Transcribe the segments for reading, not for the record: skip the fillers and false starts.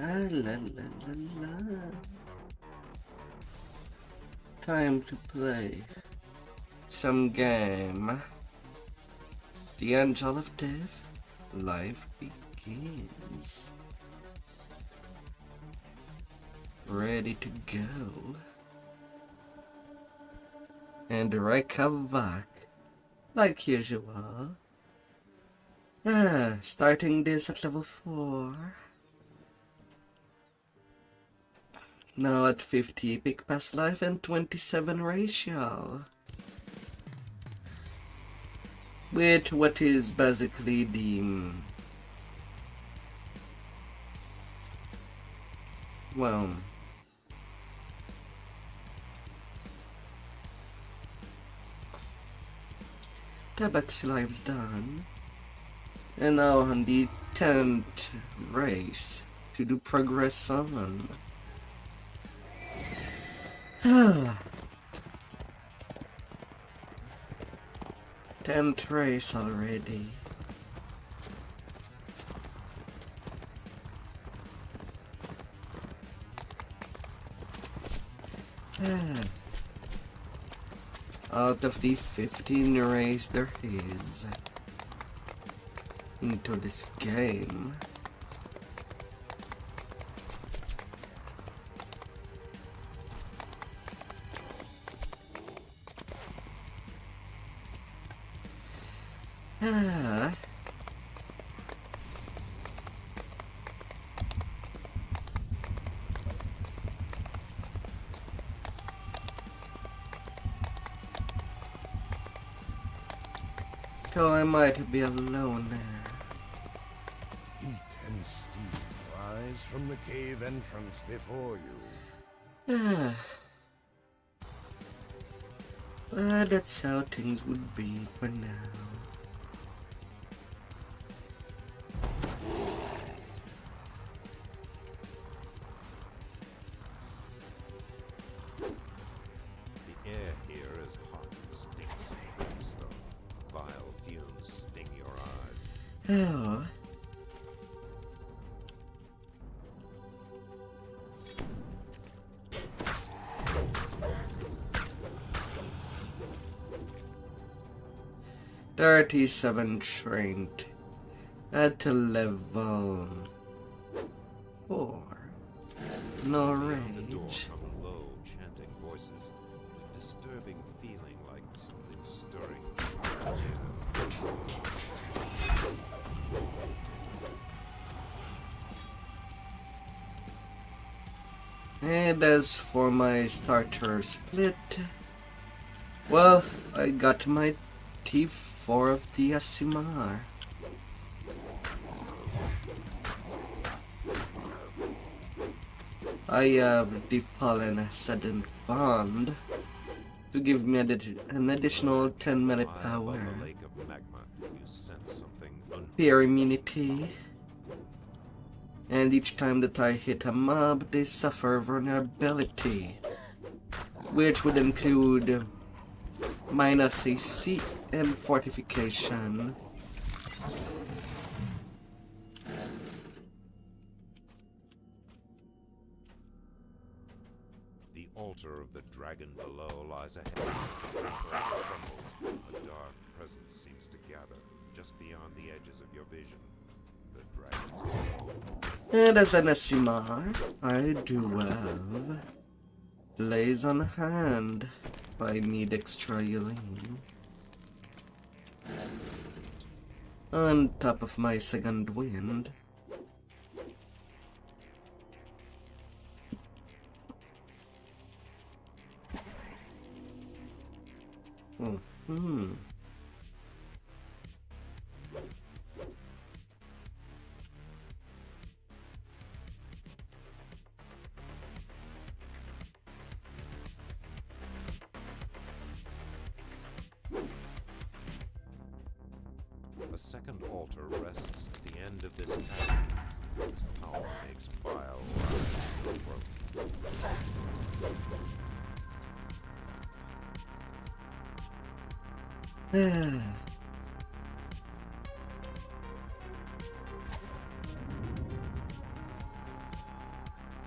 la la la la. Time to play some game. The Angel of Death. Life begins. Ready to go. And right come back, like usual. Starting this at level 4. Now at 50 epic past life and 27 racial. With what is basically the... well... the backseat live's done. And now on the 10th race to do progress on. 10th race already. Out of the 15 race there is into this game. So I might be alone there. Heat and steam rise from the cave entrance before you. Well, that's how things would be for now. The air here is hot and stinks of brimstone. Vile fumes sting your eyes. Oh. $37 trained at level 4. No range. From low, chanting voices, a disturbing feeling like something stirring. And as for my starter split, well, I got my T4 of the Aasimar. I have the Pollen Ascendant Bond to give me an additional 10-minute power. Fear immunity. And each time that I hit a mob, they suffer vulnerability, which would include minus AC and fortification. The altar of the dragon below lies ahead. A dark presence seems to gather just beyond the edges of your vision. The dragon. And as an Aasimar, I do have Blaze on hand if I need extra healing. On top of my second wind. A second altar rests at the end of this path. Its power makes bile rise from the throat.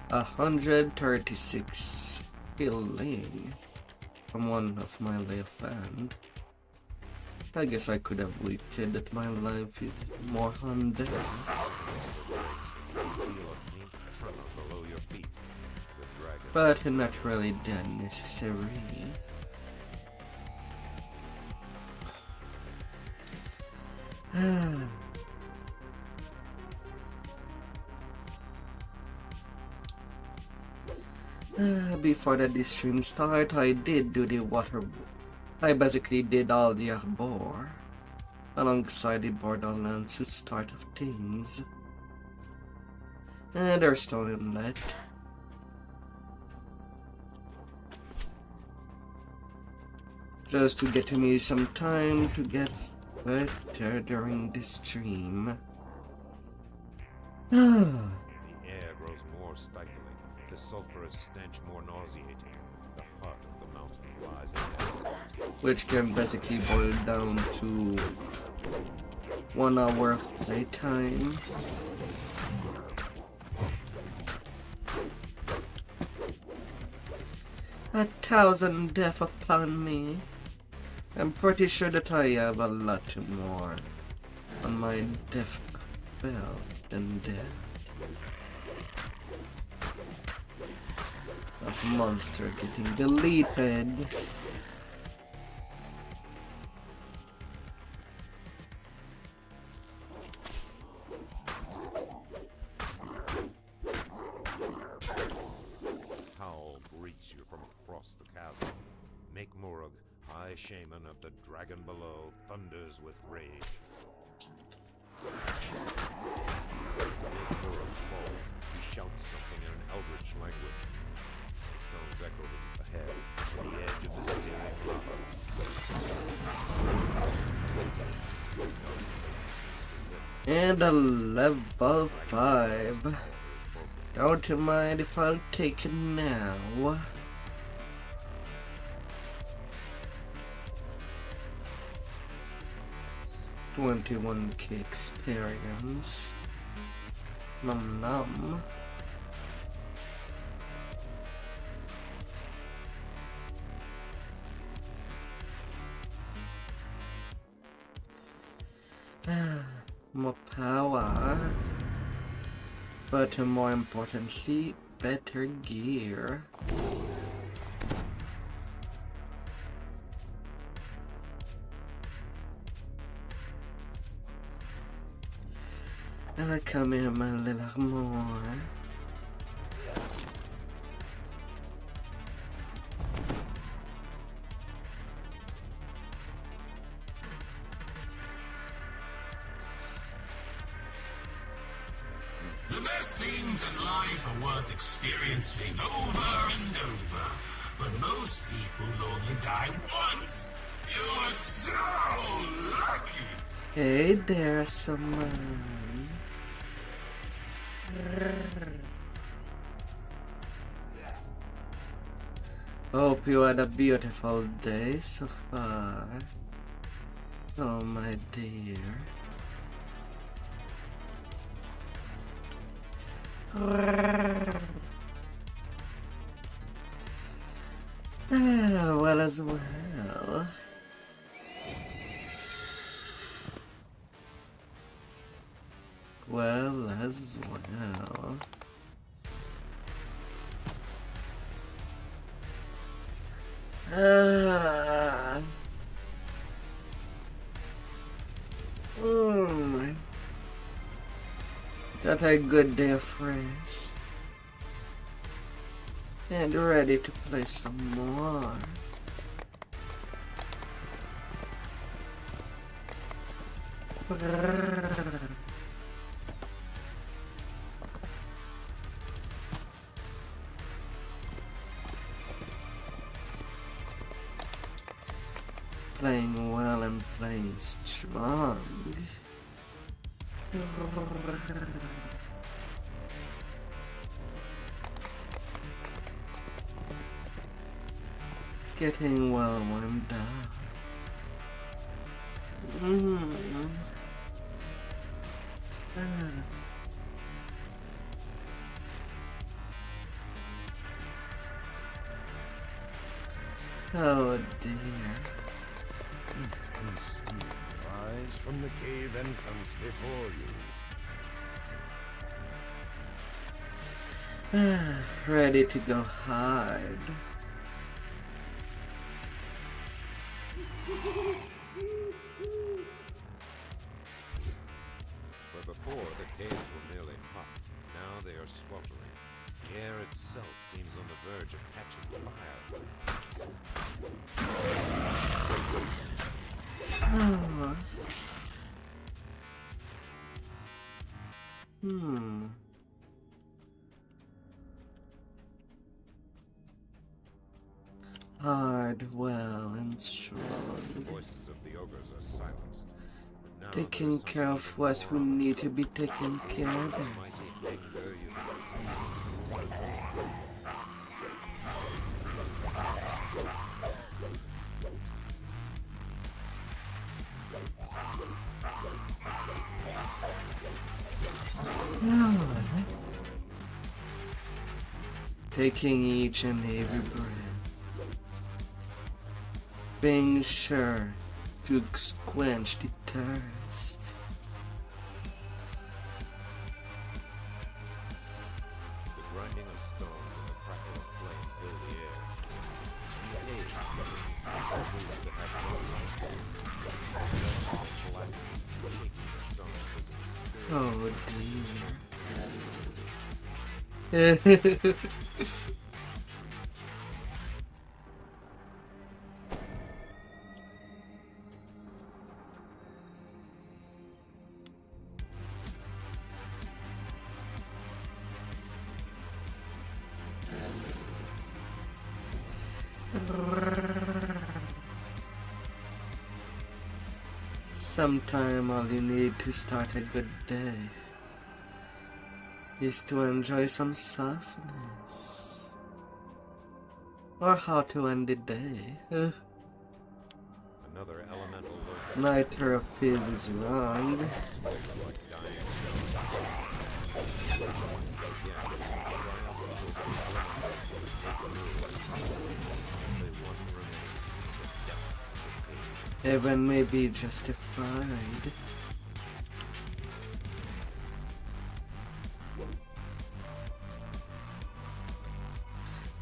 136 healing from one of my left hand. I guess I could have waited that my life is more on there. Feel a faint tremor below your feet. The dragon But not really that necessary. Before the stream start, I did do the water. I basically did all the Arbor alongside the Borderlands to start of things. And they're still in that. Just to get me some time to get better during the stream. The air grows more stifling, the sulphurous stench more nauseating. The heart of the mountain lies ahead. Which can basically boil down to 1 hour of playtime. A 1,000 death upon me. I'm pretty sure that I have a lot more on my death belt than that. Of monster getting deleted. Howl greets you from across the chasm. Make Murug, high shaman of the dragon below, thunders with rage. Make Murug falls. He shouts something in an eldritch language. The stones echo ahead, to the edge of the searing lava. And a level 5. Don't mind if I'll take it now. 21k experience. Num num. More power, but more importantly, better gear. Come here, my little more. The best things in life are worth experiencing over and over, but most people only die once. You're so lucky. Hey there, Aasimar. Hope you had a beautiful day so far. Oh, my dear. Well as well. Well as well. Got a good day of rest. And ready to play some more. Playing well and playing strong. Getting well warmed up. Oh dear. Heat and steam rise from the cave entrance before you. Ready to go hard. Where before the caves were merely hot, now they are sweltering. The air itself seems on the verge of catching fire. Hard, well, and strong. The voices of the ogres are silenced. Now Taking there's care of something what we more need to be taken care of. mighty anger you Taking each and every breath. Being sure to quench the thirst. The grinding of stones and the crackle of flame fill the air. The age seems to have no life. Black, shaking the stones as Oh dear. Sometime all you need to start a good day is to enjoy some softness. Or how to end the day. another elemental lurks Neither of his is wrong. like dying. Only one remains in the depths of the cave. Heaven may be justified.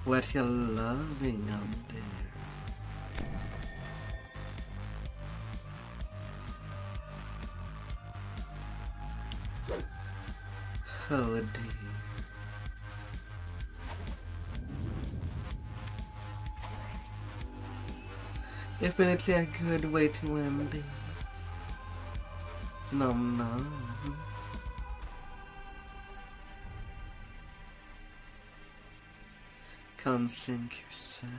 What you're loving out there. Oh dear. Definitely a good way to end it. Nom nom. Come sink your sun.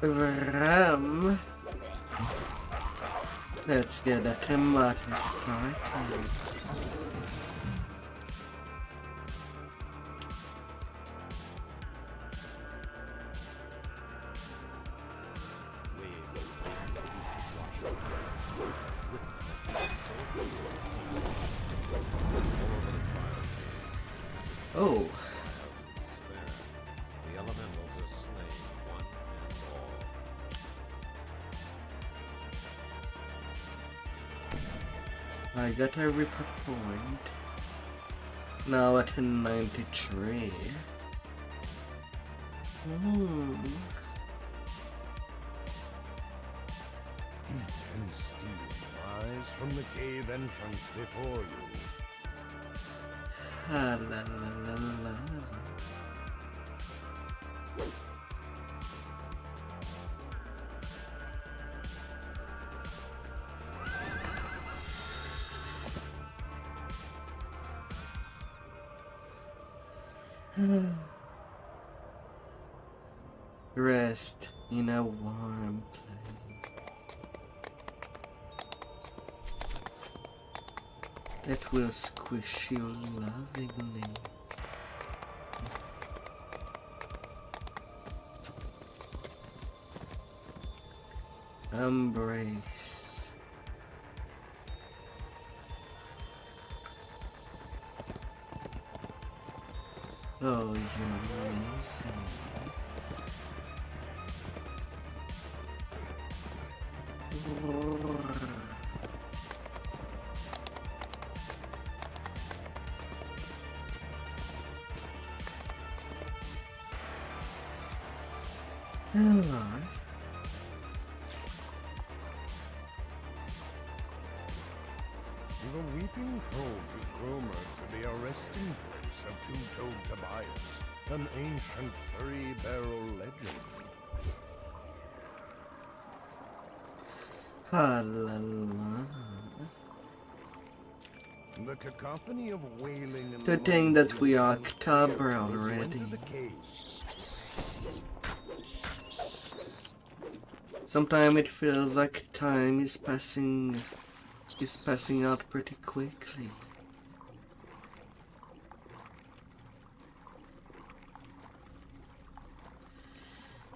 Ram. Let's get a tomato started. Oh. The elementals are slain, one and all. I got a Reaper point. Now at 93. Heat and and steam rise from the cave entrance before you. Ah, la, la, la, la. Rest in a warm place that will squish you lovingly. Embrace. Oh, you're amazing. The Weeping Cove is rumored to be a resting place of two-toed Tobias, an ancient furry barrel legend. Ah, la, la. The cacophony of wailing and To think that we are moaning October echoes already. into the cave. Sometimes it feels like time is passing out pretty quickly.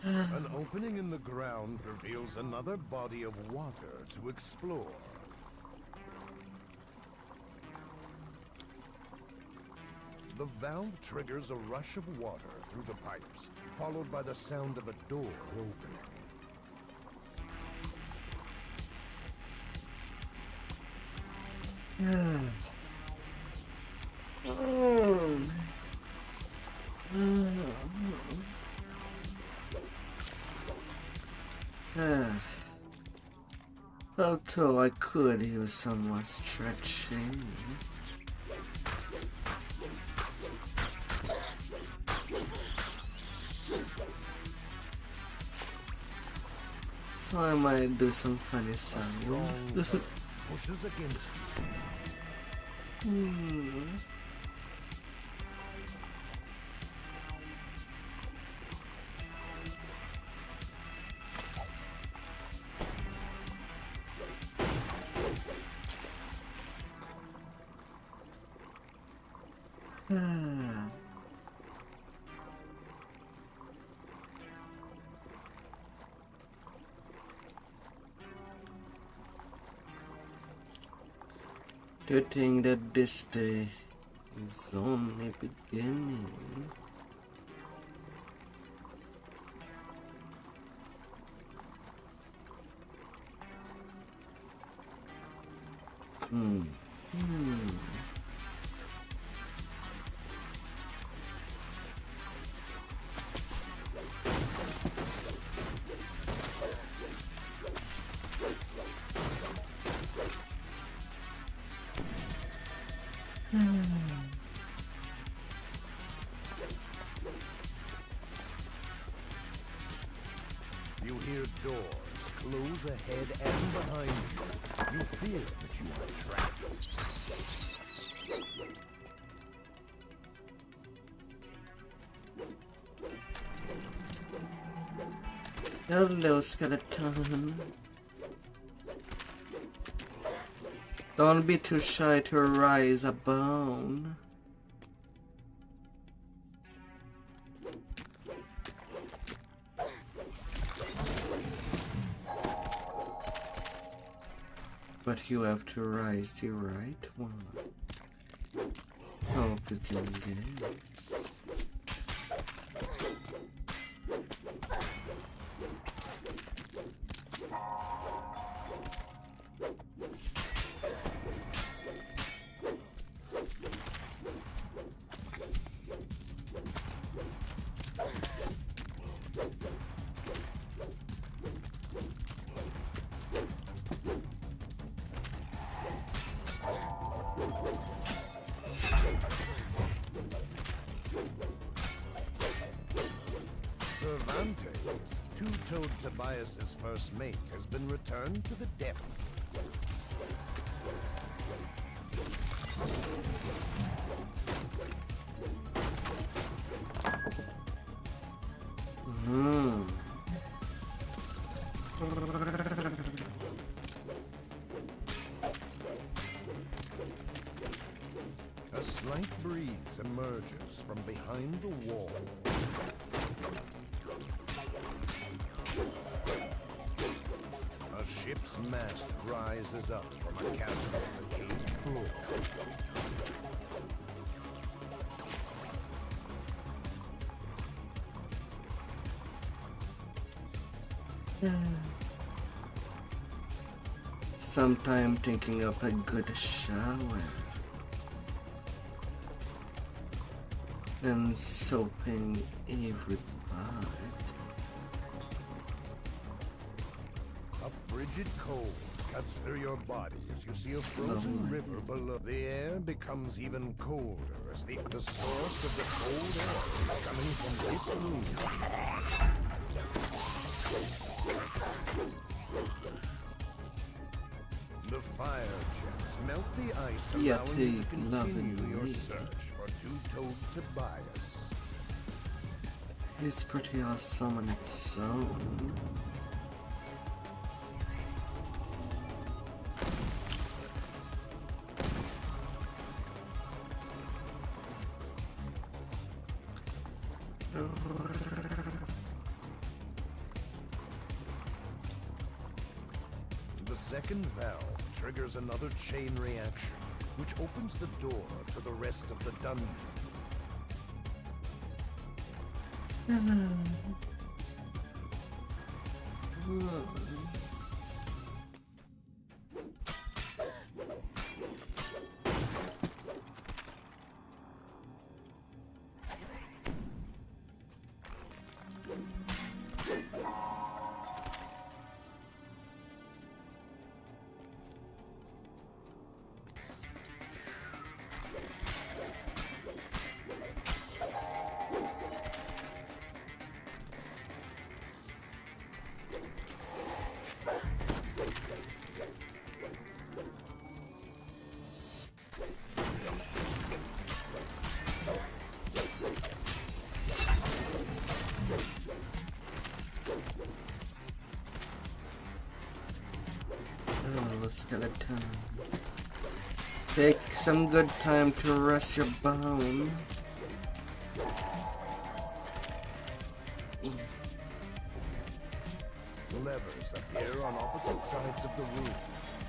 An opening in the ground reveals another body of water to explore. The valve triggers a rush of water through the pipes, followed by the sound of a door opening. Although I could use some more stretching. So I might do some funny sound. Strong current pushes against you. To think that this day is only beginning. You hear doors close ahead and behind you. You feel that you are trapped. Hello, skeleton. Don't be too shy to rise a bone. But you have to rise the right one. Hope you can guess. Cervantes, two-toed Tobias's first mate, has been returned to the depths. A slight breeze emerges from behind the wall. A ship's mast rises up from a chasm on the cave floor. Sometime thinking of a good shower and soaping every part. A frigid cold cuts through your body as you see a frozen river below. The air becomes even colder as the source of the cold air is coming from this room. The fire jets melt the ice, allowing you to continue your search for two-toed Tobias. It's pretty awesome on its own. The second valve triggers another chain reaction, which opens the door to the rest of the dungeon. Skeleton. Take some good time to rest your bone. Levers appear on opposite sides of the room,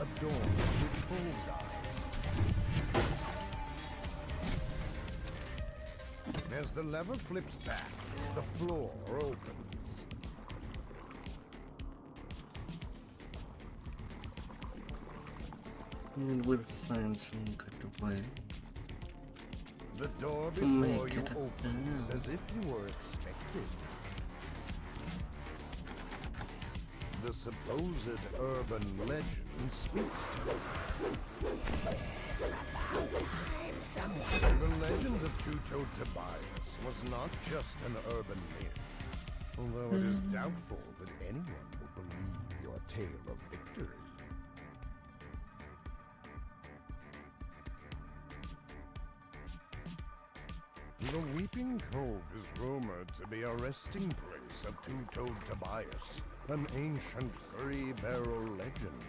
adorned with bullseyes. As the lever flips back, the floor opens. And we'll find some good way. The door before you opens as if you were expected. The supposed urban legend speaks to you. It's about time someone. The legend of two-toed Tobias was not just an urban myth, although it is doubtful that anyone will believe your tale of victory. The Weeping Cove is rumored to be a resting place of two-toed Tobias, an ancient three-barrel legend.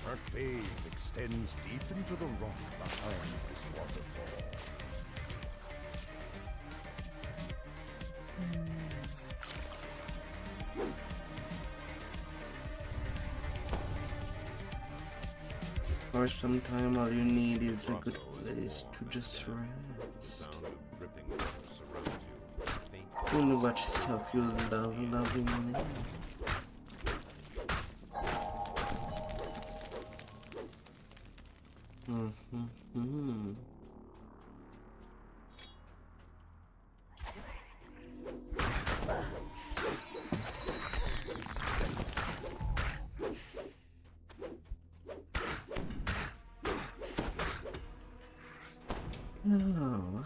Our cave extends deep into the rock behind this waterfall. Or sometime all you need is a good place to just rest. Sound of dripping water surrounds you. Faint And watch stuff you love loving. Mm-hmm. Oh.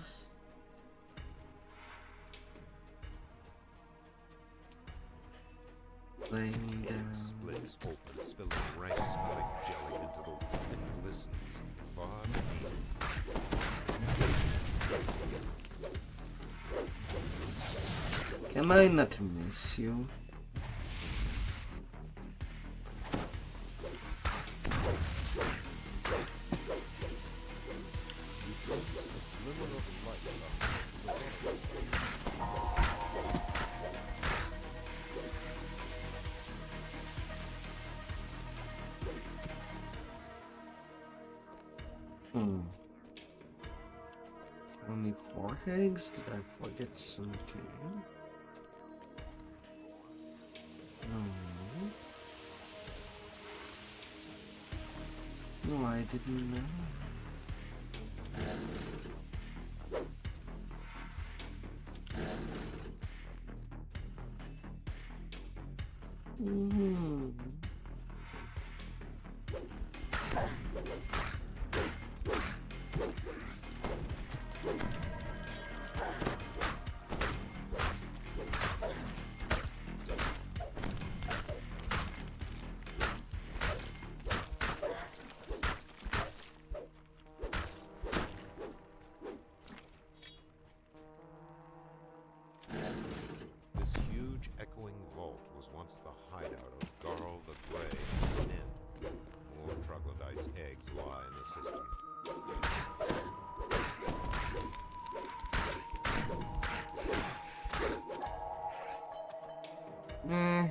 Laying down. Splits open, spilling rank smelling jelly into the water that glistens far beneath. Can I not miss you? Only 4 eggs? Did I forget something? No. No, I didn't know. This huge echoing vault was once the hideout of Garl the Grey and his men. More troglodytes' eggs lie in the system.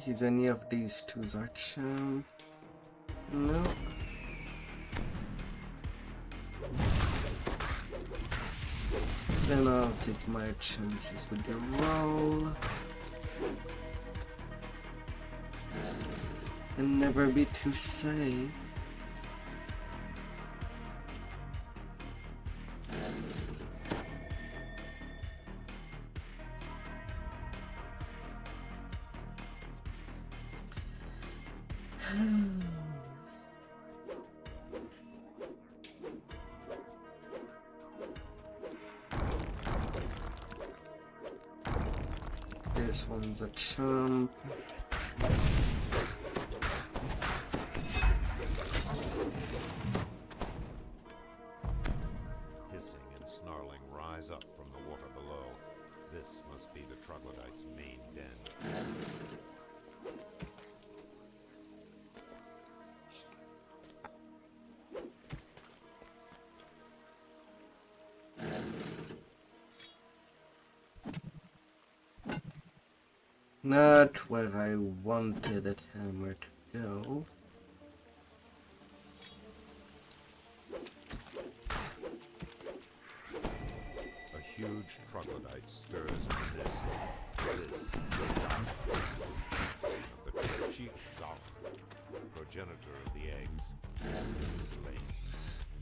Is any of these two's our champ? No. Then I'll take my chances with the roll. And never be too safe. This one's a chump. Hissing and snarling rise up from the water below. This must be the troglodytes' main den. Not where I wanted that hammer to go. A huge troglodyte stirs in the mist. This the chief Zalf, progenitor of the eggs, slain.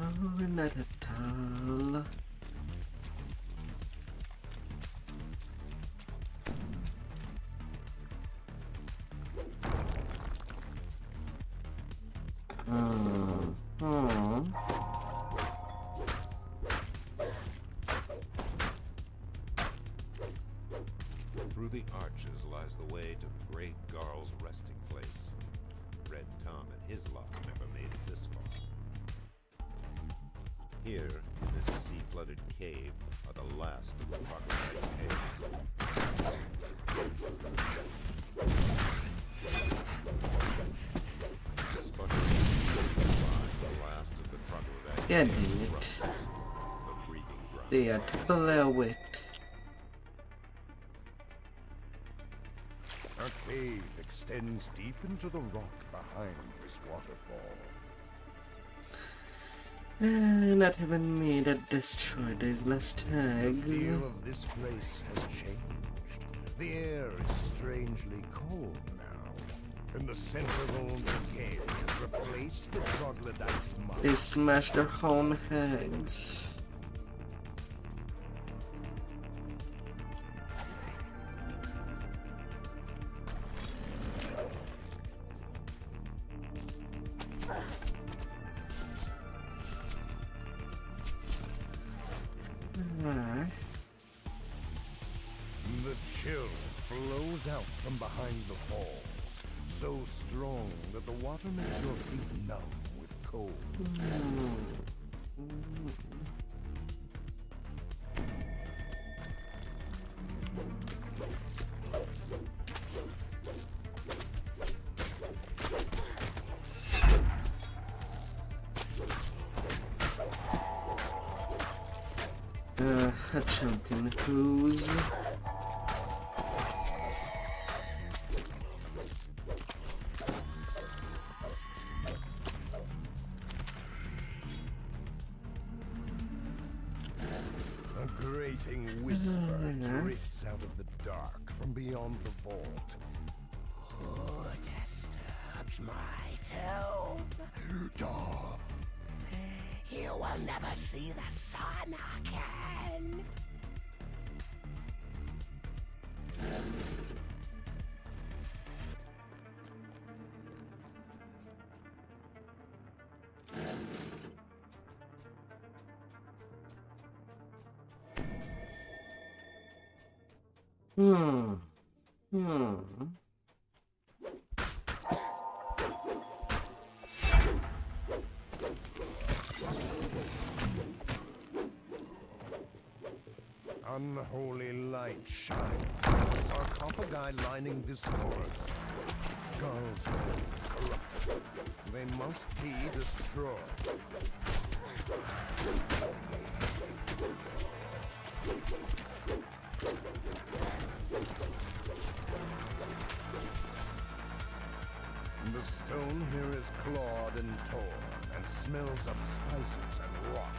Oh, not at all. Through the arches lies the way to Great Garl's resting place. Red Tom and his lot never made it this far. Here, in this sea-flooded cave, are the last of the troglodyte eggs. Sputtering lie the last of the troglodyte Yeah, eggs, dang it. rustlers, the breeding ground. They had to blow it. A cave extends deep into the rock behind this waterfall. Not even me that destroyed his last The egg. feel of this place has changed. The air is strangely cold now. In the central decay has replaced the troglodyte's musk. They smash their own heads. The chill flows out from behind the falls, so strong that the water makes your feet numb with cold. A champion who's A grating whisper drifts out of the dark from beyond the vault. Who disturbs my tomb? Dog. You will never see the sun again. Unholy light shines on the sarcophagi lining this earth. God's earth is corrupted. They must be destroyed. The stone here is clawed and torn, and smells of spices and rot.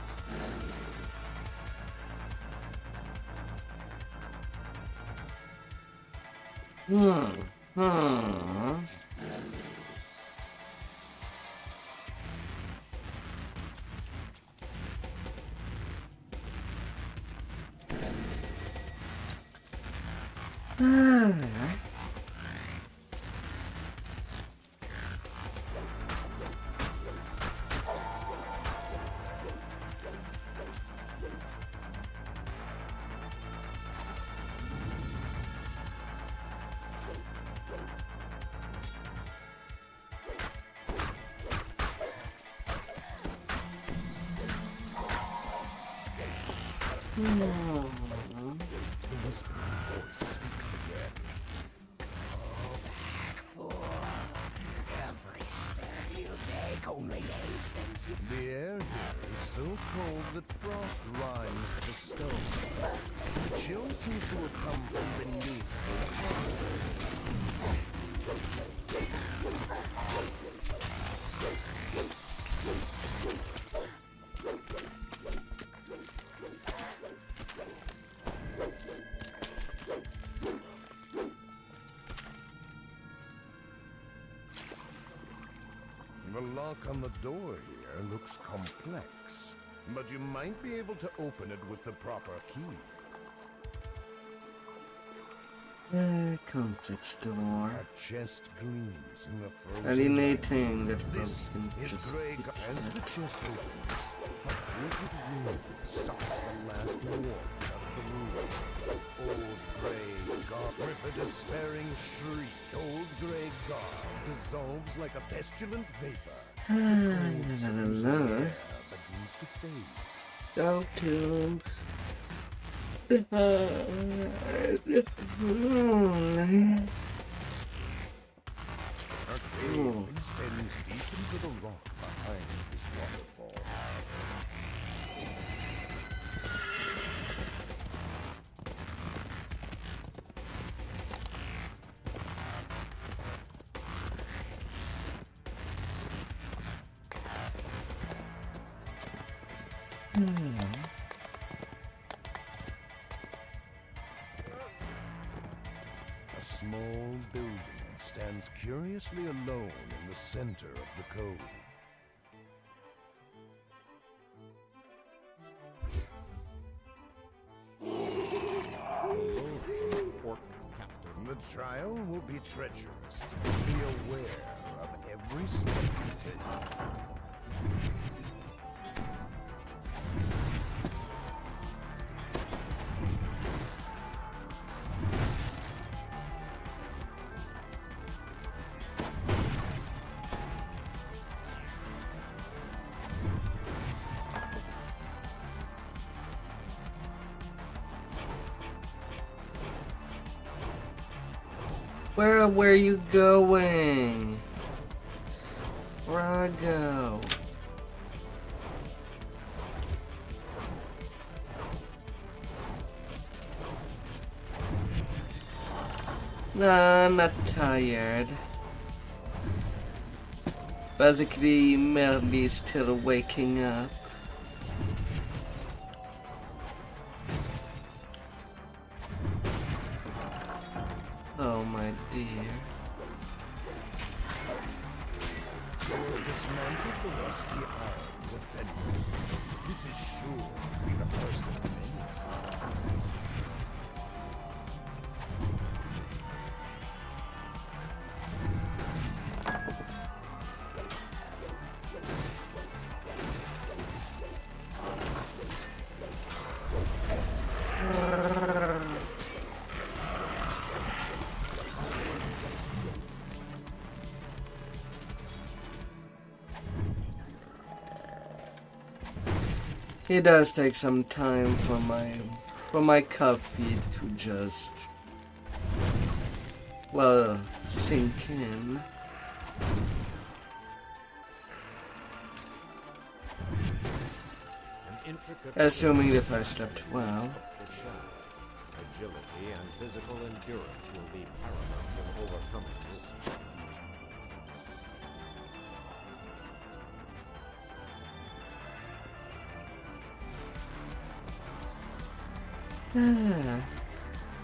The whispering voice speaks again. Go back, fool. Every step you take only hastens you. The air here is so cold that frost rhymes the stones. The chill seems to have come from beneath the water. The lock on the door here looks complex, but you might be able to open it with the proper key. Complex door. A chest gleams in the frozen Alienating light. that This can is just Grey as the chest opens. A frigid wind sucks the last warmth out of the room. Old Grey God, with a despairing shriek, old Grey God dissolves like a pestilent vapor. The cold suffused air begins to fade. Go to A cave extends deep into the rock behind this waterfall. A small building stands stands curiously alone in the center of the cove. The loathsome orc captain. The trial will be treacherous. Be aware of every step you take. Where were you going? Where I go? Nah, I'm not tired. Basically, merely still waking up. Oh my dear. Dismantled the rusty iron defender. This is sure to be the first of many signs. It does take some time for my coffee to just, well, sink in. An intricate Assuming that I slept well. the shaft. Agility and physical endurance will be paramount in overcoming this challenge.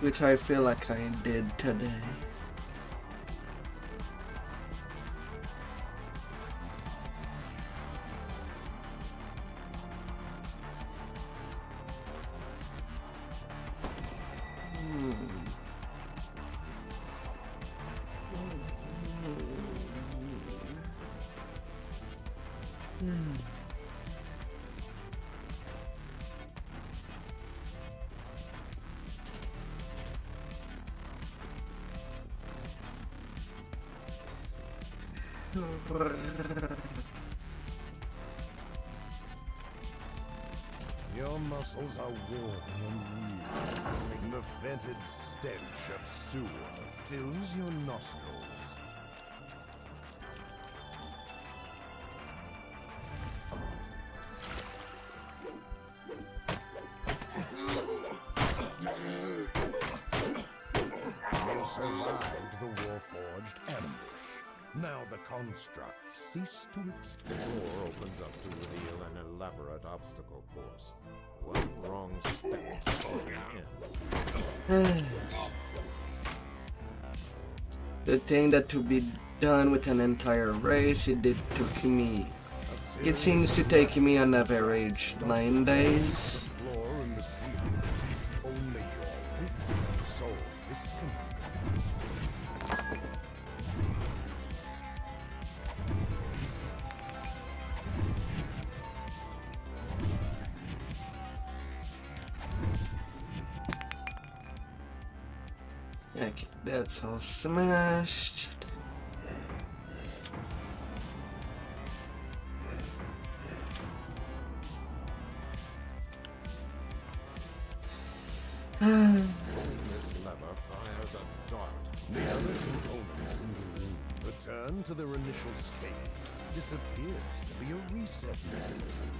Which I feel like I did today. Your muscles are warm and weak. The fetid stench of sewer fills your nostrils. You survived the Warforged ambush. Now the constructs cease to exist. The door opens up to reveal an elaborate obstacle course. One wrong step and The thing that to be done with an entire race, it seems to take me on average 9 days. Floor and the ceiling. Only your victim solve this thing. Okay, that's all smashed. this lever fires a dart. The other components in the room return to their initial state. This appears to be a reset mechanism.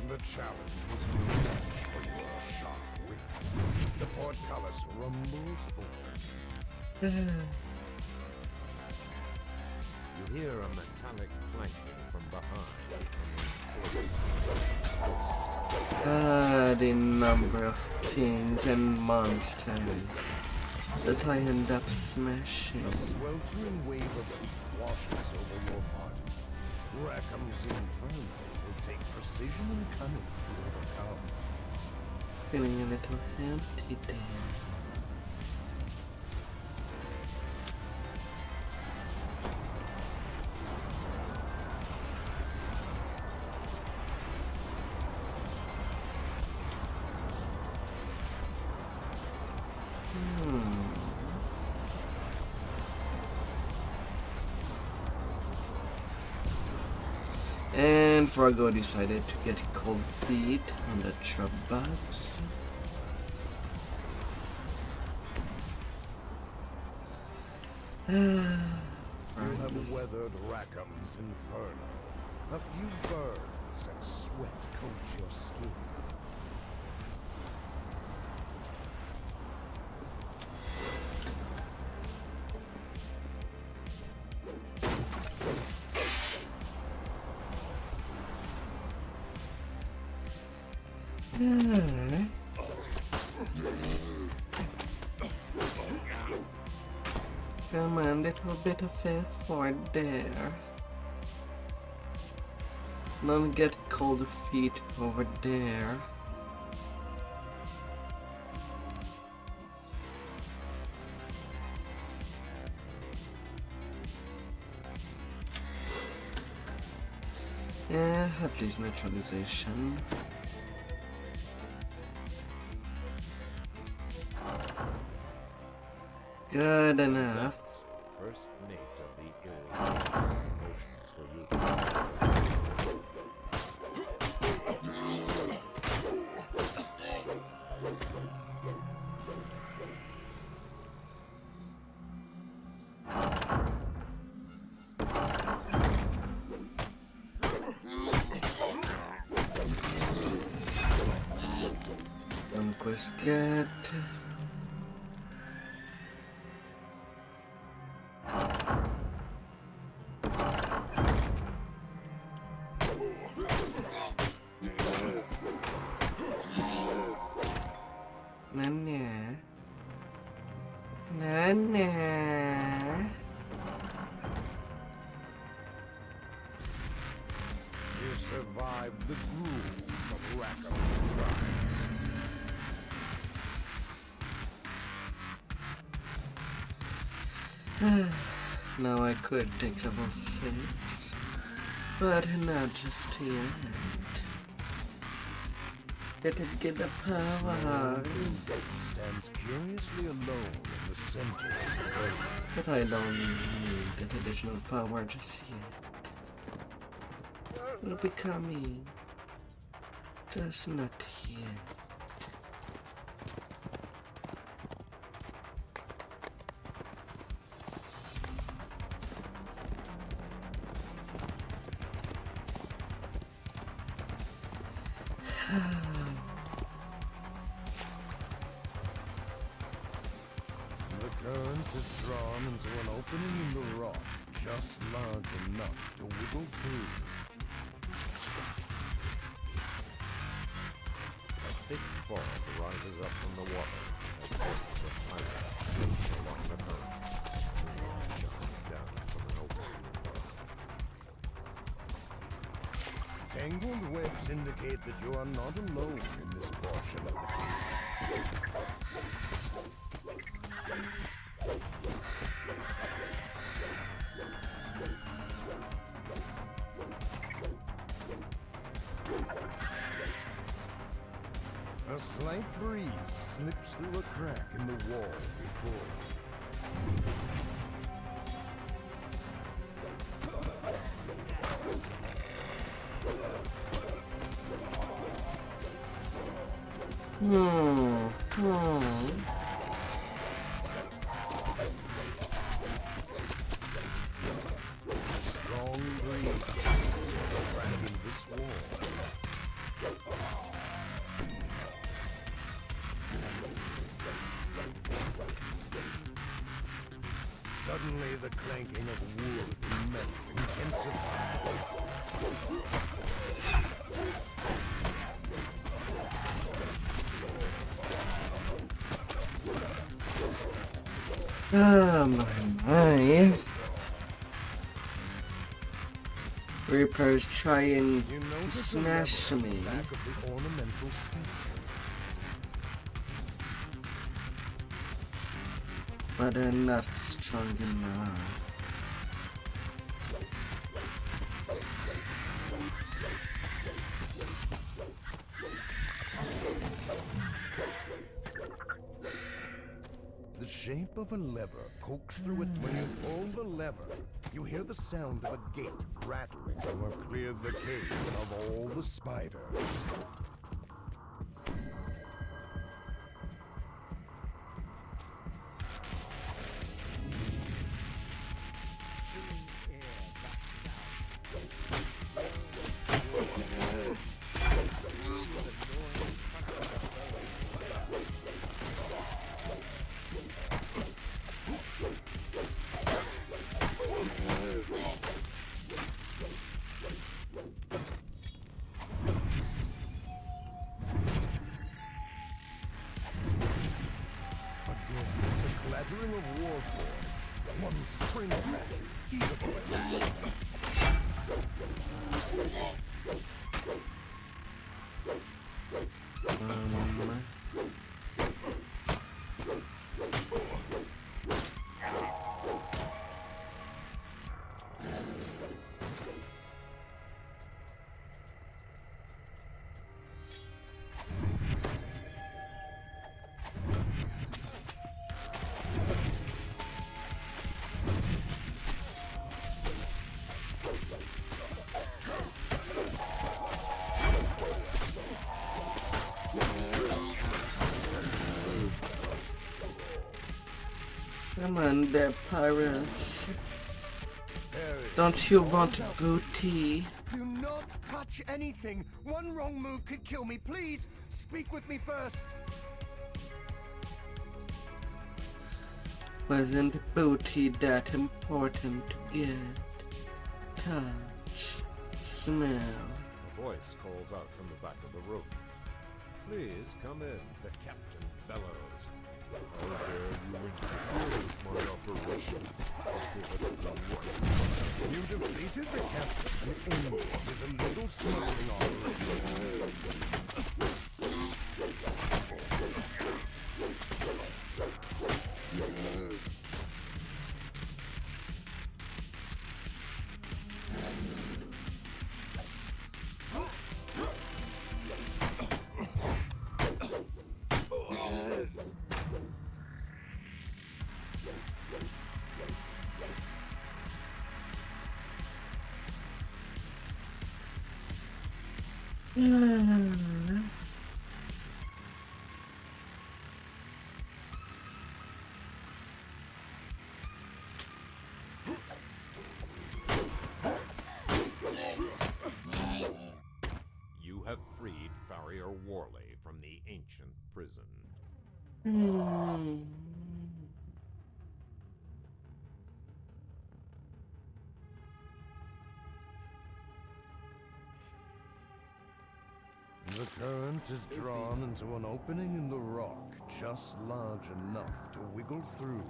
The challenge was no match for your sharp wit. The portcullis rumbles open. You hear a metallic clanking from behind. The number of things and monsters. that I end up smashing. A sweltering wave of heat washes over your body. Rackham's Inferno will take precision and cunning to overcome. Feeling a little empty there. And Fargo decided to get cold feet on the trap box. You have weathered Rackham's Inferno. A few burns and sweat coat your skin. Come on, little bit of effort there. Don't get cold feet over there. Yeah, at least neutralization. Good enough. First mate of the irresistible emotions for you. Conquest get. Nana. Nana. You survived the gruels of Rackham's trial. Now I could take level 6, but not just yet. Get the power. Stands curiously alone in the center of the road. But I don't need that additional power just yet. It'll be coming. Just not yet. The current is drawn into an opening in the rock, just large enough to wiggle through. A thick fog rises up from the water as forces of pirates float along the current, shining down from an opening in the rock. Tangled webs indicate that you are not alone in this portion of the cave. A slight breeze slips through a crack in the wall before. Strong breeze passes through a crack in this wall. Suddenly, the clanking of wood and metal intensifies. Oh my. Reaper's trying You to notice a smash lever at me. the back of the ornamental statue. But they're not strong enough. The shape of a lever pokes through it. When you pull the lever, you hear the sound of a gate rattling. You have cleared the cave of all the spiders. Clattering of Warforged, one spring fashion, Come on, there, pirates. Don't you want booty? Do not touch anything. One wrong move could kill me. Please, speak with me first. Wasn't booty that important to get? Touch, smell. A voice calls out from the back of the room. Please come in, the captain bellows. How dare you interfere with my operation? You defeated the captain. The enemy is a little smuggling operation. You have freed Farrier Worley from the ancient prison. The current is drawn into an opening in the rock, just large enough to wiggle through.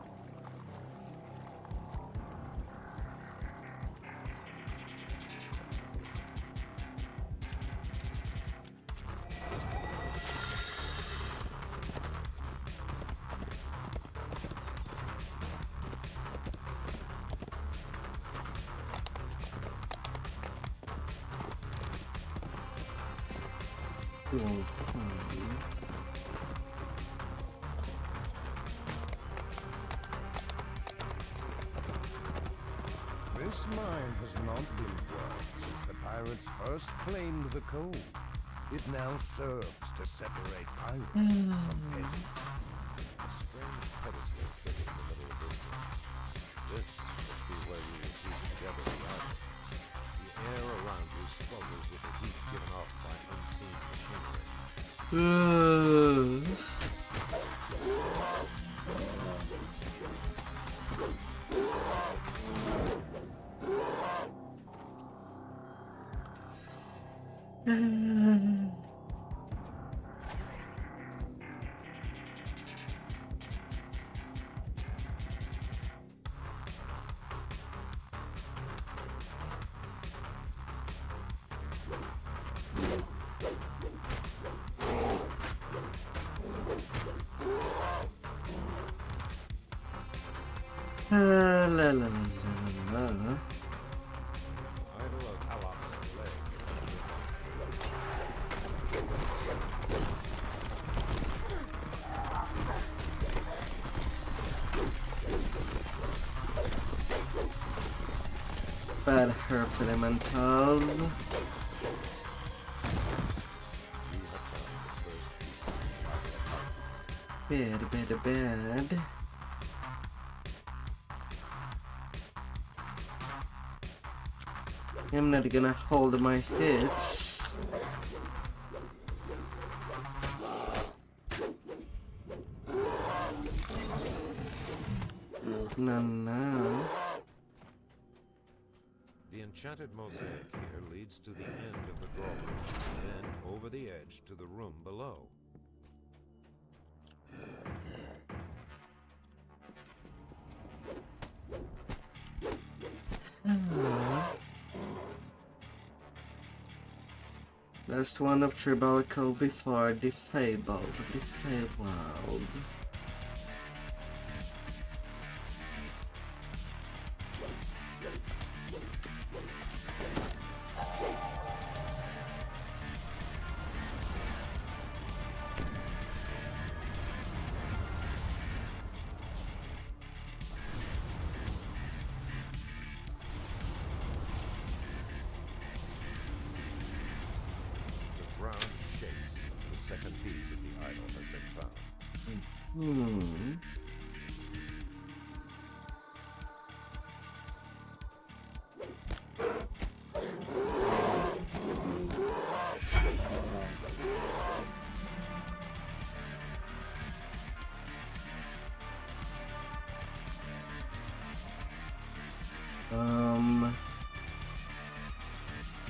This mine has not been worked since the pirates first claimed the cove. It now serves to separate pirates from peasants. A strange pedestal sitting in the middle of this room. This must be where you will piece together the items. The air around you swelters with the heat given off by unseen machinery. La la la la la. Idol of Halop's leg. Bad her fundamental. You have found the first piece. Bad. I'm not gonna hold my hits. No. The enchanted mosaic here leads to the end of the drawbridge, then over the edge to the room below. Last one of Tribalico before the fables of the Feywild. The ground shakes. The second piece of the idol has been found. Hmm.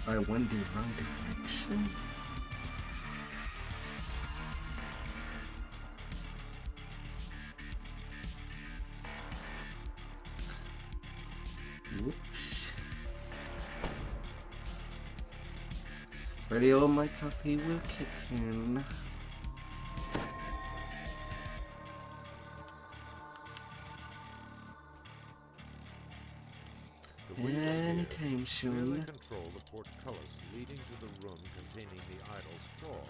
I went the wrong direction. Whoops. Radio my coffee will kick in. The witches Anytime here soon. clearly control the portcullis leading to the room containing the idol's claw.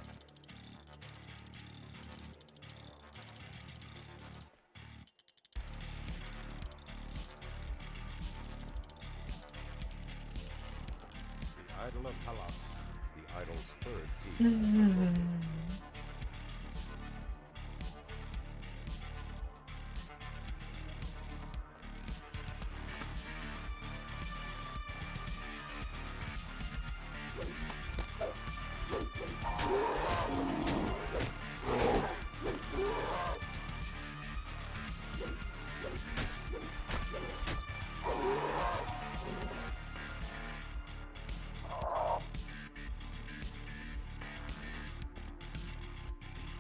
The idol of Halos, the idol's third piece.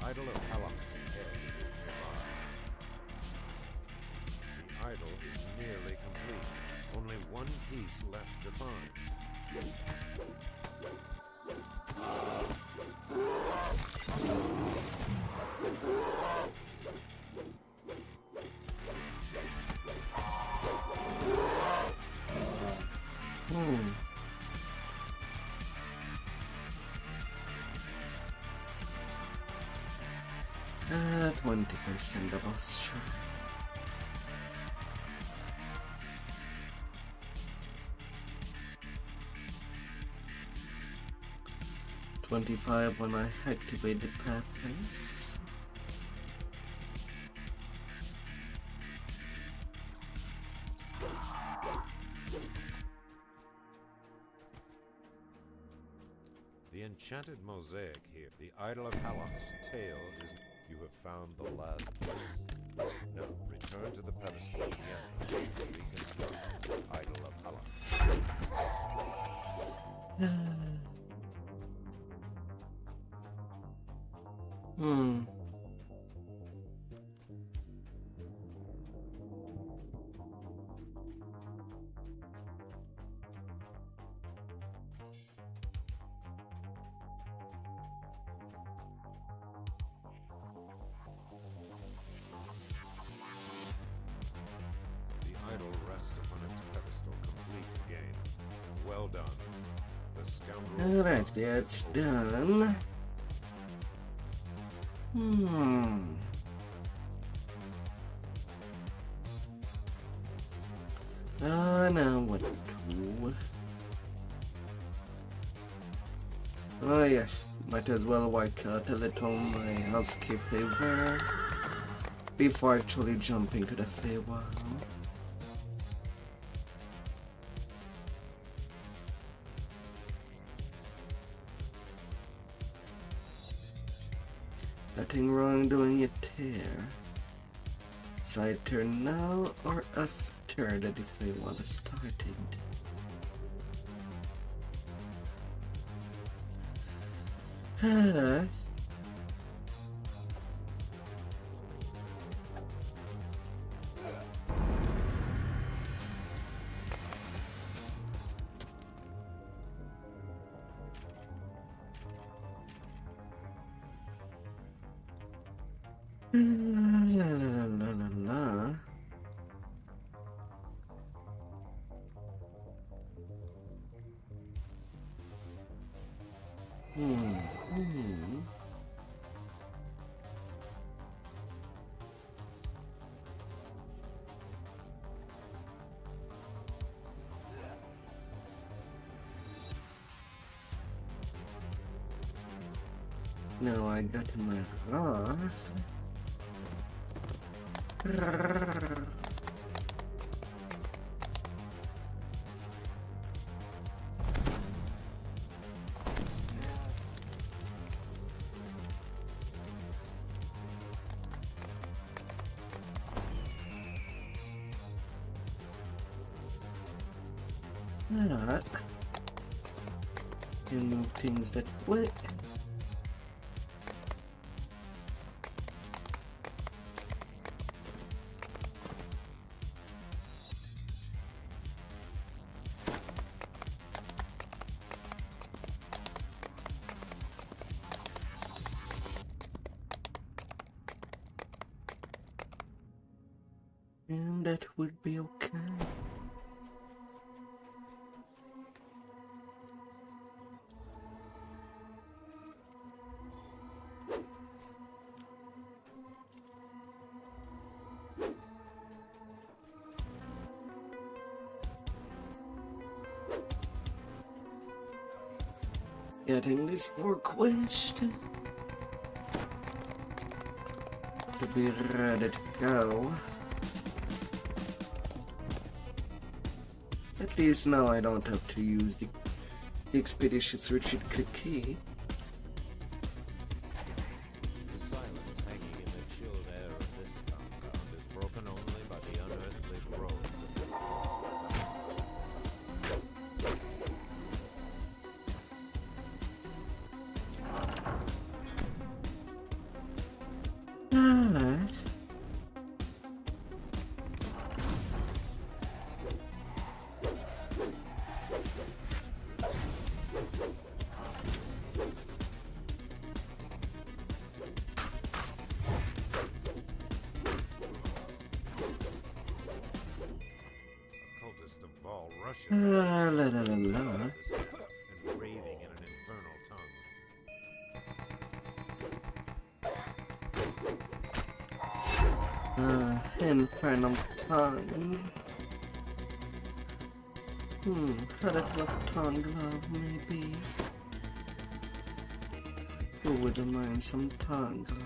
Idol of Halos' head is nearby. The idol is nearly complete. Only one piece left to find. Hmm. 20% double strike. $25 when I activate the purpose. The enchanted mosaic here, the idol of Halos' tail is... You have found the last piece. Now, return to the pedestal at the end and reconstruct the idol of Halos. Hmm. The Well done. The scoundrel. Alright, that's done. Now what to do? Oh yeah, might as well work out a little my housekeeping before actually jumping to the Feywild. Nothing wrong doing it here. Side turn now or after the Feywild is started. La la la la la. Now I got my horse. Alright. Can move things that way. And that would be okay. Getting this for quest to be ready to go. At least now I don't have to use the expeditious retreat key. The silence hanging in the chilled air of this compound is broken only by the unearthly groans of the Alright. cultist of Val rushes La la la la. and raving in an infernal tongue. Infernal tongue. How that what tongue glove maybe? Who wouldn't mind some tongue glove?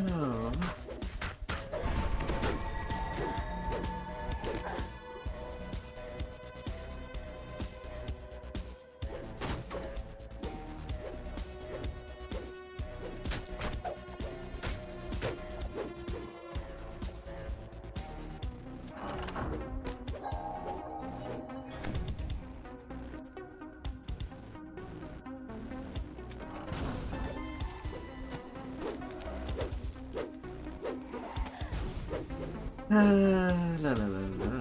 No. La la la la.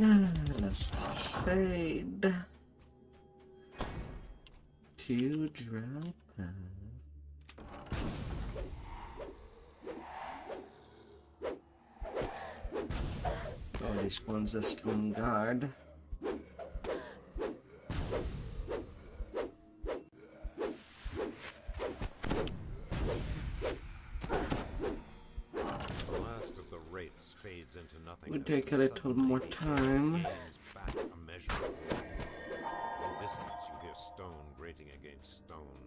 Last shade. 2 drop. Oh, this one's a stone guard. Would take a little more time. Back immeasurable. In the distance, you hear stone grating against stone.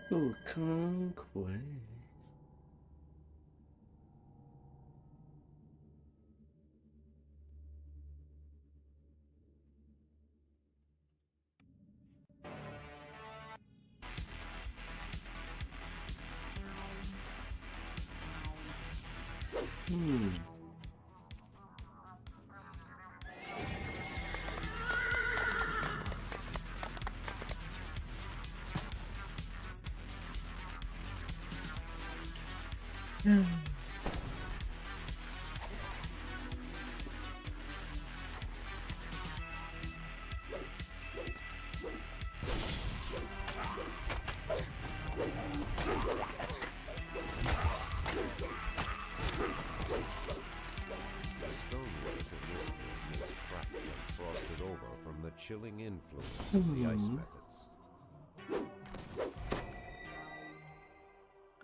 Oh, conquest. Chilling influence of the ice methods.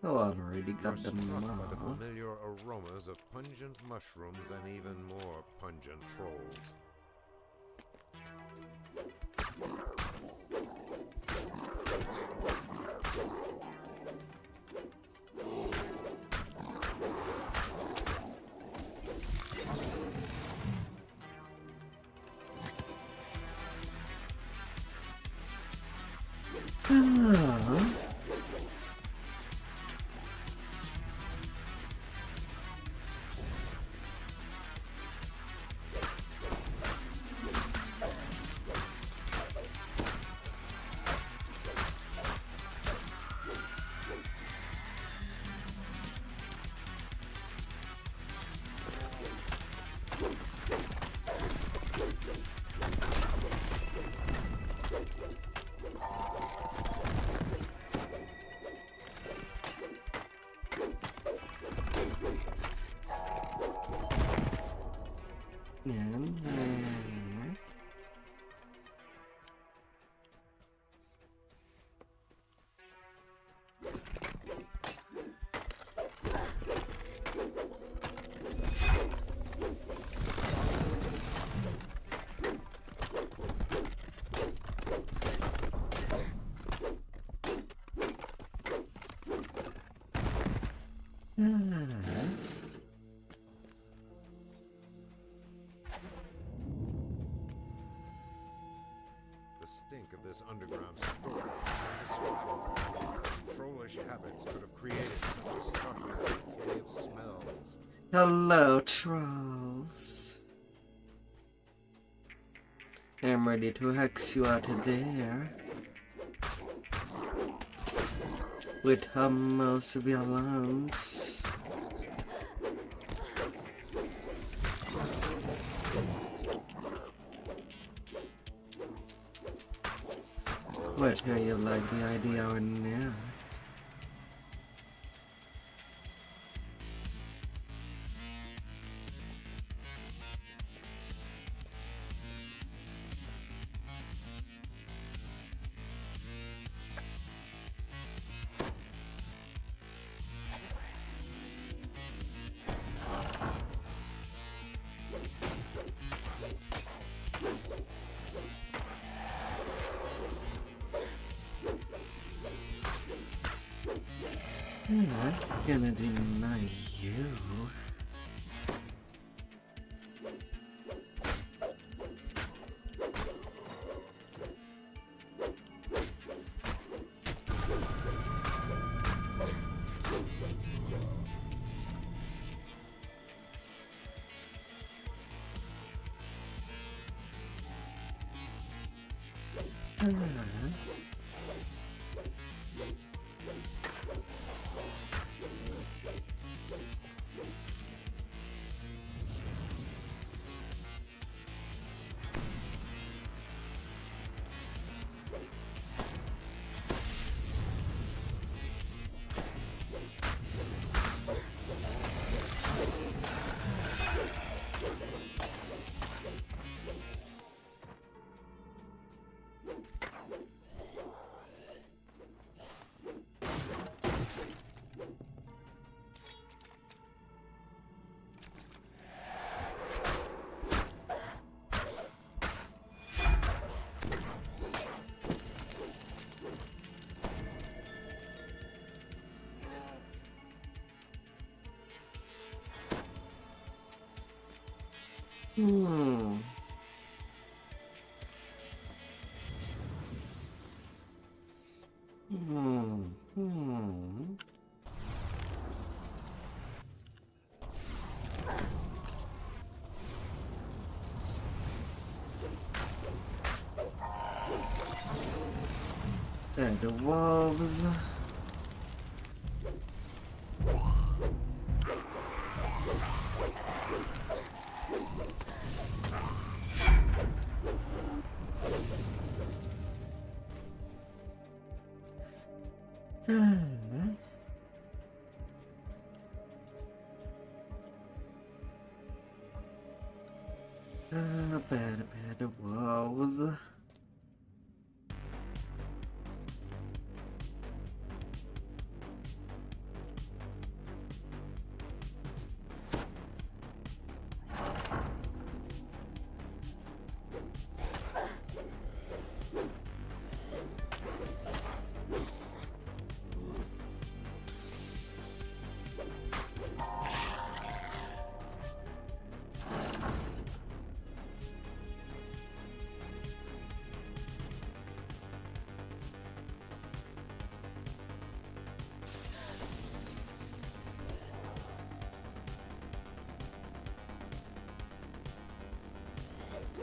Oh, I already got You're them struck by the all. familiar aromas of pungent mushrooms and even more pungent trolls. The stink of this underground storage is indescribable. Trollish habits could have created such a startling bouquet of smells. Hello, trolls. I'm ready to hex you out of there. With hummus violence. What do you like the idea or not? I'm not gonna deny you. Hmm. Hmm. Hmm. And the wolves. Bad wolves.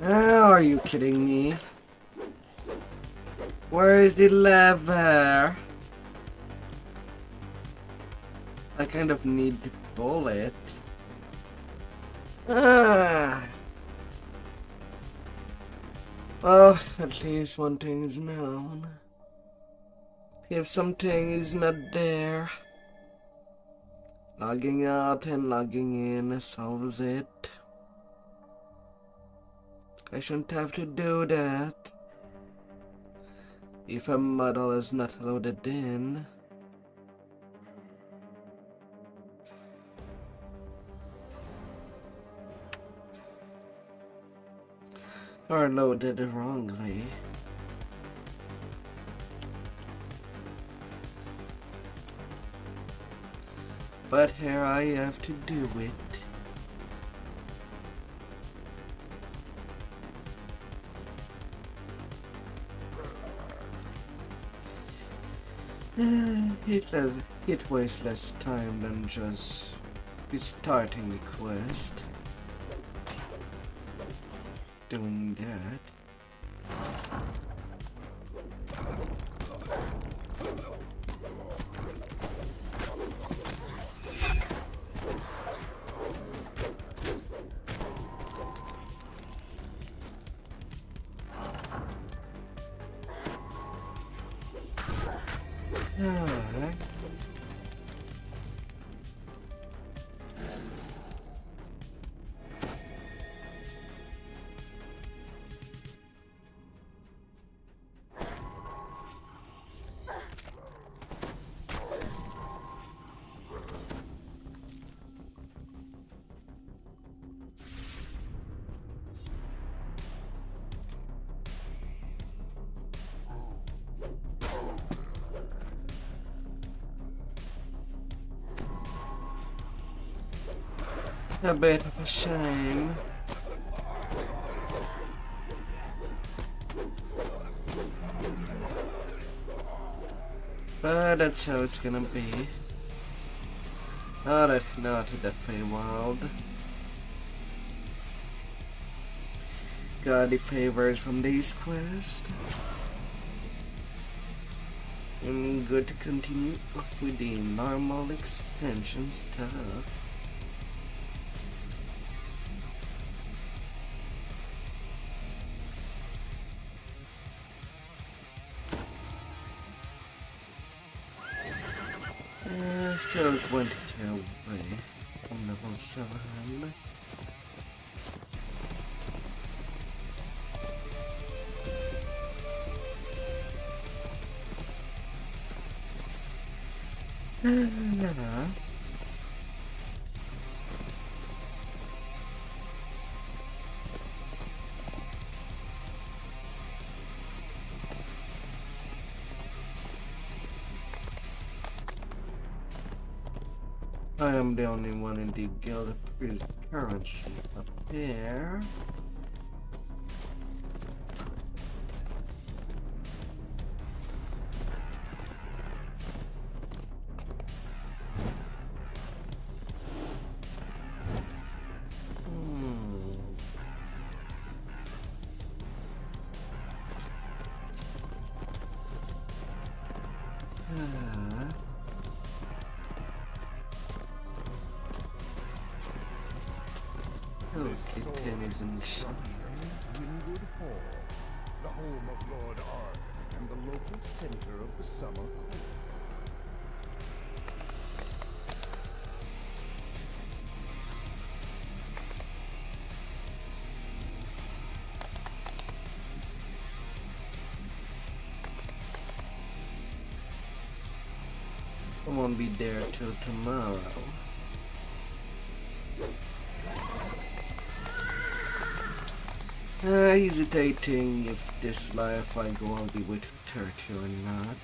Are you kidding me? Where is the lever? I kind of need to pull it. Ah. Well, at least one thing is known. If something is not there, logging out and logging in solves it. I shouldn't have to do that if a model is not loaded in. Or loaded wrongly. But here I have to do it. It wastes less time than just restarting the quest. Doing that. Alright. A bit of a shame. But that's how it's gonna be. Not in the Feywild. Got the favors from these quests. I'm good to continue with the normal expansion stuff. Still 20k away from level 7. I am the only one in the guild who is currently up there. Okay, 10 is in the shop. Wynwood Hall, the home of Lord Arden and the local center of the summer court. I won't be there till tomorrow. Hesitating if this life I go all the way to 30 or not.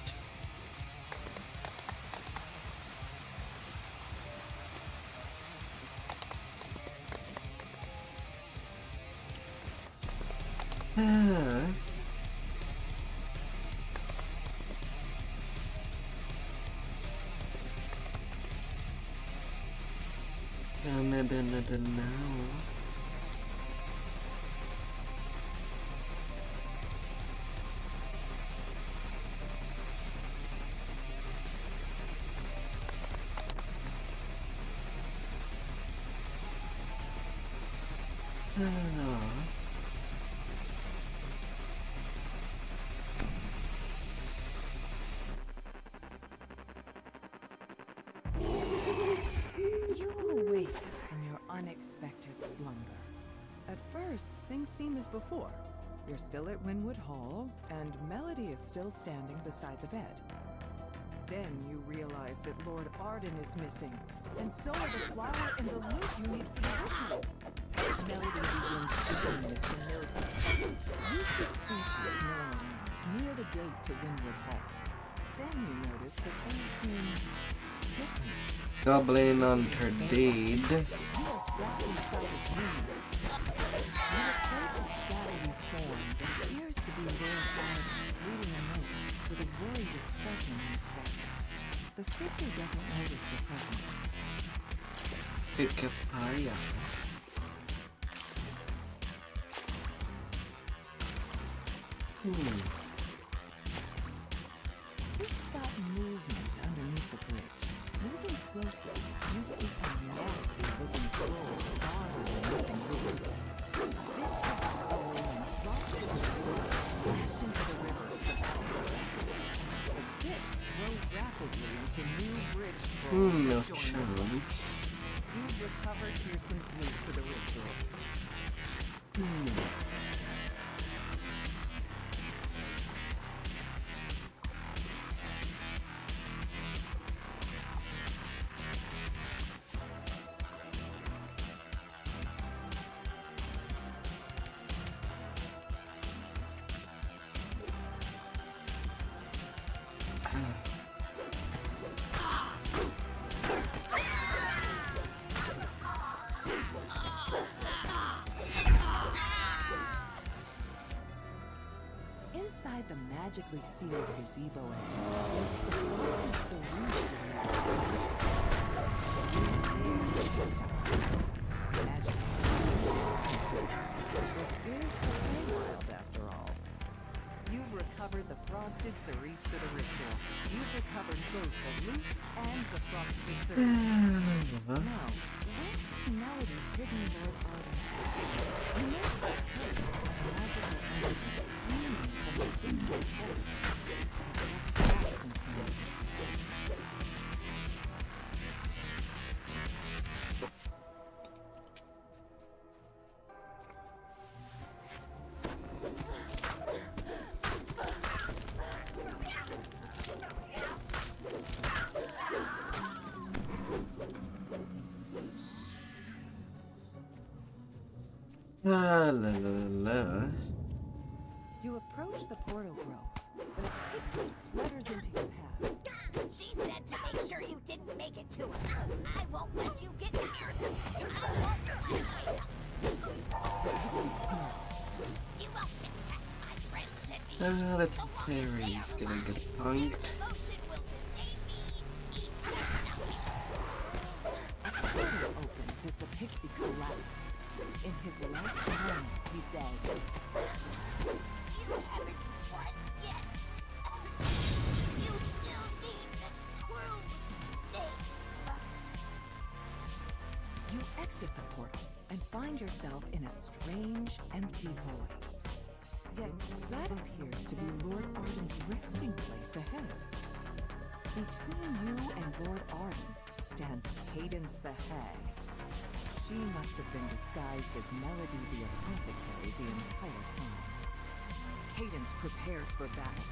Now. You awake from your unexpected slumber. At first, things seem as before. You're still at Wynwood Hall, and Melody is still standing beside the bed. Then you realize that Lord Arden is missing, and so are the flower and the loot you need for the ritual. Melody begins speaking with humility. You see creatures milling around near the gate to Wynwood Hall. Then you notice that things seem different. Goblin Hunter dead. You are trapped inside a dream. You approach a shadowy form that appears to be Lord Arden, reading a note with a worried expression on his face. The figure doesn't notice your presence. Pick up fire. You spot movement underneath the bridge. Moving closer, you see a nasty-looking troll guarding the missing loot. Bits of coal and drops of wood splash into the river as the battle progresses. The bits grow rapidly into new bridge trolls No that join the fight. chance. You've recovered Pearson's loot for the ritual. Inside the magically sealed gazebo ahead, it's the frosty cerulean magic. This is the Feywild, after all. You've recovered the frosty frosted cerise for the ritual. You've recovered both the loot and the frosted cerise. Now, where has Melody hidden Lord Arden? You notice a curve of magical energy streaming from the distant pole. Perhaps that contains the secret. La la la la. You approach the portal grove, but a pixie flutters into your path. She said to make sure you didn't make it to her. I won't let you get near them. I won't let you wake up. You won't get past my friends and me. That fairy's gonna get punked. Devotion will sustain me eternally. A portal opens as the pixie collapses. In his last moments, he says, You haven't won yet. You still need the true name. you exit the portal and find yourself in a strange, empty void. Yet that appears to be Lord Arden's resting place ahead. Between you and Lord Arden stands Cadence the Hag. She must have been disguised as Melody the Apothecary the entire time. Cadence prepares for battle.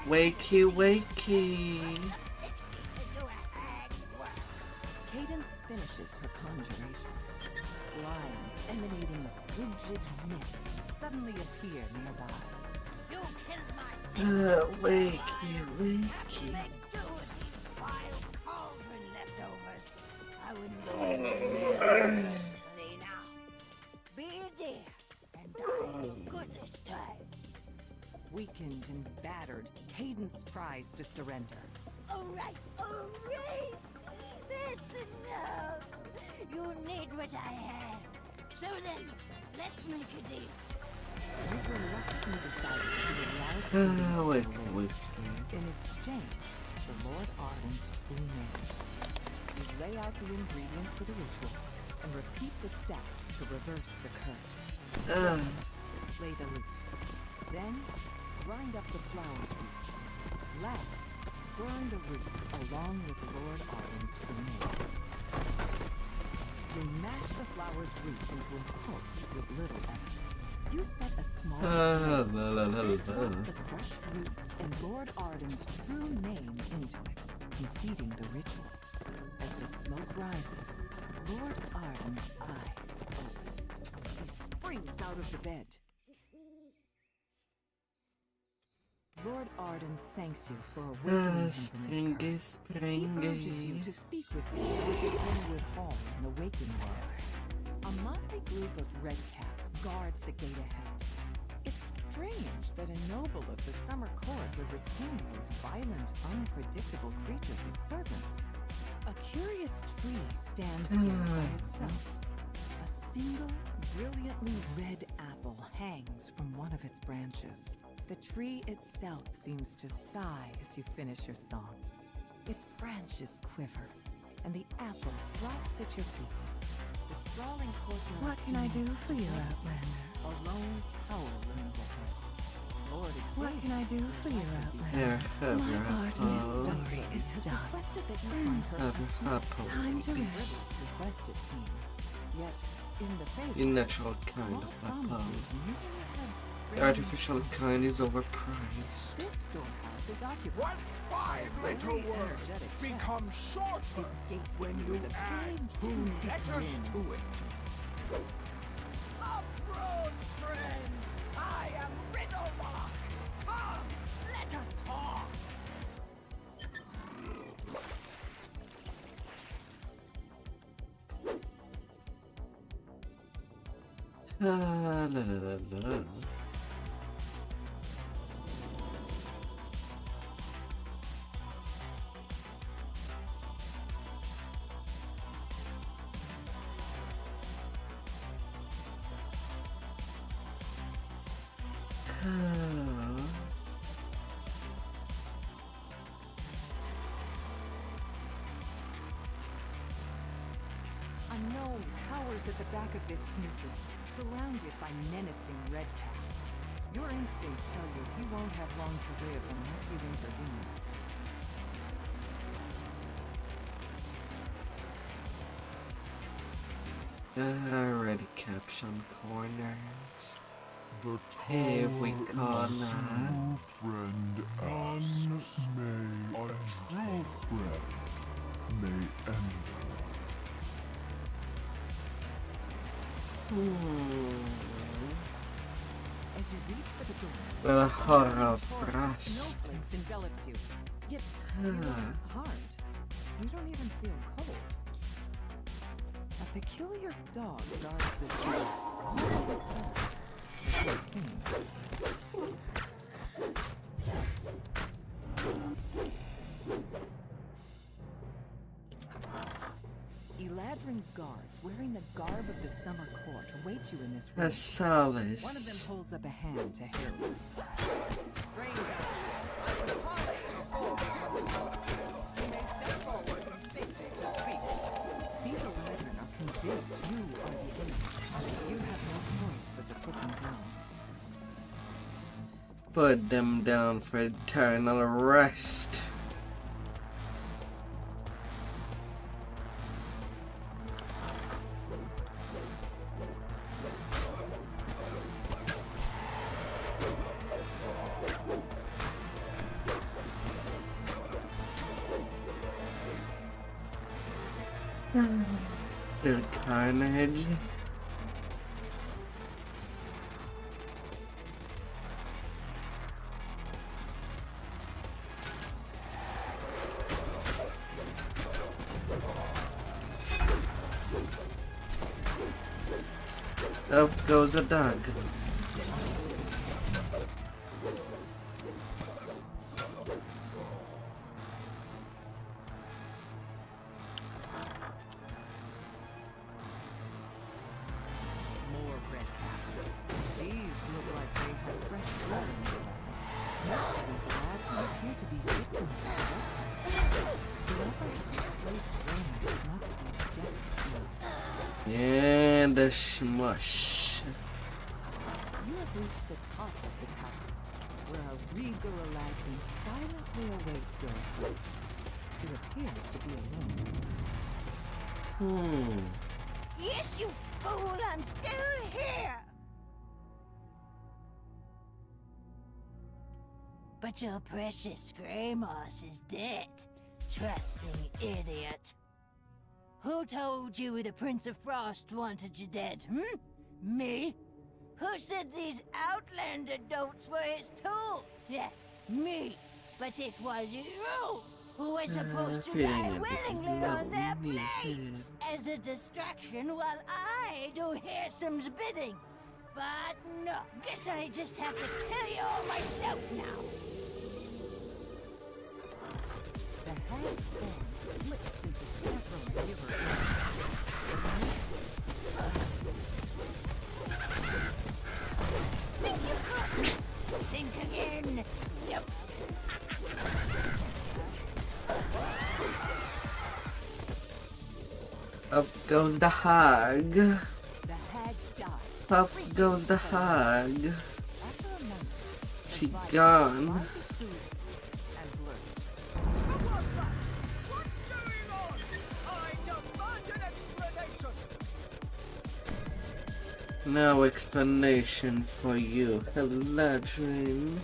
Wakey, wakey. Cadence finishes her conjuration. Slimes emanating a frigid mist suddenly appear nearby. You killed my sister. Wakey, wakey. Make do with these wild cauldron leftovers. I wouldn't go anywhere near recently now. Be a dear and die good this time. Weakened and battered, Cadence tries to surrender. All right. That's enough. You need what I have. So then, let's make a deal. You reluctantly decide to allow Cadence to Wait, live. wait. In exchange for Lord Arden's true name, you lay out the ingredients for the ritual and repeat the steps to reverse the curse. First, lay the loot. Then, grind up the flowers roots. Last, burn the roots along with Lord Arden's true name. You mash the flowers' roots into a pulp with little effort. You set a small drop the crushed roots and Lord Arden's true name into it, completing the ritual. As the smoke rises, Lord Arden's eyes open. He springs out of the bed. Lord Arden thanks you for awakening him from his curse. He urges you to speak with him at the Glenwood Hall in the Waking World. A motley group of redcaps guards the gate ahead. It's strange that a noble of the Summer Court would retain those violent, unpredictable creatures as servants. A curious tree stands here by itself. A single, brilliantly red apple hangs from one of its branches. The tree itself seems to sigh as you finish your song. Its branches quiver, and the apple drops at your feet. The sprawling courtyard. What can I do for you, deserted. Outlander? A lone tower looms ahead. Lord What can I do for you, Here, Outlander? have My your part in this apple. story is has done. requested that you find her Have a your apple. Time to rest. frivolous request, it seems. Yet, in the fable, The natural kind small of apple. promises merely have The strange artificial kind is overpriced. This storehouse is occupied. What five Very little words energetic become shorter It gapes when at you with a add big two toothy letters grin to and it? speaks. Uproad, friends! I am Riddlerock! Come, let us talk! La la la la. Unknown cowers at the back of this smithy, surrounded by menacing redcaps. Your instincts tell you he won't have long to live unless you intervene. Already kept some corners. The Here we tower go is now. true friend asks, may a true friend may enter. As you reach for the door, The horror a torrent of frost. snowflakes envelops you. Yet you aren't harmed. You don't even feel cold. A peculiar dog guards this door, all by itself. That's what it seems. Eladrin guards wearing the garb of the summer court await you in this room. A solace. One of them holds up a hand to herald. Stranger, I would hardly you may step forward in safety to speak. These Eladrin are convinced you are the enemy. You have no choice but to put them down. Put them down for eternal rest. Little carnage. Up goes a dog. More red caps. These look like they have fresh blood in them. Most of these Eladrin appear to be victims of the red caps. Whoever has replaced Reynax must be desperate. And a smush. You have reached the top of the tower, where a regal Eladrin silently awaits your approach. It appears to be alone. Yes, you fool, I'm still here! But your precious Grey Moss is dead. Trusting idiot. Who told you the Prince of Frost wanted you dead, Me? Who said these Outlander dotes were his tools? Yeah, me. But it was you who were supposed to feeling die a bit willingly on their lonely blades as a distraction while I do Hearsome's bidding. But no, guess I just have to kill you all myself now. The hag's form splits into several rivers. Think you've got me? Think again. Yep. Up goes the hog. The hag dies. Up goes the hog. After a moment, the She viper gone. rises to his feet and blurts. What's going on? I demand an explanation! No explanation for you, Eladrin.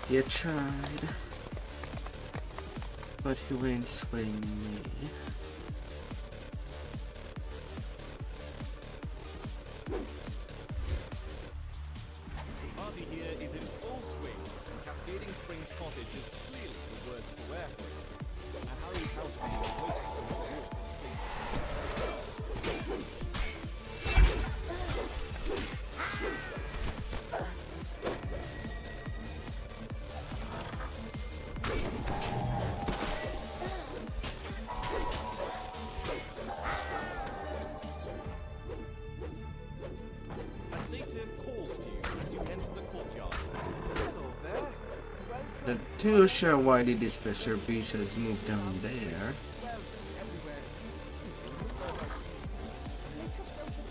You tried, but you ain't swaying me. The party here is in full swing, and Cascading Springs Cottage is clearly the worst barefoot. A harried housemaid waits on the wall for safety. A satyr calls to you as you enter the courtyard. Hello there. Not too sure why the dispenser pieces moved down there.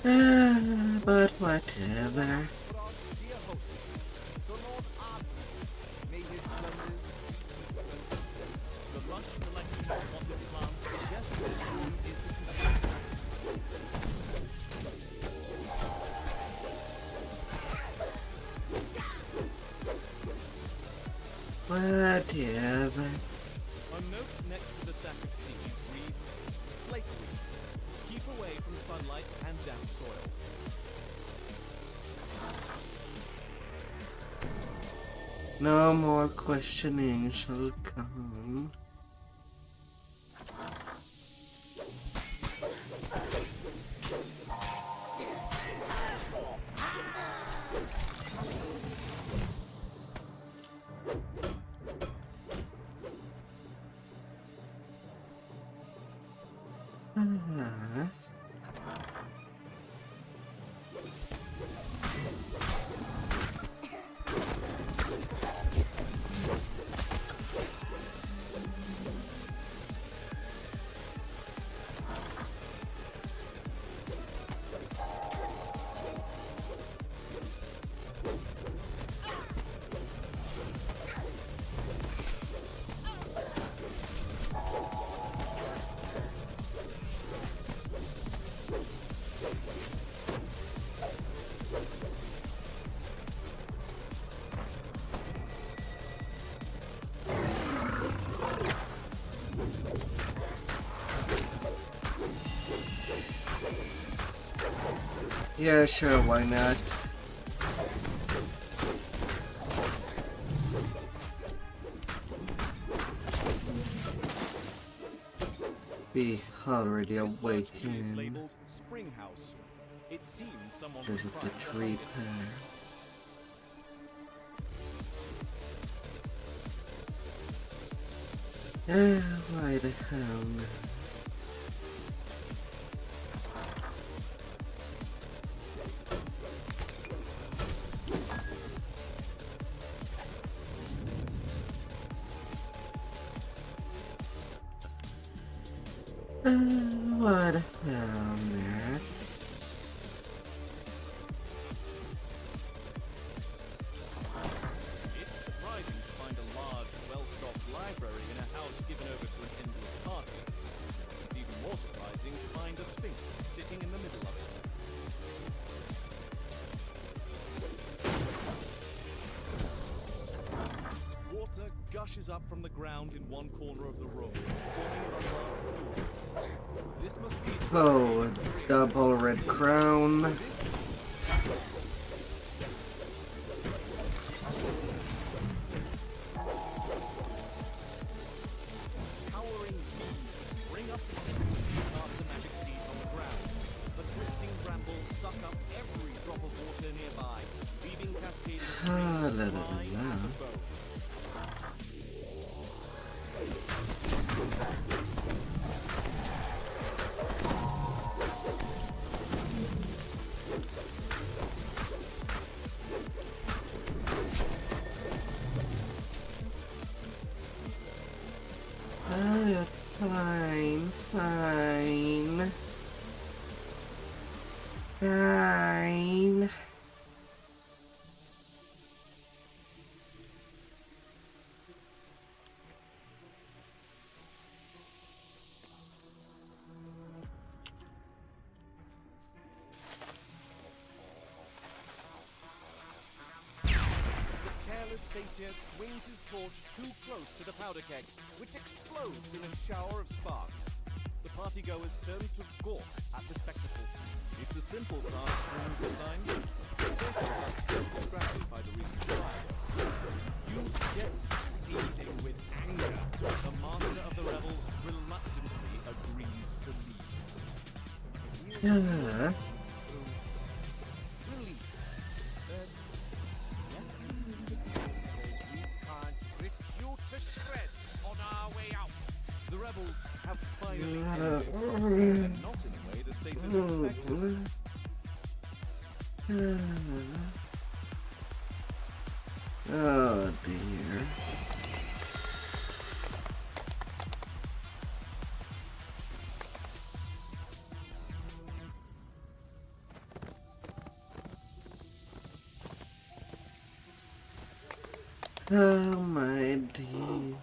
But whatever. Dear host, the Lord Aasimar, may his slumbers The lush collection of potted plants suggests that room is the position. Whatever. A note next to the sack of seeds reads, Slate weed. Keep away from sunlight and damp soil. No more questioning shall come. Yeah, sure, why not? Be already This first key is awakened labeled Spring House. It seems someone because was of the trying to tree hide it. pair. Why the hell? What the hell, man? It's surprising to find a large, well-stocked library in a house given over to an endless party. It's even more surprising to find a sphinx sitting in the middle of it. Water gushes up from the ground in one corner of the room, forming a large pool. This must be Oh, a double red crown. towering leaves spring up and instantly cast the magic seeds on the ground. But twisting brambles suck up every drop of water nearby, leaving cascading Ah, streams la, la, dry la, la. as a bone. Fine, fine. Fine. Careless satyr swings his torch too close to the powder keg, which explodes in a shower of sparks. The partygoers turn to gawk at the spectacle. It's a simple task to remove the sign. The satyrs are still distracted by the recent fire. You get seething with anger. The Yeah. The rebels have finally ended, and not in a way the Satyrs expected. Oh dear. Oh my dear.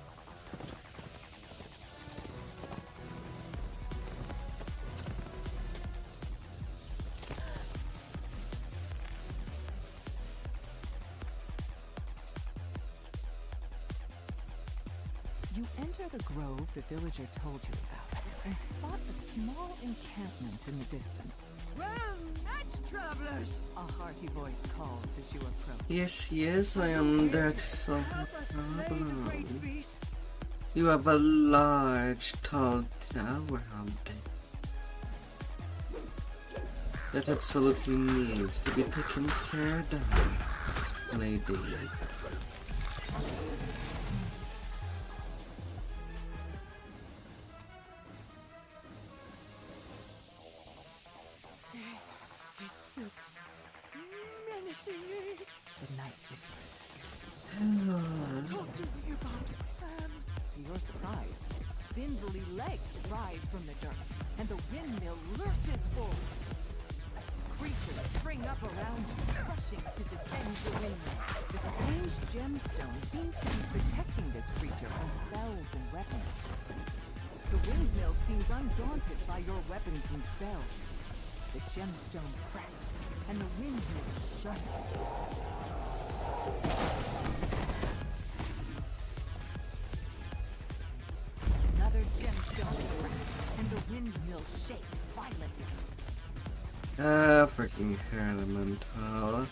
You enter the grove the villager told you about and spot a small encampment in the distance. Well met, travelers. A hearty voice calls as you approach. Yes, yes, I am that son How to slay the great beast. You have a large, tall tower, Humpty. That absolutely needs to be taken care of, lady. It sits menacingly. The knight whispers. Talk to me about the plan. To your surprise, spindly legs rise from the dirt, and the windmill lurches forward. Creatures spring up around you, rushing to defend the windmill. The strange gemstone seems to be protecting this creature from spells and weapons. The windmill seems undaunted by your weapons and spells. The gemstone cracks, and the windmill shudders. Another gemstone cracks, and the windmill shakes violently. Ah, freaking elemental.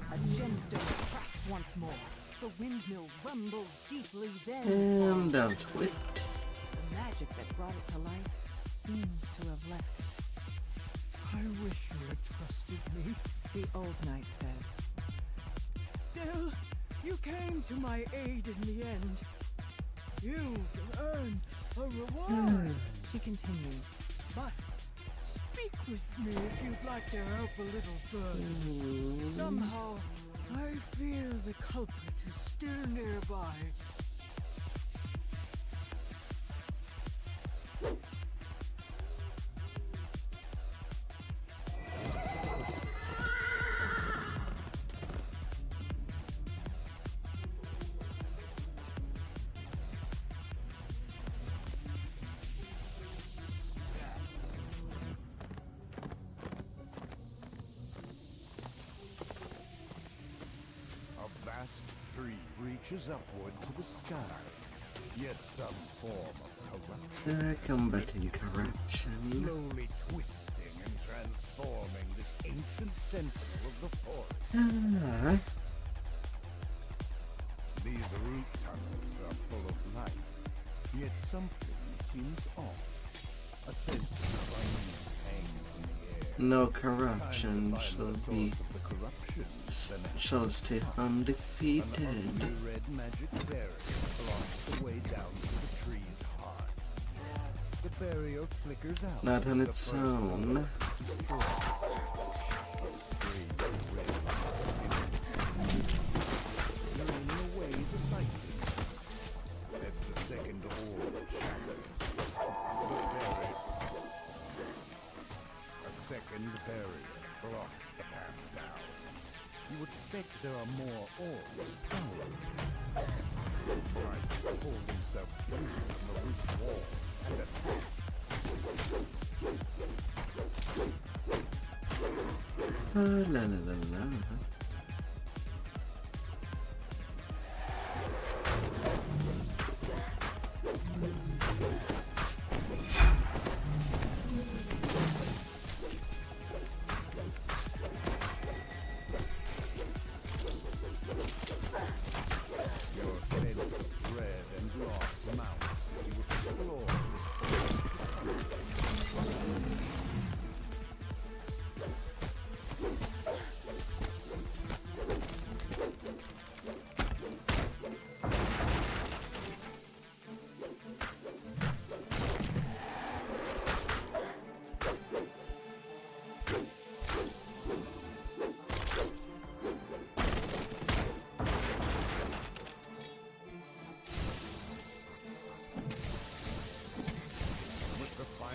A gemstone cracks once more. The windmill rumbles deeply then. And out with The magic that brought it to life seems to have left it. I wish you had trusted me. The old knight says. Still, you came to my aid in the end. You can earn a reward. She continues. But speak with me if you'd like to help a little further. Somehow, I fear the culprit is still nearby. A vast tree reaches upward to the sky, yet some form of corruption combating corruption. slowly twisting and transforming this ancient sentinel of the forest. These root tunnels are full of life, yet something seems off. A sense of unease hangs in the air. No corruption Time to shall find the be source of the corruption, then shall stay an undefeated. ugly red magic barrier blocks the way down to the tree's heart. The barrier flickers out. Not on as the its first own. wall is destroyed. A strange red light burning away the light. That's the second orb shattered. A second barrier blocks the path down. You expect there are more orbs following. Might pull himself through from the roof wall and attack. La la la la.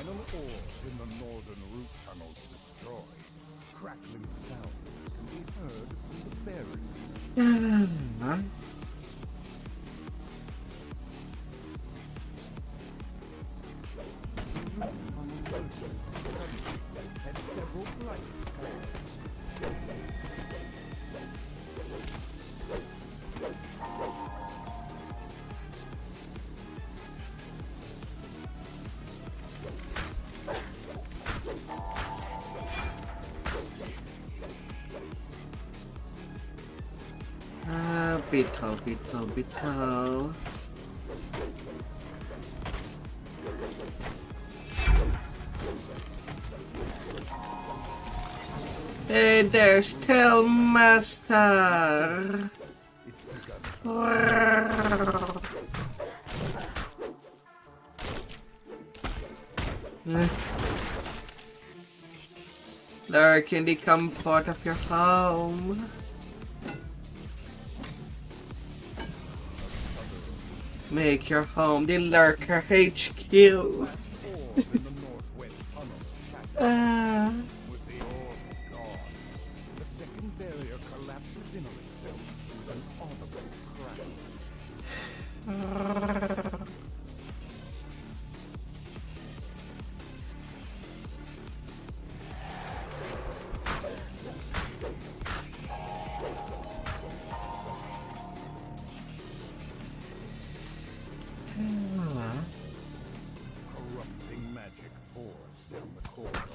final ore in the northern root tunnels destroyed, crackling sounds can be heard from the barrier. Has several blight spores. Beetle. Hey, there's Tailmaster. Lurk in the comfort of your home. Make your home the Lurker HQ. With the orbs gone, the second barrier collapses in on itself with an audible crack. Corrupting magic pours down the corridor in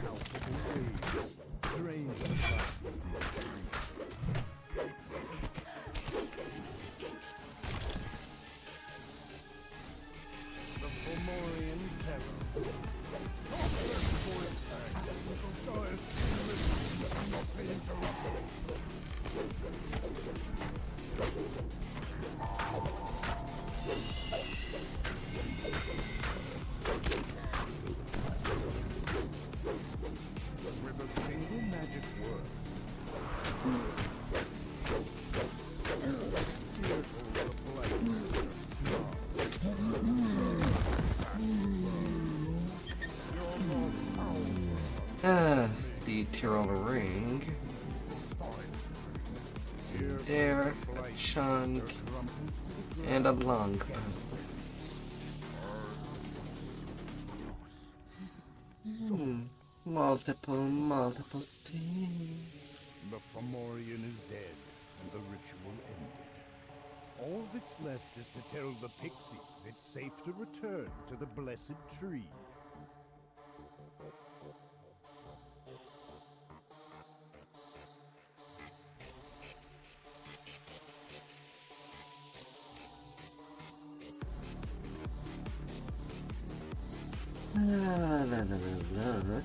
palpable waves, draining the life from the tree. The Fomorian terror. Before its time, not be interrupted. With a single magic word. Fearful of the blight. The Tyrrell ring. There, a chunk, and a long bow. Multiple things. The Fomorian is dead, and the ritual ended. All that's left is to tell the pixies it's safe to return to the blessed tree. La.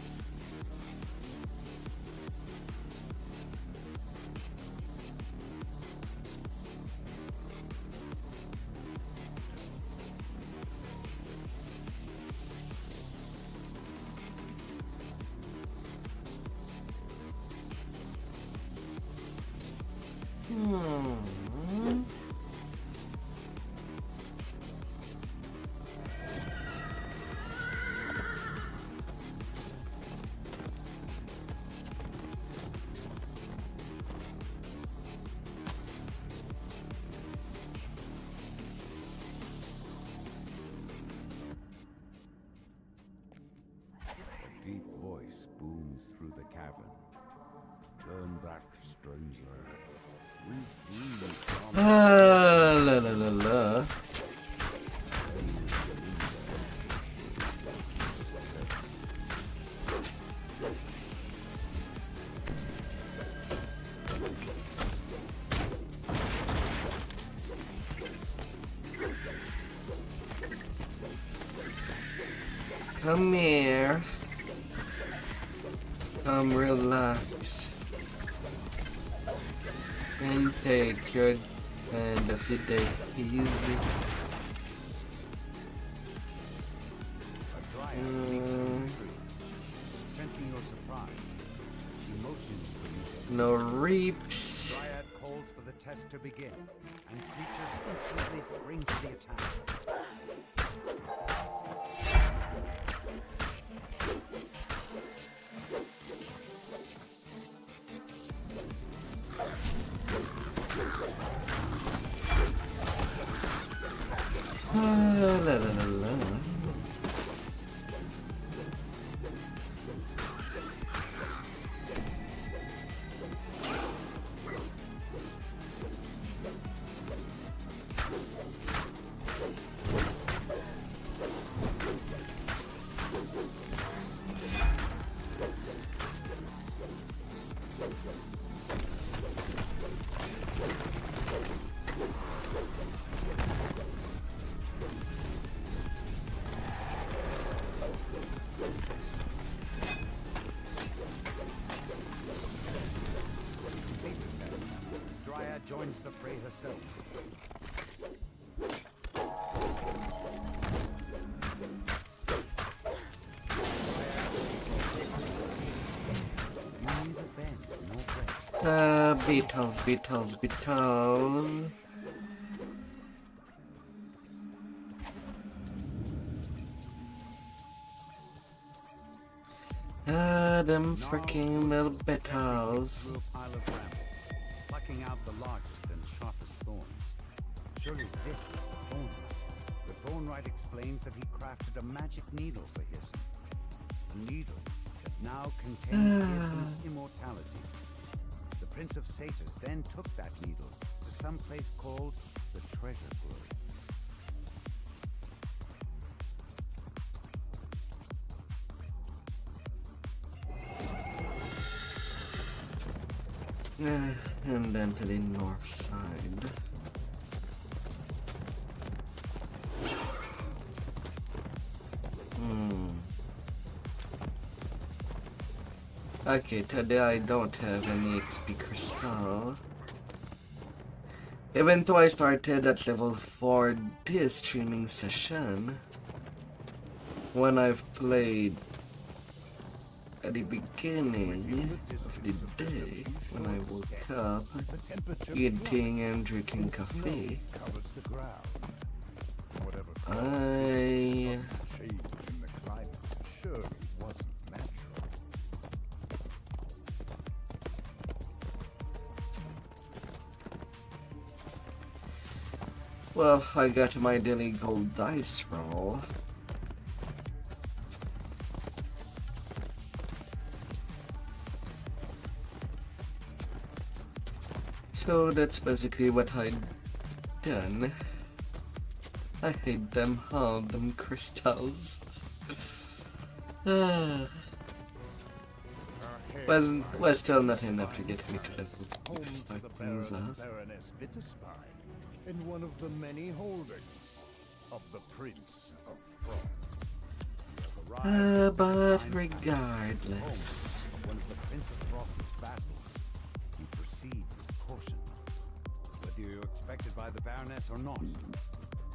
Deep voice booms through the cavern. Turn back, stranger. La. Come here. Come relax. And take your end of the day easy. Sensing your surprise, she motions for you to No reaps. Dryad calls for the test to begin, and creatures instantly spring to the attack. joins the fray herself. Neither bend nor break. Beetles, beetles, beetles. Them freaking little beetles. Through a pile of brambles, plucking out the largest and sharpest thorns. Surely this is the thorn. The thornwright explains that he crafted a magic needle for Hissen. A needle that now contains Hissen's immortality. The Prince of Satyrs then took that needle to some place called the Treasure Grove. And then to the north side. Okay, today I don't have any XP crystal. Even though I started at level 4 this streaming session, when I've played at the beginning of the day, when I woke up, eating and drinking coffee, Covers the ground. Whatever I change in the climate surely wasn't natural. well, I got my daily gold dice roll. So that's basically what I'd done. I hate them, all them crystals. was still not enough to get me to level 2 to start things off. Baroness Bitterspine, in one of the many holdings of the Prince of Frost. But regardless. One of the Prince of Frost's vassals. You proceed with caution. Whether you're expected by the Baroness or not,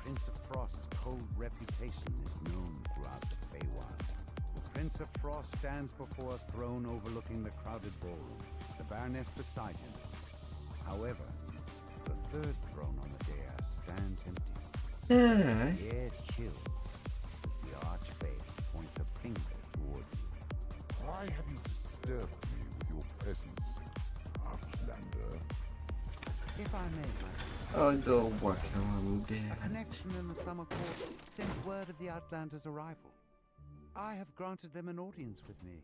Prince of Frost's cold reputation is known throughout the Feywild. The Prince of Frost stands before a throne overlooking the crowded ballroom, the Baroness beside him. However, the third throne on the dais stands empty. The air chills as the Archfey points a finger toward you. Why have you disturbed me with your presence, Outlander? If I may, my I'll go work around A there. connection in the summer court sent word of the Outlander's arrival. I have granted them an audience with me.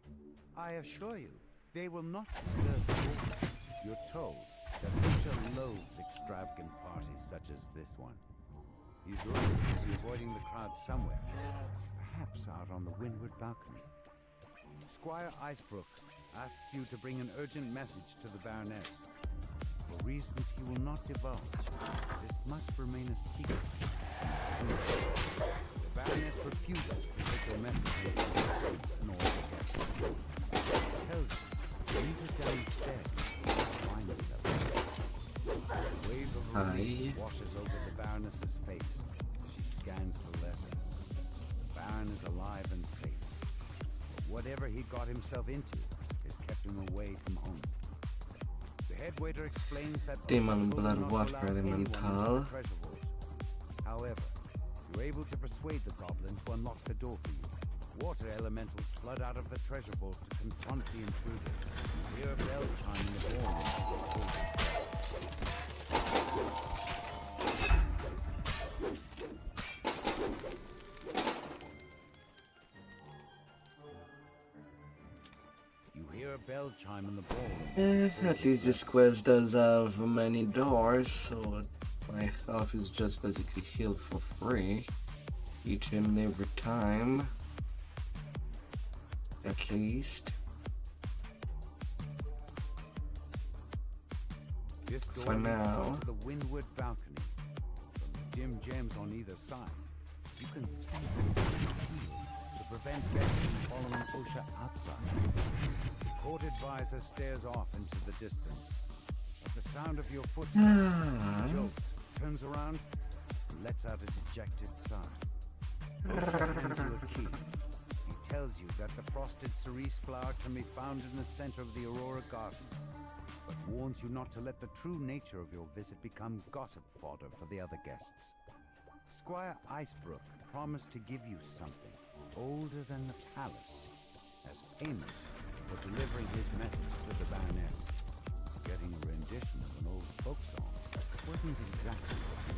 I assure you, they will not disturb the court. You're told that Usha loathes extravagant parties such as this one. He's rumored to be avoiding the crowd somewhere, perhaps out on the windward balcony. Squire Icebrook asks you to bring an urgent message to the Baroness. For reasons he will not divulge, this must remain a secret. The Baroness refuses to take your message with the Prince nor the guest. Tells you, leave her downstairs and find herself. A wave of relief washes over the Baroness's face as she scans the letter. The Baron is alive and safe. But whatever he got himself into has kept him away from home. The head waiter explains that Demon Osha will blood not water allow anyone into the elemental. treasure vault. However, you're able to persuade the goblin to unlock the door for you. Water elementals flood out of the treasure vault to confront the intruder. You hear a bell chime in the ballroom as it pulls its You hear a bell chime in the ballroom. At least this quest does have many doors, so my health is just basically healed for free each and every time. At least. This door For leads now. onto the windward balcony. From the dim gems on either side, you can see the seal to prevent guests from following Osha outside. The court advisor stares off into the distance. At the sound of your footsteps, jolts, turns around, and lets out a dejected sigh. Osha hands you a key. He tells you that the frosted cerise flower can be found in the center of the Aurora Garden, but warns you not to let the true nature of your visit become gossip fodder for the other guests. Squire Icebrook promised to give you something older than the palace as payment for delivering his message to the Baroness. Getting a rendition of an old folk song wasn't exactly what you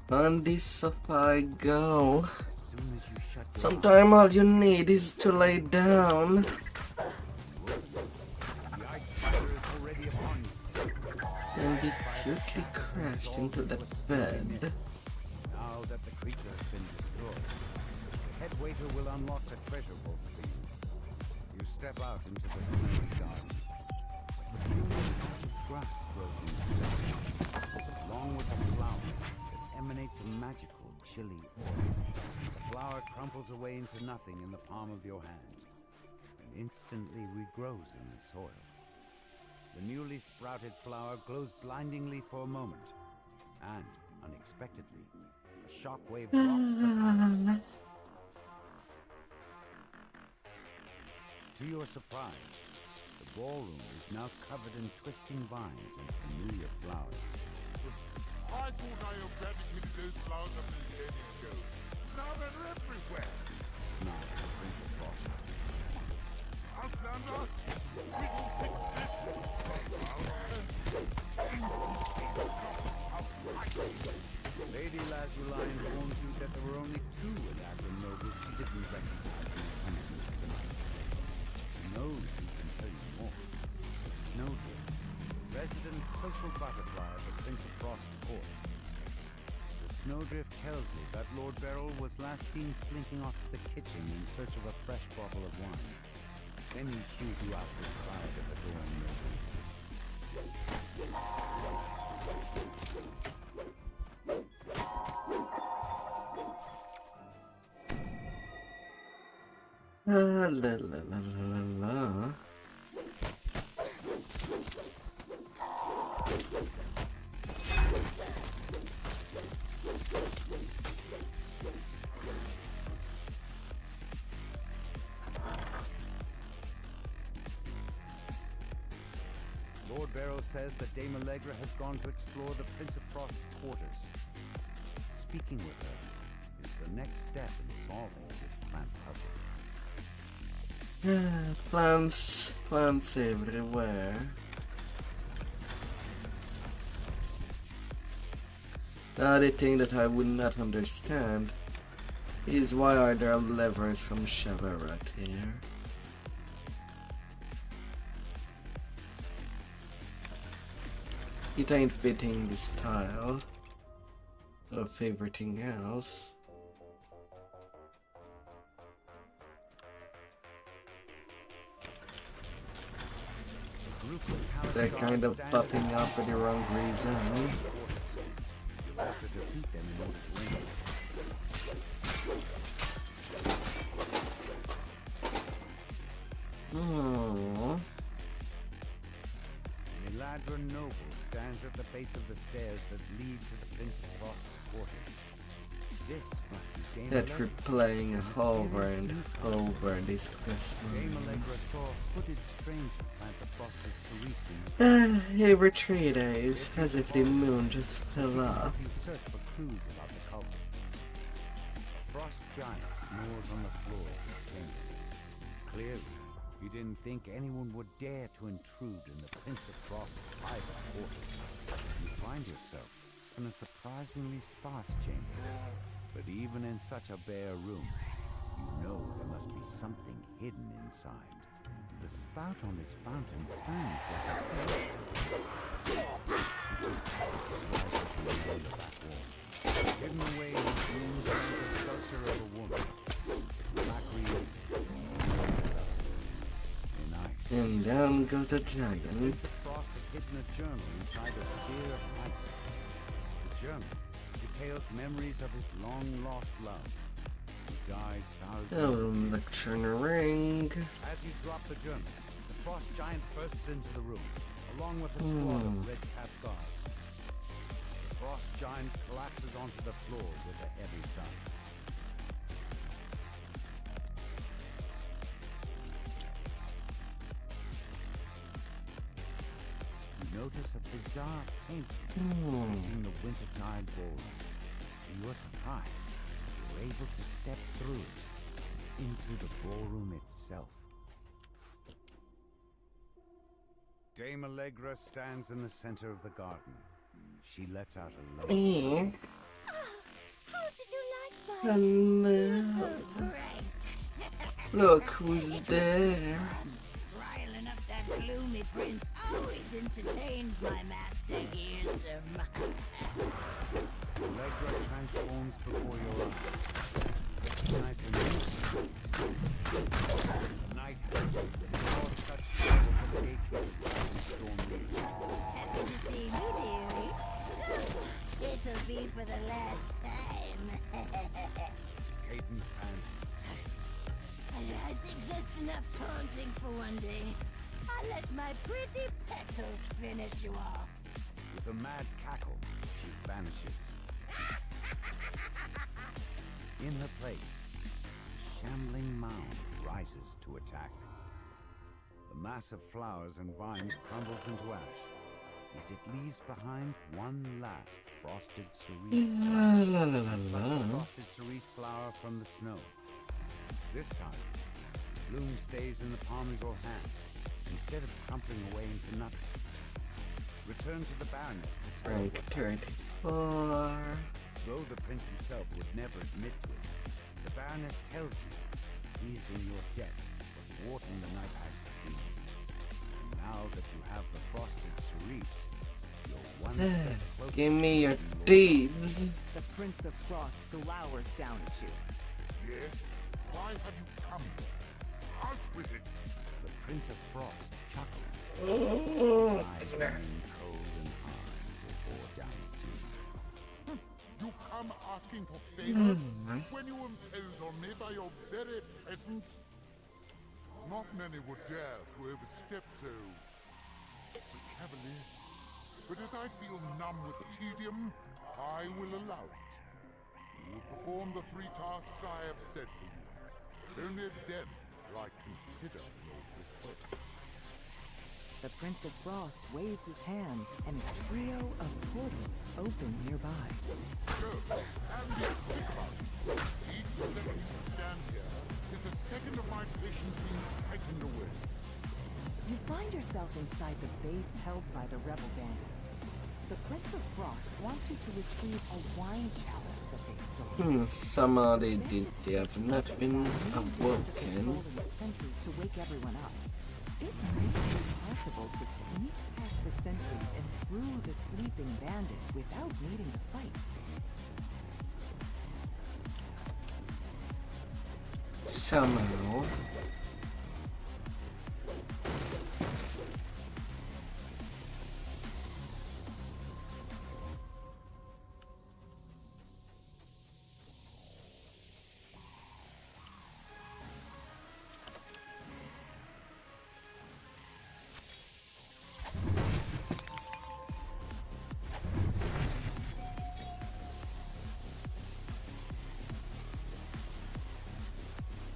had. On this sofa I go. As soon as you shut your Sometime all you need is to lay down. the ice spider is already upon you. And be cutely crashed into that bed. Now that the creature has been destroyed, the head waiter will unlock the treasure vault for you. You step out into the snowy garden. A new patch of grass grows in the center, along with a flower that emanates a magical, chilly aura. The flower crumples away into nothing in the palm of your hand, and instantly regrows in the soil. The newly sprouted flower glows blindingly for a moment, and, unexpectedly, a shockwave rocks the palace. To your surprise, the ballroom is now covered in twisting vines and familiar flowers. I thought I eradicated those flowers a millennia ago. Now they're everywhere. Snarls the Prince of Frost. Outlander, we can fix this. Lady Lazuline warns you that there were only 2 Elaborate nobles she didn't recognize in the punishments tonight. She knows who can tell you more. Snowdrift, resident social butterfly of the Prince of Frost's court. The Snowdrift tells you that Lord Beryl was last seen slinking off to the kitchen in search of a fresh bottle of wine. Then he shoos you out with pride at the door and La la la la la la. Lord Beryl says that Dame Allegra has gone to explore the Prince of Frost's quarters. Speaking with her is the next step in solving this plant puzzle. Plants everywhere. The only thing that I would not understand is why are there levers from Shavarat here? It ain't fitting this style of everything else. They're kind of popping up for the wrong reason. You'll have to defeat them in order to win. Oh, An Eladra noble stands at the base of the stairs that lead to the Prince of Frost's quarters. This must be Dame that Allegra. replaying over and over this quest. Dame Allegra saw a hooded stranger plant the frosted cerise. Every 3 days, as if the moon just fell off. You search for clues about the culprit. A frost giant snores on the floor of his chamber. Clearly, you didn't think anyone would dare to intrude in the Prince of Frost's private quarters. You find yourself in a surprisingly sparse chamber. But even in such a bare room, you know there must be something hidden inside. The spout on this fountain turns like a hidden away in the room stands a sculpture of a woman. Black reeds. In ice. And down goes the giant. Frost had hidden a journal inside a sphere of ice. The journal details memories of his long-lost love. died Oh, thousands. lecture in a ring. As you drop the German, the frost giant bursts into the room, along with a squad of red cap guards. The frost giant collapses onto the floor with a heavy thud. You notice a bizarre painting in the Wintertide ballroom. To your surprise, you're able to step through into the ballroom itself. Dame Allegra stands in the center of the garden. She lets out a low Mm. How did you like my Hello. prank? Look who's there. Riling up that gloomy prince always entertained my master Aasimar. Allegra transforms before your eyes. Nice and neat. Night all touch over the gatekeepers and storm leaders. Happy to see me, dearie. It'll be for the last time. Cadence pants. I think that's enough taunting for one day. I'll let my pretty petals finish you off. With a mad cackle, she vanishes. In her place, a shambling mound rises to attack. The mass of flowers and vines crumbles into ash, yet it leaves behind one last frosted cerise flower. La la la Like la. the frosted cerise flower from the snow. This time, the bloom stays in the palm of your hand, instead of crumpling away into nothing. Return to the Baroness to tell her Rank what 34. Though the prince himself would never admit to it, the Baroness tells you he is in your debt for thwarting the Night Hag's scheme. And now that you have the frosted cerise, you're one step closer Give me your to being Lord. deeds. The Prince of Frost glowers down at you. Yes? Why have you come here? Out with it! The Prince of Frost chuckles. His eyes remain cold and hard as they bore down at you. You come asking for favors when you impose on me by your very presence? Not many would dare to overstep so cavalier. But as I feel numb with tedium, I will allow it. You will perform the 3 tasks I have set for you. Only then will I consider your request. The Prince of Frost waves his hand, and a trio of portals open nearby. Go, and be quick about it. Each second you stand here is a second of my patience being siphoned away. You find yourself inside the base held by the rebel bandits. The Prince of Frost wants you to retrieve a wine chalice that they stole. Somebody did they have not been awoken. Patrol in the sentries to wake everyone up. It might be possible to sneak past the sentries and through the sleeping bandits without needing to fight. Somehow.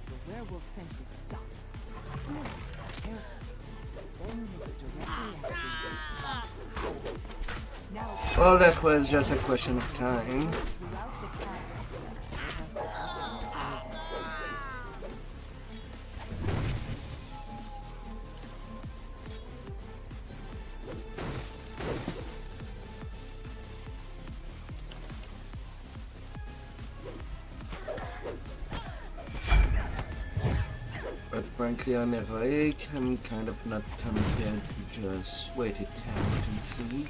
The werewolf sentry stops, sniffs carefully, then looks directly at you. Now, Well, that was just a question of time. throughout the castle, But frankly, on a break, I'm kind of not tempted to just wait it out and see.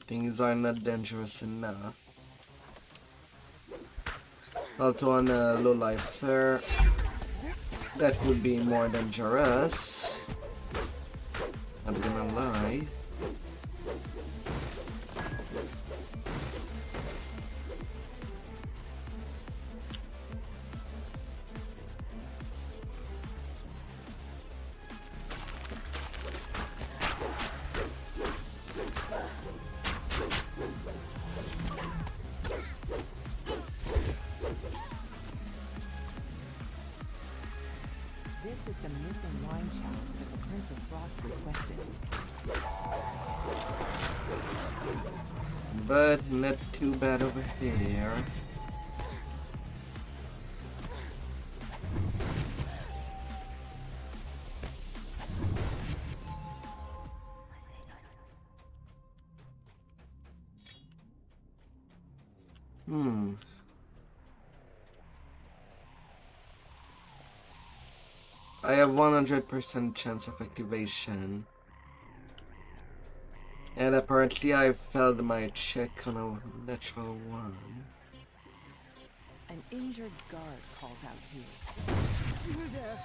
Things are not dangerous enough. Although on a low life fair, that would be more dangerous. Not gonna lie. healing chalice that the Prince of Frost requested. But not too bad over here. I have 100% chance of activation. And apparently I failed my check on a natural one. An injured guard calls out to you. You there?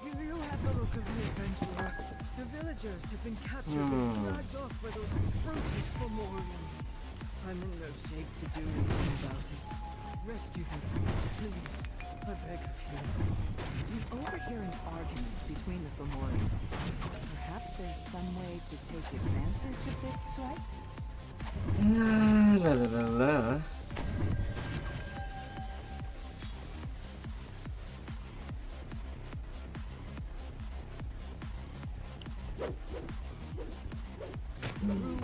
You have a look of me, adventurer. The villagers have been captured and dragged off by those brutish Fomorians. I'm in no shape to do anything about it. Rescue them, please. I beg of you. You overhear an argument between the Fomorians. Perhaps there's some way to take advantage of this strife? La la la la.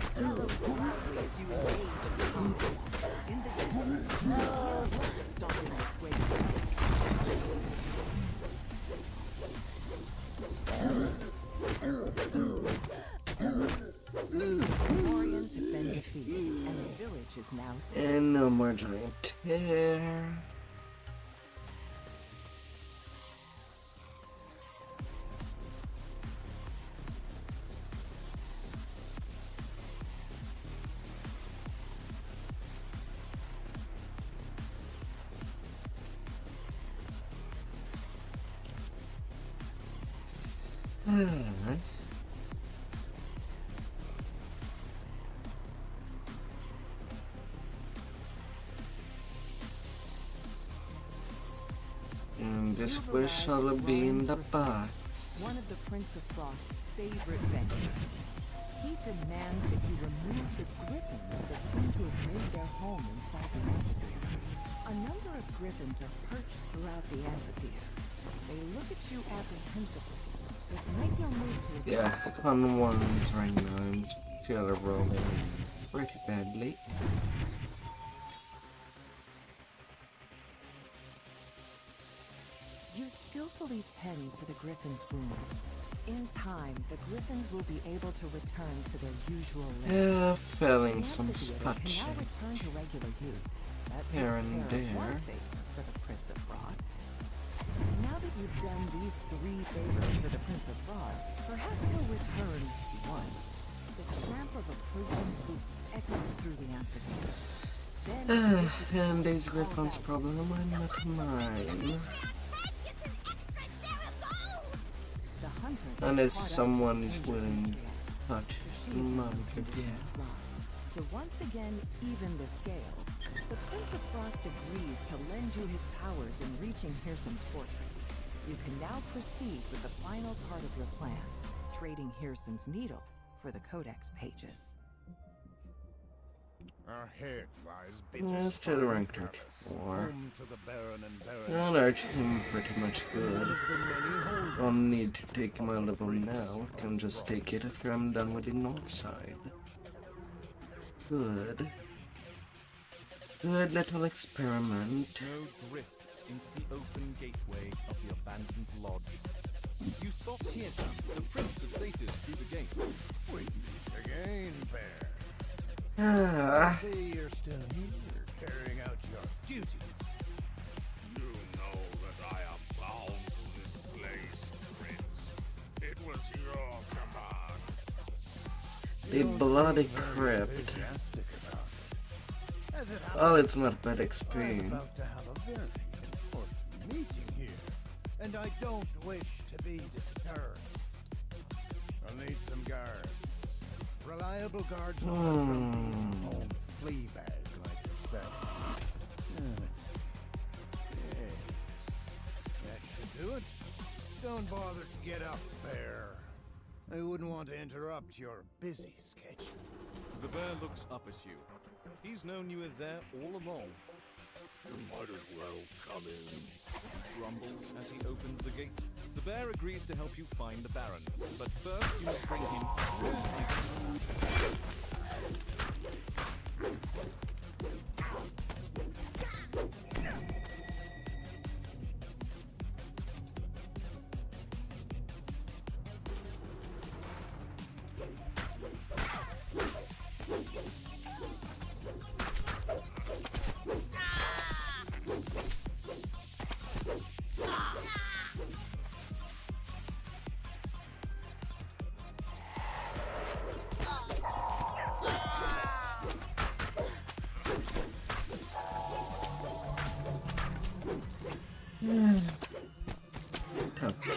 As you engage in the conflict, in the distance, you hear wolves stomping its way The Fomorians have been defeated, and the village is now safe. And no more giant tear. And this wish shall be in the box. One of the Prince of Frost's favorite benches. He demands that you remove the griffins that seem to have made their home inside the amphitheater. A number of griffins are perched throughout the amphitheater. They look at you apprehensively. Ignite your move to attack. Yeah, on ones right now. I'm still rolling pretty badly. You skillfully tend to the griffins' wounds. In time, the griffins will be able to return to their usual levels. Yeah, failing The some amphitheater spot can now check. return to regular use. That takes Here and care of one there. favor for the Prince of Frost. Now that you've done these 3 favors for the Prince of Frost, perhaps he'll return one. The tramp of approaching boots echoes through the amphitheater. Then And these griffins problem are not mine. the hunters Unless have caught up someone to is the willing danger. to touch The sheets mom of for the death. fly. To once again even the scales, the Prince of Frost agrees to lend you his powers in reaching Hirsum's fortress. You can now proceed with the final part of your plan, trading Hirsum's needle for the codex pages. Ahead lies Yeah, still ranked 34. home to the Baron and Baron. Well, our team pretty much good. Don't need to take my level now. Can just take it after I'm done with the north side. Good. Good little experiment. No drifts into the open gateway of the abandoned lodge. You spot Hirsum, the Prince of Satyrs, through the gate. We meet again, Bear. Ah, See, you're still here, carrying out your duties. You know that I am bound to this place, Prince. It was your command. the bloody crypt. Enthusiastic about it. As it Oh, it's not bad I'm XP. about to have a very important meeting here, and I don't wish to be disturbed. I'll need some guards. Reliable guards won't fleabag like yourself. Yes. That should do it. Don't bother to get up there. I wouldn't want to interrupt your busy schedule. The bear looks up at you. He's known you were there all along. You might as well come in. Grumbles as he opens the gate. The bear agrees to help you find the Baron, but first you must bring him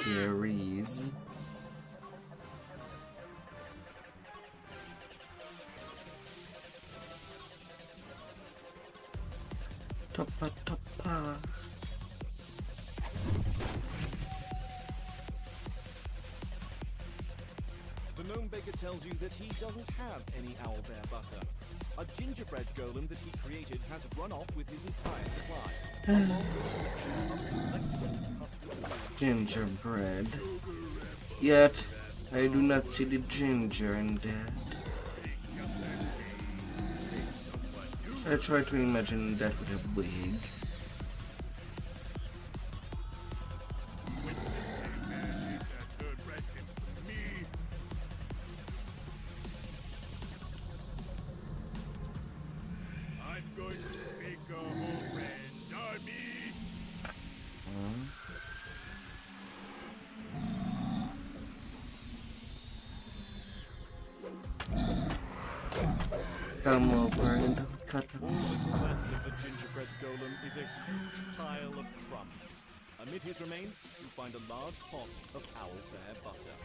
Carries. Toppa toppa. The gnome baker tells you that he doesn't have any owlbear butter. A gingerbread golem that he created has run off with his entire supply. Along with a collection of custom Gingerbread. Yet, I do not see the ginger in that. I try to imagine that with a wig. I'm going to make a whole red army. Come over and cut All us. that's left of the gingerbread golem is a huge pile of crumbs. Amid his remains, you find a large pot of owlbear butter.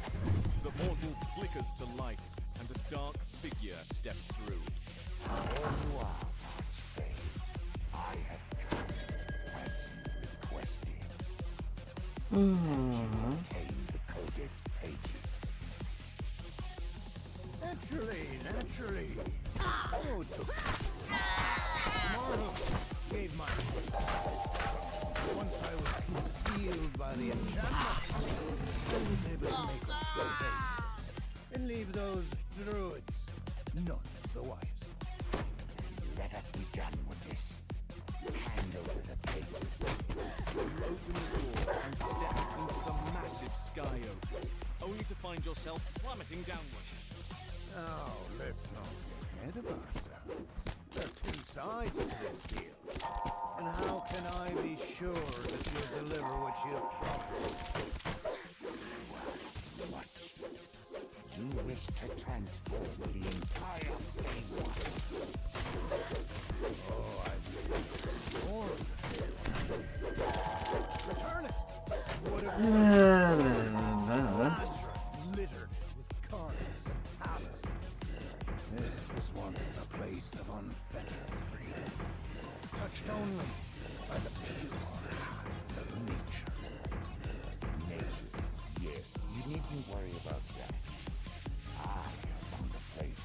The portal flickers to life, and a dark figure steps through. I have come as you requested. Obtain the codex pages. Naturally. Oh, Tomorrow gave my once I was concealed by the enchantment, I was able to make a way and leave those druids none the wiser. Let us be done with this. Hand over the pages. You open the door and step into the massive sky oak, only to find yourself plummeting downward. Now, let's not get ahead of ourselves. There are two sides to this deal. And how can I be sure that you'll deliver what you've promised? What? You wish to transform the entire thing? Oh, I'm more return it! What if littered with carts and palaces? This was once a place of unfettered freedom, touched only by the pure hands of nature. Nature. Yes, you needn't worry about that. I have found a place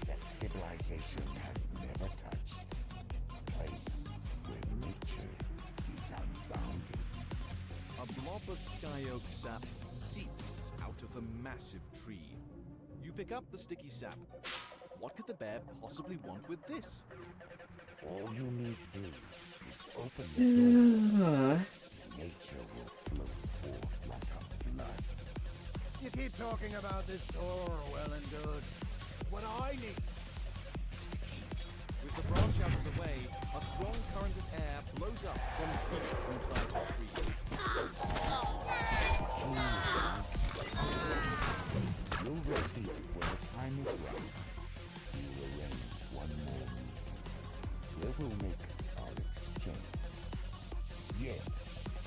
that civilization has never touched. A place where nature is unbounded. A blob of sky oak sap seeps out of the massive tree. You pick up the sticky sap. What could the bear possibly want with this? All you need to do is open the door. Nature will flow forth like a flood. You keep talking about this door, well and good. What I need is the key. With the branch out of the way, a strong current of air blows up from deep inside the tree. You'll repeat when the time is right. We'll arrange one more meeting. Where we'll make our exchange. Yes,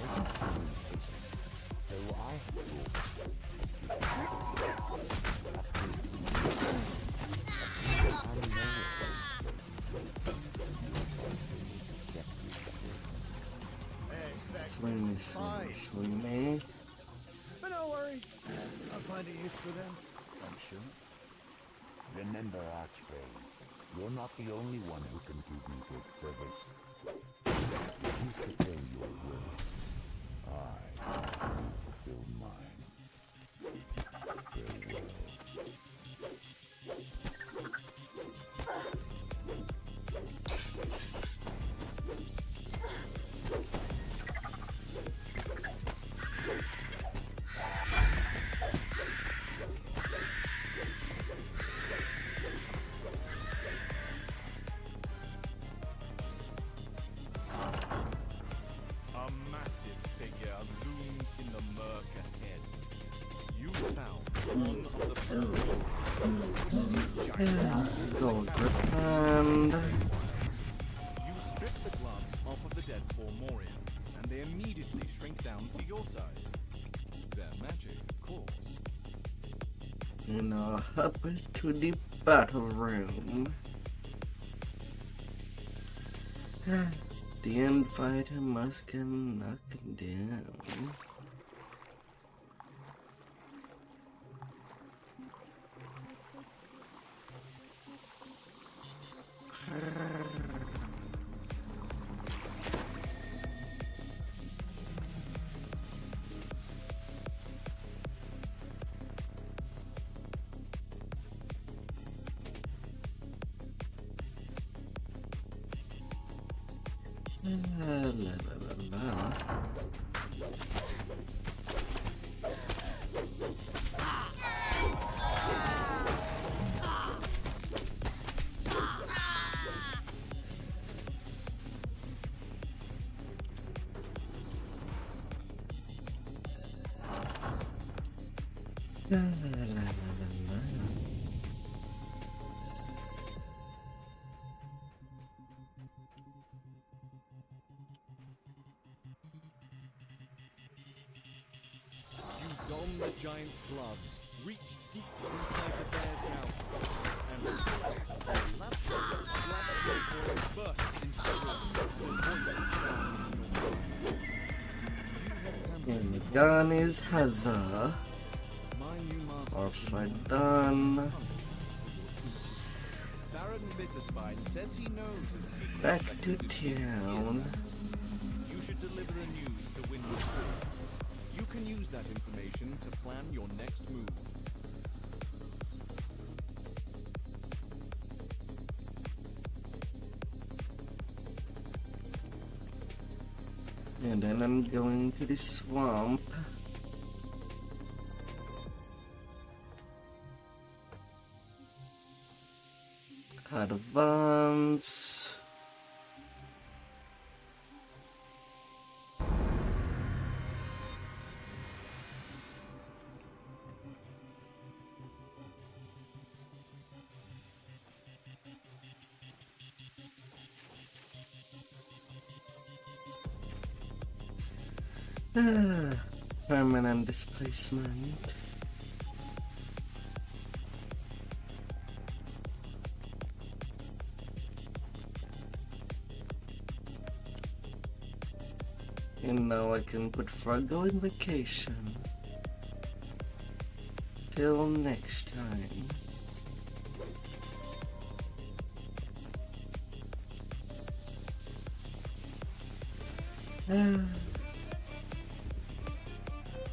every communication. So I have Swing. But no worries. I'll find a use for them, I'm sure. Remember, Archfey, you're not the only one who can do me good service. You fulfill your will. I will fulfill mine. Farewell. A massive figure looms in the murk ahead. You found one of the Gold grip hand. You strip the gloves off of the dead Formorian, and they immediately shrink down to your size. Their magic, of course. Now hop to the battle room. The infighter must get knocked down. La la la la. La la la la la. You don the giant's gloves, reach deep inside the bear's mouth, and reflect on a laptop. Black Vapor bursts into the room. The voice sounds in your mind. You have tampered And the with gun is Huzzah. my new master. Upside down. Baron Bitterspine says he knows a secret Back that to could defeat town. You should deliver the news to Windward Hall. You can use that information to plan your next move. And then I'm going to the swamp. Advance. Permanent displacement. And now I can put Froggo in vacation. Till next time.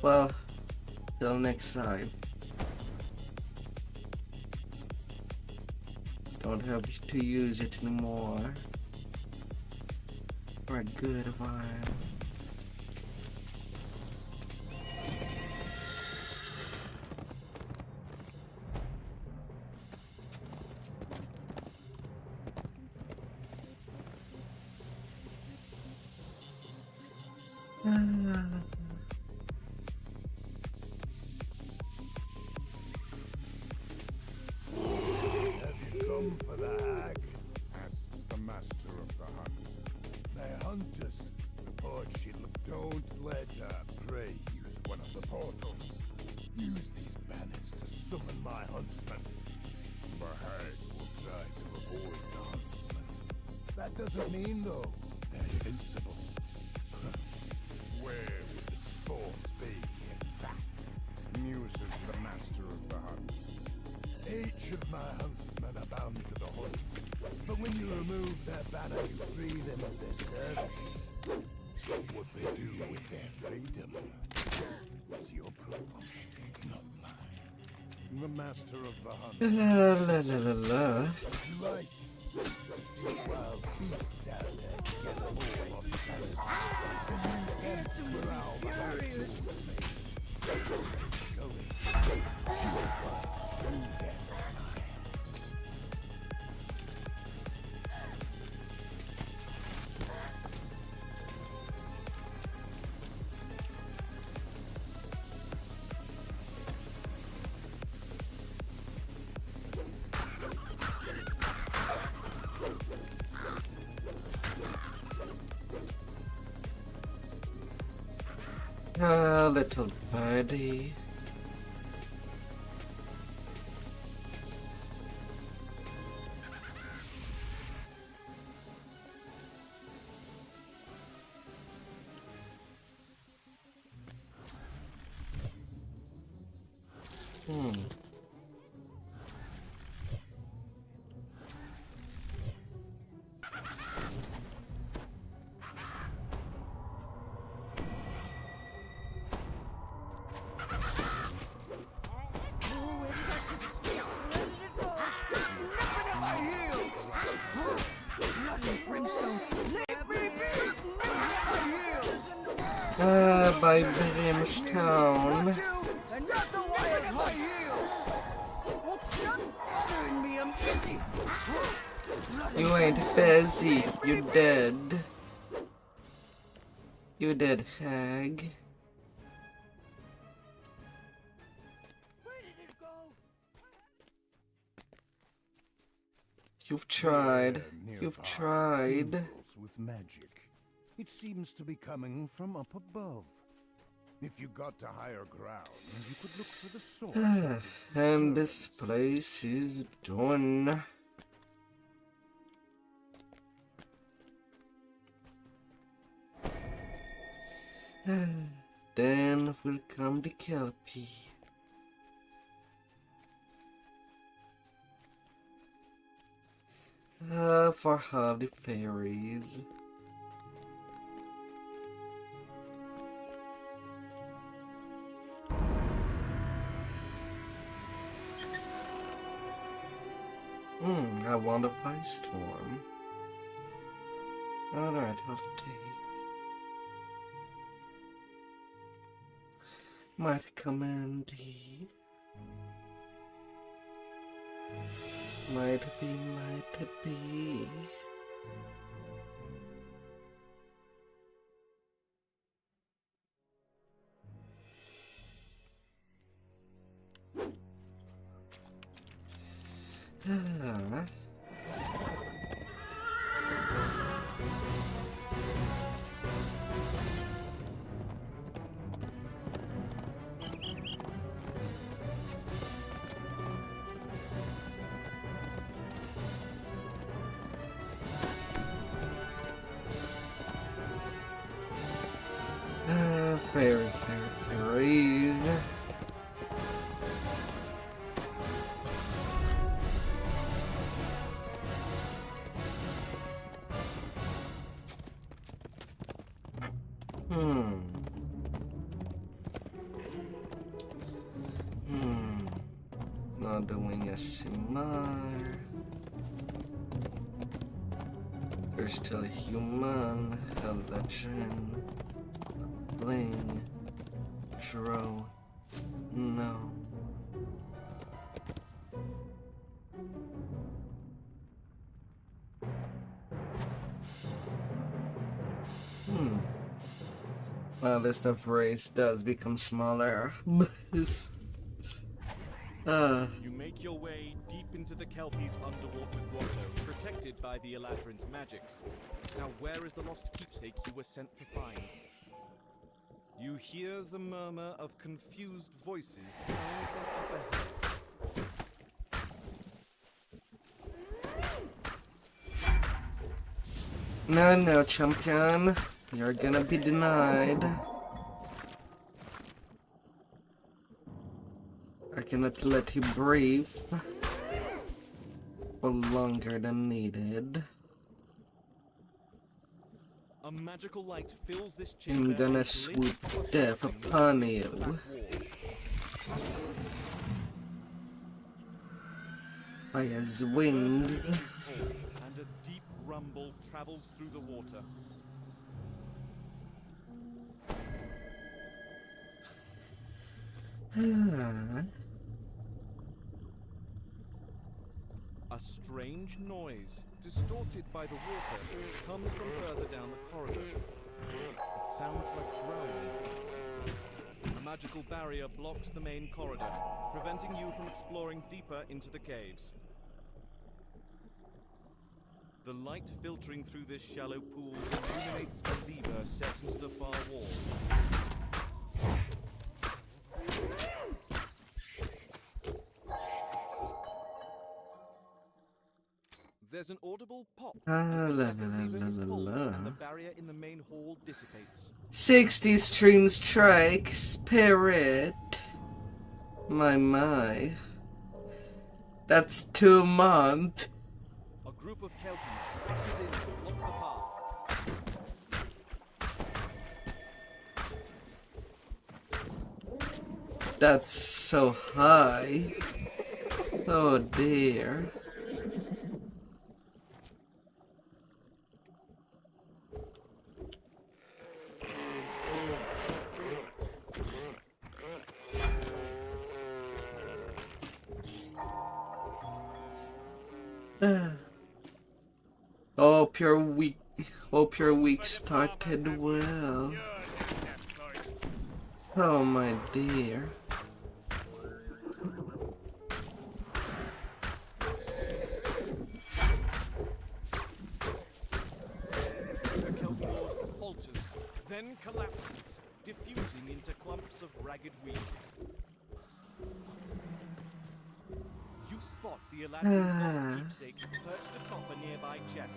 Well, till next time. Don't have to use it anymore. For a good while. Have you come for the hag? Asks the master of the hunt. They hunt us. Report she don't let her prey use one of the portals. Use these banners to summon my huntsman. The hag will try to avoid the huntsman. That doesn't mean, though, they're invincible. Where would the spawns be, in fact? Muses the master of the hunt. Each of my huntsmen are bound to the hunt, but When you remove their banner, you free them of their service. What they do with their freedom is your problem, not mine. The master of the hunt. La la la la. You like wild beasts out there to get them all on talent. And use them to morale the whole tool space. Going, pure blood, true death. Ah, little birdie. By Brimstone. And not the one with my heel! What's up? Bothering me, I'm busy! You ain't busy, you dead. You dead, hag. Where did it go? You've tried. Nearby, You've tried. tingles with magic. It seems to be coming from up above. If you got to higher ground, you could look for the source. of this And disturbance. this place is done. Then will come the Kelpie. For Hardy Fairies. I want a ice storm. Alright, I'll take. Might come handy. Might be. Ah. Fairy. Not doing Aasimar. There's still a human, a legend, bling, dro, no. My list of race does become smaller. You make your way deep into the Kelpie's underwater grotto, protected by the Eladrin's magics. Now where is the lost keepsake you were sent to find? You hear the murmur of confused voices coming from up ahead. No, champion. You're gonna be denied. I cannot let you breathe. couple longer than needed. A magical light fills this chamber. I'm and gonna glints swoop of death something upon within you. that wall. By his First, wings. it is pulled, and a deep rumble travels through the water. A strange noise, distorted by the water, comes from further down the corridor. It sounds like growling. A magical barrier blocks the main corridor, preventing you from exploring deeper into the caves. The light filtering through this shallow pool illuminates a lever set into the far wall. There's an audible pop as the second lever is pulled and the barrier in the main hall dissipates. 60 stream strike spirit. My. That's 2 months. A group of kelpies rushes in to block the path. That's so high. Oh dear. Hope your week started well. Oh my dear. The kelpie lord falters, then collapses, diffusing into clumps of ragged weeds. You spot the Aladdin's lost keepsake perched atop a nearby chest.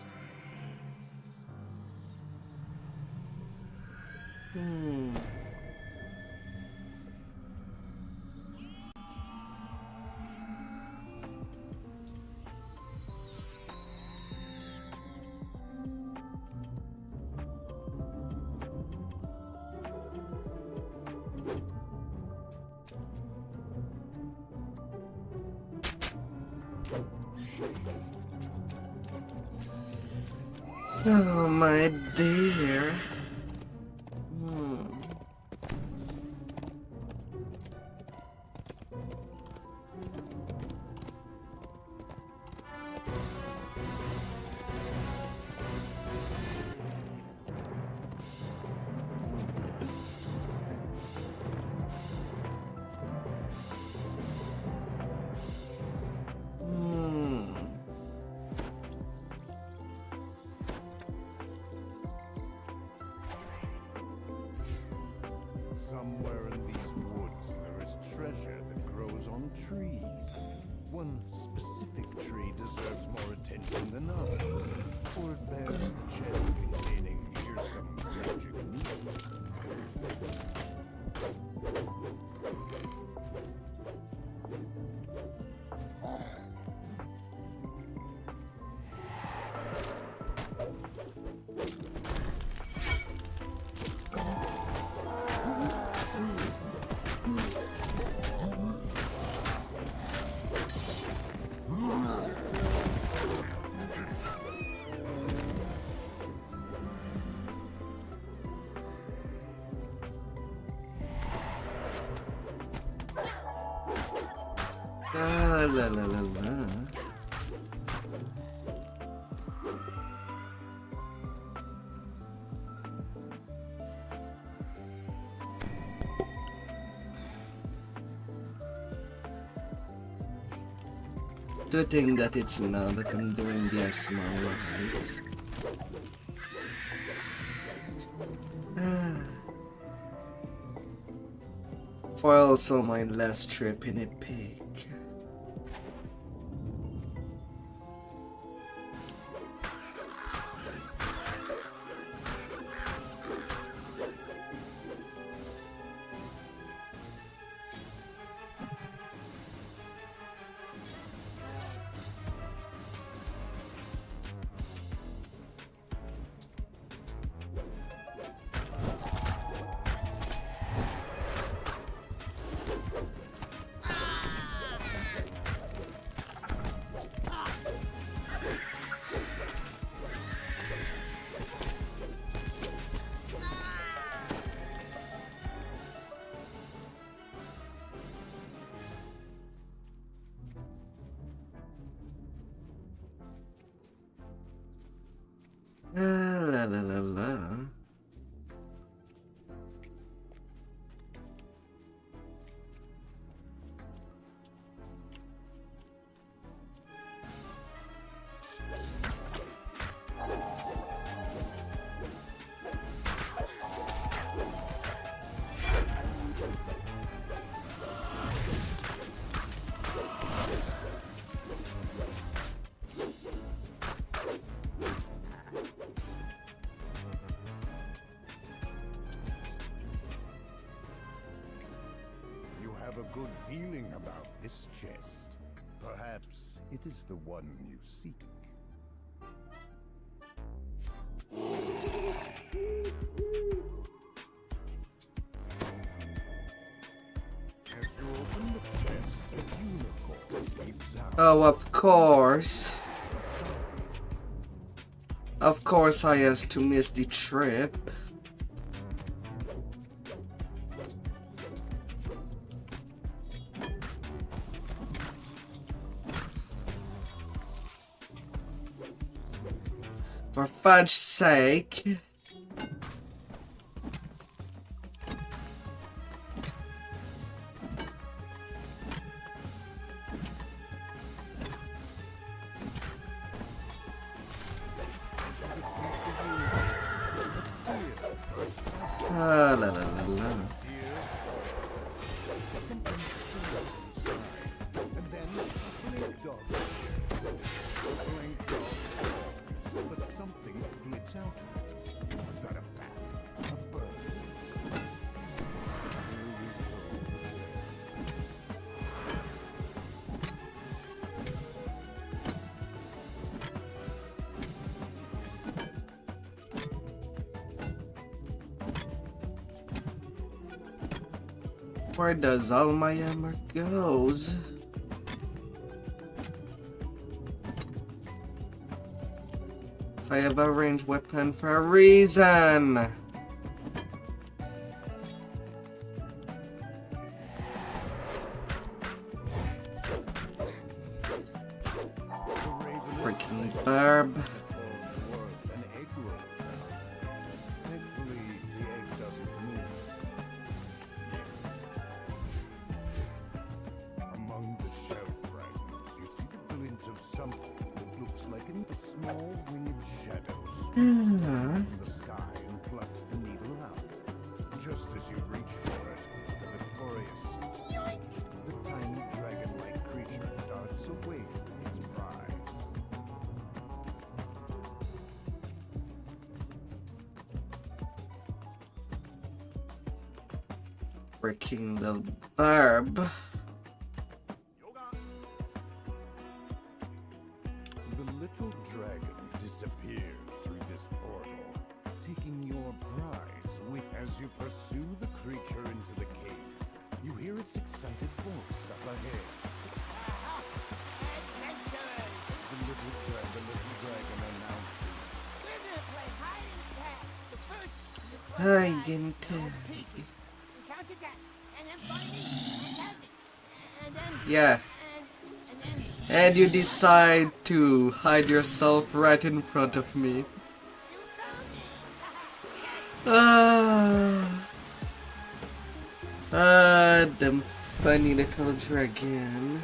Oh my dear. Somewhere in these woods there is treasure that grows on trees. One specific tree deserves more attention than others, for it bears the chest containing Earsome's magic meat. La la la la. To think that it's now that I'm doing the Aasimar rides. For also my last trip in a pig. La la la la. You have a good feeling about this chest. Perhaps it is the one you seek. As you open the chest, a unicorn leaps out. Oh, of course. Of course I has to miss the trip. For fudge's sake. La la la la. And then a blink dog appears. A blink dog falls, but something flits out of it. Was that a bat? A bird? Where does all my armor goes? I have a ranged weapon for a reason. Freaking barb. An egg rolls out. Thankfully, the egg doesn't move. Among the shell fragments, you see the glint of something that looks like a small winged shadow streaks down from the sky and plucks the needle out. Just as you reach for it, the victorious yoink! The tiny dragon-like creature darts away from its prize. Freaking the barb. The little dragon disappears through this portal, taking your prize with as you pursue the creature into the cave. You hear its excited voice up ahead. The little dragon announces. We're gonna play hide and catch. The first Hide and tag. counted that, and then find me, and tag me, and then Yeah. and then And you decide to hide yourself right in front of me. you found me. Them funny little dragon.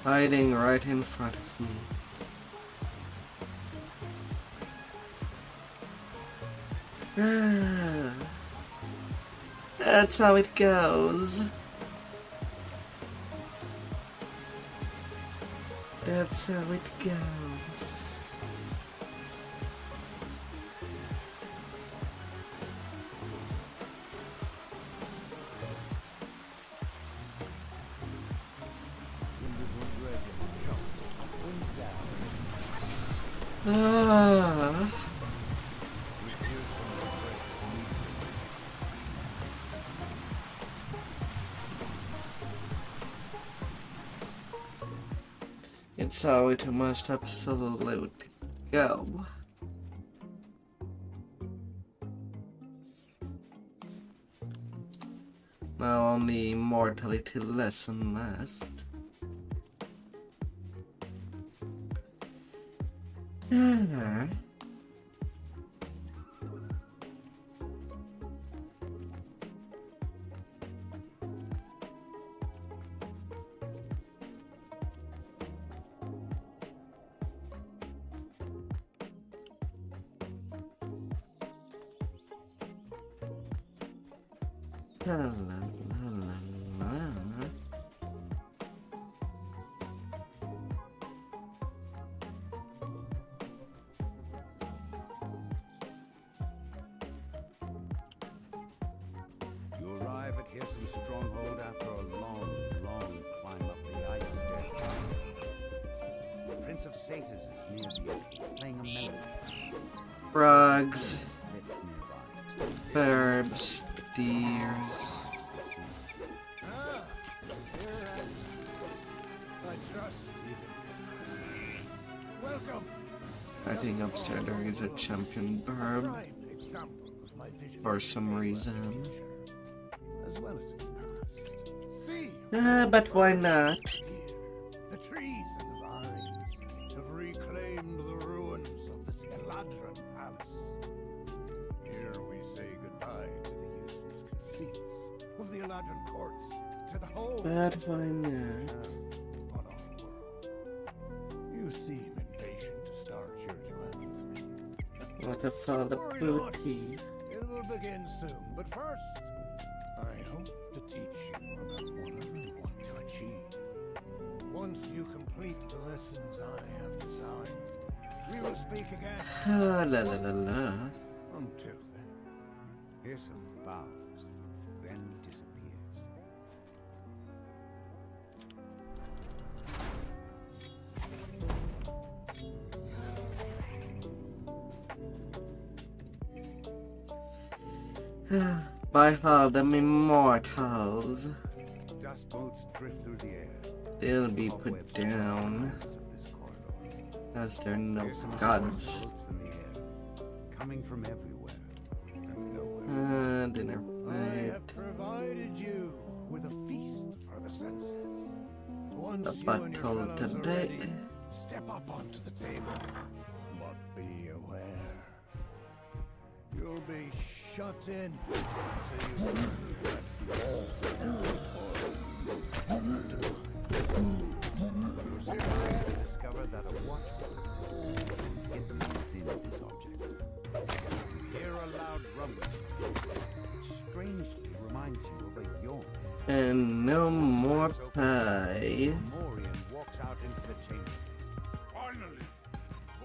Hiding right in front of me. That's how it goes. That's how it goes. The little dragon jumps up and down. Ah. We hear some refreshed movement. It's how it must absolutely go. Now only mortality lesson left. Ah. La, la, la, la, la. You arrive at Hirsum's stronghold after a long, long climb up the ice staircase. The Prince of Satyrs is near the entrance, playing a melody. Frogs, Fits nearby. birds, deers. I trust you. Welcome. I think upstairs there is a champion bird Prime example of my vision for some reason. as well as its past. See, But why not? the trees and the vines have reclaimed the ruins of this Eladrin palace. Here we say goodbye to the useless conceits of the Eladrin courts, to the whole But why not? and on our world. You seem impatient to start your duel with me. What a fall of Hurry on. booty. It will begin soon, but first, I hope to teach you about what I want to achieve. Once you complete the lessons I have designed, we will speak again. Ah, la la la la. Until then, here's some bows, then disappears. By all them immortals, Dust motes drift through the air. they'll be put down as they're no gods. Coming from everywhere and nowhere. Dinner I plate. have provided you with a feast for the senses. Once The you and your battle fellows are today. ready, step up onto the table. But be aware, you'll be shut in until you learn your lesson. Discover that a watchman is hidden within this object. You hear a loud rumbling, which strangely reminds you of a yawn. And no more pie. Morian walks out into the chamber. Finally!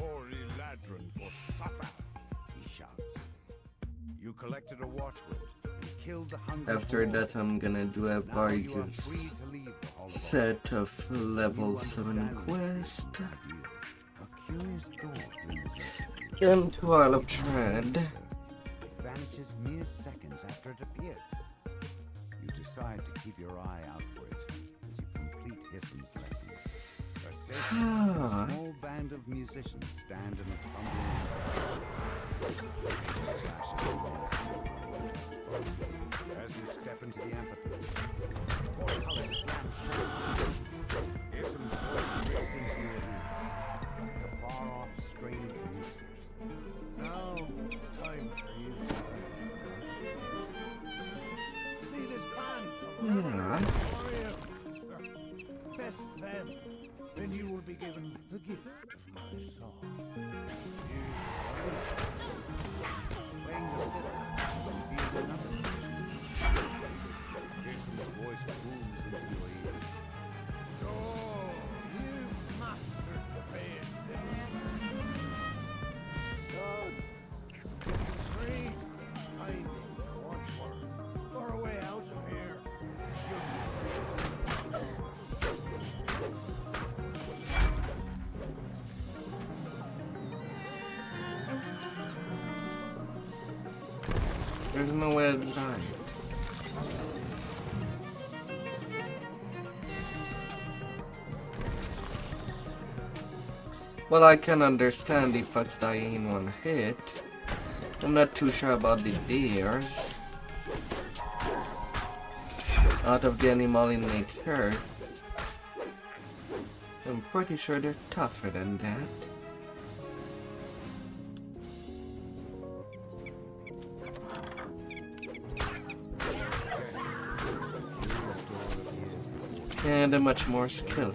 More Eladrin for supper! He shouts. You collected a watchword and killed the hungry After horde. that, I'm gonna do a Now you are free various to leave the Hall of set of level You 7 understand quest the ideal. A curious door glimmers up to you. into all of Dread. It vanishes mere seconds after it appeared. You decide to keep your eye out for it as you complete Hissum's lessons. A safe and a small band of musicians stand in a tumbling as you step into the amphitheater. Portcullis slams shut. Hissum's voice drills into your ears like a far-off strain of music. Now it's time for you. See this band of Yeah. warrior. Best then you will be given the gift of my song. You playing the fiddle will reveal another secret. Hissum's voice booms into your ears. Oh, you've mastered the phase fiddle. Good. Three. Finding the watchword. Or a way out of here. There's nowhere to hide. Well, I can understand the fox dying in one hit. I'm not too sure about the deers. Out of the animal in nature, I'm pretty sure they're tougher than that. And a much more skilled.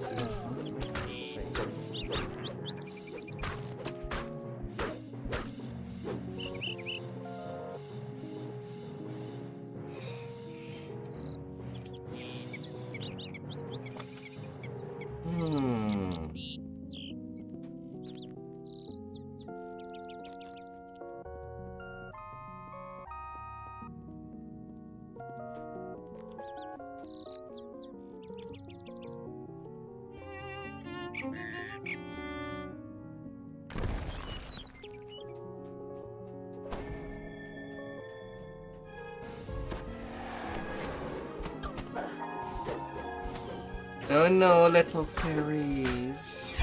Oh no, little fairies.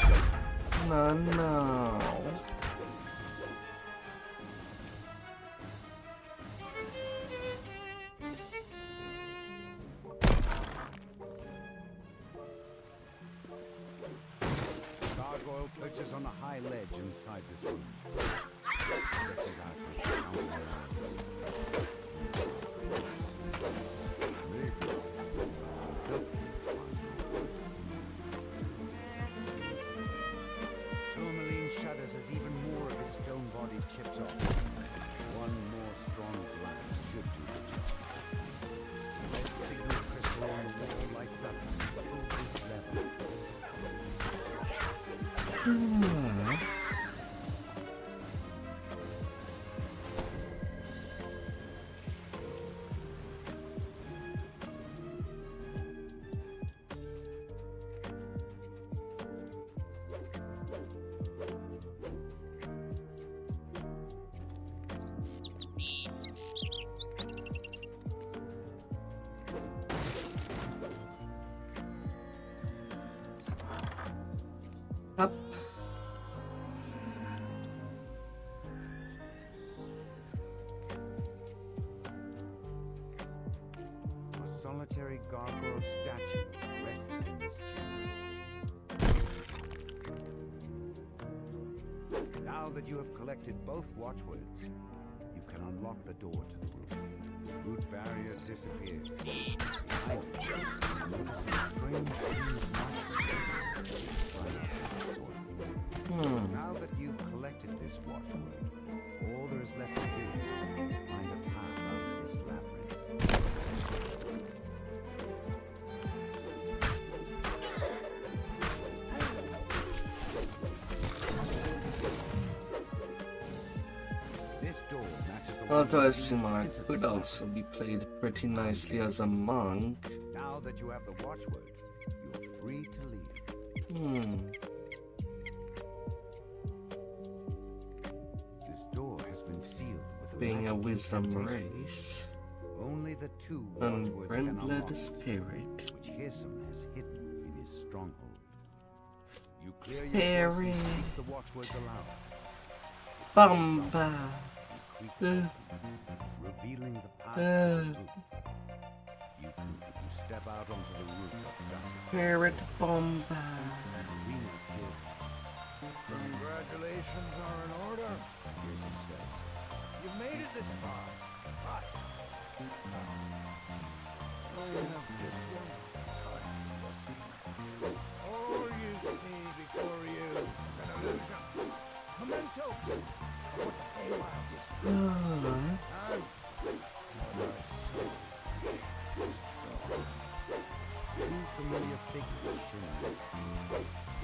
No, no. Gargoyle perches on a high ledge inside this room. Stretches out his counting arms. Tourmaline shudders as even more of his stone body chips off. One more strong blast should do the job. The red signal crystal on the wall lights up and pulls this lever. Up. A solitary gargoyle statue rests in this chamber. Now that you have collected both watchwords, you can unlock the door to the room. The root barrier disappears. Behind it, you notice a strange green Now that you've collected this watchword, all there is left to do is find a path out of this labyrinth. This door matches the Although Aasimar could also be played pretty nicely as a monk. Now that you have the watchword, you're free to leave. This door has been sealed with Being a magic wisdom incantation. race. Only the two And watchwords can unlock, friend-led spirit. which Aasimar has hidden in his stronghold. You clear your Spirit. voice and speak the watchwords aloud. Bomba. You creak open, revealing the path to the roof. You step out onto the roof of Dusty. Spirit bomba. Congratulations are in order, Aasimar says. You've made it this far. But I have just one kind lesson. All you see before you is an illusion. Mementos of what the Feywild is. And what I say is strong. Two familiar figures shimmer.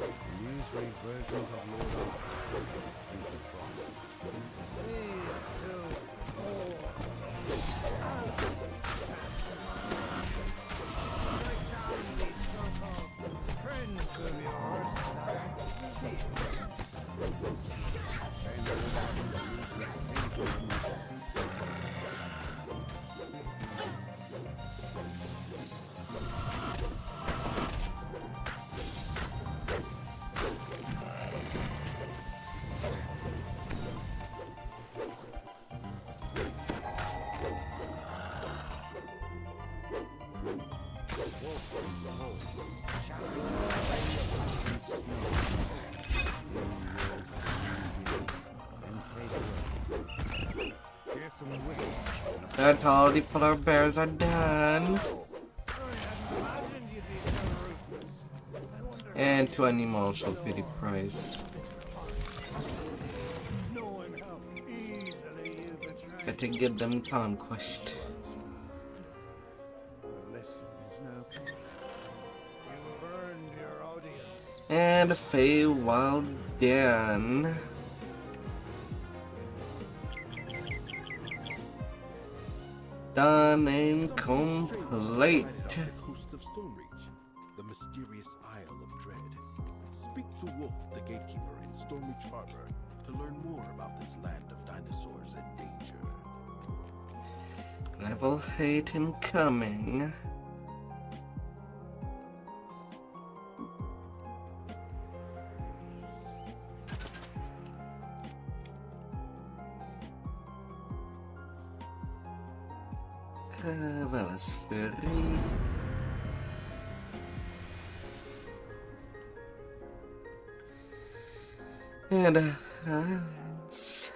Illusory versions of Lord Arthur, Prince of Frost. These two friends of yours. That all the polar bears are done. I hadn't imagined you'd be so ruthless. And 2 animals shall be the price. Knowing how easily you betray. Better give them conquest. Listen is no peace. You've earned your audience. And Feywild Dan. Done and complete. Off the coast of Stormreach, the mysterious Isle of Dread. Speak to Wolf, the gatekeeper in Stormreach Harbor, to learn more about this land of dinosaurs and danger. Level 8 incoming. Balas Fury. And it's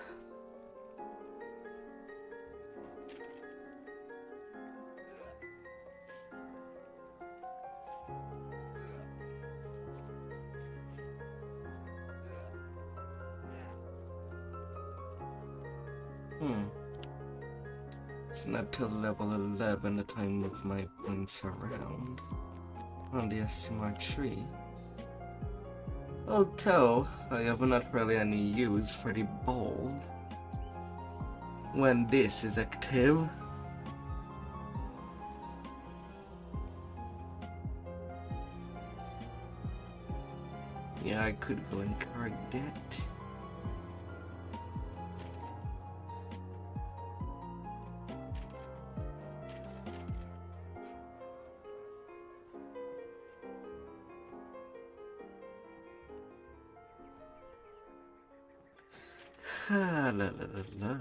It's not till level 11 that I move my points around on the Aasimar tree. Although I have not really any use for the bold when this is active. Yeah, I could go and correct that. La la la la.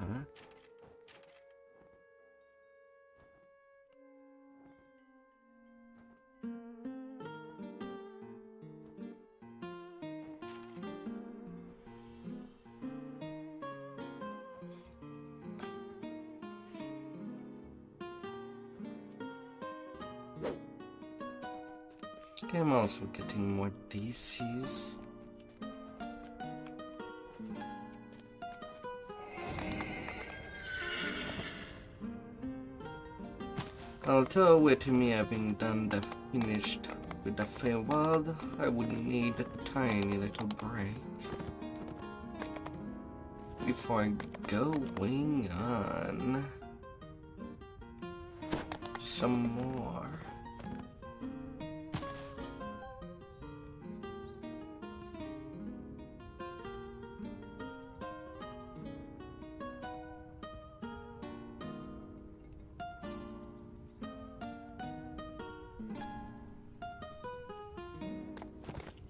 I'm also getting more DCs. Although with me having done the finished with the Feywild, I would need a tiny little break before going on some more.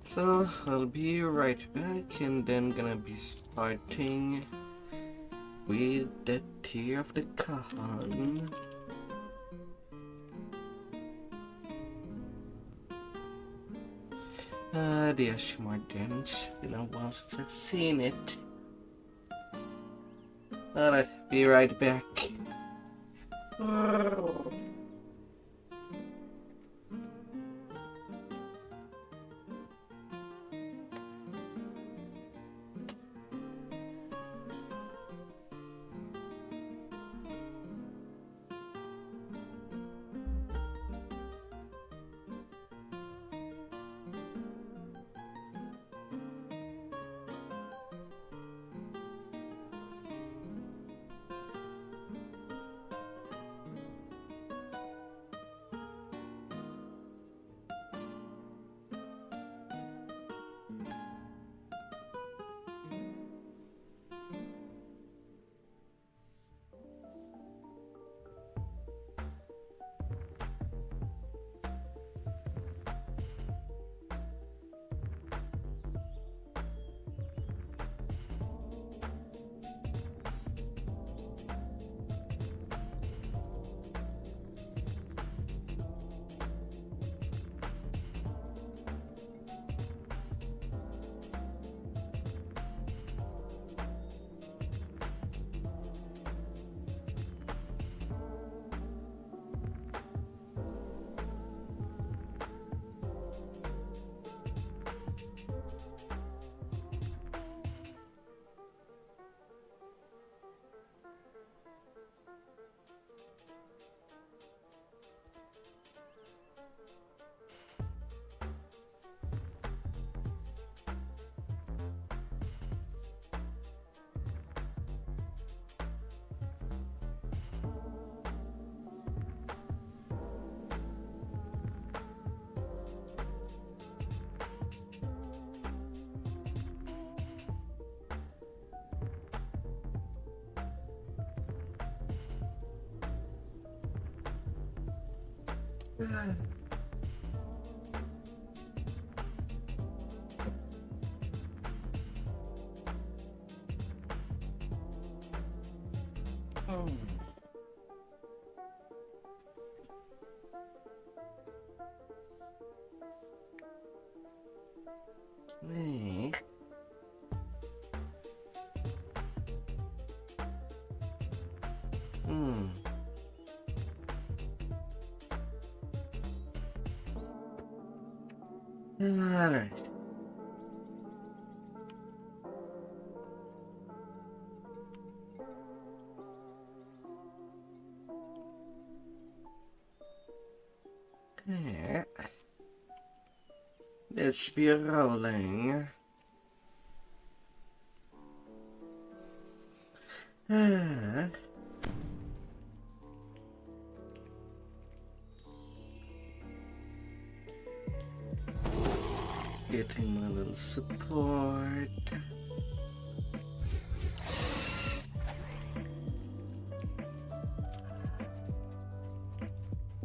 So I'll be right back, and then gonna be starting with the Tear of the Khan. The Aasimar dance. Been a while since I've seen it. Alright, be right back. Oh. Hey. Alright. Okay. Let's be rolling. Getting my little support.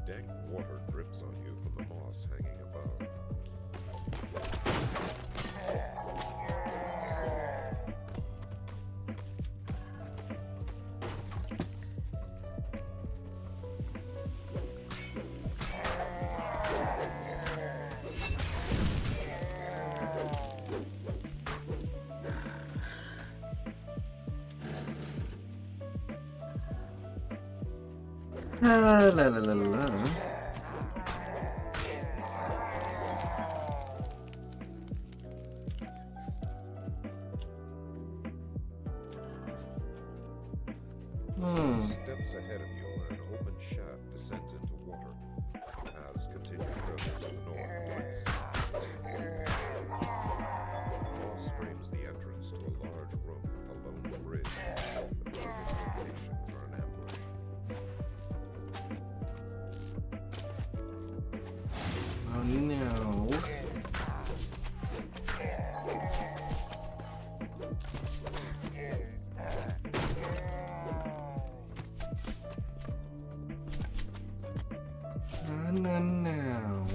Dank water drips on you from the moss hanging above. La la la la. Steps ahead of you, an open shaft descends into water. Paths continue further to the north and west. Moss frames the entrance to a large room with a lone bridge, the perfect location for an ambush. Oh no. No, no.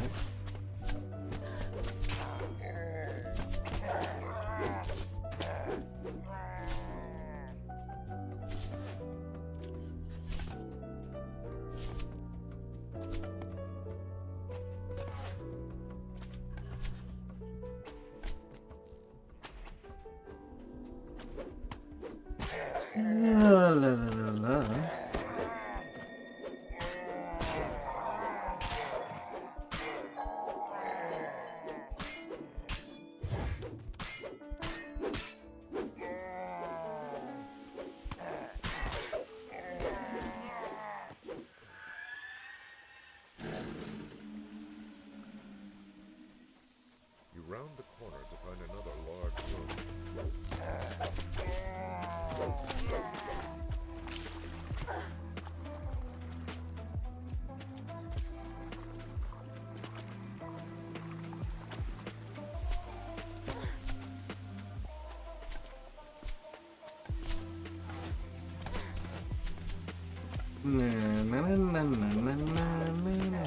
La la la la. You round the corner to find another large room. Na na na na na na na na.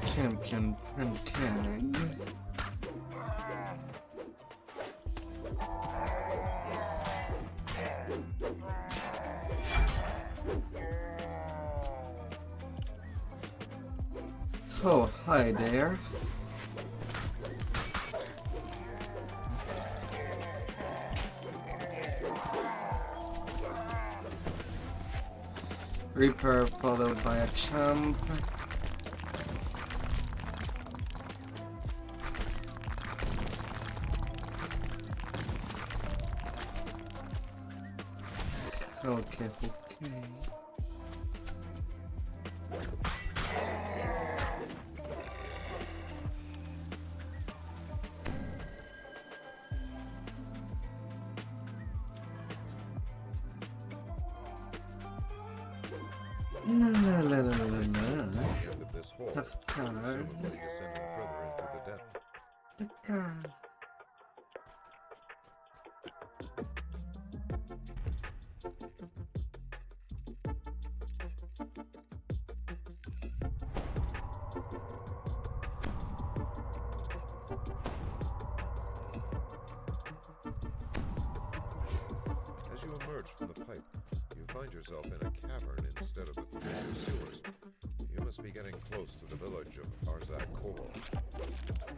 Champion print tag. Oh, hi there. Reaper followed by a champ. Okay, okay. La la la la At la. the end of this hole, Takar. presumably descending further into the depth. Takar. As you emerge from the pipe, you find yourself in a cavern instead of the familiar sewers. You must be getting close to the village of Aasimar.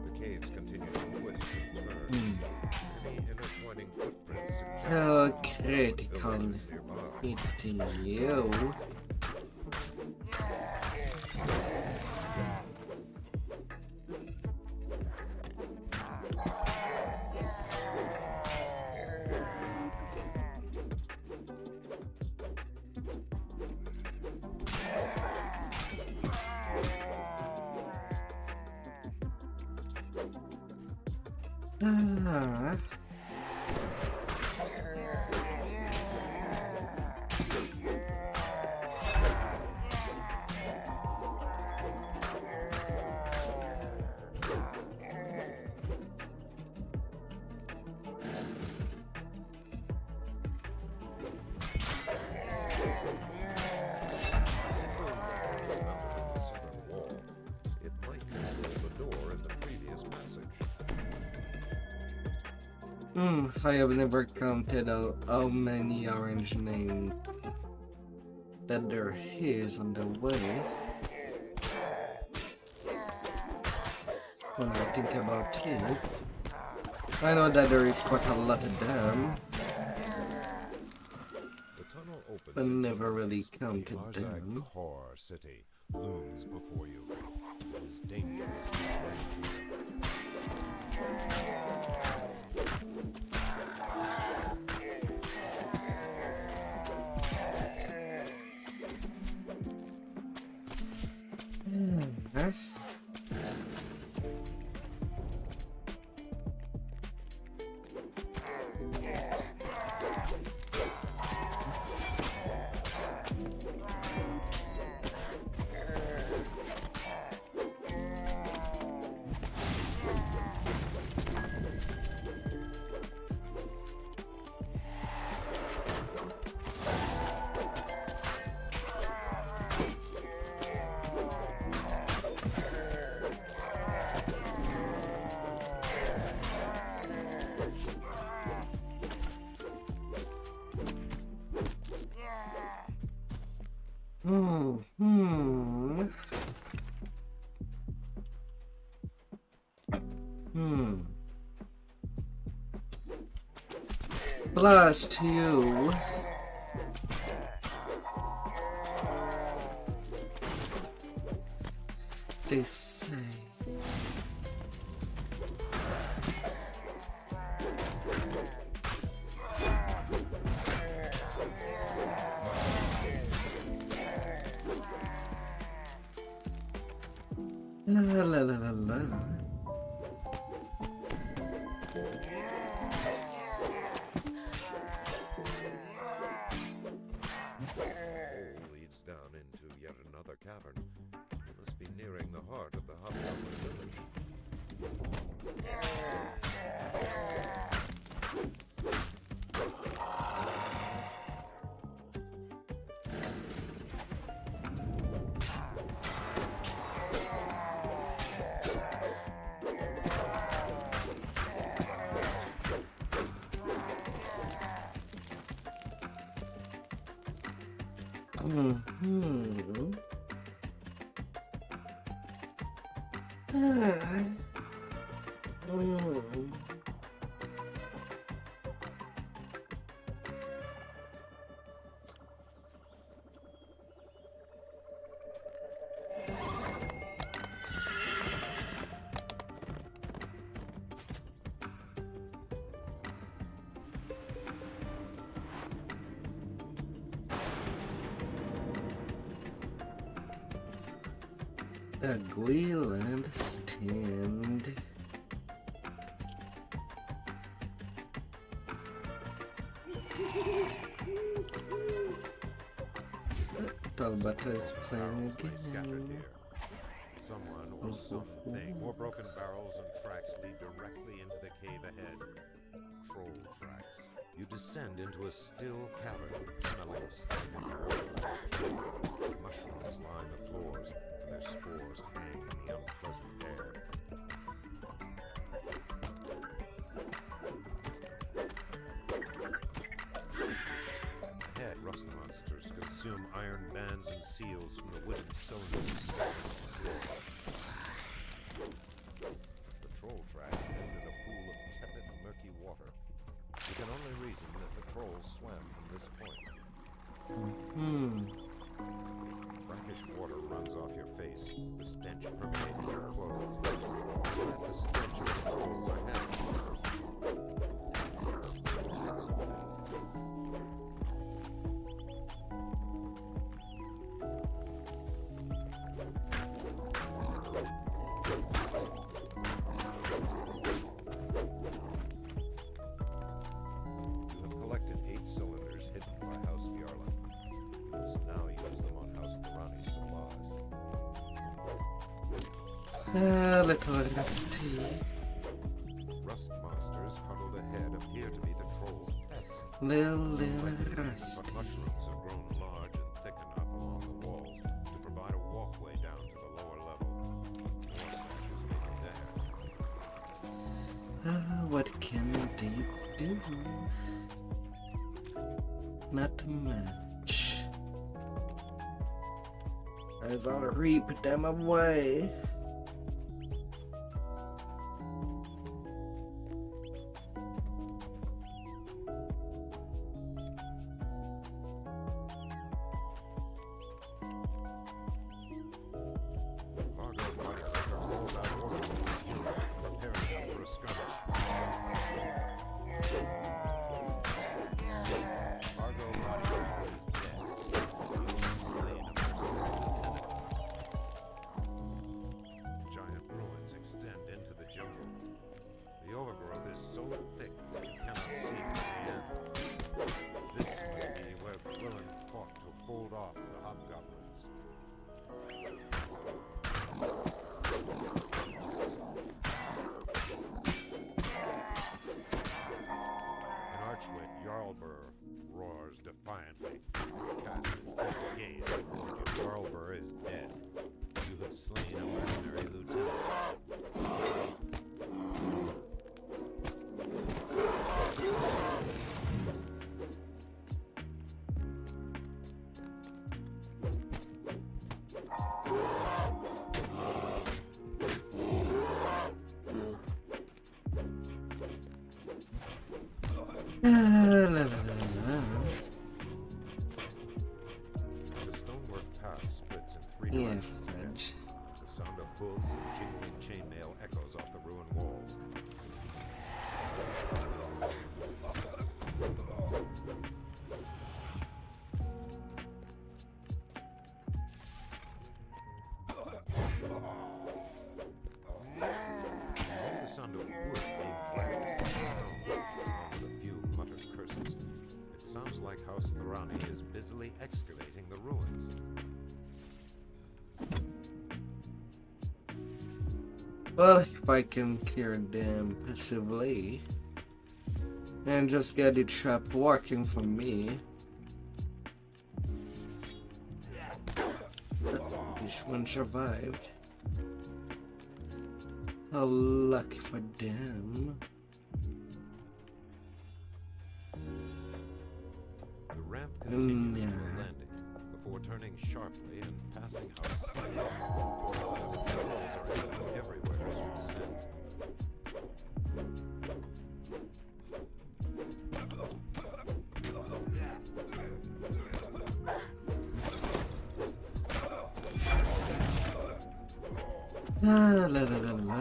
The caves continue to twist and turn. Many intertwining footprints suggest How that critical the village is nearby. it's you. Ah. Single lever is mounted in the southern wall. It might control the door in the previous passage. I have never counted how many orange names that there is on the way. When I think about it, I know that there is quite a lot of them, The tunnel opens but into never really the counted them. Aasimar city looms before you. It is dangerous to tread here. Huh? Blast you. They say. La la la la la. Hole leads down into yet another cavern. You must be nearing the heart of the Hobgoblin village. will understand. Talbot is playing Scattered again. here. Someone or something. More broken barrels and tracks lead directly into the cave ahead. Troll tracks. You descend into a still cavern, smelling stagnant water. Mushrooms line the floors, and their spores hang in the unpleasant air. Ahead, rust monsters consume iron bands and seals from the wooden cylinders scattered on the floor. The troll tracks end in a pool of tepid, murky water. You can only reason that the trolls swam from this point. Brackish water runs off your face, the stench permeating your clothes. The stench of the trolls ahead. You have collected 8 cylinders hidden by House Fjarlund. You must now use them on House Thorani's supplies. Little rusty. Rust monsters huddled ahead appear to be the trolls' pets. Little But rusty. mushrooms have grown large and thick enough along the walls to provide a walkway down to the lower level. More stashes may be there. What can they do? Not much. As I'll reap them away. Fargo Whitehacker calls out orders to the unit, preparing for a skirmish. Fargo Whitehacker is dead. Slain a mercenary lieutenant. Giant ruins extend into the jungle. The overgrowth is so thick that you cannot see to the end. This must be where Gwilyn fought to hold off the hobgoblins. An archway, Jarlbur roars defiantly. Cast his gaze toward you. Jarlbur is dead. You have slain a mercenary lieutenant. The stonework path splits in 3 Yeah, directions ahead. French. The sound of hooves and jingling chainmail echoes off the ruined walls. Only the sound of wood being dragged over stone, along with a few muttered curses. It sounds like House Thorani is busily excavating the ruins. Well, if I can clear them passively and just get the trap working for me. This one survived. How lucky for them. The ramp continues to Yeah. a landing before turning sharply and passing House. Signs of trolls are evident everywhere as you descend. La la la la.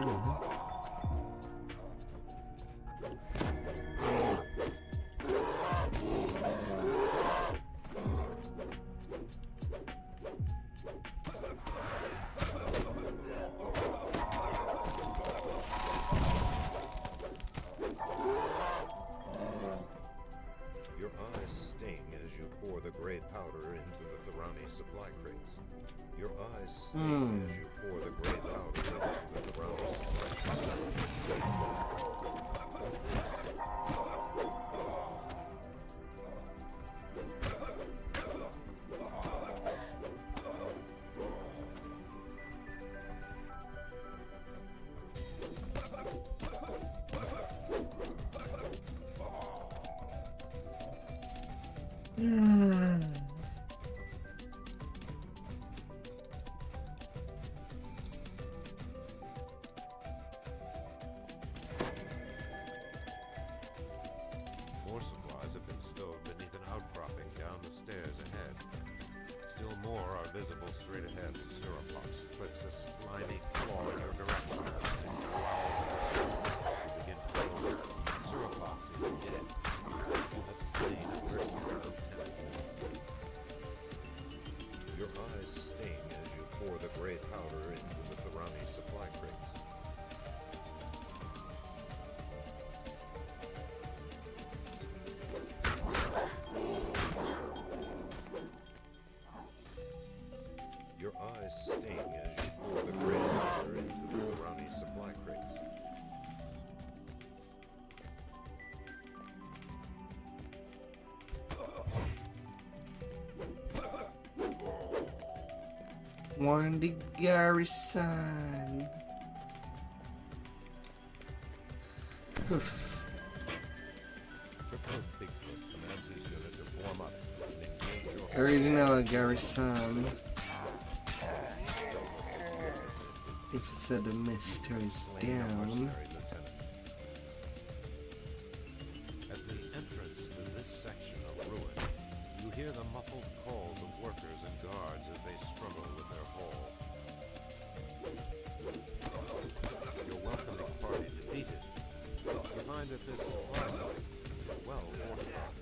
Thorani supply crates. Your eyes sting as you pour the gray powder into the Thorani supply crates. More supplies have been stowed beneath an outcropping down the stairs ahead. Still more are visible straight ahead. Zeropox flips a slimy claw in your direction. Growls at the surface. You begin to close. Zeropox is dead. You have slain a mercenary lieutenant. Your eyes sting as you pour the gray powder into the Thorani supply crates. Your eyes sting as you pour the gray powder into the Thorani supply crates. Warn the garrison. Oof. Crypto Bigfoot commands his unit to form up and engage your I already know a garrison. If it said the mister is down. mercenary lieutenant. At the entrance to this section of ruin, you hear the muffled calls of workers and guards as they struggle with their haul. Your welcoming party defeated, you find that this supply site is well fortified.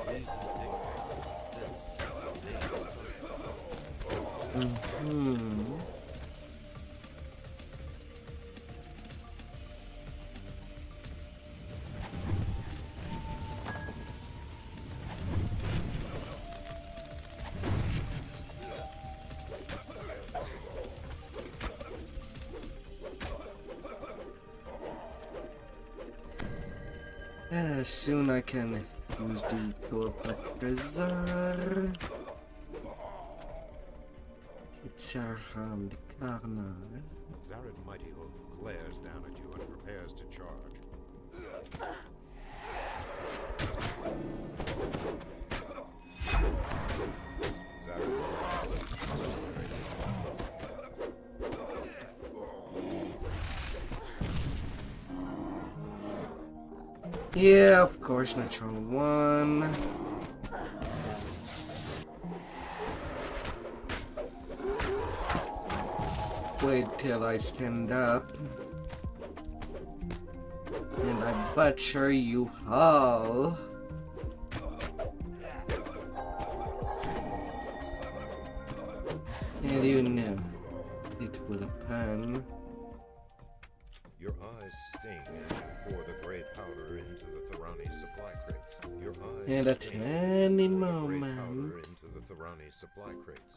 Reason dictates this is a main site. And soon I can use the Corpacazar. It's our the Karna. Zared Mightyhoof glares down at you and prepares to charge. Yeah, of course, natural one. Wait till I stand up. And I butcher you all. And you know, it will happen. Your eyes sting as you pour the gray powder into the Thorani supply crates. Your eyes And at sting any as you pour the gray moment. powder into the Thorani supply crates.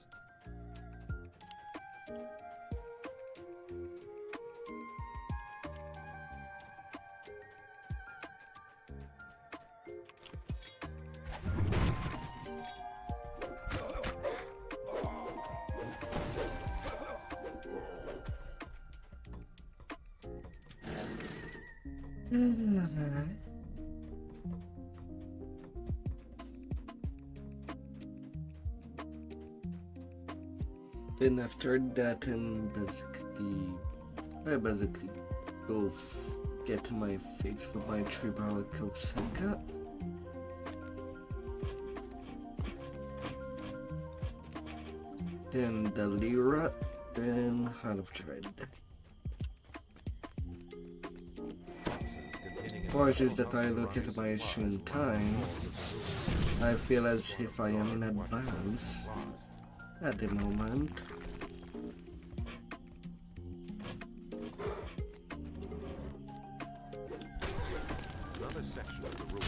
Then after that, I basically go get my fix for my tribal Kosaka. Then the Lyra, then Heart of Dread. Forces that I look at my stream time, I feel as if I am in advance at the moment. Another section of the room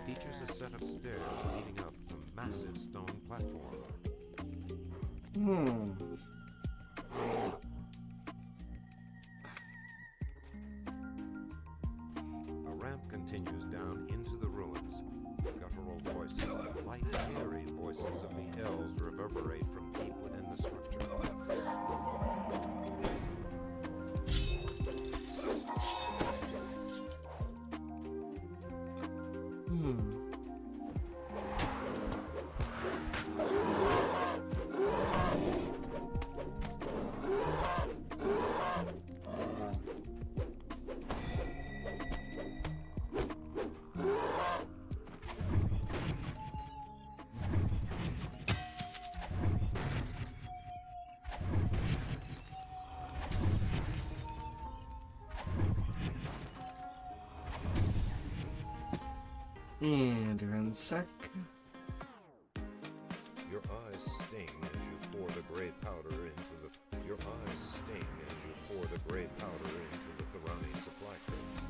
features a set of stairs leading up to massive stone platform. A ramp continues down into the ruins. Guttural voices and light, airy voices of the elves reverberate from deep within the structure. And ransack. Your eyes sting as you pour the gray powder into the. Your eyes sting as you pour the gray powder into the Thorani supply crates.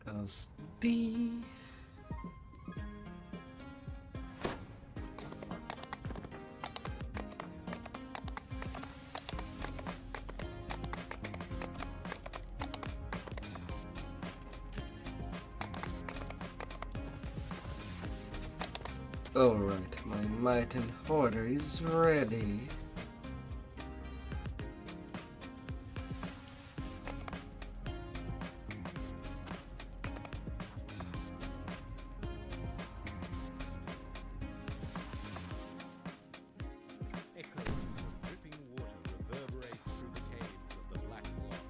LSD. Alright, my might and hoarder is ready. Echoes of dripping water reverberate through the caves of the Black Block.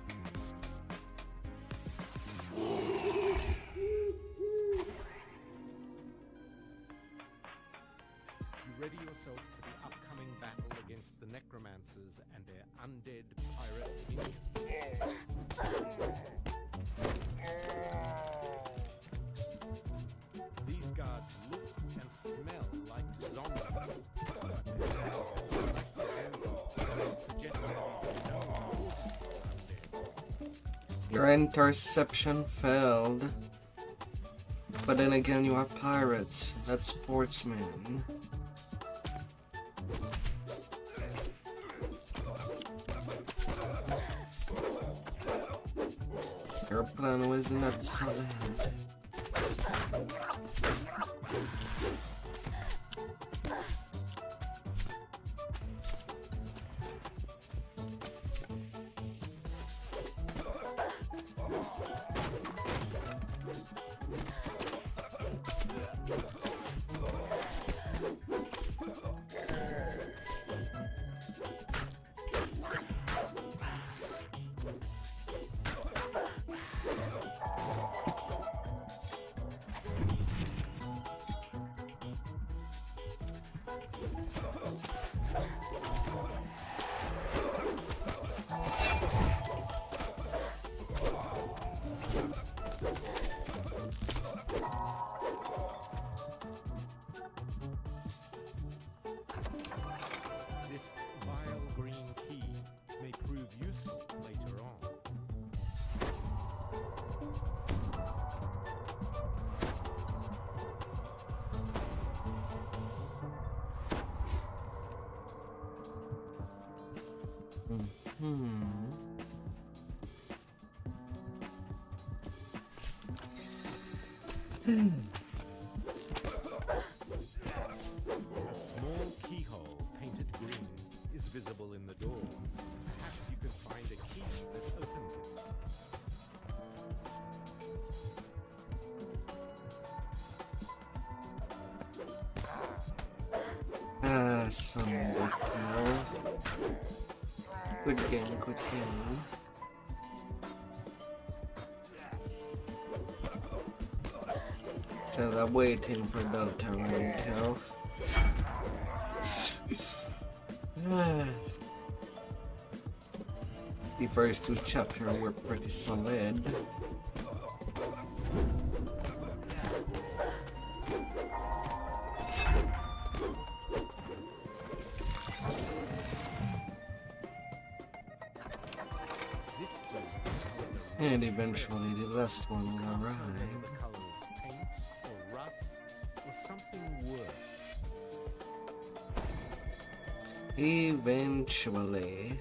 You ready yourself for the upcoming battle against the necromancers and their undead pirate minions. These guards look and smell like zombies, but Your interception failed. But then again, you are pirates, not sportsmen. Your plan was not solid. This vile green key may prove useful later on. A small keyhole painted green is visible in the door. Perhaps you can find a key that opens it. Some good game, good game. So I'm waiting for that terrain kill. The first two chapters were pretty solid. And eventually the last one will arrive. The colors paint or rust or something worse. Eventually.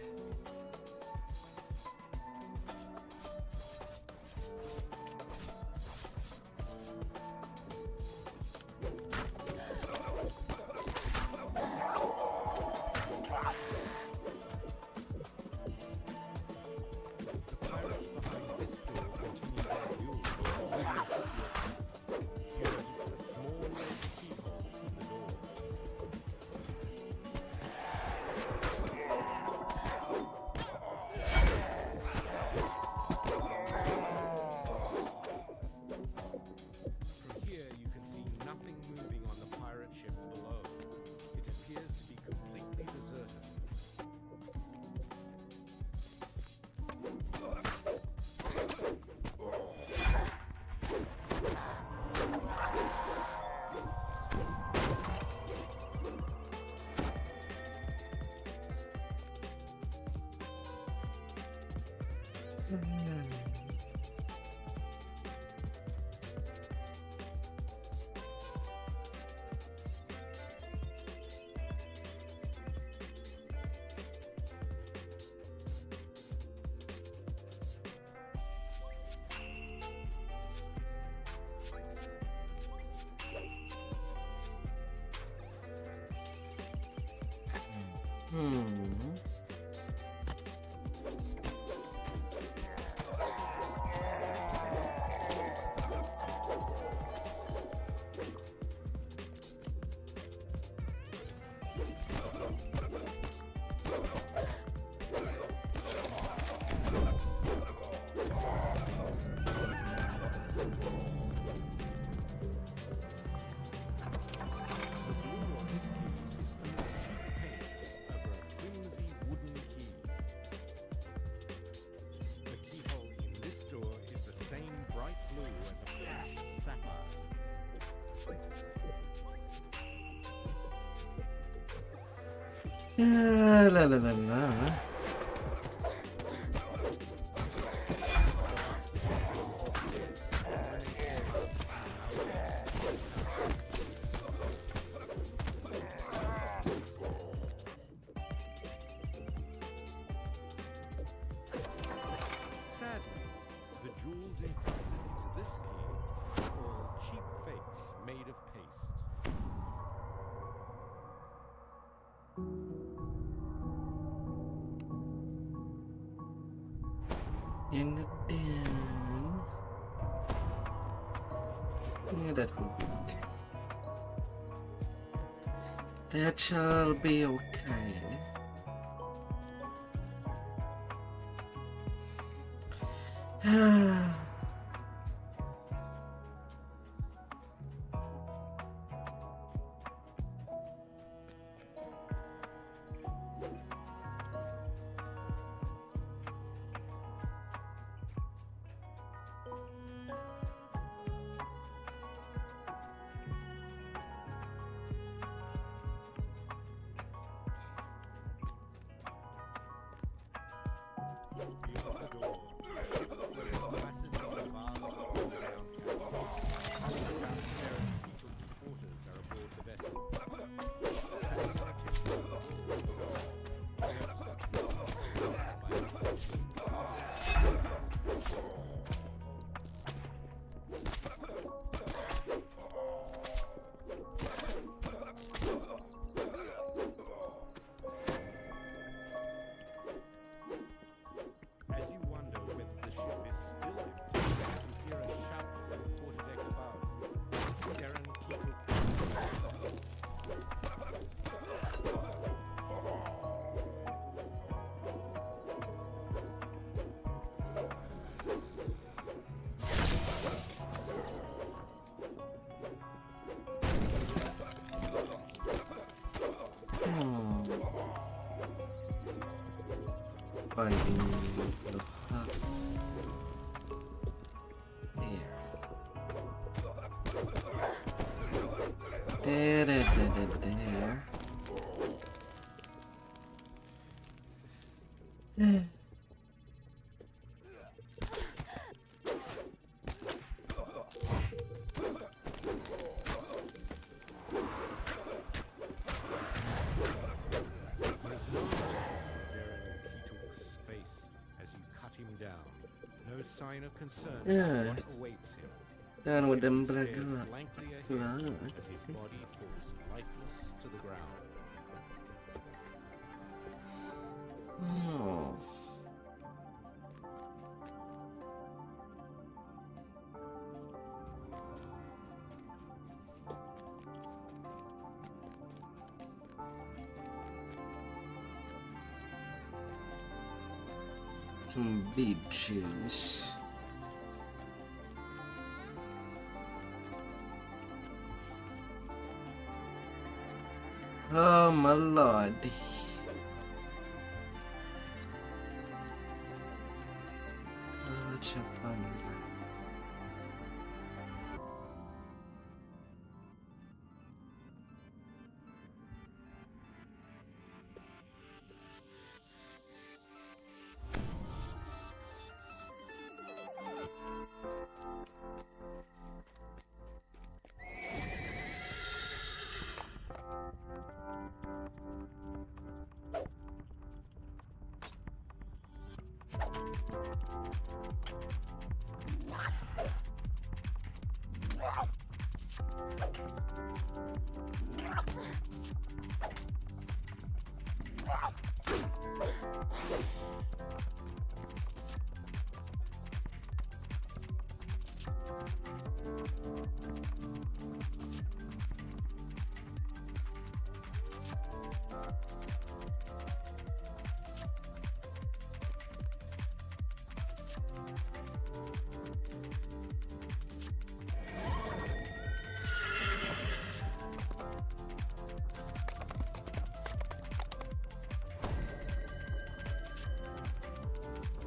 La la la la. Sadly, the jewels encrusted into this key are all cheap fakes made of paste. In the den. Yeah, that will be okay. That shall be okay. Beyond the door, there is a massive Finding the hub. There. There's no emotion appearing in Pituk's face as you cut him down. No sign of concern about what awaits him. Dan He with them simply black stares rock. blankly ahead as his body falls lifeless to the ground. Oh. Some beet juice. Oh my lord. Such a fun.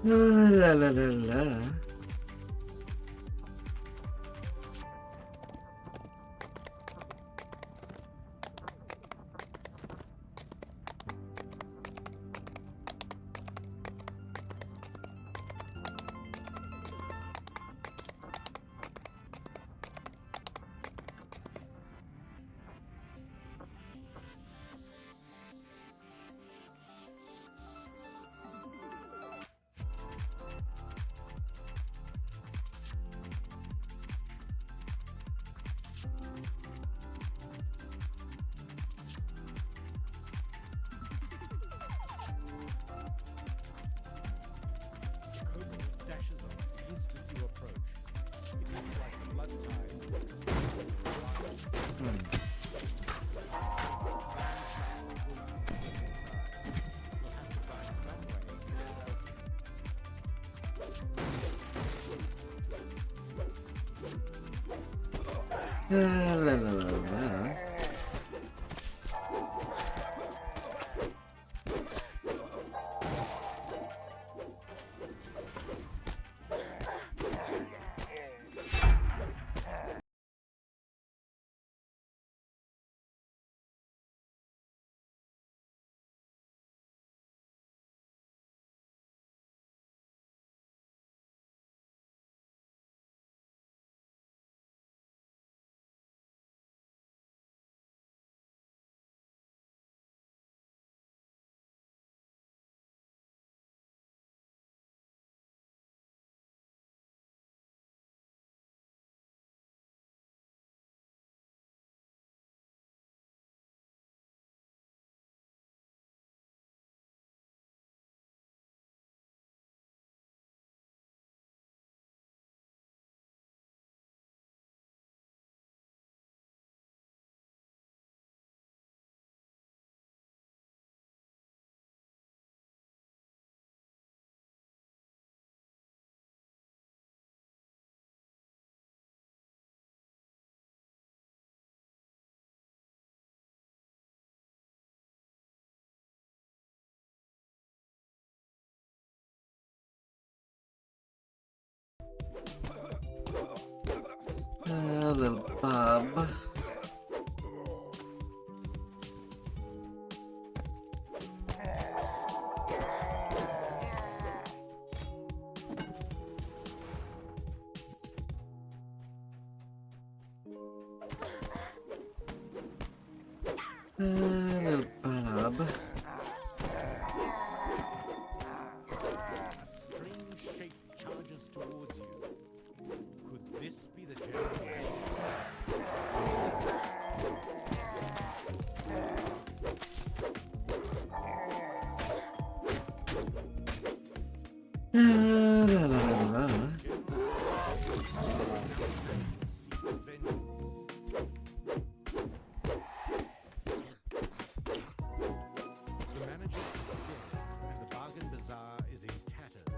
La la la la. Dashes on the instant you approach. It looks like the blood tide is exploding. You'll have to find some way to get it out. La la la la la. Little Bob. Little Bob. A strange shape charges towards you. Could this be the general? La, la, la, la. The manager is dead, and the bargain bazaar is in tatters.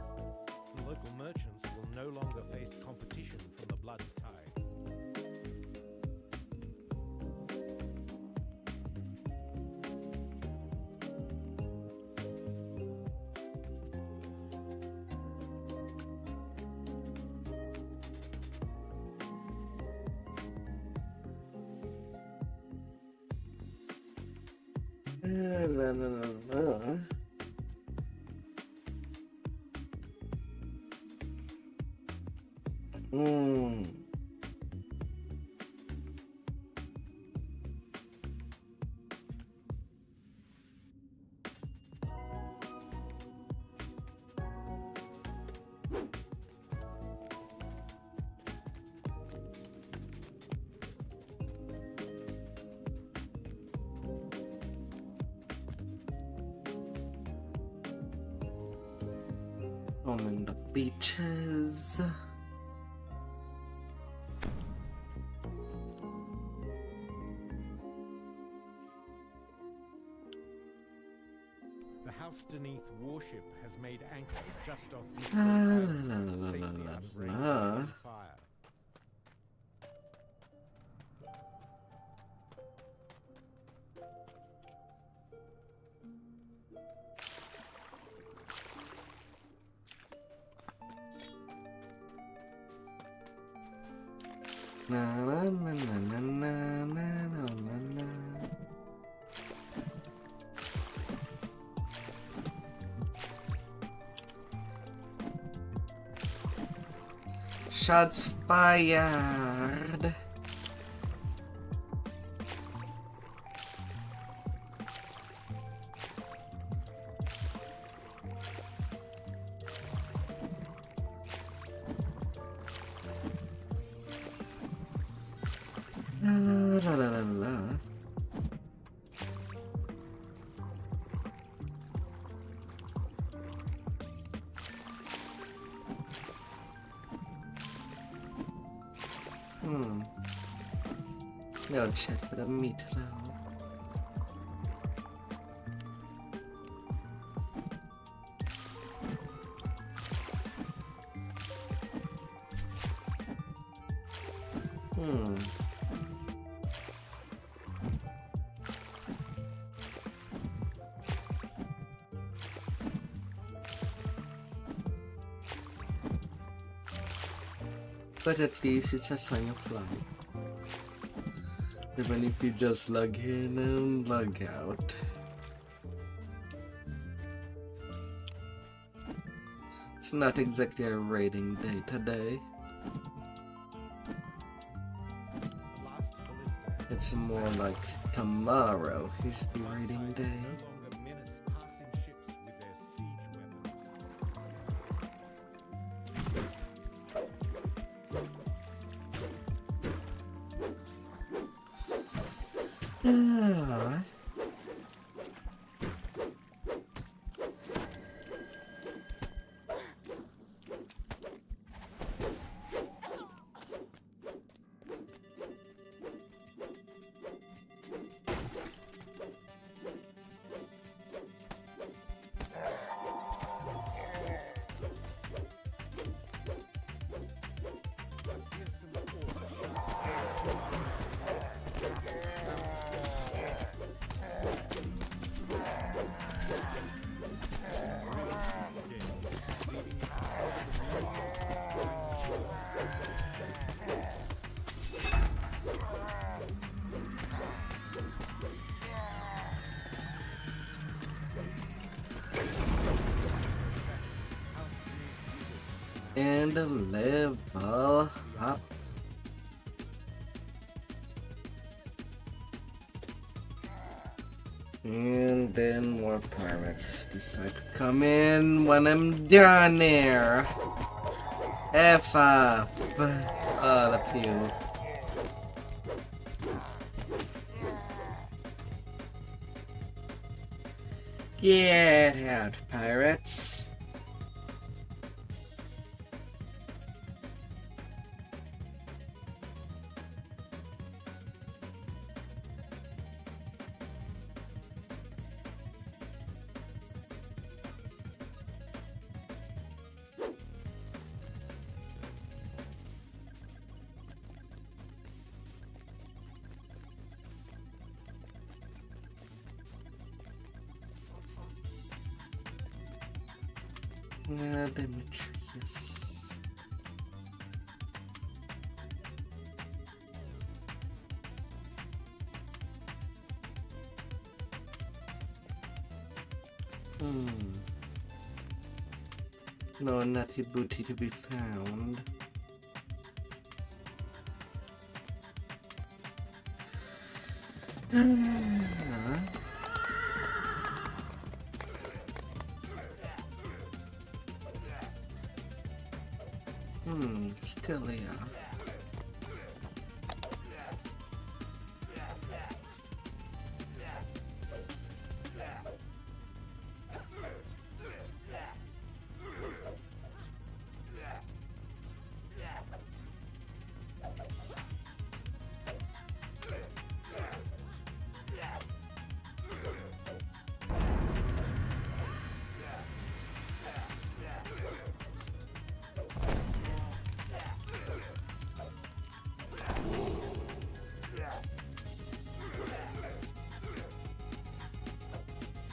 The local merchants will no longer face competition from the blood tide. La, la, la, la. Home in the beaches. The house beneath warship has made anchor just off this La, la, island, la, la, safely la, out of range la. of enemy fire. Na, na, na, na, na, na, na, na, na. Shots fired. La, la, la, la, la. I'll check for the meat now. But at least it's a sign of life. Even if you just log in and log out. It's not exactly a raiding day today. It's more like tomorrow is the raiding day. No longer menace passing ships with their siege weapons. find a level up. And then more pirates decide to come in when I'm done there. F off, all of you. Get out, pirates. Demetrius. No nutty booty to be found. Still here.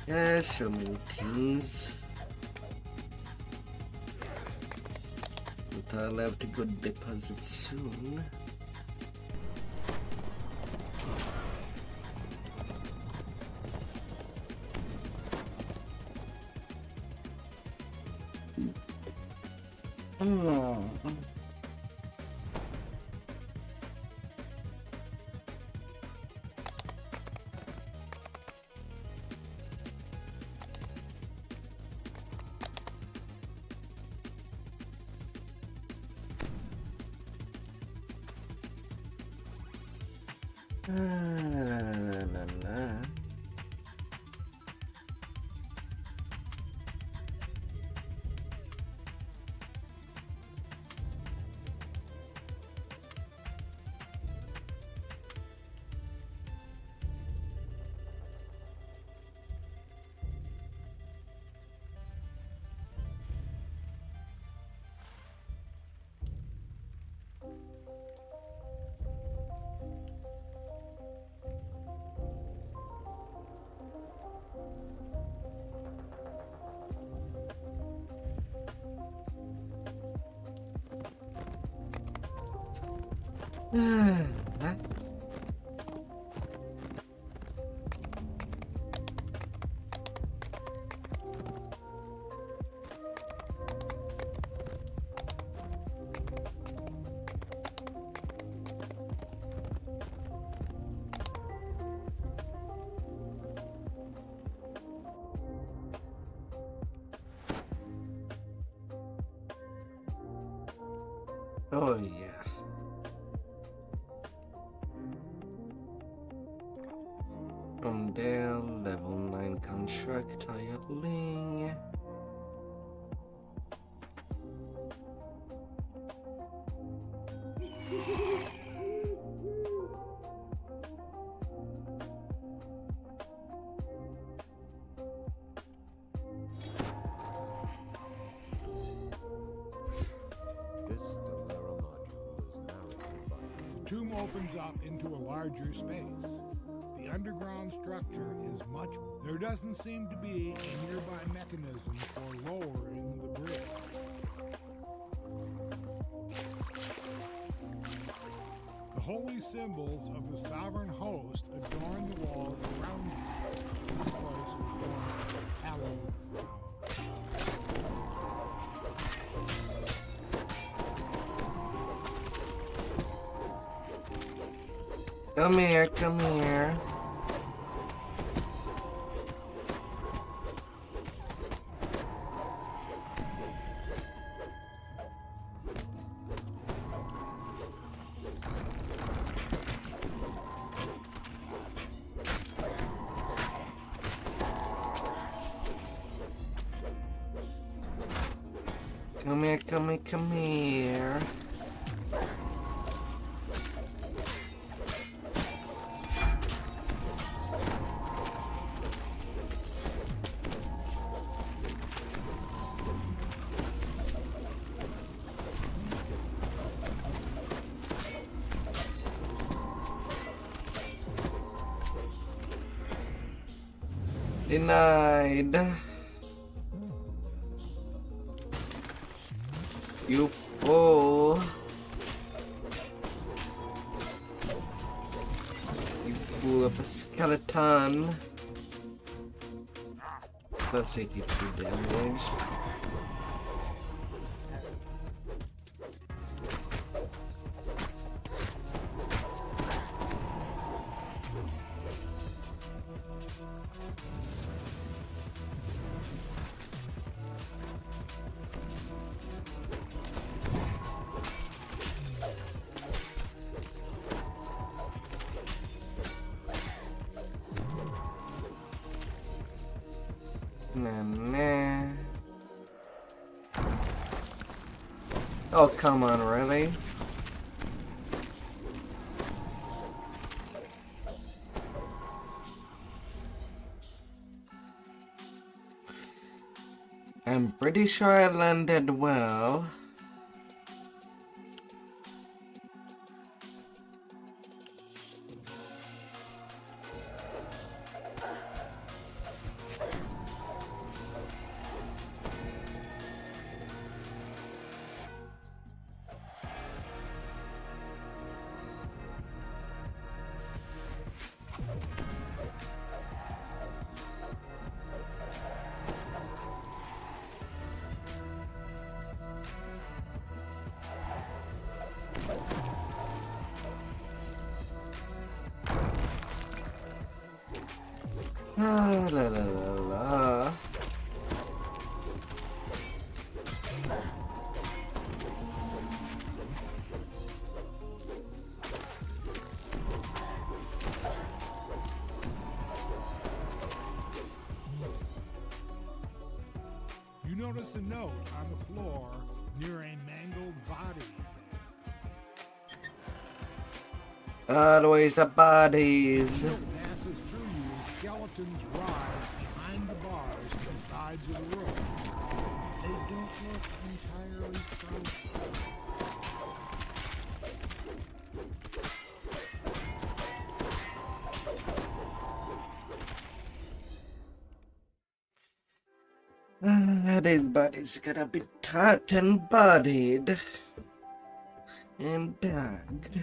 Yeah, so many things. But I'll have to go deposit soon. Oh yeah. From there, level 9 contract hireling. Tomb opens up into a larger space. The underground structure is much... There doesn't seem to be a nearby mechanism for lowering the bridge. The holy symbols of the sovereign host adorn the walls around you. This place was once hallowed. Come here, come here. Come here, come here, come here. Denied. You fool. You fool of a skeleton. That's 83 damage. Nah. Oh, come on, really? I'm pretty sure I landed well. Ah, la la la la. You notice a note on the floor near a mangled body. Always the bodies. The note passes through you as skeletons rise behind the bars to the sides of the room. They don't look entirely southward. These bodies gonna be taught and bodied and bagged.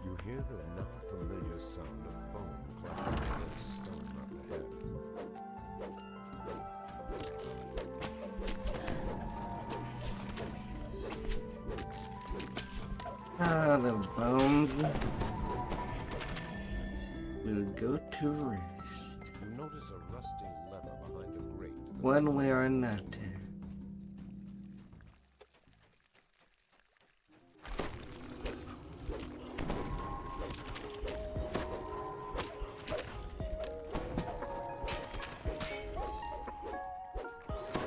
You hear the now-familiar sound of bone clattering against stone up ahead. Ah, the bones will go to rest. Notice a rusting lever behind the grate. One way or another.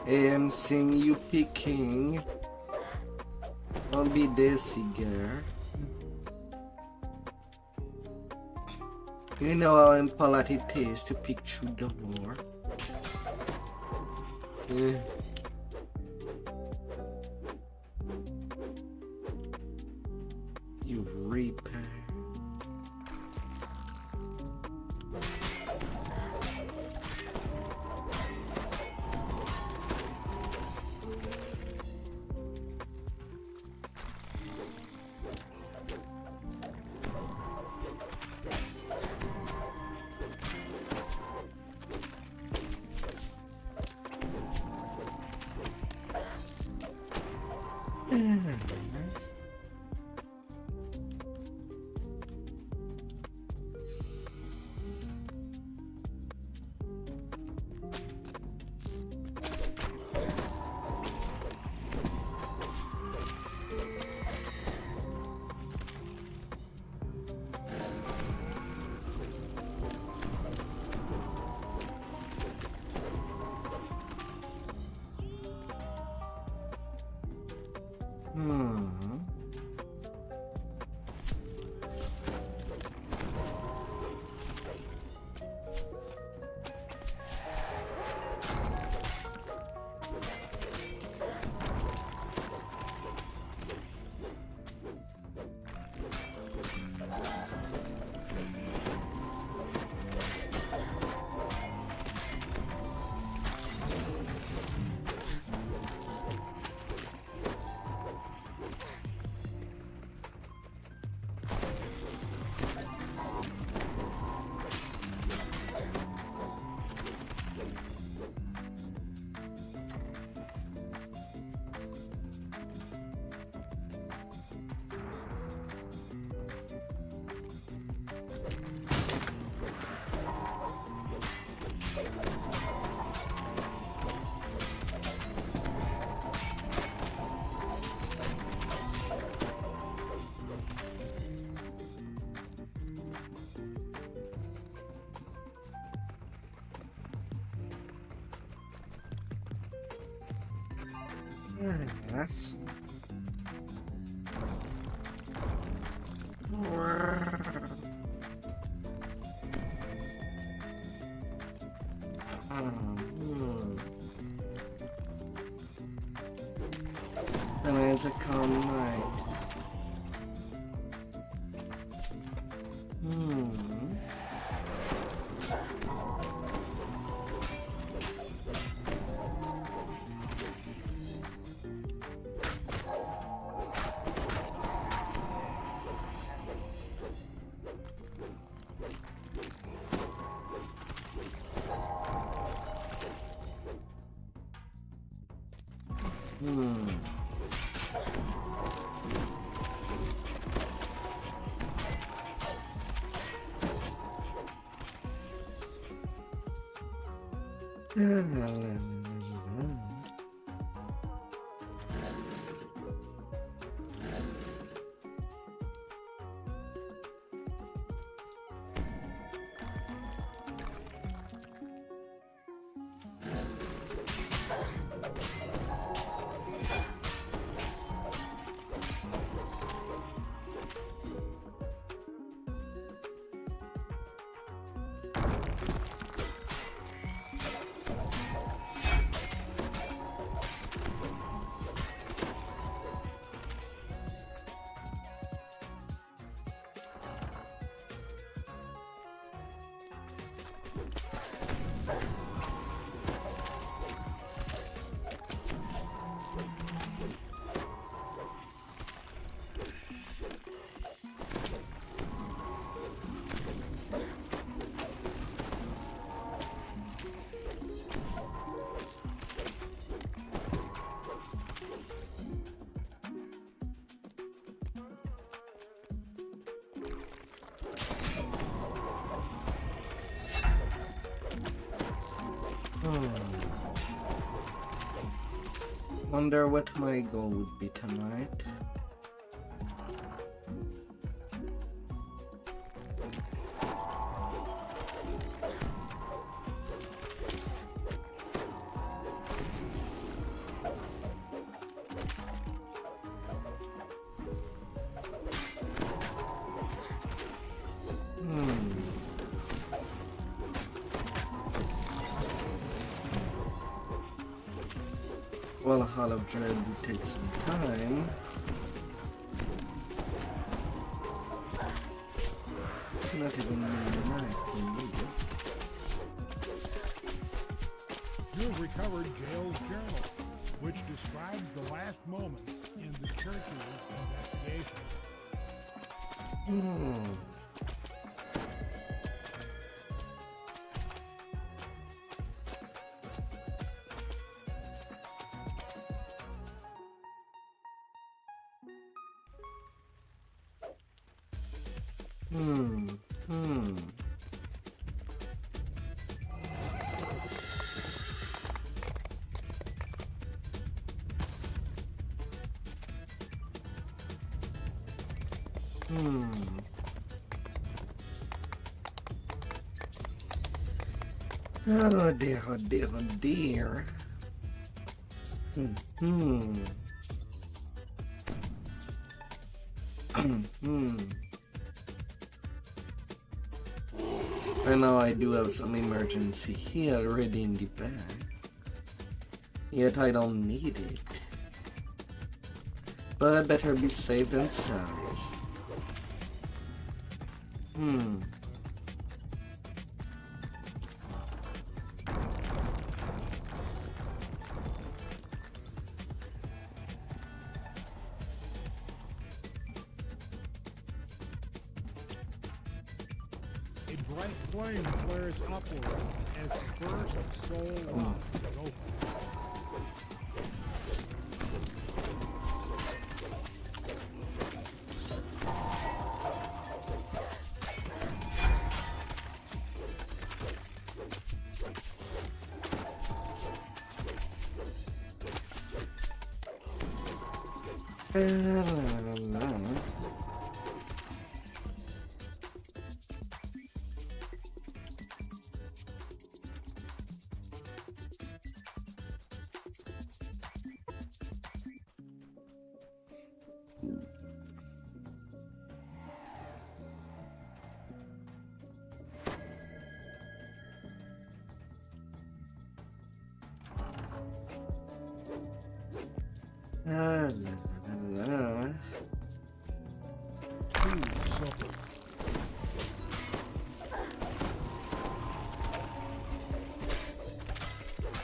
I'm seeing you picking. Don't be dizzy, girl. You know how impolite it is to pick through the door. You reaper. Yes. And it's a calm night. Wonder what my goal would be tonight. Well, Hall of Dread will take some time. It's not even midnight for me. You've recovered Jail's journal, which describes the last moments in the church's investigations. Oh dear, oh dear, oh dear. I know I do have some emergency heal already in the bag, yet I don't need it. But I better be safe than sorry. A bright flame flares upwards as the first soul lock is opened.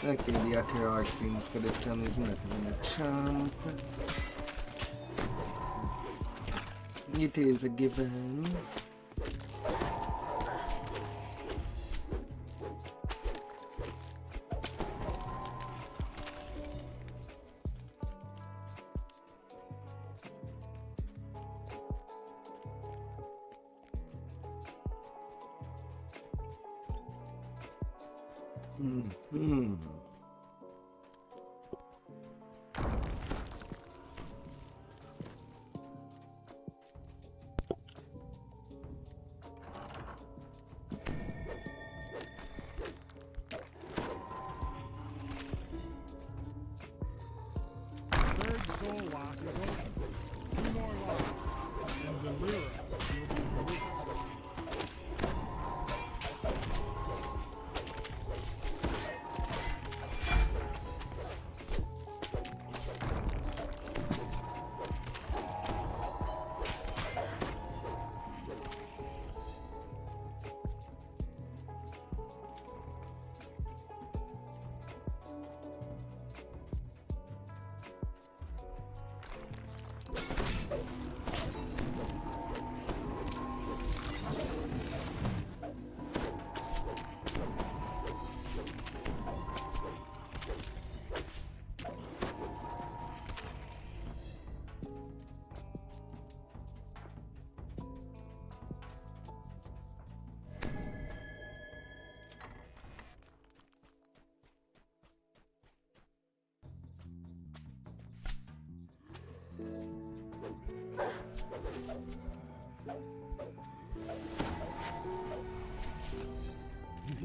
Okay, the Archer Archfiend's skeleton is not gonna jump. It is a given.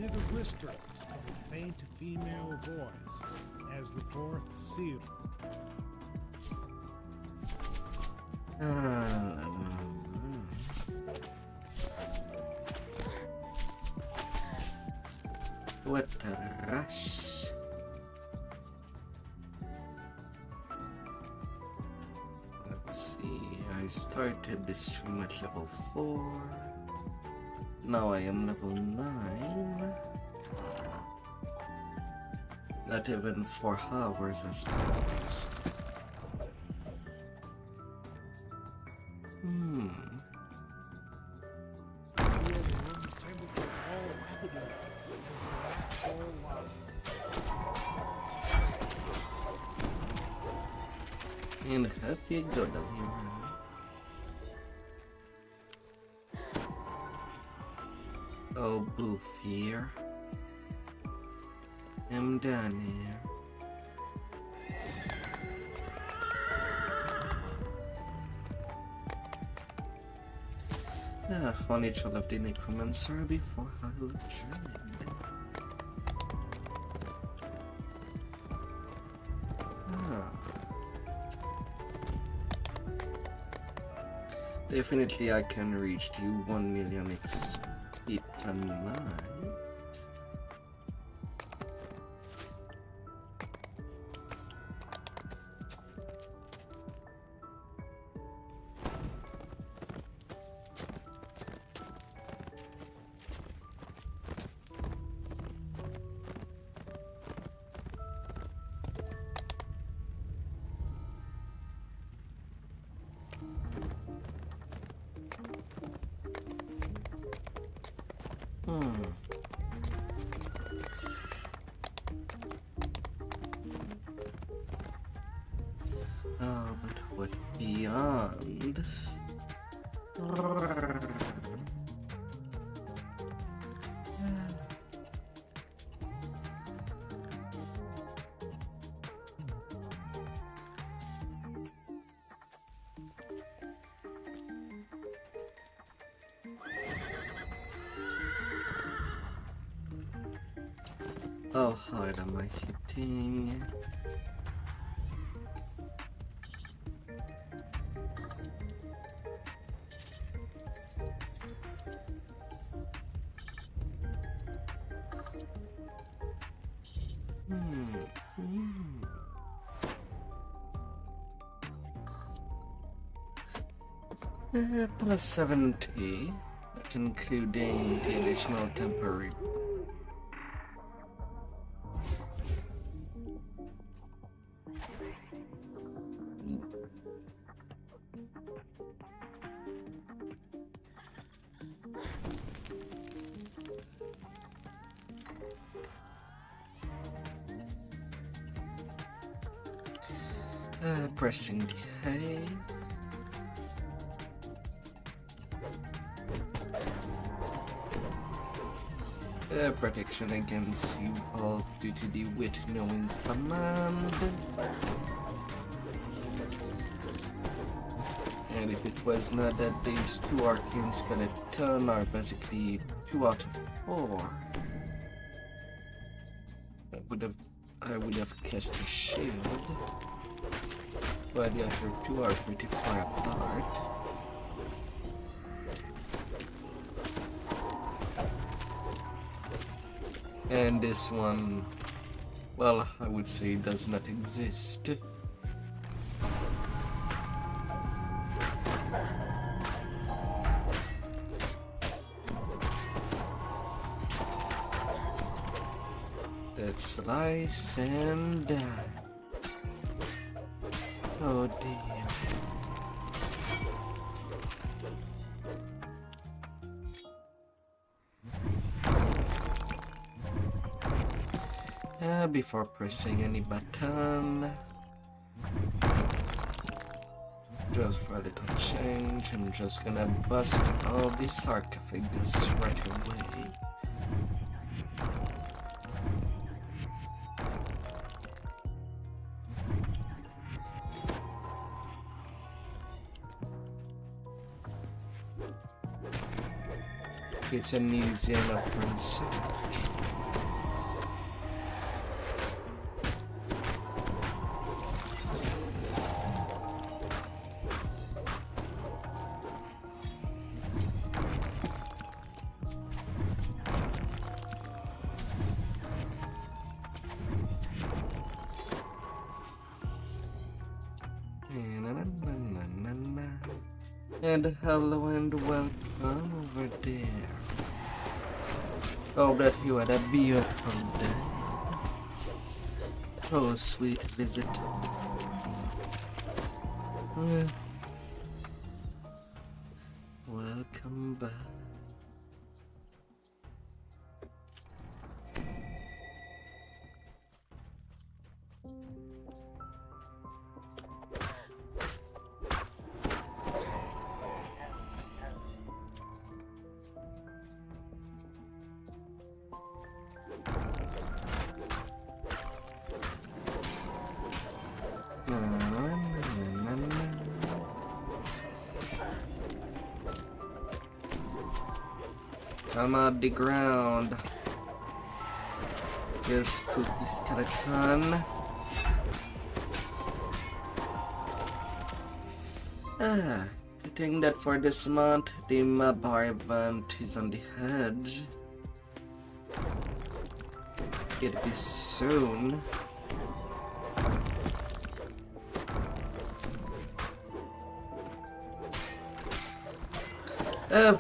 hear the whispers of a faint female voice as the fourth seal. What a rush. Let's see, I started this stream at level 4. Now I am level 9. Not even 4 hours has passed. And happy go down here. Oh, boo fear. I'm down here. Chronicle of the Necromancer before I look Definitely I can reach to 1 million XP tonight. Oh, but what beyond? How hard am I hitting? Plus 70, not including the additional temporary. Pressing the hay. Protection against you all due to the wit knowing command. And if it was not that these 2 arcane skeleton are basically 2 out of 4, I would have cast a shield. But the other 2 are pretty far apart. And this one, well, I would say does not exist. Let's slice and die. Oh dear. Before pressing any button, just for a little change, I'm just gonna bust all the sarcophagus right away. It's an easy enough ransack. And hello and welcome over there. Hope that you had a beautiful day. Oh, sweet visitors. Welcome back. Come out the ground. You spooky skeleton. I think that for this month, the bar event is on the edge. It'll be soon.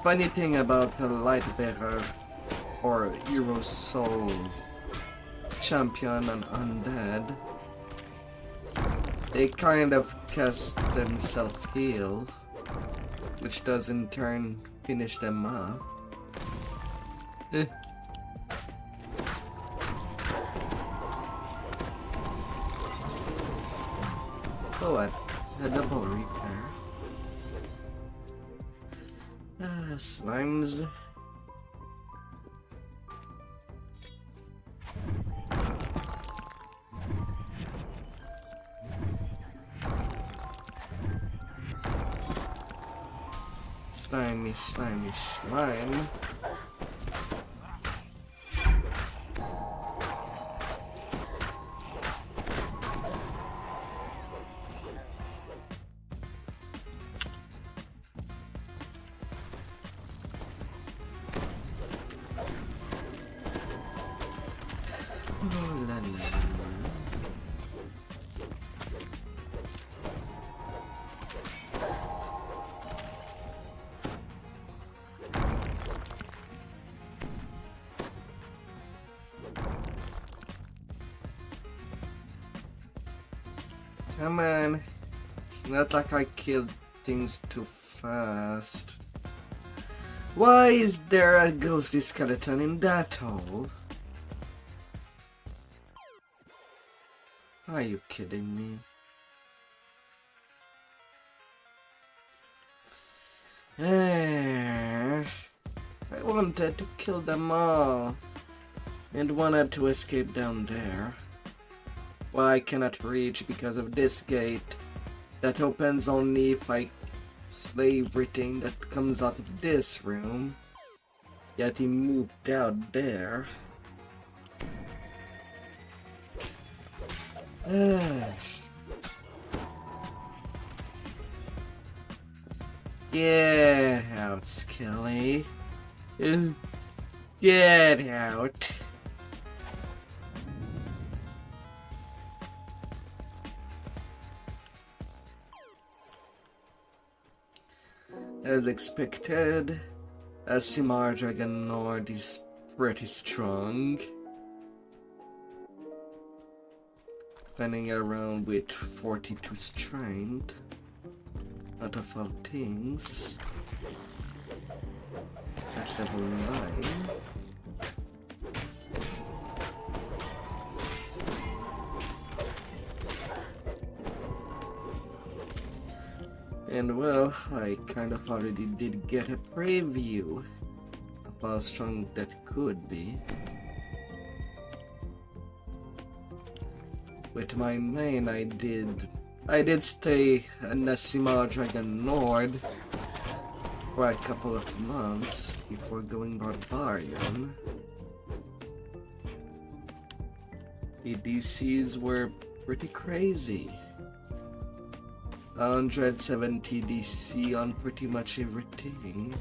Funny thing about the Lightbearer or Hero Soul Champion and Undead, they kind of cast themselves heal, which does in turn finish them off. Oh, a double repair. Slimes. Slimy, slimy, slime. Come on. It's not like I killed things too fast. Why is there a ghosty skeleton in that hole? Are you kidding me? I wanted to kill them all and wanted to escape down there. Well, I cannot reach because of this gate that opens only if I slay everything that comes out of this room. Yet he moved out there. Get out, Skelly. Get out. As expected, Aasimar Dragon Lord is pretty strong. Running around with 42 strength. Out of all things. At level 9. And well, I kind of already did get a preview of how strong that could be. With my main, I did stay an Aasimar Dragon Lord for a couple of months before going Barbarian. The DCs were pretty crazy. 170 DC on pretty much everything.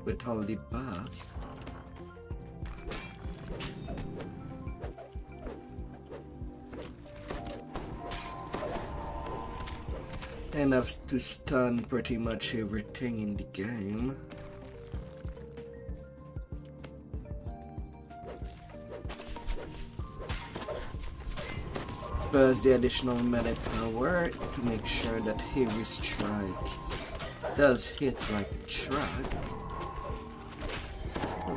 With all the buff. enough to stun pretty much everything in the game. Plus the additional melee power to make sure that heavy strike does hit like a truck.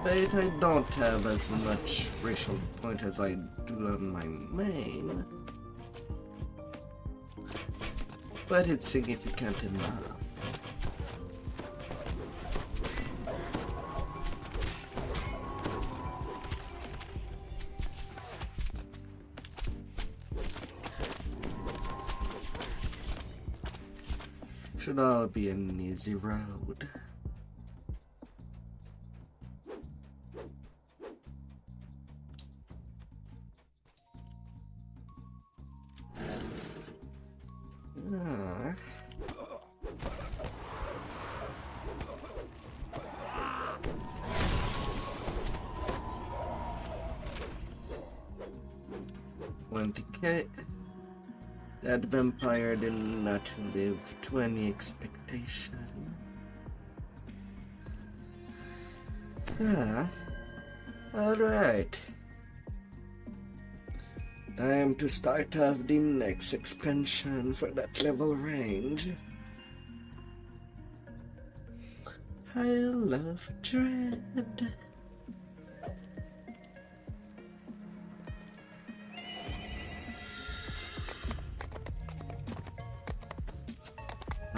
But I don't have as much racial point as I do on my main. But it's significant enough. Should all be an easy road. Okay, that vampire did not live to any expectation. Alright. Time to start off the next expansion for that level range. I love Dread.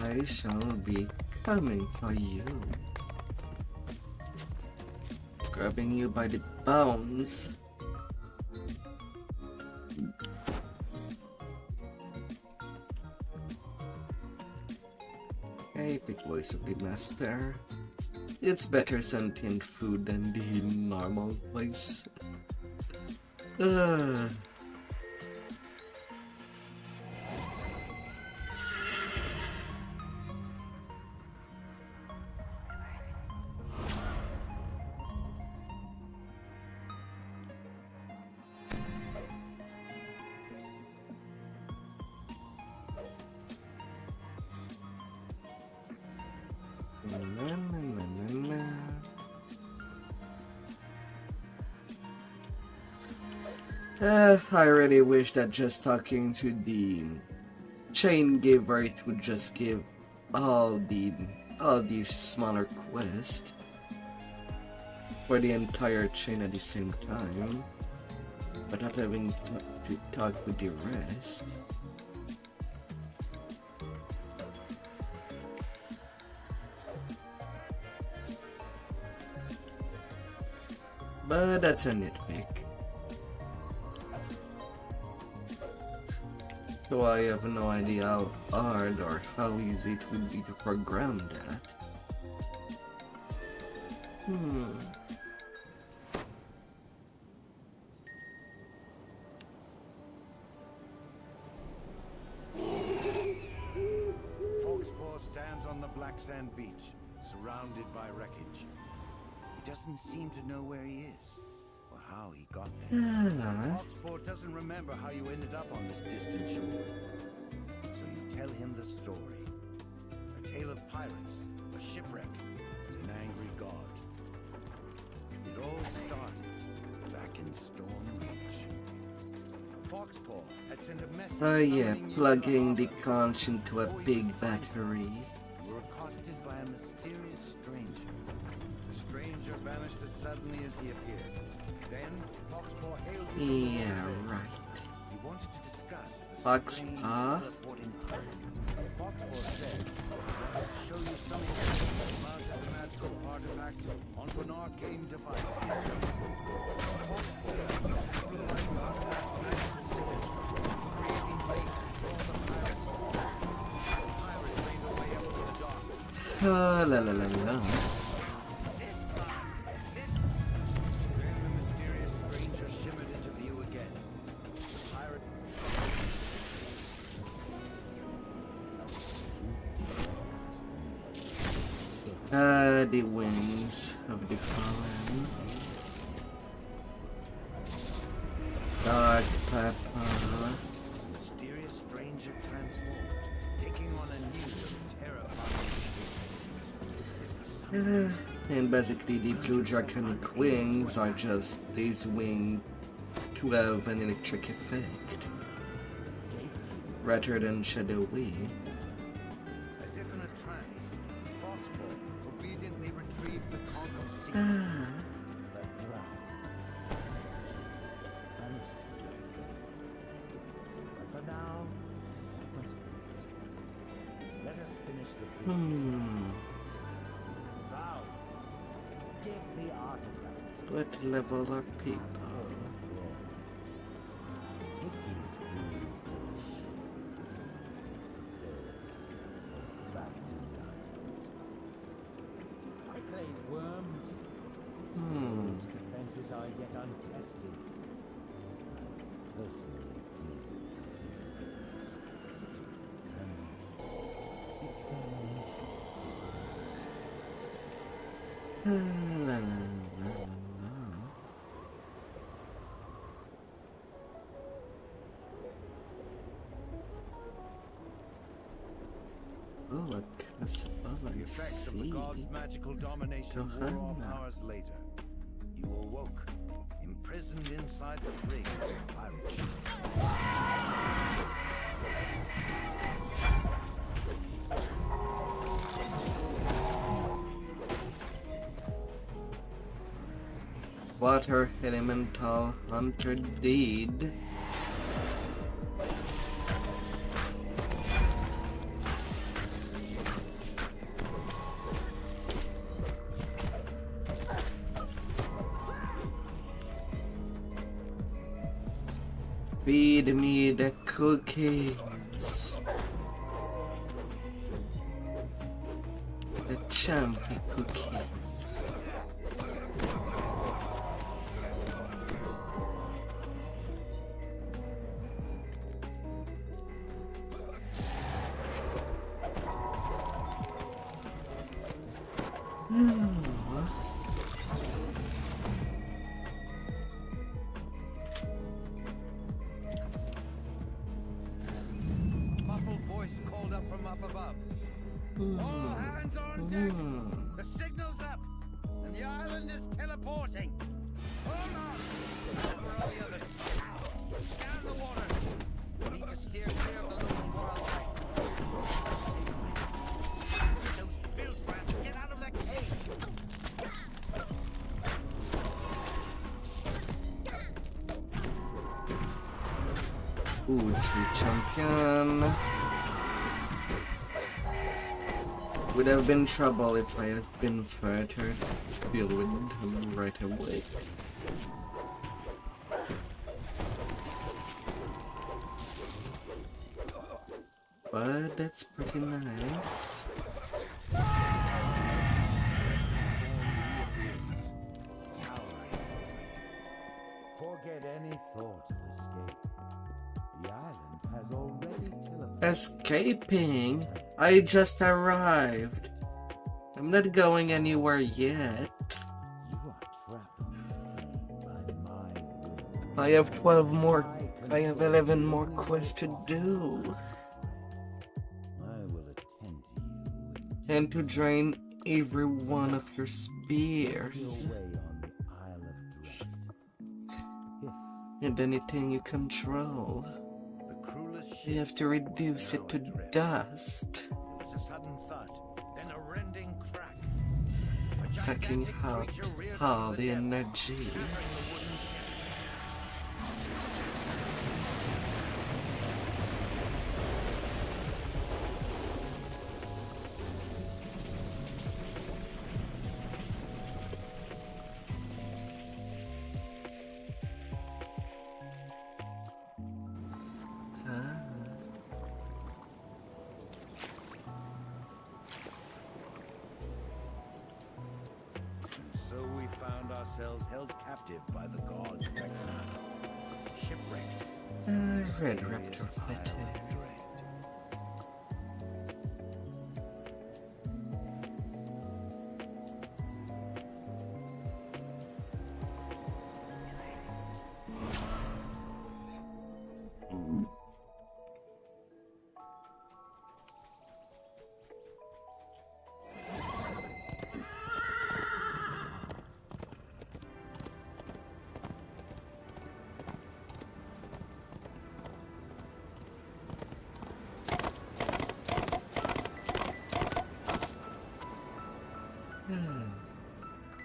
I shall be coming for you, grabbing you by the bones. Epic voice of the master. It's better sentient food than the normal voice. I really wish that just talking to the chain giver, it would just give all the smaller quests for the entire chain at the same time, but not having to talk with the rest. But that's a nitpick. So I have no idea how hard or how easy it would be to program that. Foxpaw stands on the black sand beach, surrounded by wreckage. He doesn't seem to know where he is, or how he got there. Foxpaw doesn't remember how you ended up on this distant shore. So you tell him the story. A tale of pirates, a shipwreck, and an angry god. It all started back in Storm Reach. Foxpaw had sent a message. Yeah, plugging the conch into a big battery. You were accosted by a mysterious stranger. The stranger vanished as suddenly as he appeared. Then Foxpaw hailed you. Yeah, right. He wants to discuss the Foxpaw. teleporting island. Foxpaw said he wants to show you something that mounted the magical artifact onto an arcane device. Foxpaw utilized the artifact's magical signature, creating waves to draw the pirates. The pirates made their way up to the dock. La la la la. The wings of the fallen. Dark purple. Mysterious stranger transformed, taking on a And basically the blue draconic wings are just these wings to have an electric effect rather than shadowy. As if in a trance, Foxball obediently retrieved the conch of sea. The ground. Punished for your failure. But for now, you must wait. Let us finish the business. Now, give the artifact. What level are people? Take these fools to the ship. Prepare to sail back to the island. Quickly, worms. Those defenses are yet untested. I personally deal with these interlopers. And examination Oh, look, that's The effects of the god's magical domination wore off hours later. You awoke, imprisoned inside the brig of the pirate ship. Water elemental hunter deed. Feed me the cookies. The champy cookies. Muffled voice called up from up above. All hands on deck! The signal's up! And the island is teleporting! Hold on! Over on the other side. Scan the water! We need to steer clear of the local wildlife. Get those bilge rats! Get out of that cave! Ooh, tree champion. Would have been trouble if I had been further to deal with him right away. But that's pretty nice. Forget any thought of escape. The island has already teleported. Escaping? I just arrived. I'm not going anywhere yet. You are trapped on this plane by my will. I have 12 more. I have 11 more quests to do. I will attend to you And to drain every one of your spears. away on the Isle of Dread. And anything you control. The crewless ship You have to reduce it to dust. There was a sudden thud, then a rending crack. A Sucking gigantic out creature reared all from the depths, energy. shattering the wooden ship. So we found ourselves held captive by the gods Vecna. Shipwrecked. Red Raptor Fetid.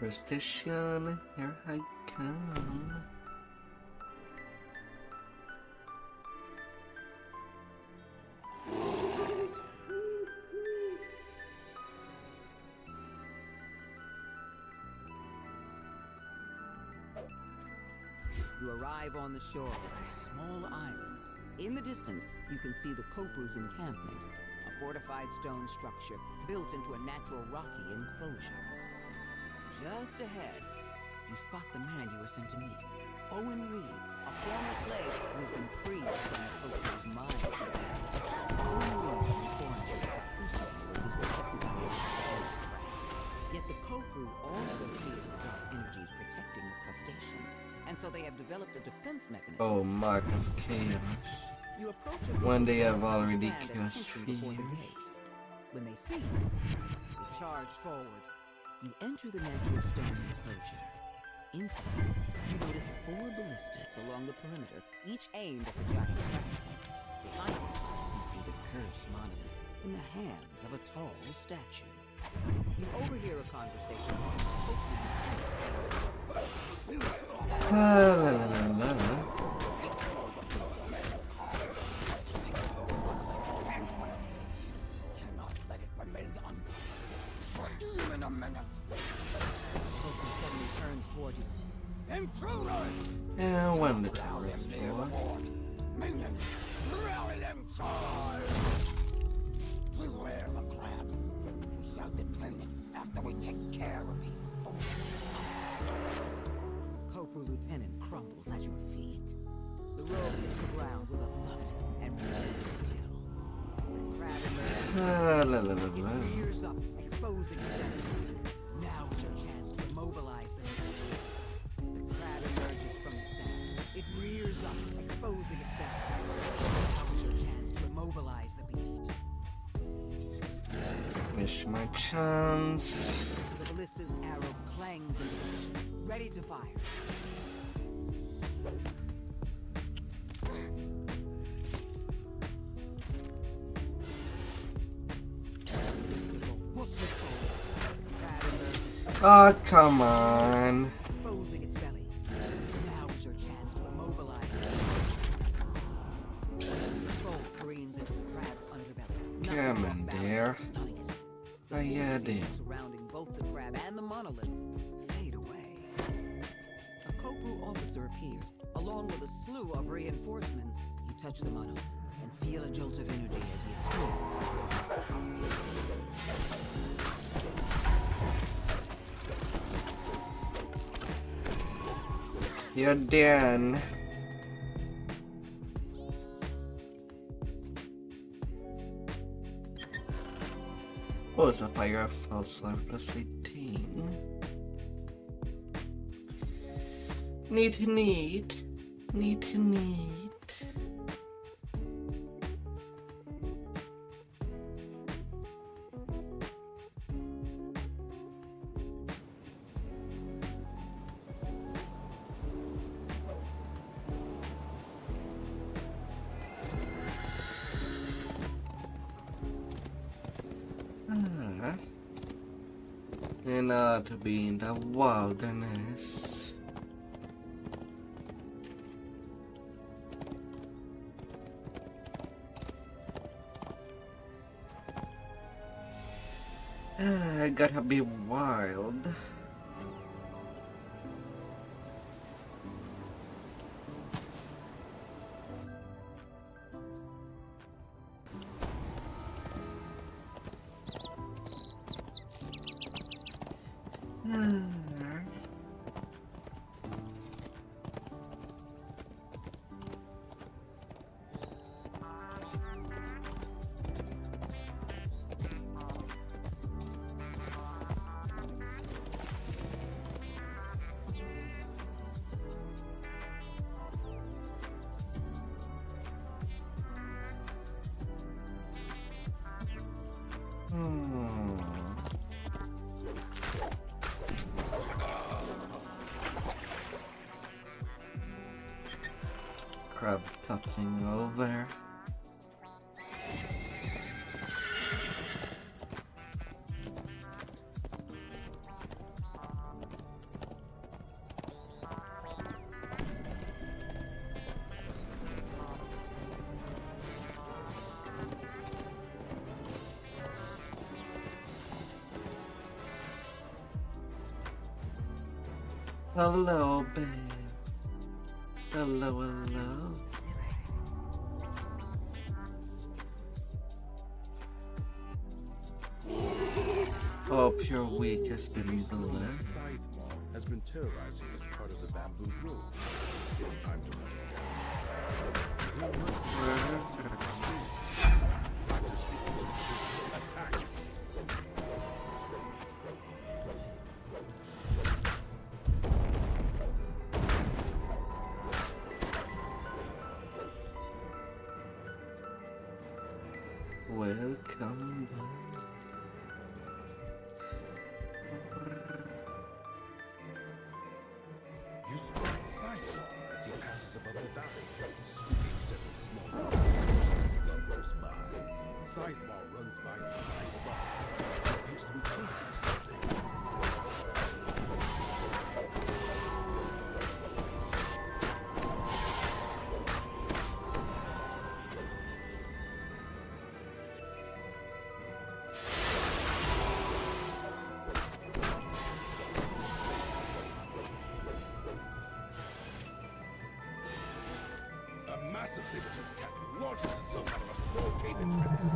Superstition, here I come. You arrive on the shore of a small island. In the distance, you can see the Kopu's encampment, a fortified stone structure built into a natural rocky enclosure. Just ahead, you spot the man you were sent to meet, Owen Reeve, a former slave who has been freed from the Kopu's mind. Owen Reeve's informed you that Aasimar is protected by a crab. Yet the Kopu also feel the dark energies protecting the crustacean. And so they have developed a defense mechanism. Oh, Mark of Chaos. You approach One day I've already cast Fears. When they see you, they charge forward. You enter the natural stone enclosure. Inside, you notice 4 ballistas along the perimeter, each aimed at the giant crab. Behind it, you see the cursed monolith in the hands of a tall statue. You overhear a conversation. Cannot let it remain for even a minute. Kopu suddenly turns toward you. Intruders! Yeah, one little Rally them near the board. Minions, rally them side! Beware the crab. We shall deplane it after we take care of these fools. Kopu Lieutenant crumbles at your feet. The robe hits the ground with a thud and remains still. The crab emerges. It rears up, exposing its belly. Now is your chance to immobilize the beast. The crab emerges from the sand. It rears up, exposing its belly. Now is your chance to immobilize the beast. Miss my chance. The ballista's arrow clangs into position, ready to fire. Oh, come on. Exposing its belly. Now is your chance to immobilize it. The bolt careens into the crab's underbelly. Come on, dear. Oh, yeah, dear. Surrounding both the crab and the monolith fade away. A Kopu officer appears, along with a slew of reinforcements. You touch the monolith and feel a jolt of energy as the You're done. Oh, it's a fire false life plus 18. Neat. And to be in the wilderness. I gotta be wild. Crab toppling over. Hello, babe. Hello, hello. Hope your week has been blessed. Scythe Maw has been terrorizing this part of the bamboo grove. It's time to run it down. Attack! Welcome back. You spot Scythe Maw as he passes above the valley, sweeping several small resources as he lumbers by. Scythe Maw runs by and flies above. He appears to be chasing something. A massive saber-toothed cat launches itself out of a small cave entrance.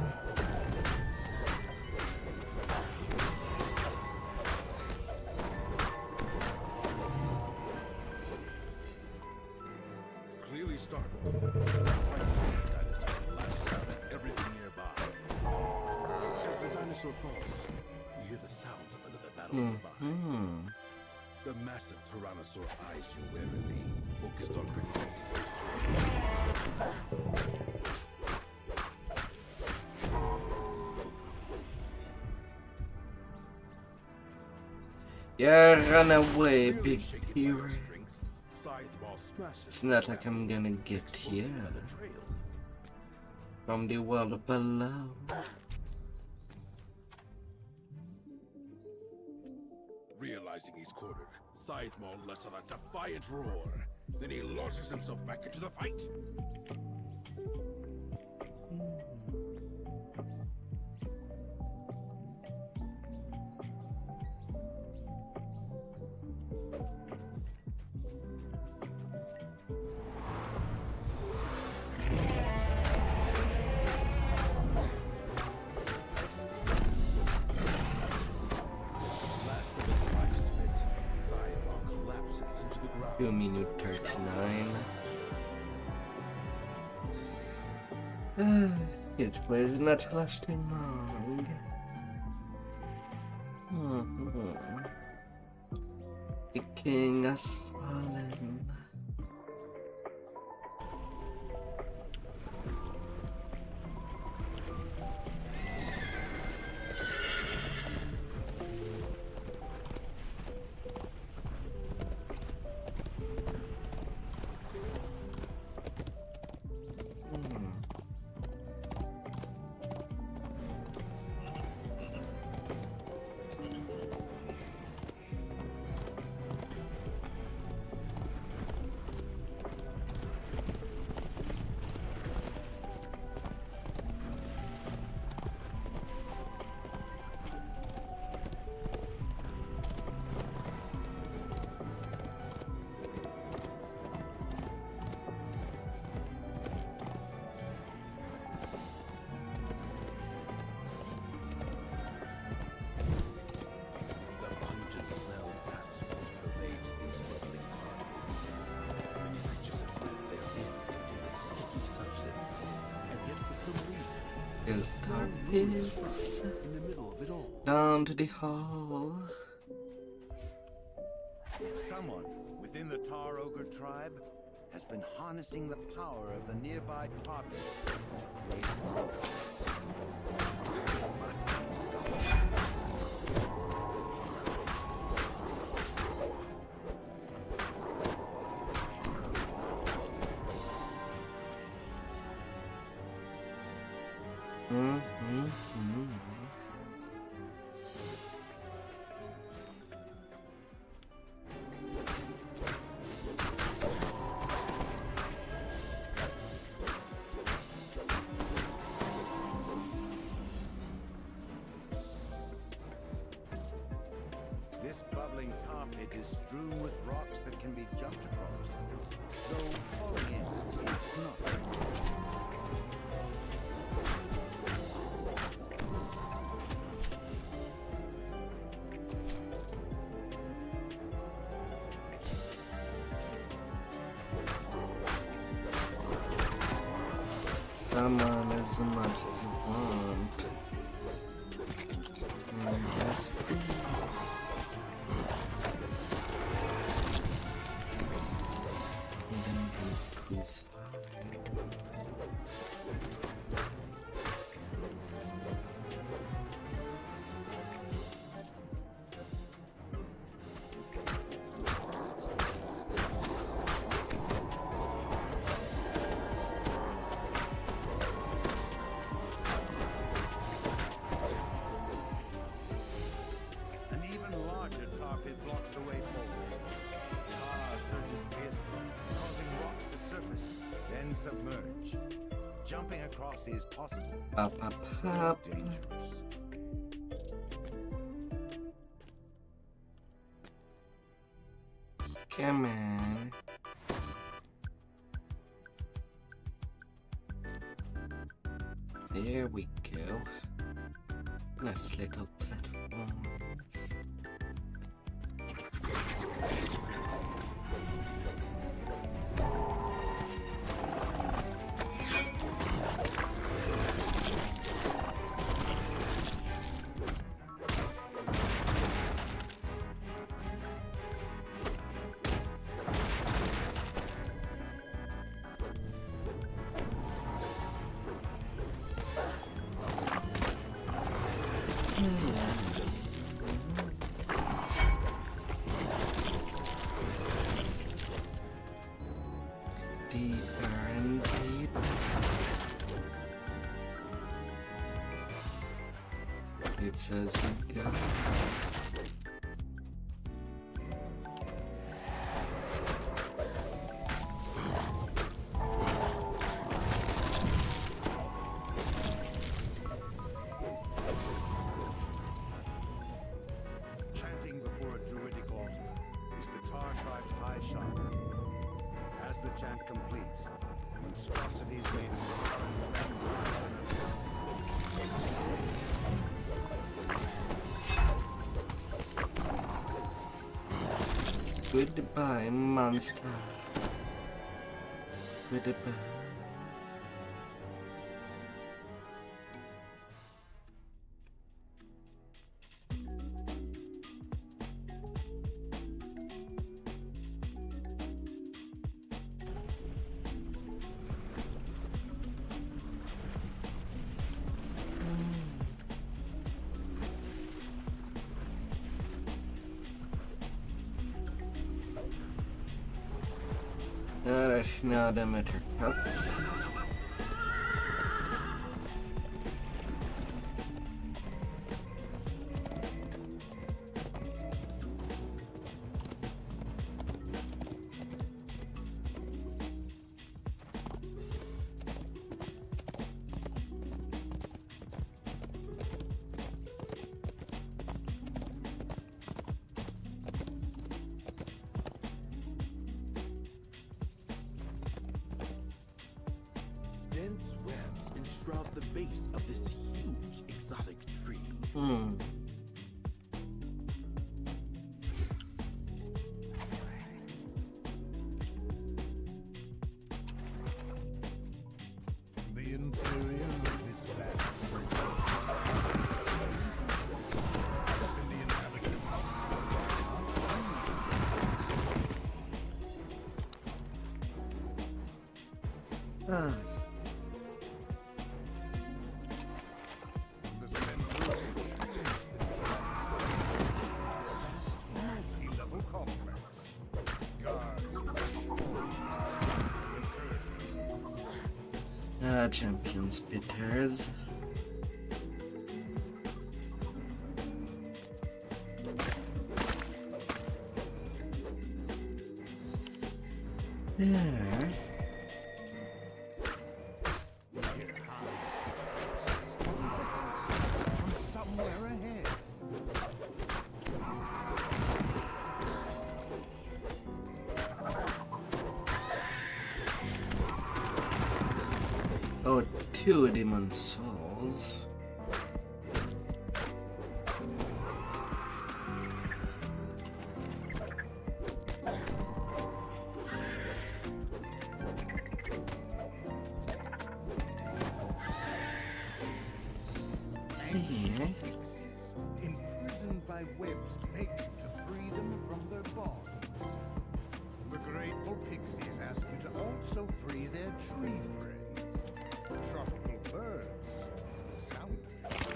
Clearly startled, the spiny dinosaur lashes out at everything nearby. As the dinosaur falls, you hear the sounds of another battle nearby. The massive tyrannosaur eyes you warily, focused on protecting its prey. Yeah, run away, big Shaken by hero. her strength, Scythe Maw smashes It's not like I'm gonna get here another trail. from the world below. Realizing he's cornered, Scythe Maw lets out a defiant roar. Then he launches himself back into the fight. Last of his life spent, Scythe Maw collapses into the ground. 2 minute 39. It was not lasting long. The king has fallen. The pungent smell of asphalt pervades these bubbling targets. Many creatures have met their end in this sticky substance, and yet for some reason, there's a Is small tar glowing pits shrine in the middle of it all. down to the hall. Someone within the Tar Ogre tribe has been harnessing the power of the nearby tar pits to create monsters. It must be stopped. This bubbling tar pit is strewn with rocks summon as much as you want. Yes, and then we can squeeze. An even larger tar pit blocks the way forward. Tar surges fiercely, causing rocks to surface, then submerge. Jumping across is possible, Up, up, up. dangerous. Come on. There we go. Nice little platforms. Deeper and deeper. It says we go. Chanting before a druidic altar is the Tar tribe's high chakra. As the chant completes, monstrosities made of tar and Goodbye, monster. Goodbye. Alright, now the matter comes. Dense webs enshroud the base of this huge exotic tree. The interior of this vast and the inhabitants the center edge has been transformed into a vast multi-level complex. Guards Champions bitters. Yeah. from somewhere ahead. Oh, 2 demon souls. here. Pixies, imprisoned by webs beg to free them from their bonds. The grateful pixies ask you to also free their tree friends, tropical birds, the sound of it.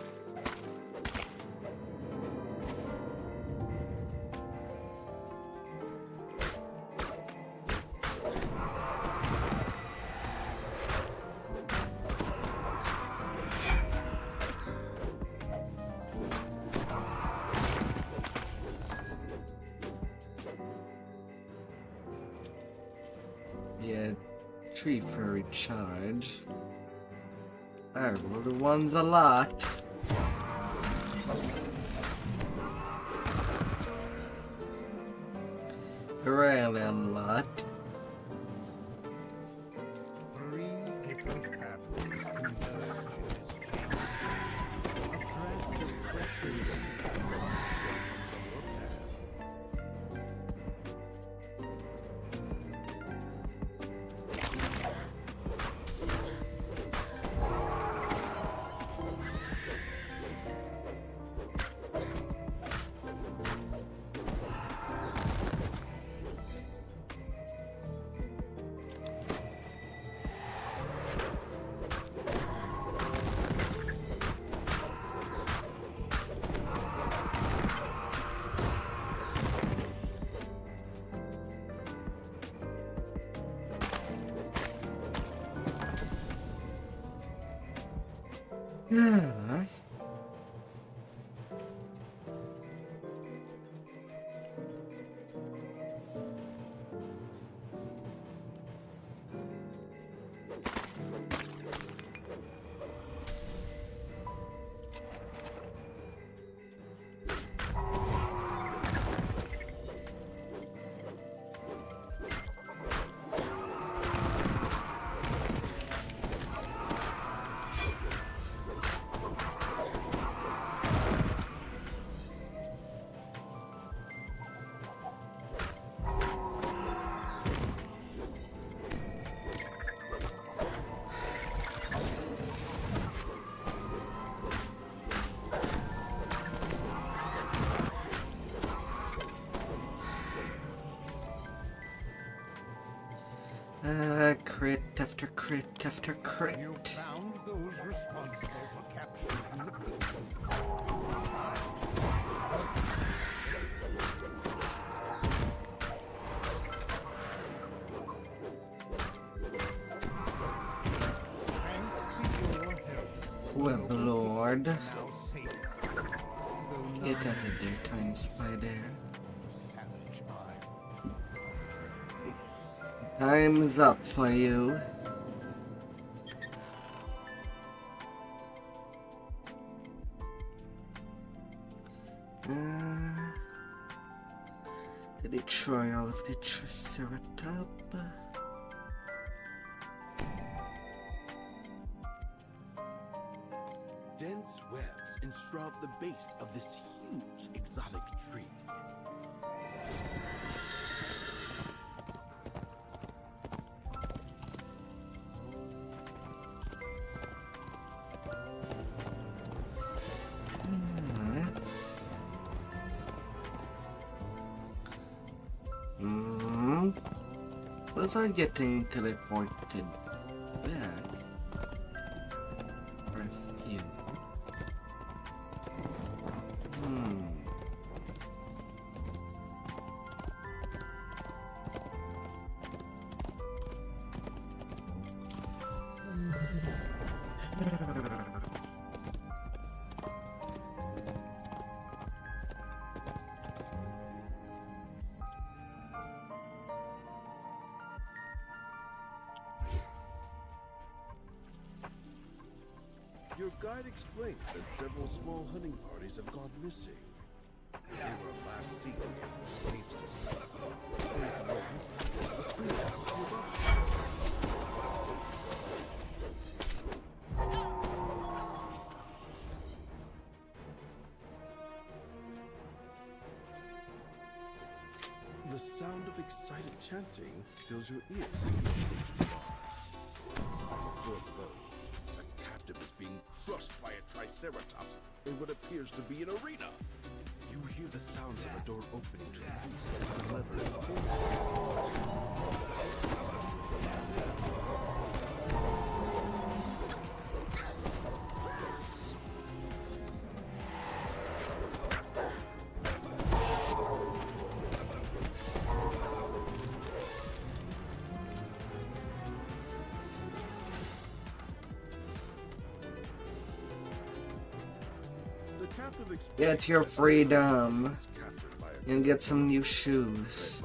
Yeah, tree furry charge. I rolled the ones a lot. Really a lot. Three different pathways converge in this chamber. A draft of pressure takes from your path. Yeah. Crit after crit after crit. You found those responsible for capturing the pixies. Thanks to your help, Web Lord. now safer. Though Get none out of there, tiny spider. savage eye. Time's up for you. Did it try all of the Triceratops? Dense webs enshroud the base of this huge exotic tree. Was I getting teleported back? Or a few? Your guide explains that several small hunting parties have gone missing. They were last seen near the slave system. Before you can open, the screen tells you about it. The sound of excited chanting fills your ears as you approach the bar. On the fourth level, a captive is being crushed by a Triceratops in what appears to be an arena. You hear the sounds of a door opening to release as the lever is pulled. Get your freedom and get some new shoes.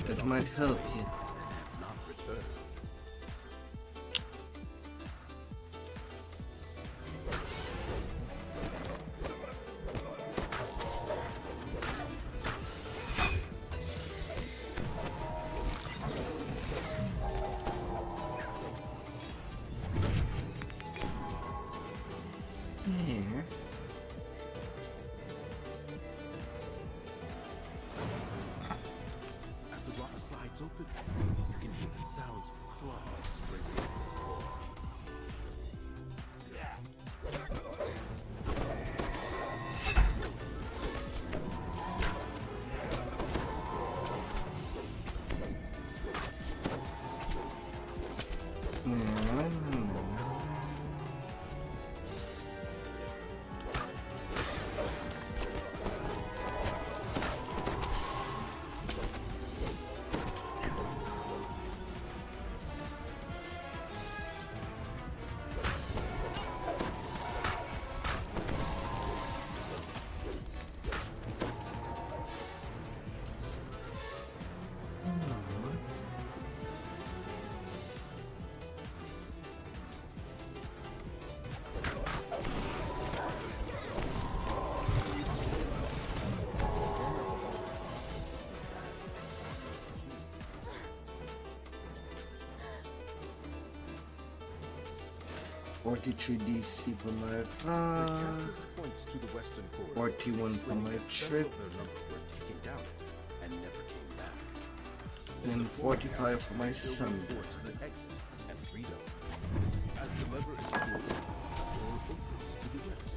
That might help you. As the rock slides open, you can hear the sounds of claws scraping the floor. DC for my Points to the western corridor. 41 for my trip, Their numbers were taken down and never came back. and 45 for my son. Towards the exit and freedom. As the lever is pulled, the door opens to the west.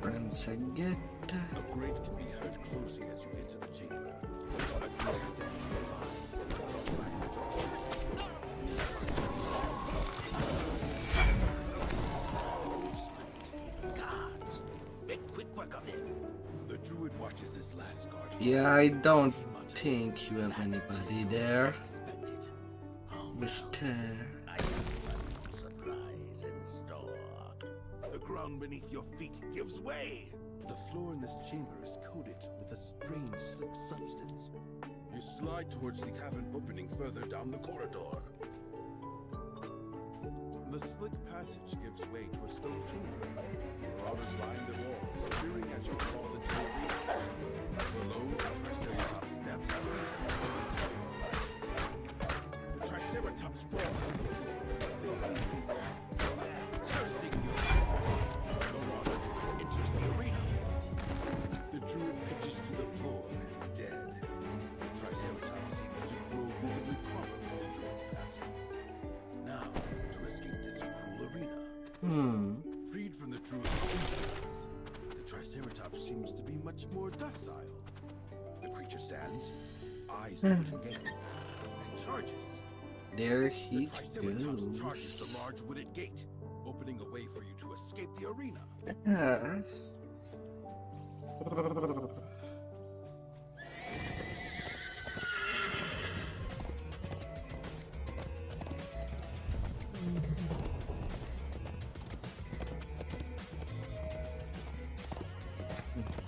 Once I get A grate can be heard closing as you enter the chamber. A druid stands nearby. Guards, make quick work of him. The druid watches his last guard. yeah, I don't think you have anybody there, Mister. Surprise in store. The ground beneath your feet gives way. The floor in this chamber is coated with a strange, slick substance. You slide towards the cavern opening further down the corridor. The slick passage gives way to a stone chamber. Marauders line the walls, appearing as you fall into the arena. Below, the Triceratops steps out. The Triceratops falls to the floor. Cursing your enemies, the marauder druid enters the arena. The druid pitches to the floor, dead. The Triceratops seems to grow visibly calmer with the druid's passing. Now, to escape this cruel arena. Freed from the druid's influence, the Triceratops seems to be much more docile. The creature stands, eyes open gate, and charges. There he The Triceratops charges goes. the large wooded gate, opening a way for you to escape the arena.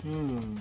Hmm.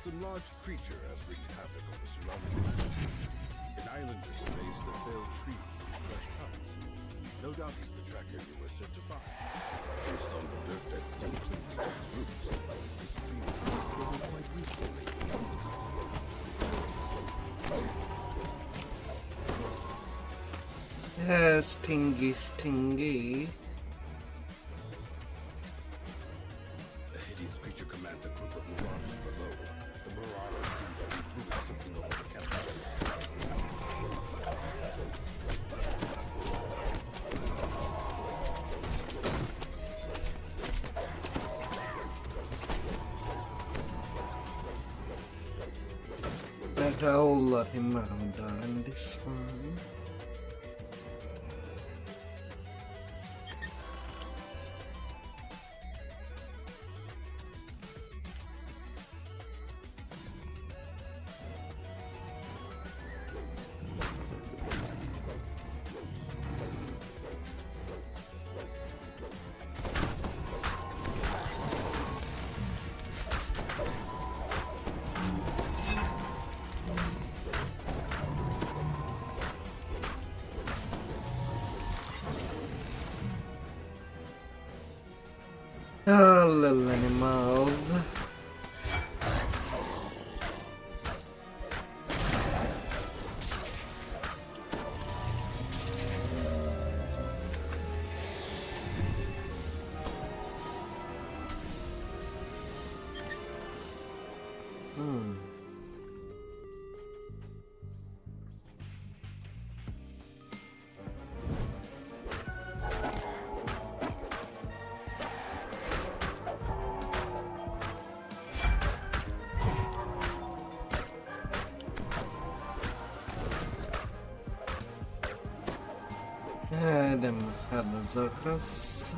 Some large creature has wreaked havoc on the surrounding landscape. An islander surveys the felled trees and crushed huts. No doubt he's the tracker you were sent to find. Based on the dirt that still clings to its roots, this tree was discovered quite recently. Stingy. The hideous creature commands a group of marauders below. The marauders seem to be brewing something over the campfire. That I'll let him out on this one. Oh, little animal. Adam had zakaz.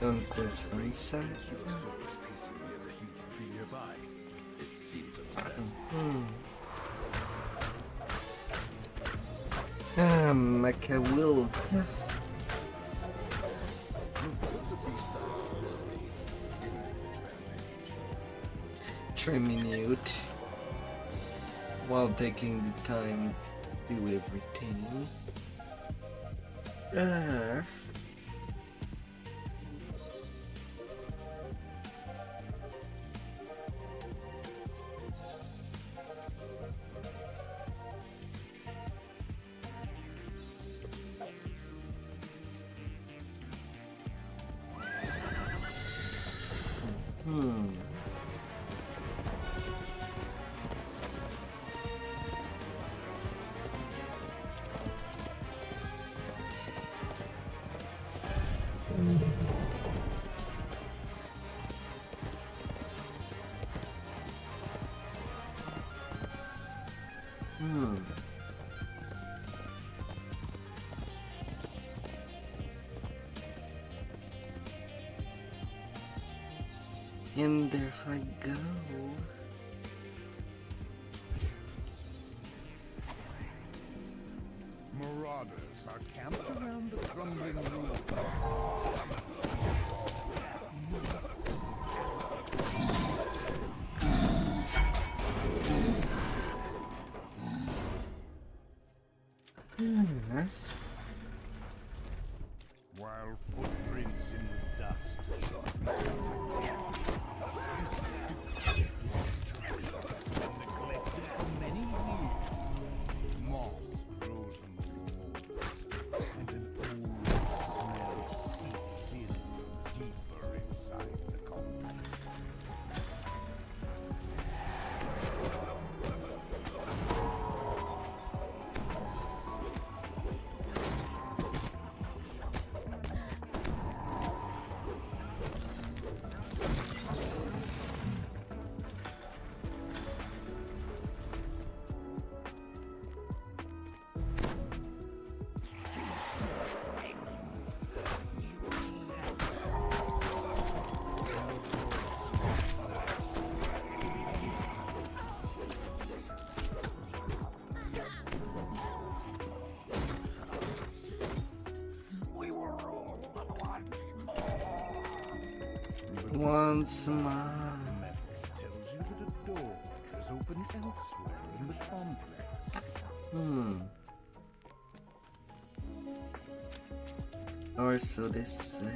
Don't place sunset. Tyrannosaurus pacing near the huge tree nearby. It seems upset. Mecha wilt. You've killed the beast out of its misery. Ending its rampage. 3 minutes while taking the time to do everything. And there I go. Marauders are camped around the crumbling ruins. While footprints in the dust show neglected for many years. Moss grows on the walls, and an old smell seeps in from deeper inside the complex. Once more. Metal tells you that a door is open elsewhere in the complex. Or so they say.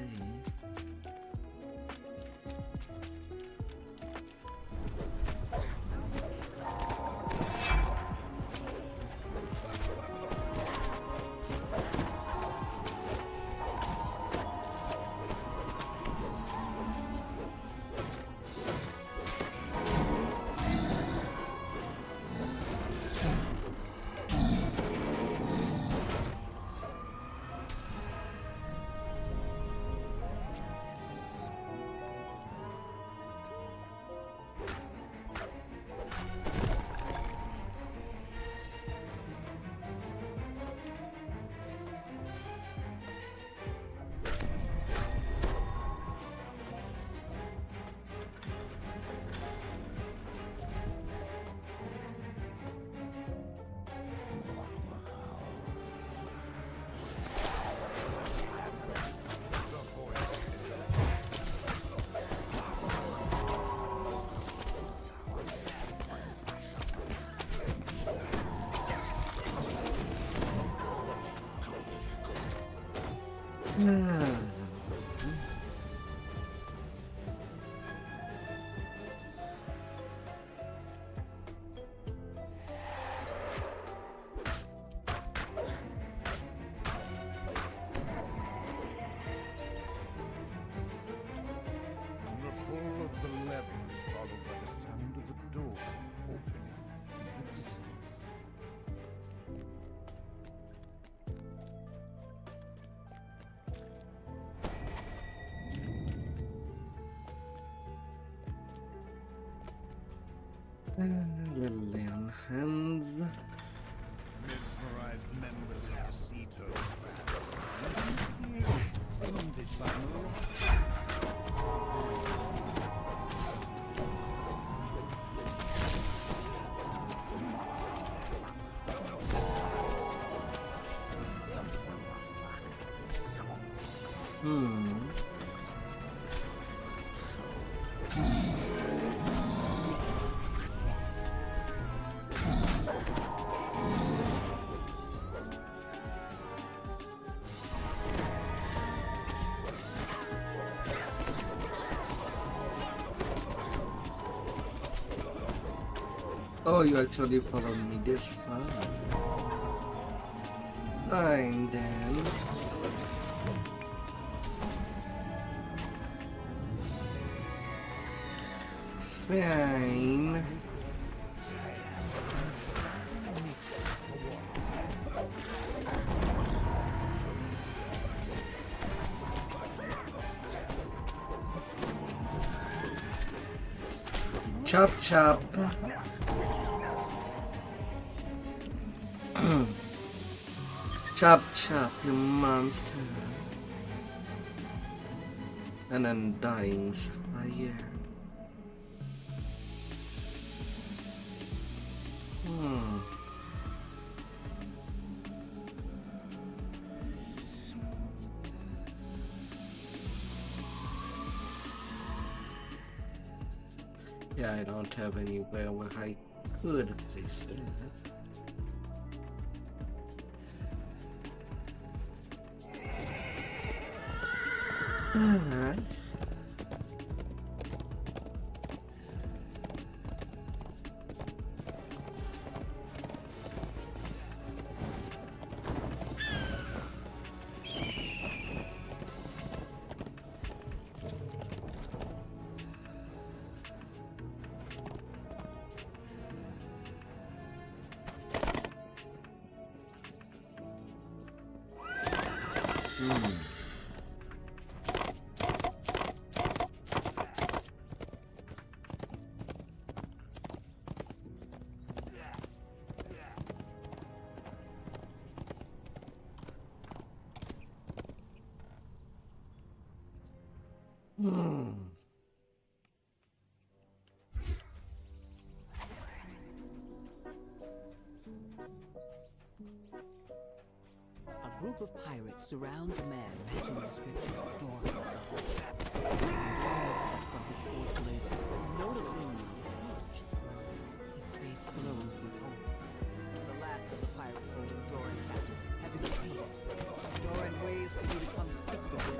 Lily on hands. Mesmerized members of the sea turtle class. Wounded by Oh, you actually followed me this far. Fine then. Fine. Chop chop. Chop chop, you monster. An undying fire. Yeah, I don't have anywhere where I could place that. Alright. A group of pirates surrounds a man matching the description of a door. The door looks up from his fourth labor, noticing you. His face glows with hope. The last of the pirates holding Doran captive have been defeated. Doran waits for you to come speak with him.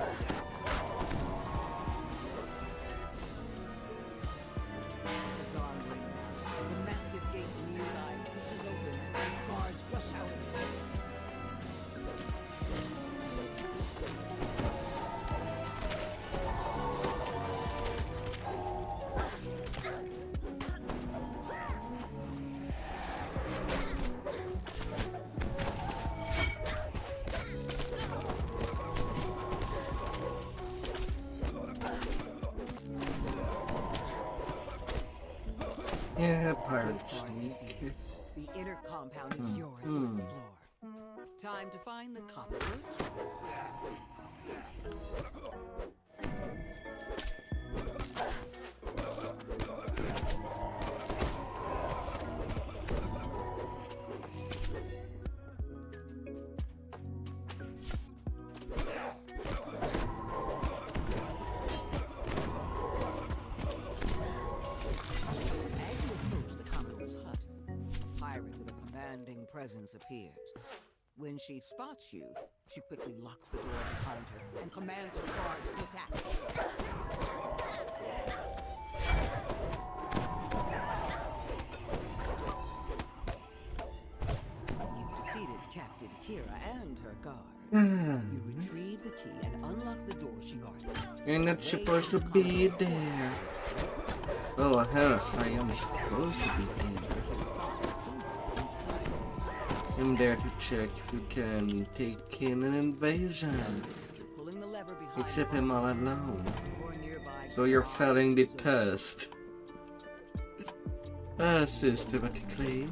The gong rings out. The massive gate in New Line pushes open and his guards rush out. Yeah, pirates sneak. The inner compound is yours to explore. Time to find the Commodore's hut. Presence appears. When she spots you, she quickly locks the door behind her and commands her guards to attack. You defeated Captain Kira and her guard. You retrieve the key and unlock the door she guarded. You're not supposed to be there. Oh, hell, I am supposed to be there. I'm there to check who can take in an invasion. Except I'm all alone. So you're failing the test. Systematically.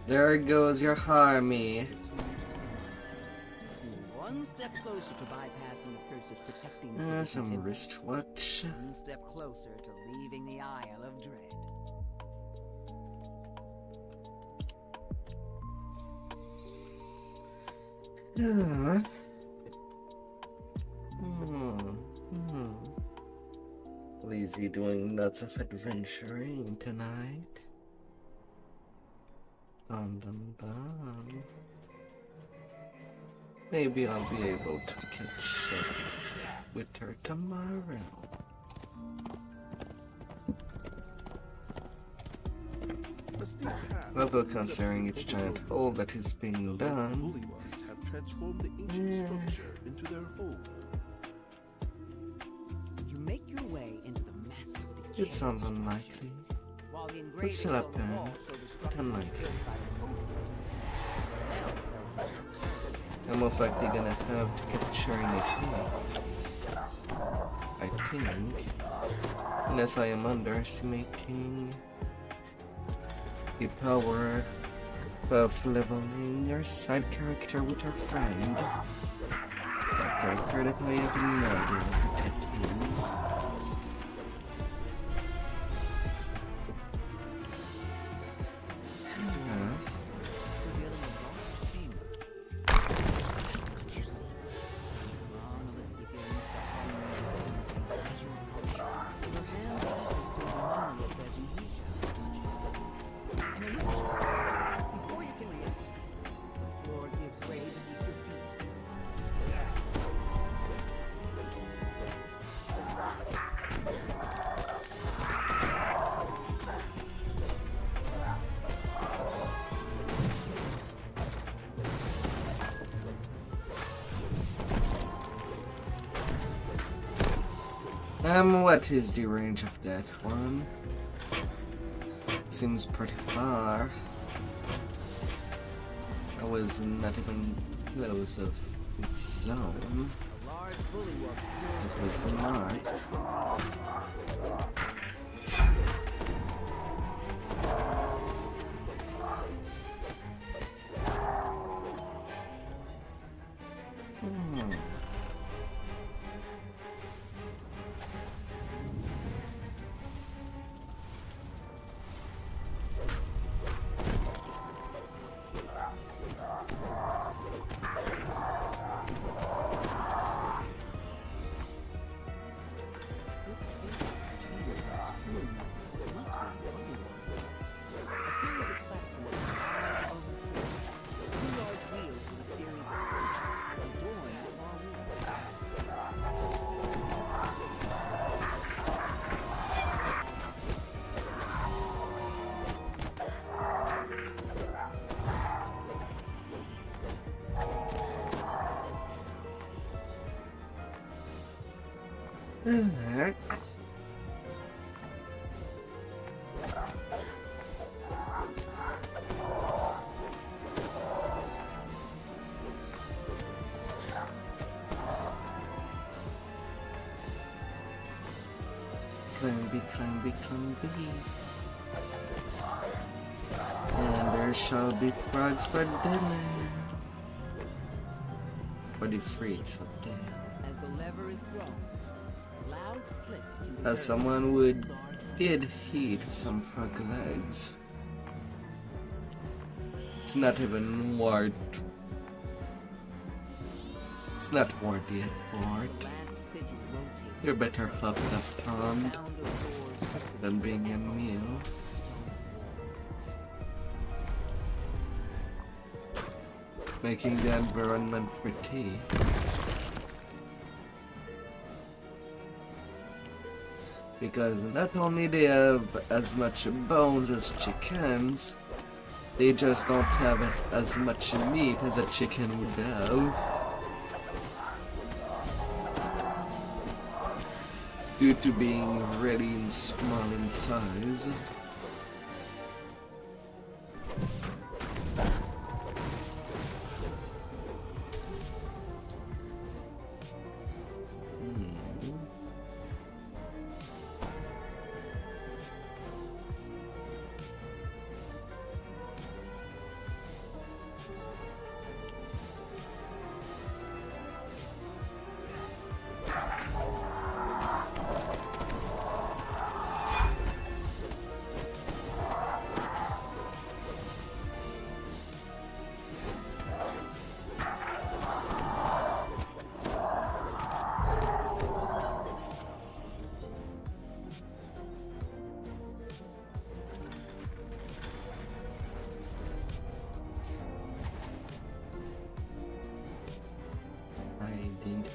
There goes your army. One step closer to bypassing the curses protecting some wristwatch. One step closer to leaving the Isle of Dread. Lazy doing lots of adventuring tonight. Dun, dun, dun. Maybe I'll be able to catch up with her tomorrow. Although considering its giant hole that is being done, have transformed the ancient structure into their home. You make your way into the massive decay. it sounds unlikely. While the But engravings still on up the wall show the structure unlikely. built by the Smell I'm most likely gonna have to keep sharing it here. I think. Unless I am underestimating the power of leveling your side character with your friend. Side character that I have no idea what it is. revealing a dark chamber. What you see? Monolith begins to hum as you approach it. Your hand passes through the monolith as you reach out to touch it. And illusion. Before you can react, the floor gives way beneath your feet. What is the range of that one? Seems pretty far. I was not even close of its zone. A large bullywug It was not. This space chamber is strewn with what must be bullywug heads. A series of platforms rise over the floor. Two large wheels with a series of switches adorn the far wall. Climby, climby, climby. And there shall be frogs for dinner. For the freaks up there. As the lever is thrown, loud clicks can be As heard someone from would large did heat some frog legs. It's not even worth. It's not worth the effort. last sigil rotates. You're better pop that pond Sound of doors than being a meal. Making the environment pretty. Because not only they have as much bones as chickens, they just don't have as much meat as a chicken would have. Due to being really small in size.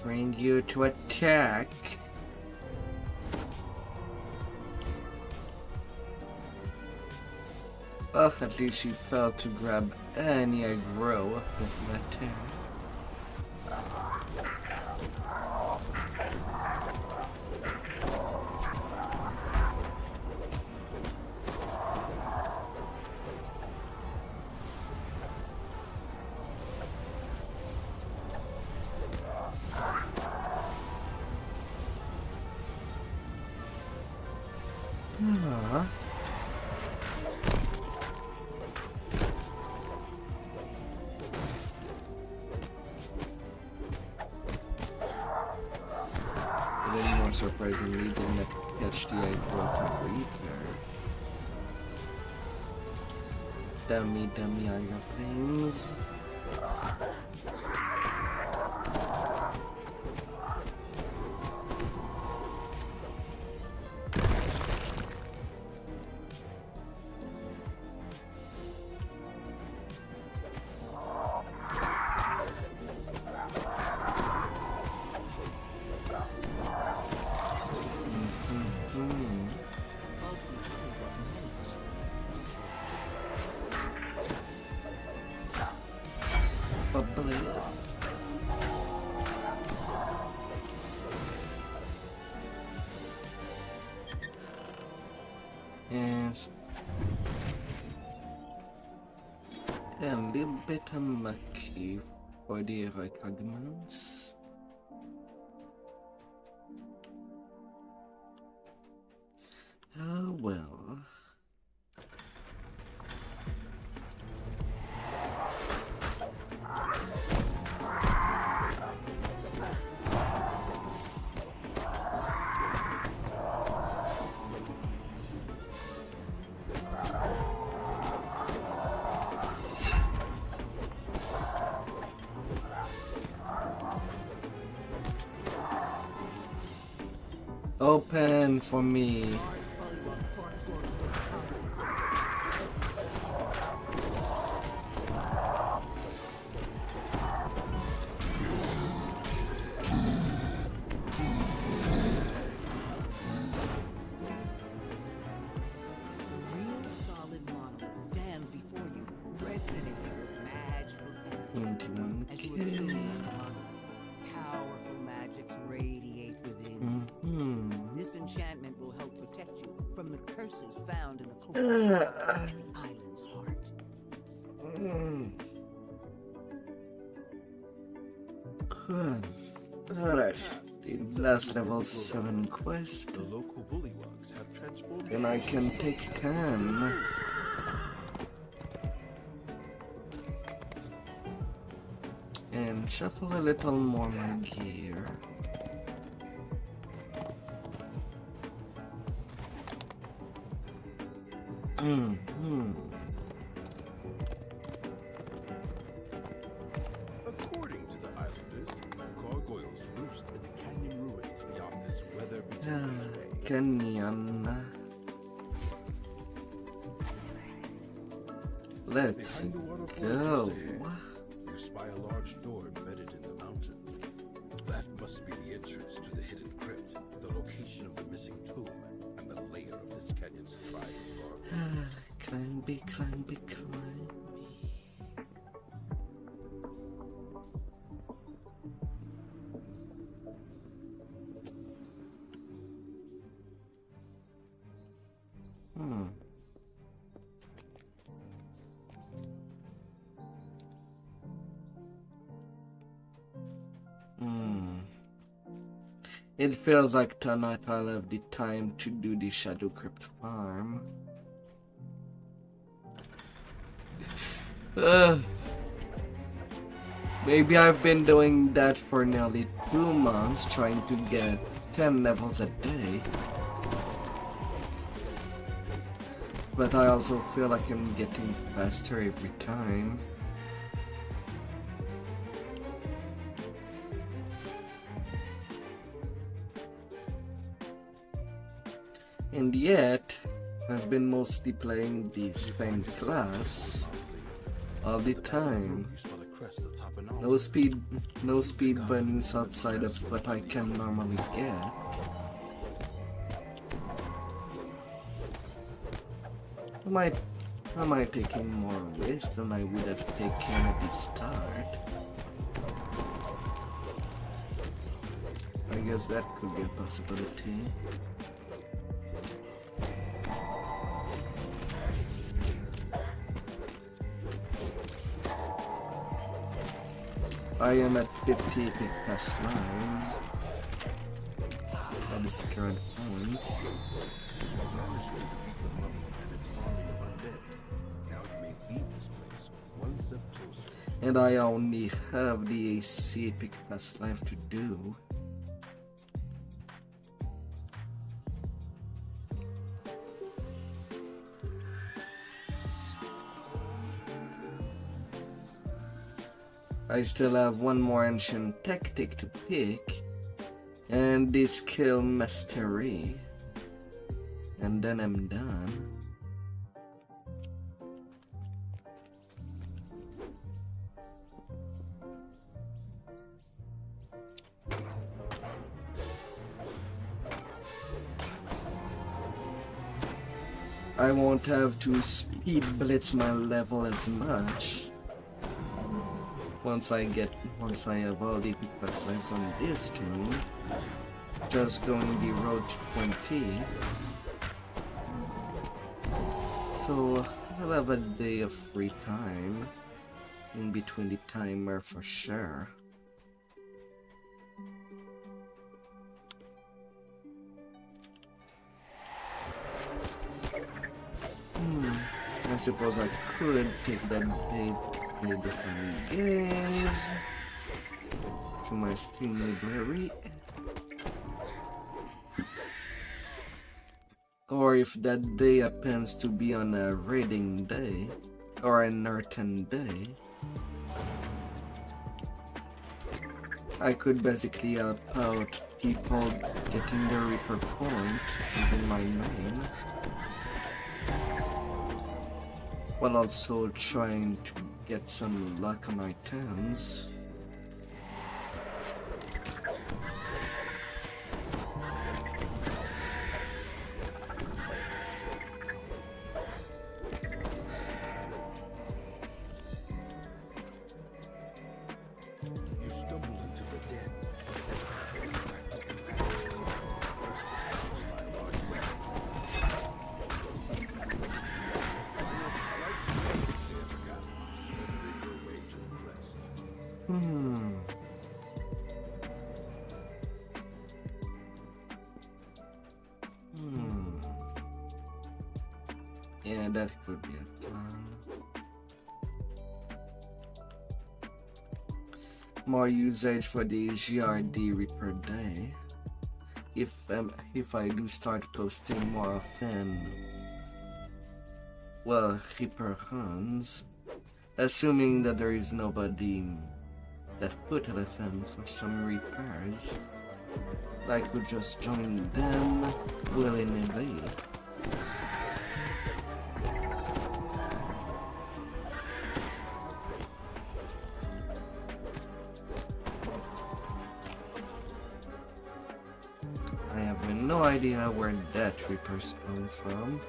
Bring you to attack. Well, at least she failed to grab any aggro with that attack. Even more surprisingly, did not catch the aggro from Reaper. Dummy aggro things. Bubbly. Yes. A little bit unlucky for the arguments. Oh well. Open for me. Enchantment will help protect you from the curses found in the core and the island's heart. Alright, the last level 7 quest. The local bullywugs have transformed. And I can take Can. And shuffle a little more my gear. According to the islanders, gargoyles roost in the canyon ruins beyond this weather-beaten bay. Canyon. Let's go. You spy a large door embedded in the mountain. That must be the entrance to the hidden crypt, the location of the missing tomb, and the lair of this canyon's tribe of gargoyles. Climby. It feels like tonight I'll have the time to do the Shadow Crypt farm. Maybe I've been doing that for nearly 2 months, trying to get 10 levels a day. But I also feel like I'm getting faster every time. And yet, I've been mostly playing the same class all the time. You spell a press the top and No speed bonus outside of what I can normally get. Am I taking more risk than I would have taken at the start? I guess that could be a possibility. I am at 50 pick past lives at this current point. And I only have the AC pick past life to do. I still have one more ancient tactic to pick, and this skill mastery, and then I'm done. I won't have to speed blitz my level as much. Once I have all the pick past lives on this team, just going the road to 20. So I'll have a day of free time in between the timer for sure. I suppose I could take that day to play different games to my Steam library. Or if that day happens to be on a raiding day or an Earthen day, I could basically help out people getting their Reaper point using my name, while also trying to get some luck on items. You stumble into the den. Yeah, that could be a plan. More usage for the GRD Reaper day. If I do start posting more often, well, Reaper runs, assuming that there is nobody that put LFM for some repairs, I could just join them willy-nilly. I have no idea where that Reaper spawned from.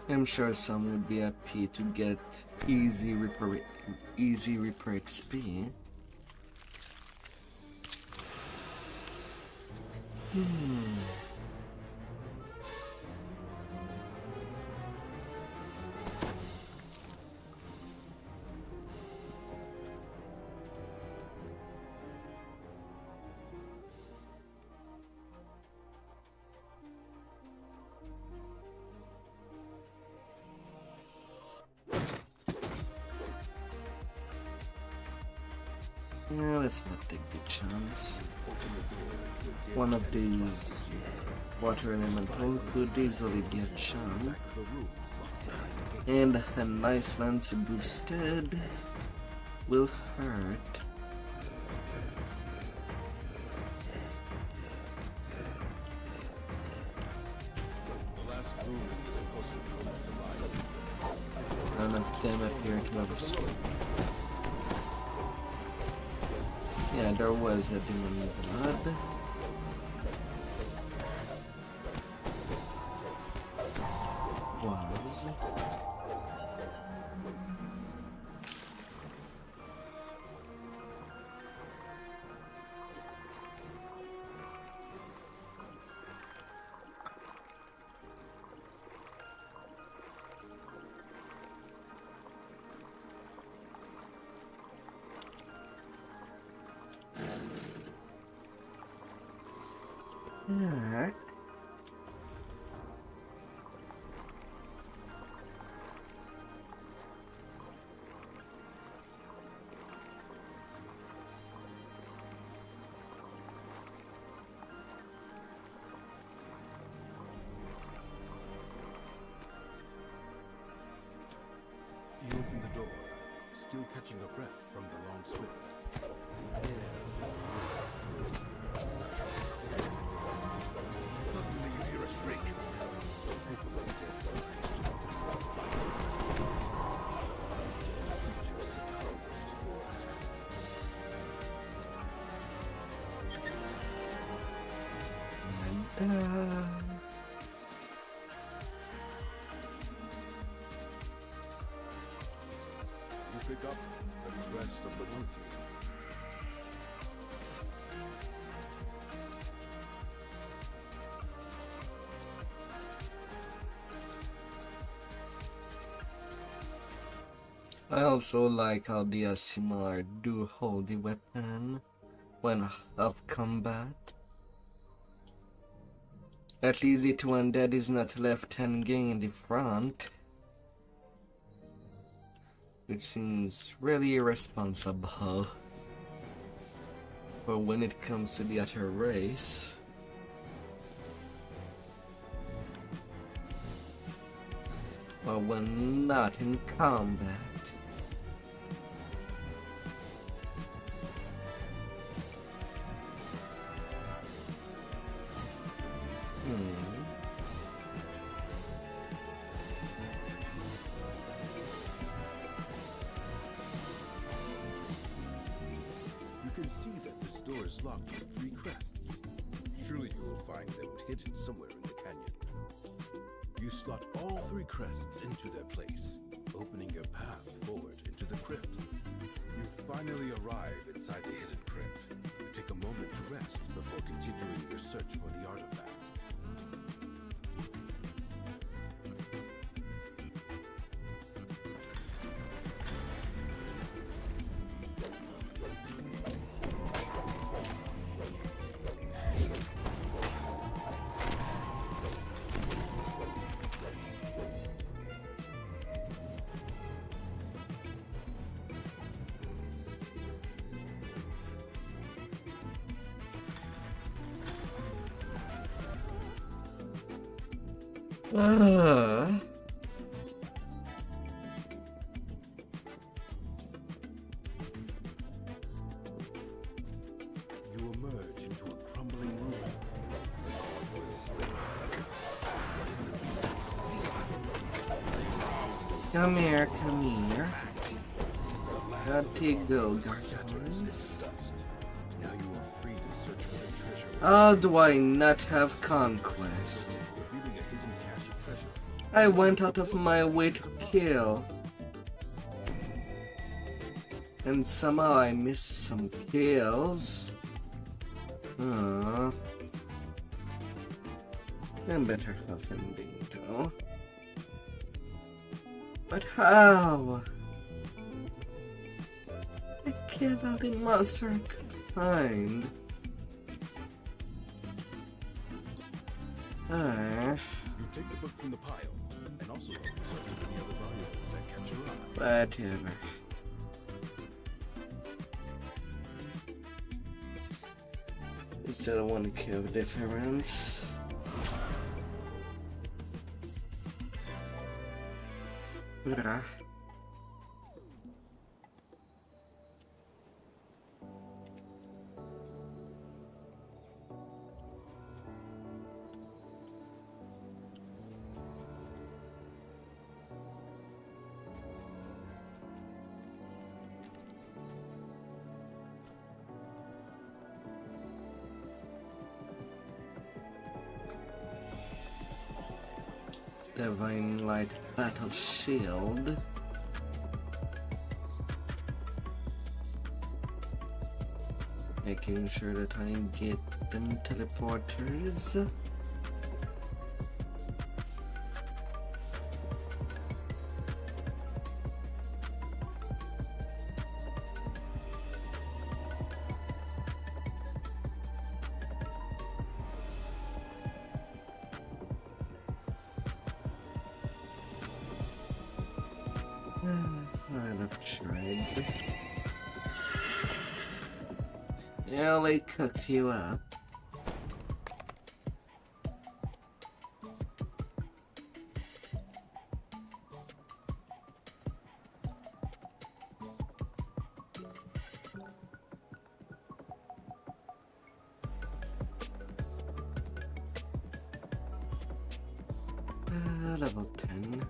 I'm sure some would be happy to get easy Reaper XP. Yeah, let's not take the chance. One of these water elemental could easily be a charm. And a nice lance boosted will hurt. None of them appear to have a sword. Yeah, there was a demon blood. Was. Alright. You open the door, still catching your breath from the long swim. Suddenly you hear a shriek. Hope of undead You pick up the crest of the monkey. I also like how the Aasimar do hold the weapon when of combat. At least the two undead is not left hanging in the front, which seems really irresponsible for when it comes to the other race. Or when not in combat. You can see that this door is locked with 3 crests. Surely you will find them hidden somewhere in the canyon. You slot all 3 crests into their place, opening your path forward into the crypt. You finally arrive inside the hidden crypt. You take a moment to rest before continuing your search for the artifact. You emerge into a crumbling ruin. Come here, come here. Got to go, guardians. Now you are free to search for the treasure. How do I not have conquest? Revealing a hidden cache of treasure. I went out of my way to kill. And somehow I missed some kills. I'm better off ending though. But how? I killed all the monster I could find. You take the book from the pile, and also help yourself to any other valuables that catch your eye. Whatever. Still 1K of difference. Bra. Divine Light Battle Shield. Making sure that I get them teleporters. I've tried. Yeah, they cooked you up. Level 10.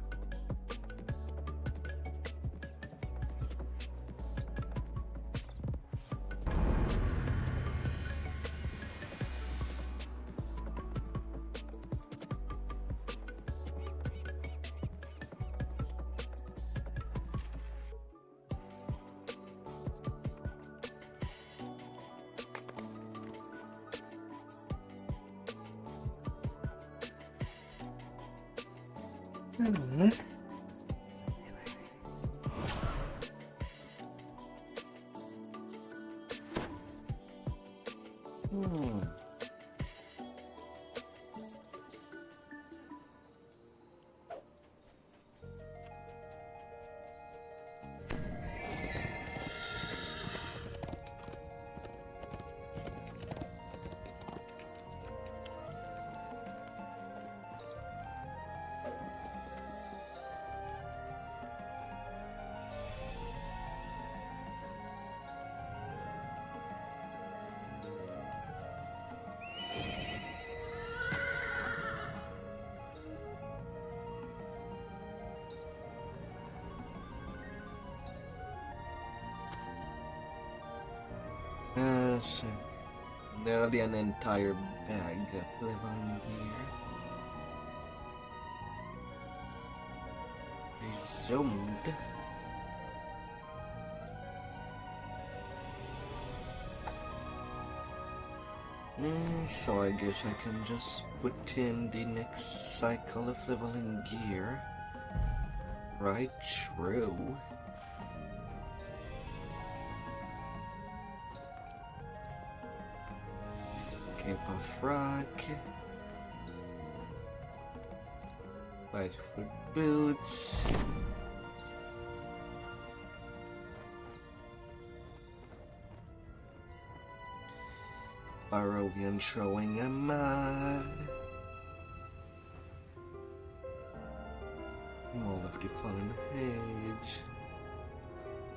So nearly an entire bag of leveling gear. I zoomed. So I guess I can just put in the next cycle of leveling gear. Right, true. Cape of Rock, Lightfoot Boots, Barovian Throwing a Mud, Wall of the Fallen Age,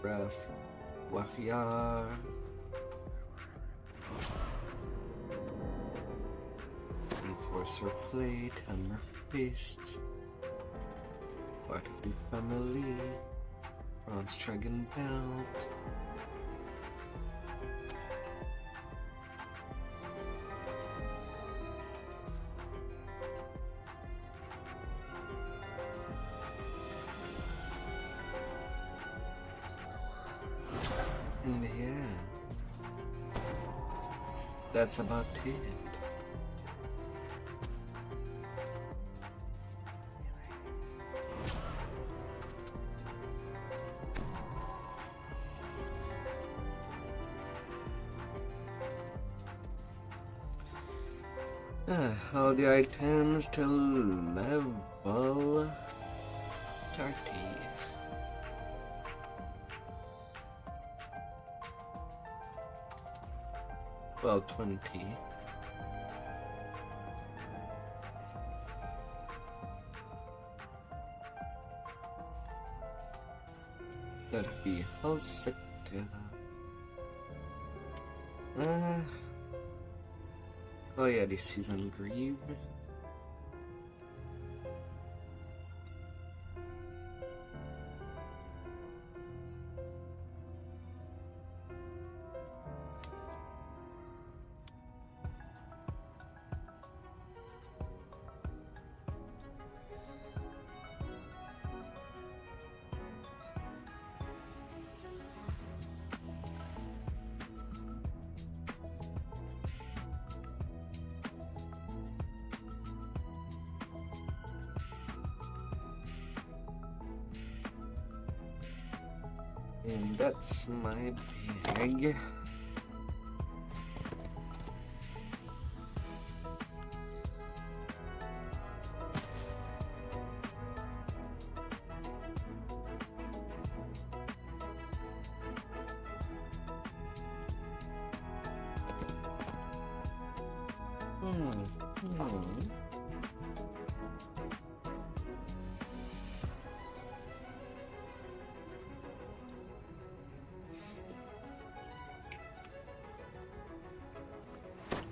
Raf Wahyar, Enforcer Plate, Hammer Fist, Part of the Family, Bronze Dragon Belt, and yeah, that's about it. All the items to level 30. Well, 20. That'd be hull sector. Oh yeah, this is engraved. And that's my bag.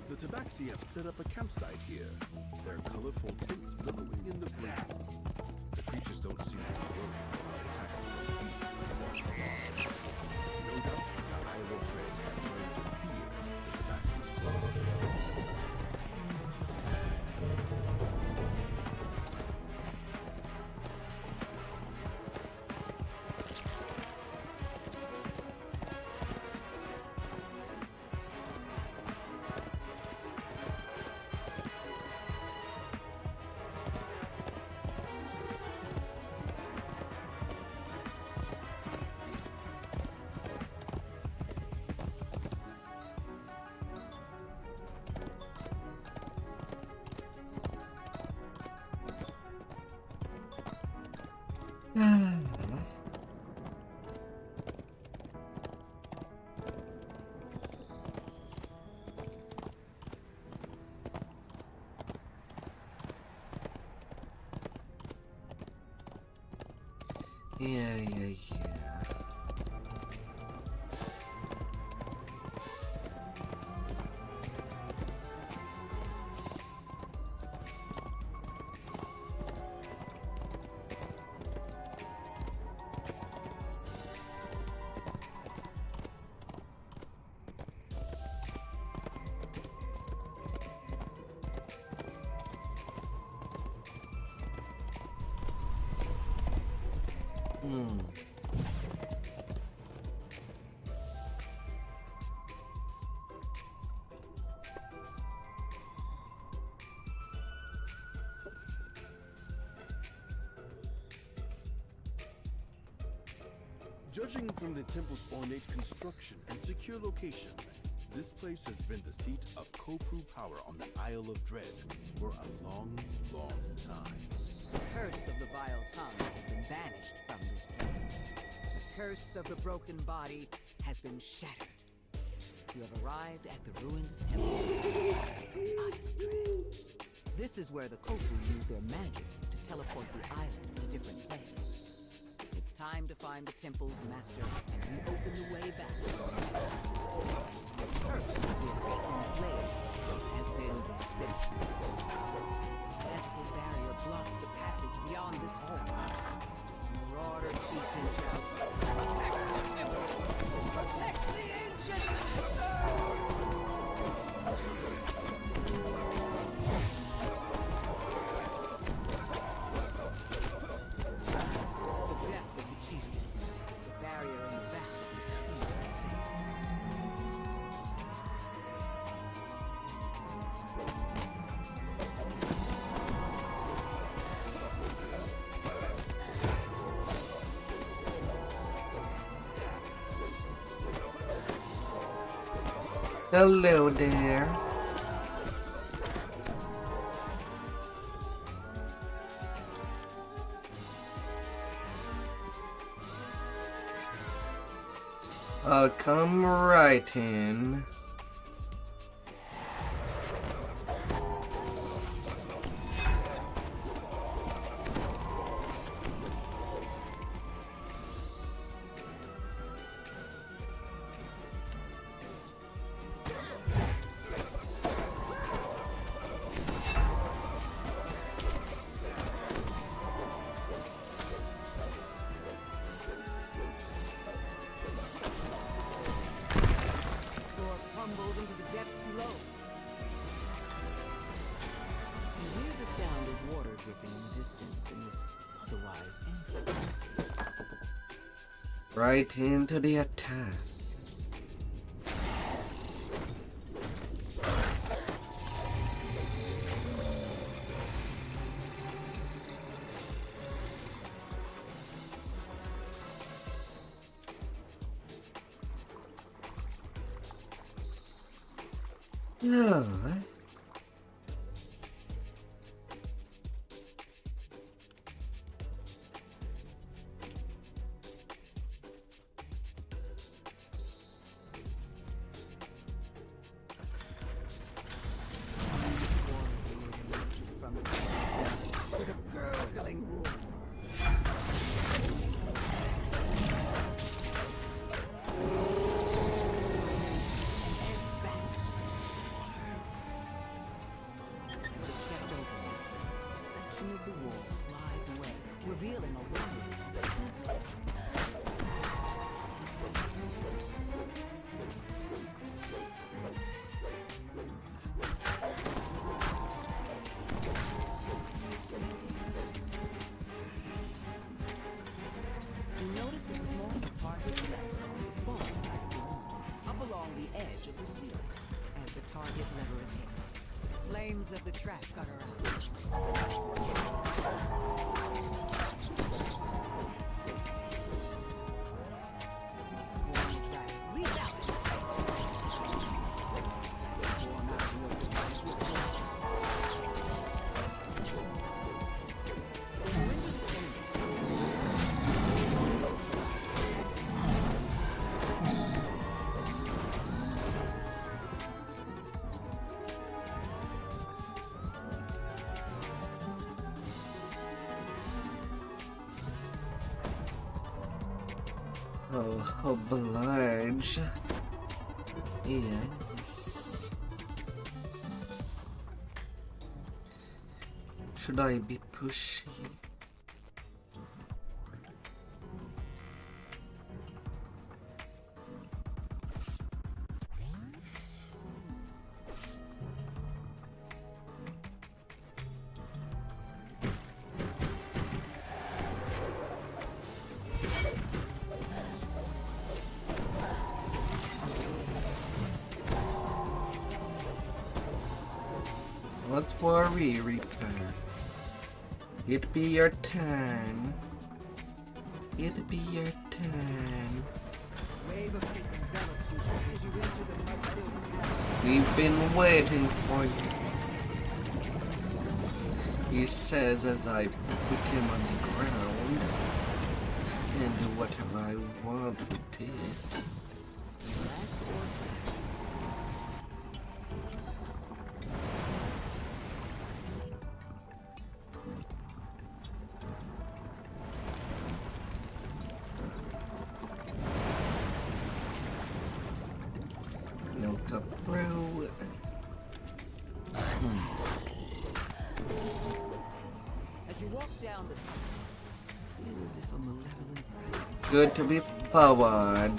The Tabaxi have set up a campsite here, their colorful tents billowing in the breeze. The creatures don't seem to be worried about attacks from beasts. No doubt, the Isle of Dread has learned to fear the Tabaxi's claws. Yeah. Judging from the temple's ornate construction and secure location, this place has been the seat of Kopru power on the Isle of Dread for a long, long time. The curse of the vile tongue has been banished from this place. The curse of the broken body has been shattered. You have arrived at the ruined temple of the Isle of Dread. This is where the Kopru use their magic to teleport the island to different planes. It's time to find the temple's master and reopen the way back. The curse of the assassin's blade has been dispensed. The magical barrier blocks the passage beyond this hall. Marauder chieftain shouts, "Protect the temple! Protect the ancient master!" Hello there. I'll come right in. right into the attack. Yeah. With a gurgling roar. Of the wall slides away, revealing a wide passage. You notice a small target lever on the far side of the wall, up along the edge of the ceiling. As the target lever is hit, flames of the trap gutter out. Oh, oblige. Yes. Should I be pushing? Don't worry, Reaper. It be your turn. It be your turn. We've been waiting for you. He says as I put him on the ground and do whatever I want with it. As you walk down the tunnel, feel as if a malevolent presence. Good to be forward.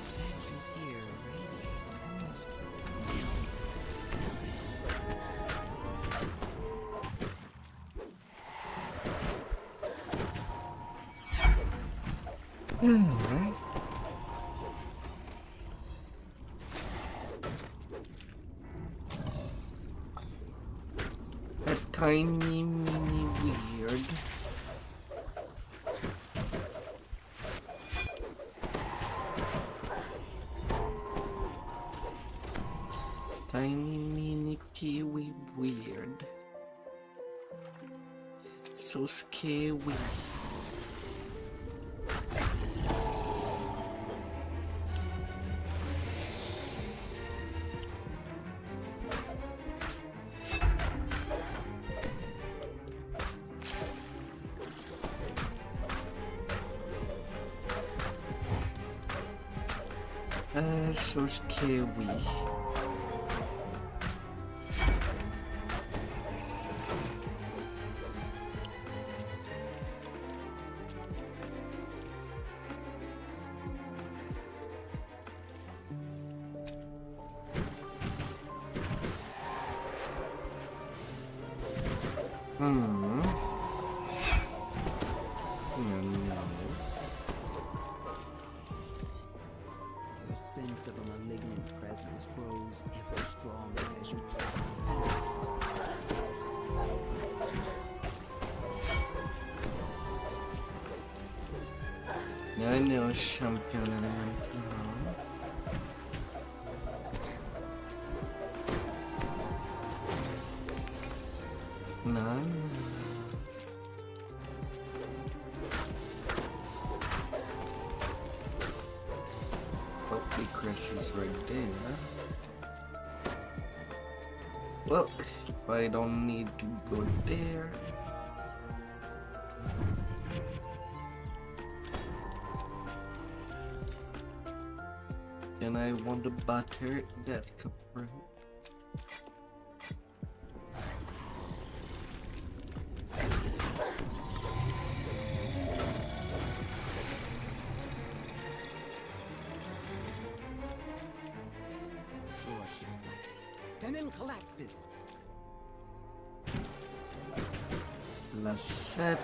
Statues here radiate almost Alright. A tiny mini weird. Tiny mini peewee weird. So scary. So scary. Hmm. No. Your sense of a malignant presence grows ever stronger as you travel deeper into these I know champion element now. No. Hopefully Chris is right there. Well, if I don't need to go there. Then I want to butter that copper. The floor shifts slightly, and then collapses. Last set.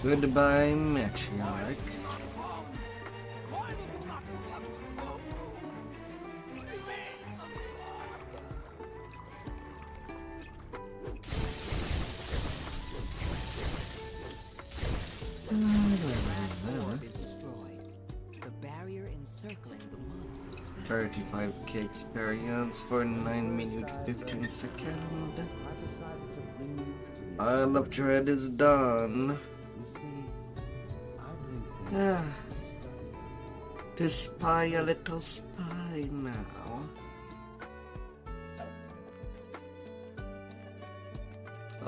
Goodbye, matriarch. The barrier encircling the moon. 35k experience for 9 minutes 15 seconds. Isle of Dread is done. Ah, to spy a little spy now.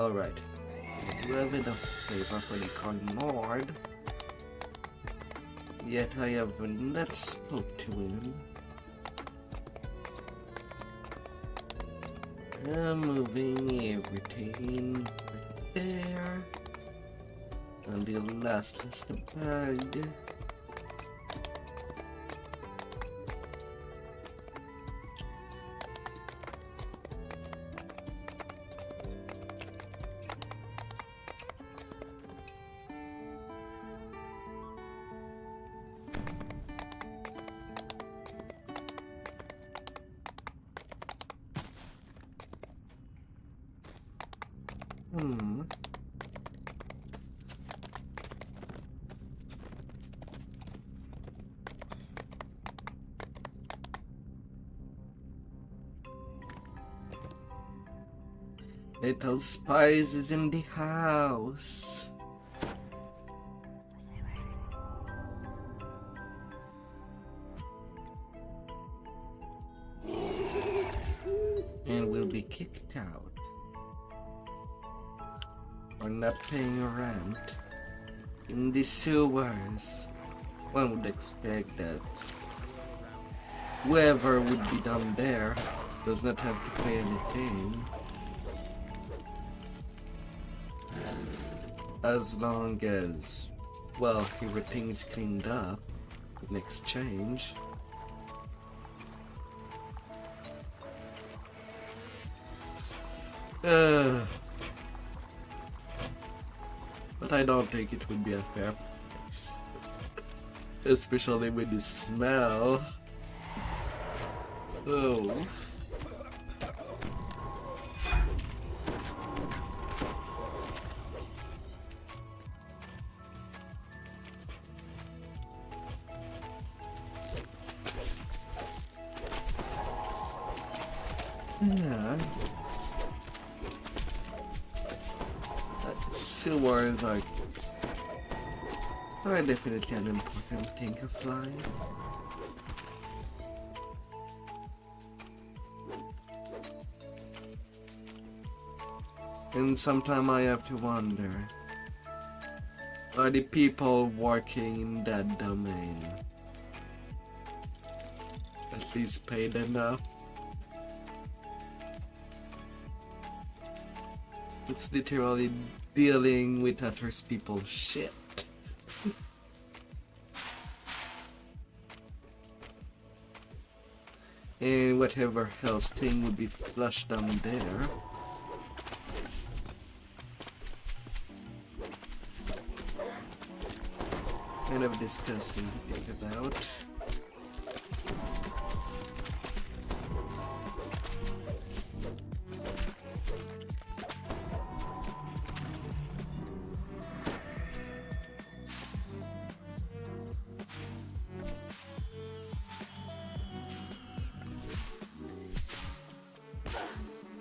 Alright, we have enough paper for the con Lord. Yet I have not spoke to him. I'm moving everything right there. And the last is the bag. Little Spice is in the house. And will be kicked out for not paying rent in the sewers. One would expect that whoever would be down there does not have to pay anything. As long as, well, everything is cleaned up in exchange. But I don't think it would be a fair price. Especially with the smell. Oh. Yeah. Sewers are definitely an important thing of life. And sometimes I have to wonder, Are the people working in that domain at least paid enough? It's literally dealing with others people's shit. And whatever else thing would be flushed down there. Kind of disgusting to think about.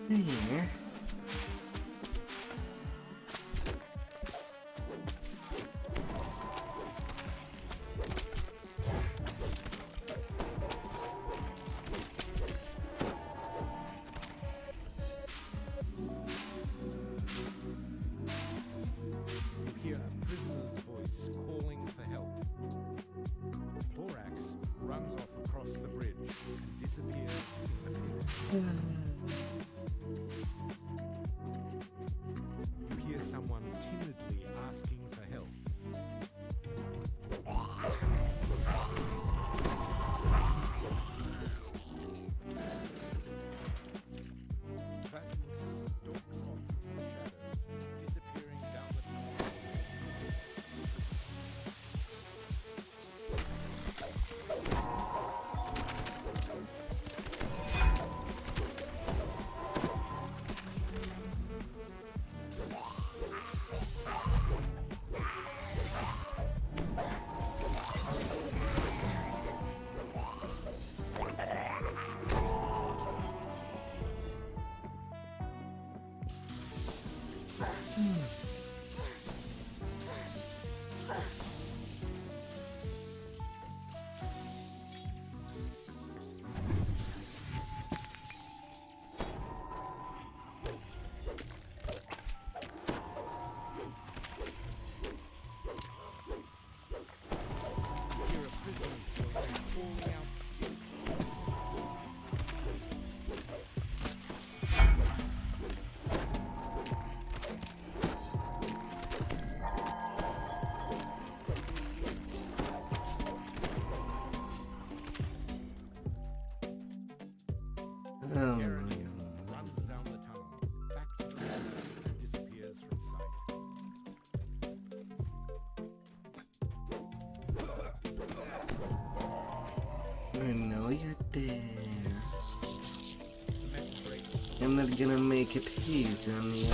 Here. You hear a prisoner's voice calling for help. Plorax runs off across the bridge and disappears in the pit. You hear someone timidly asking for help. Vasimus stalks off into the shadows, disappearing down the tunnel. Hear a prisoner's voice calling out. Karen runs down the tunnel, back to the road, and disappears from sight. I know you're there. Magistrate I'm not gonna make it easy on you.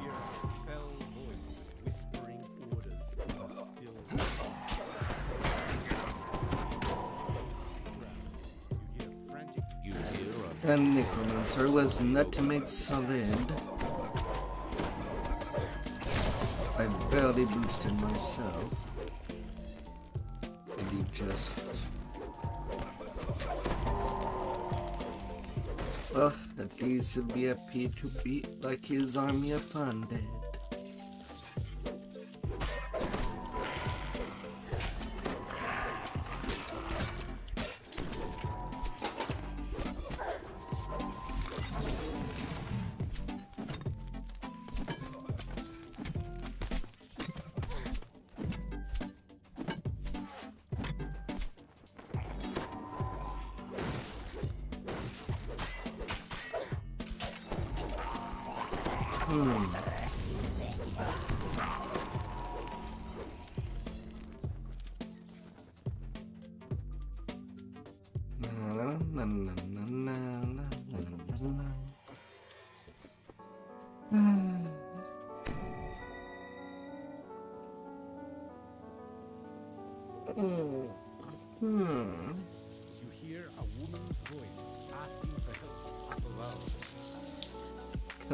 hear a fell voice whispering orders in a still You hear frantic. You hear And Necromancer was not made solid. I barely boosted myself. And he just... Well, at least he'll be happy to be like his army of undead. You hear a woman's voice asking for help up below.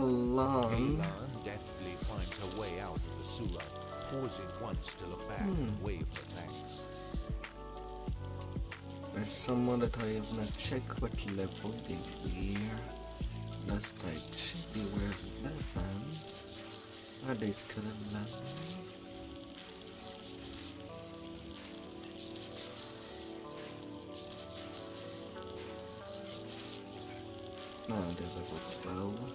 long. Kayla deftly finds her way out of the sewer, pausing once to look back and wave her thanks. There's someone that I have not checked what level they were. Last I checked they were 11. Are they still 11? No, they're level 12.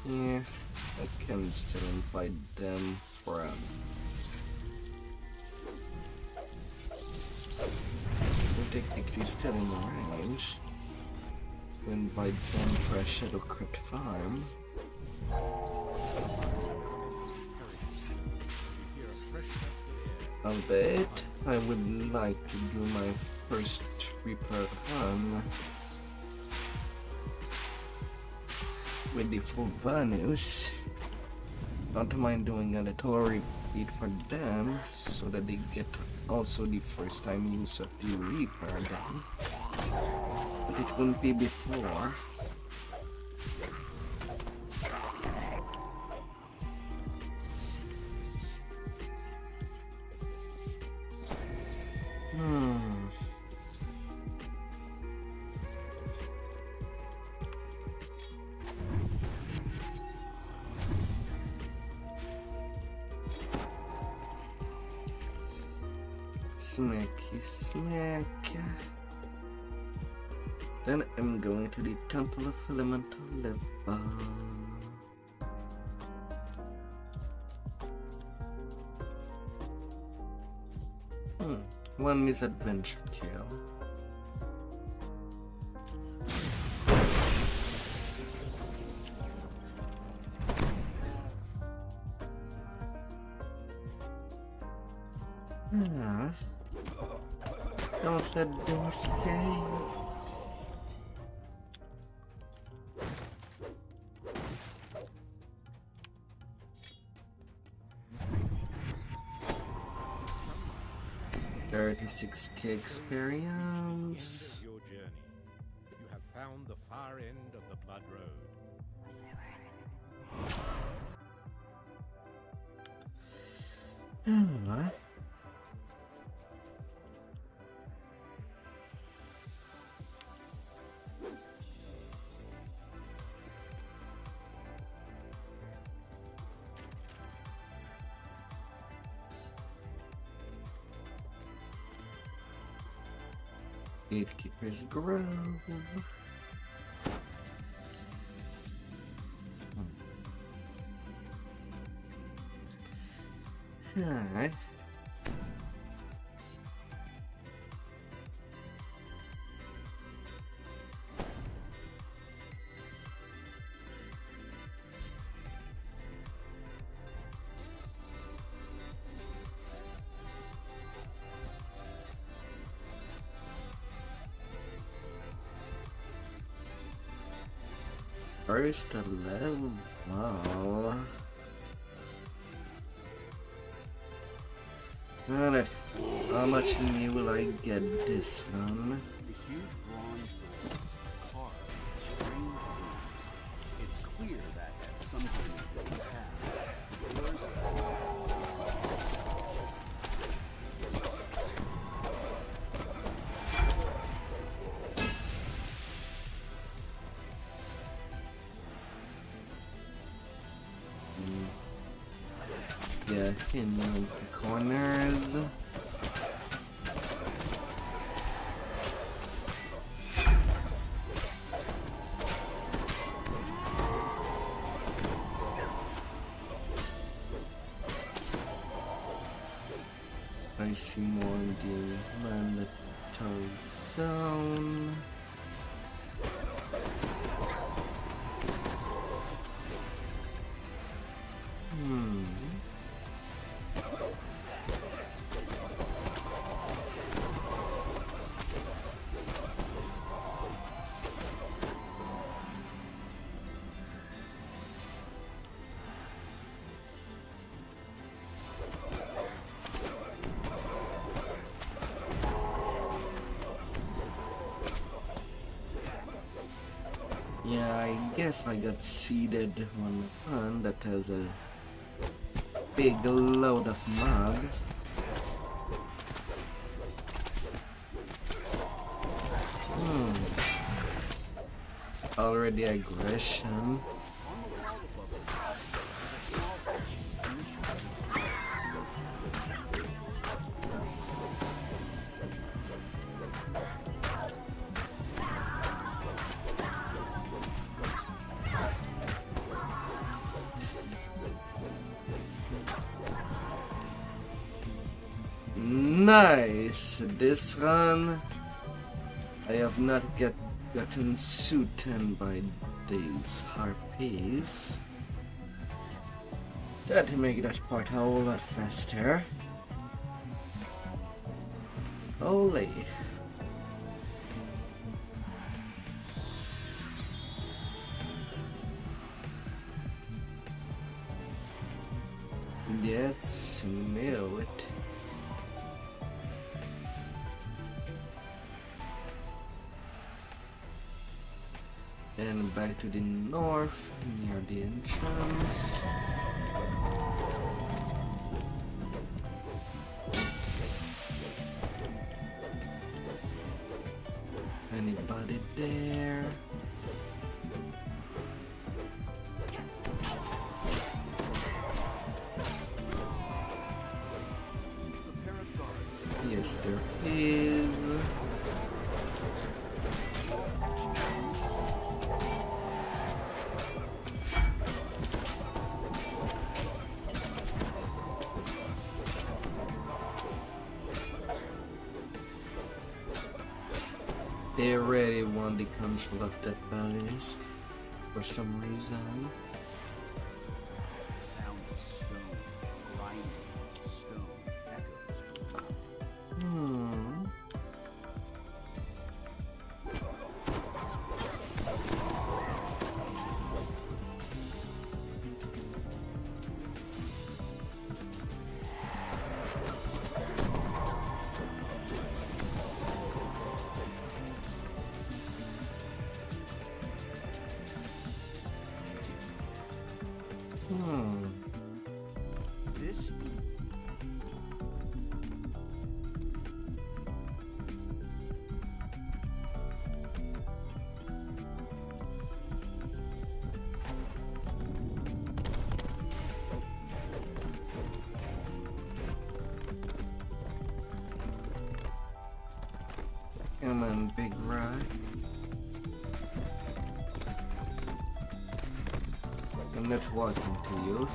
Yeah, I can still invite them for We're technically still in range to invite them for a Shadow Crypt farm. Albeit, I would like to do my first Reaper run with the full bonus. Not mind doing a little repeat for them so that they get also the first time use of the Reaper again. But it wouldn't be before. Smacky smack. Then I'm going to the Temple of Elemental Level. One misadventure kill. Don't let them escape. $36K experience. Your journey. You have found the far end of the Blood Road. Gatekeepers Grove. Alright. First level. Wow. Alright, how much money will I get this one? The huge bronze doors carved strange runes. It's clear that at some point in the past, the doors Yeah, in the corners. I see more in the mandatory zone. Yes, I got seeded one that has a big load of mobs. Already aggression. Nice! This run, I have not gotten suited by these harpies. That to make that part a whole lot faster. Holy. Let's smell it. And back to the north, near the entrance. Anybody there? Yes, there is. They already want the control of that balance for some reason. The sound of stone grinding against stone echoes from the Hmm. This Come on, big rock. I'm not walking to you.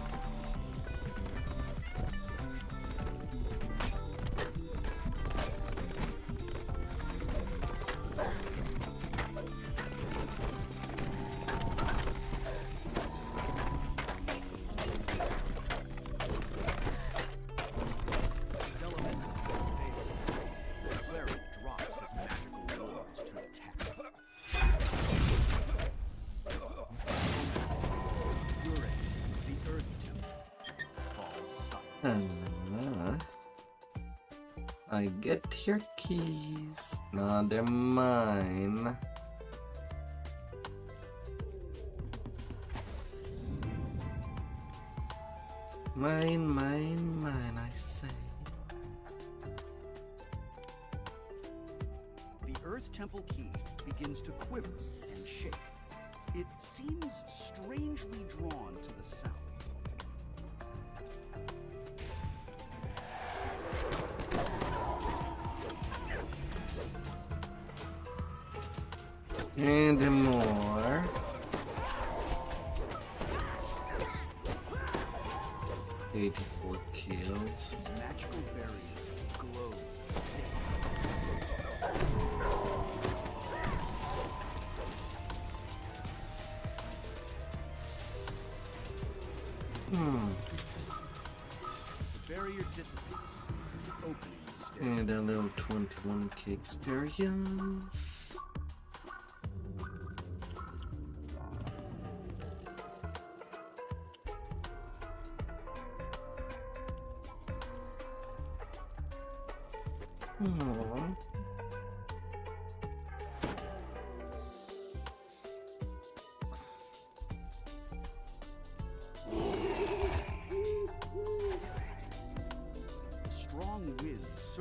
I get your keys. No, they're mine. Mine, mine, mine, I say. The Earth Temple key begins to quiver and shake. It seems strangely drawn to the south. And more. $84 kills. This magical barrier glows sick. The barrier dissipates, opening the stairs. And a little 21k experience.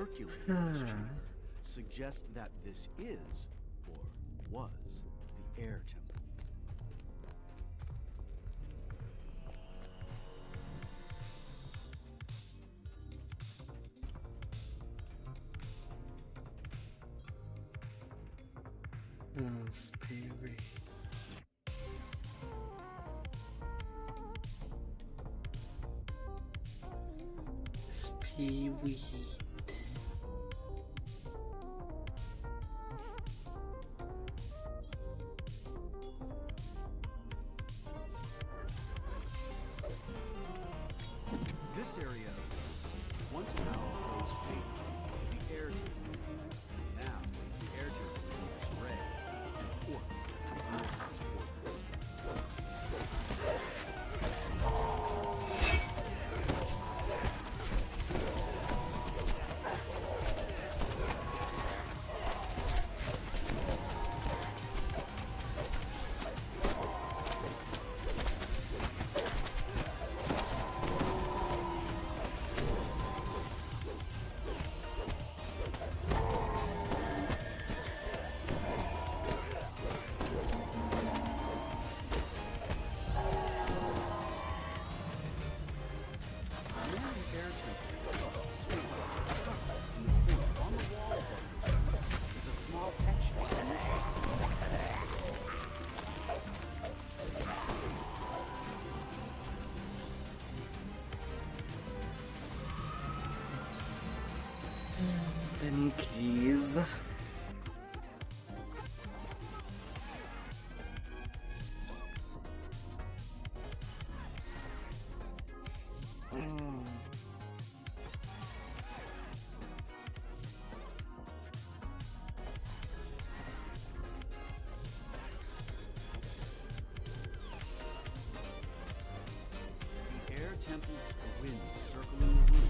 circulating on the street suggest that this is, or was, the air temple. Spirit. Spirit. This area once housed those faithful to the air temple. Now, the air temple is in disarray and ports to the Northwest And keys. The air temple, the wind circling the room.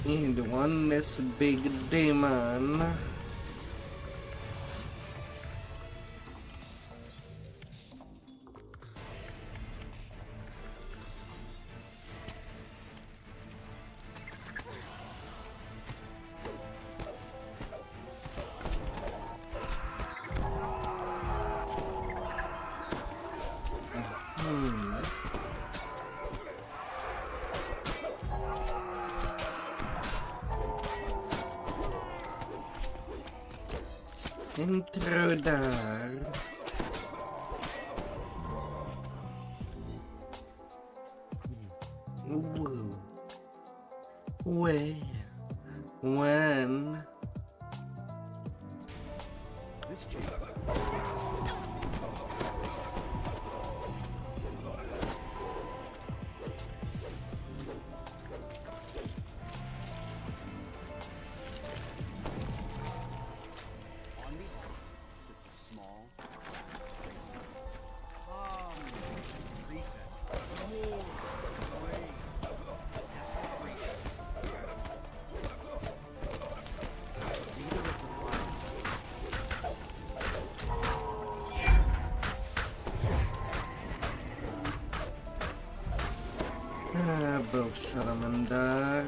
And one is big demon. Intruder. Whoa. Where? When? This chamber. Broke salamander.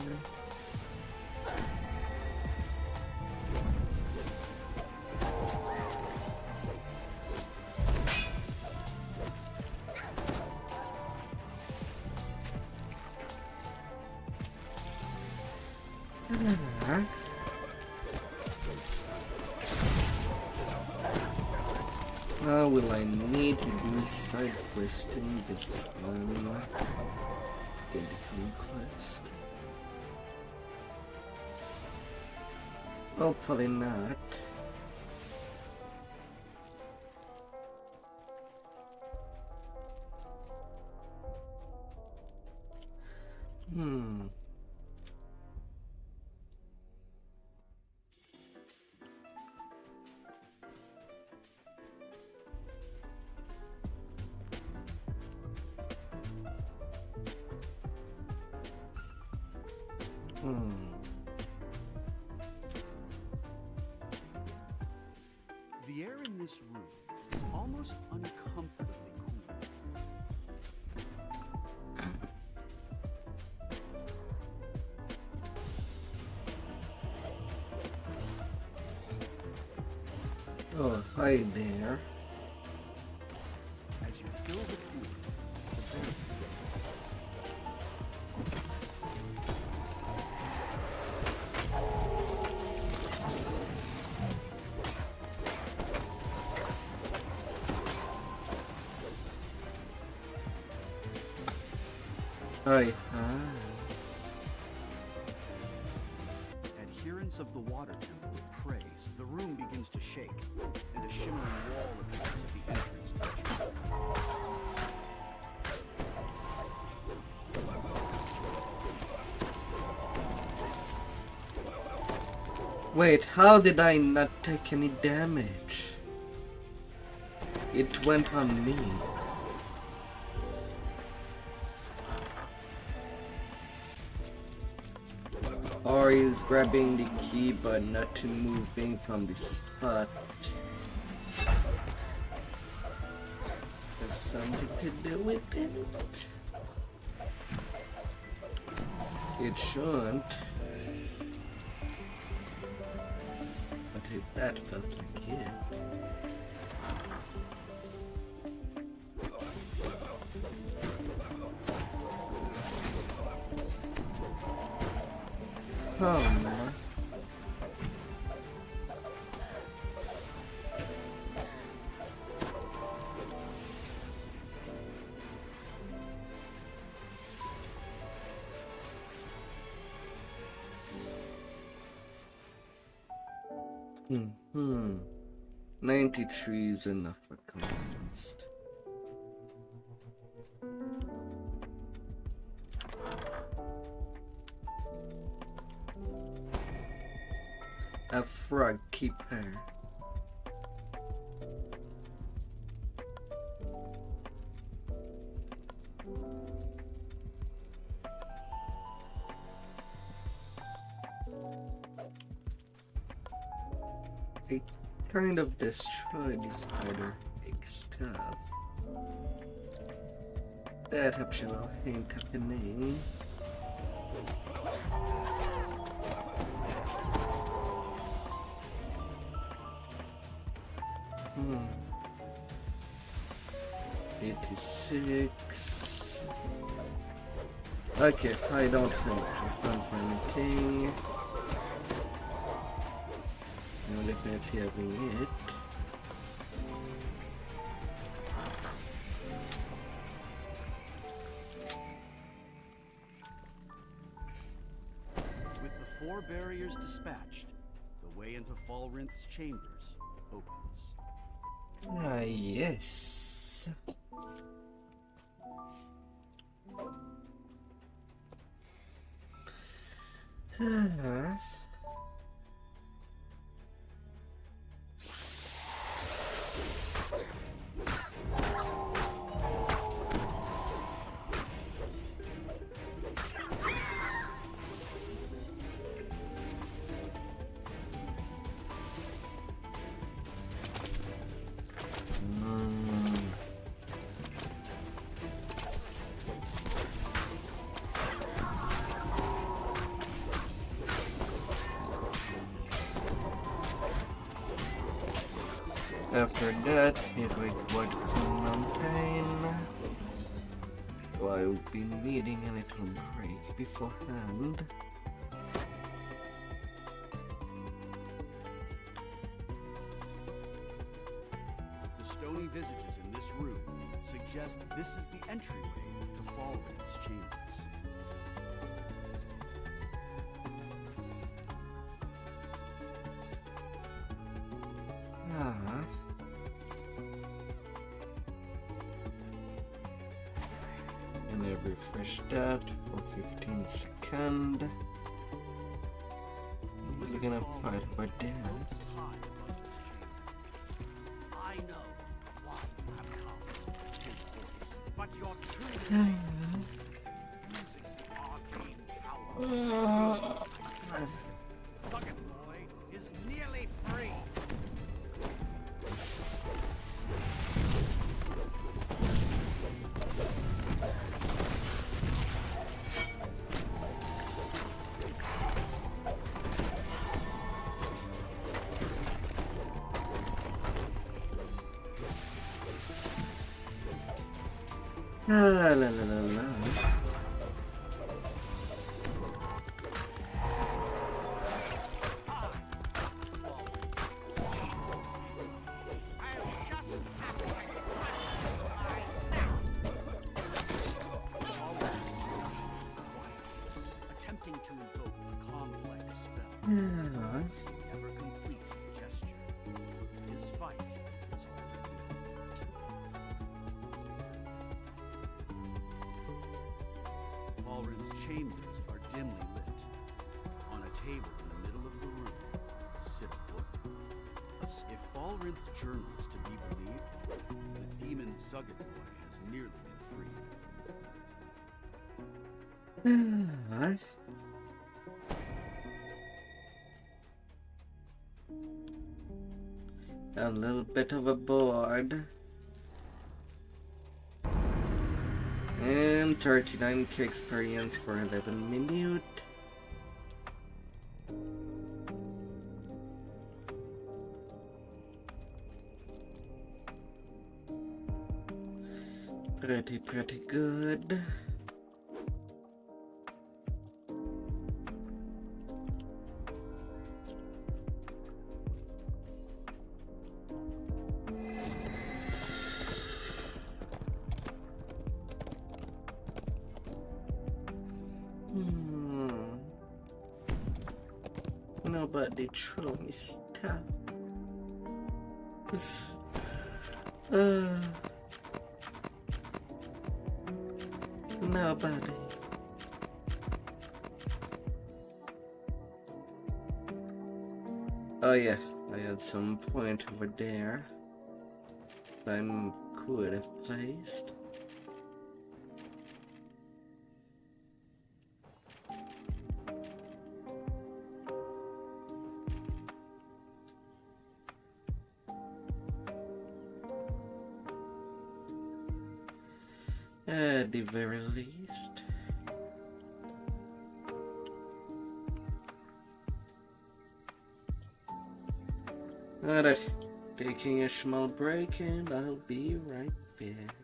Now will I need to do side questing this one? Get the quest. Hopefully not. The air in this room is almost uncomfortably cool. Oh, hi there. As you fill the cooler, the vent gets Hi. Adherents of the water temple praise. The room begins to shake, and a shimmering wall appears at the entrance to the chamber. Wait, how did I not take any damage? It went on me. Or is grabbing the key but not moving from the spot. Have something to do with it? It shouldn't. But that felt like it. Oh man. Hmm. 93 is enough for context. A frog keeper. I kind of destroyed the spider egg stuff. That optional ain't happening. Hmm. 86. Okay, I don't think to run for anything. I'm definitely having it. With the 4 barriers dispatched, the way into Falrinth's chambers opens. Ah, yes. After that, we go to the mountain. So I will be needing a little break beforehand. The stony visages in this room suggest this is the entryway to Falrinth's chambers. And I refresh that for 15 seconds. We're gonna fight over there. I know why you have come, his voice, but you're truly using the arcane power. La la la la. Attempting to invoke a complex spell. Yeah. Never completes the gesture. His fight is all Valrin's chambers are dimly lit. On a table in the middle of the room, sit a book. If Valrin's journal is to be believed, the demon Zugget boy has nearly been freed. Nice. A little bit of a board. And 39k experience for 11 minutes. Pretty good. Nobody throw me stuff. Nobody. Oh yeah, I had some point over there I could have placed. At the very least. Alright, taking a small break and I'll be right back.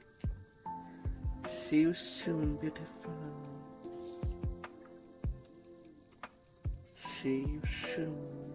See you soon, beautiful. See you soon.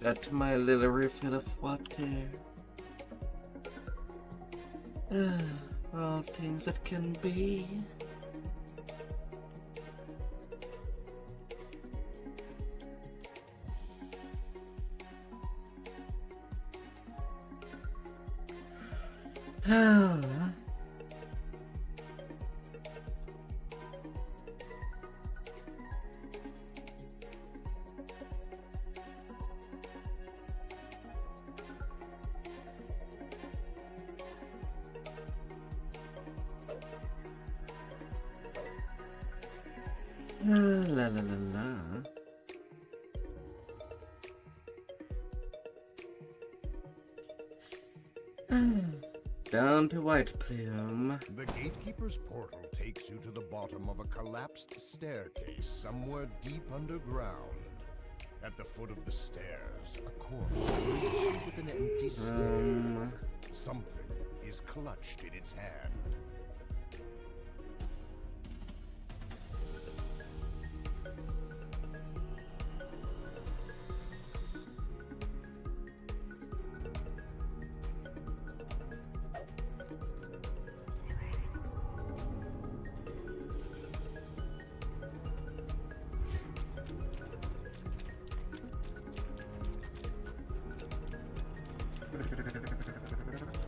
Got my little refill of water. All things that can be. La la la la. Down to White Plume. The gatekeeper's portal takes you to the bottom of a collapsed staircase somewhere deep underground. At the foot of the stairs, a corpse leaves you with an empty stare. Something is clutched in its hand.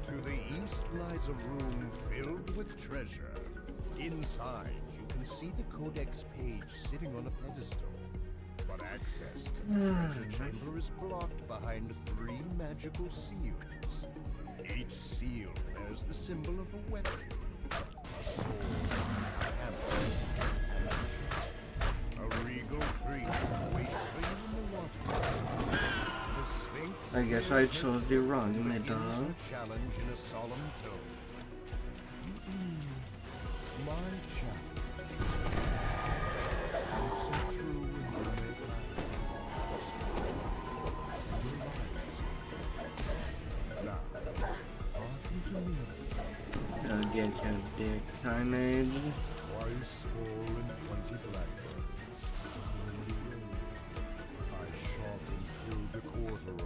To the east lies a room filled with treasure. Inside, you can see the codex page sitting on a pedestal. But access to the treasure chamber is blocked behind 3 magical seals. Each seal bears the symbol of a weapon. A sword, a hammer, a regal creature waits for you in the water. I guess I chose the wrong middle. Challenge in a solemn tone. My challenge. So true when you make now, hearken to me. I'll get your dick carnage. Twice 4 and 20 blackbirds. I shot and killed 1/4 of them.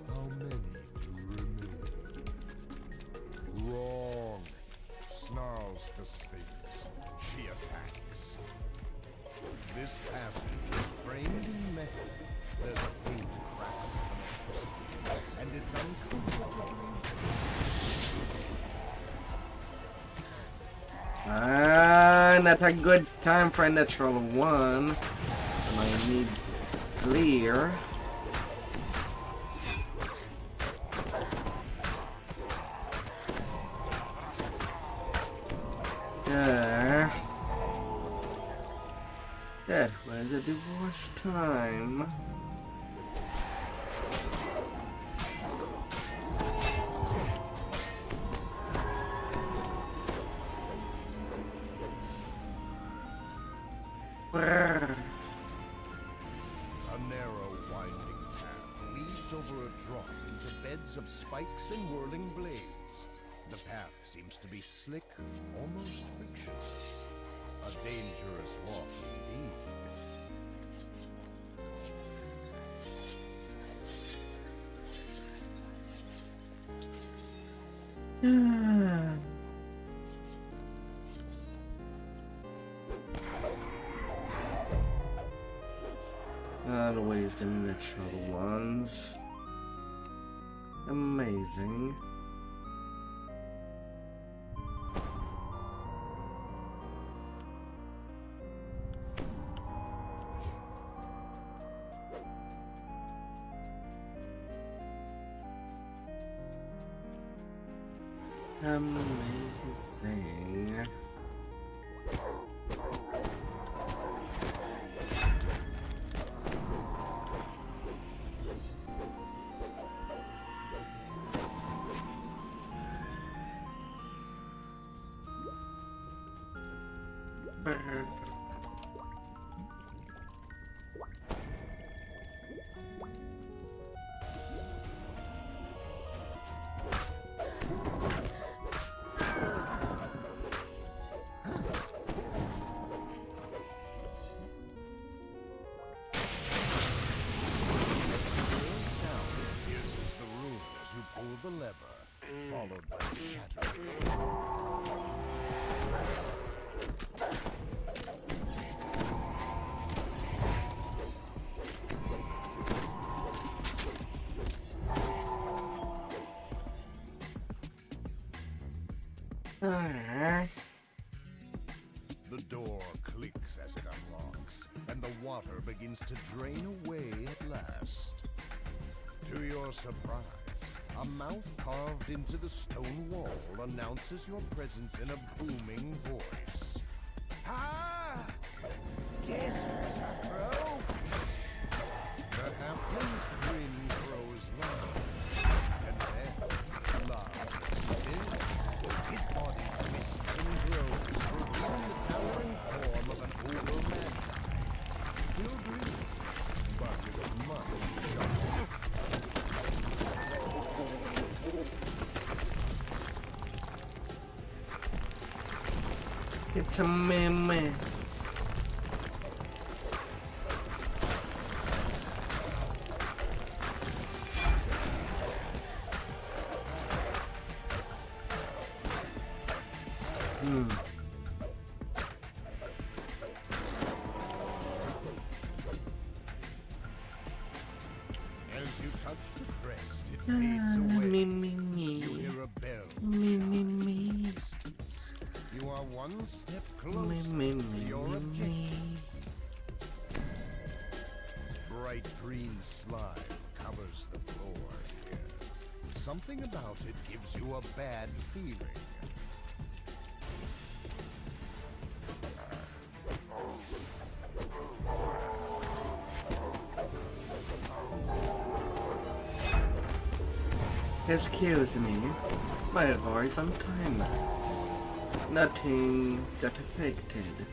How many remain? Wrong, snarls the Sphinx. She attacks. This passage is framed in metal. There's a faint crackle of electricity, and it's uncomfortably. Not a good time for a natural one. And I need clear. That was a divorce time. Brrr. A narrow, winding path leads over a drop into beds of spikes and whirling blades. The path seems to be slick, almost frictionless. A dangerous walk indeed. Always the natural ones. Amazing. Amazing. The lever, followed by shattering. The door clicks as it unlocks, and the water begins to drain away at last. To your surprise, a mouth carved into the stone wall announces your presence in a booming voice. Ah! Guests approach! The halfling's grin grows larger, and then larger still. His body twists and grows, revealing the towering form of an ogre magi. Still breathing, but with a much sharper. It's a meme. As you touch the crest, it fades away. You hear a bell. You are one step closer to your objective. Bright green slime covers the floor here. Something about it gives you a bad feeling. Excuse me, my voice on timer. Nothing got affected.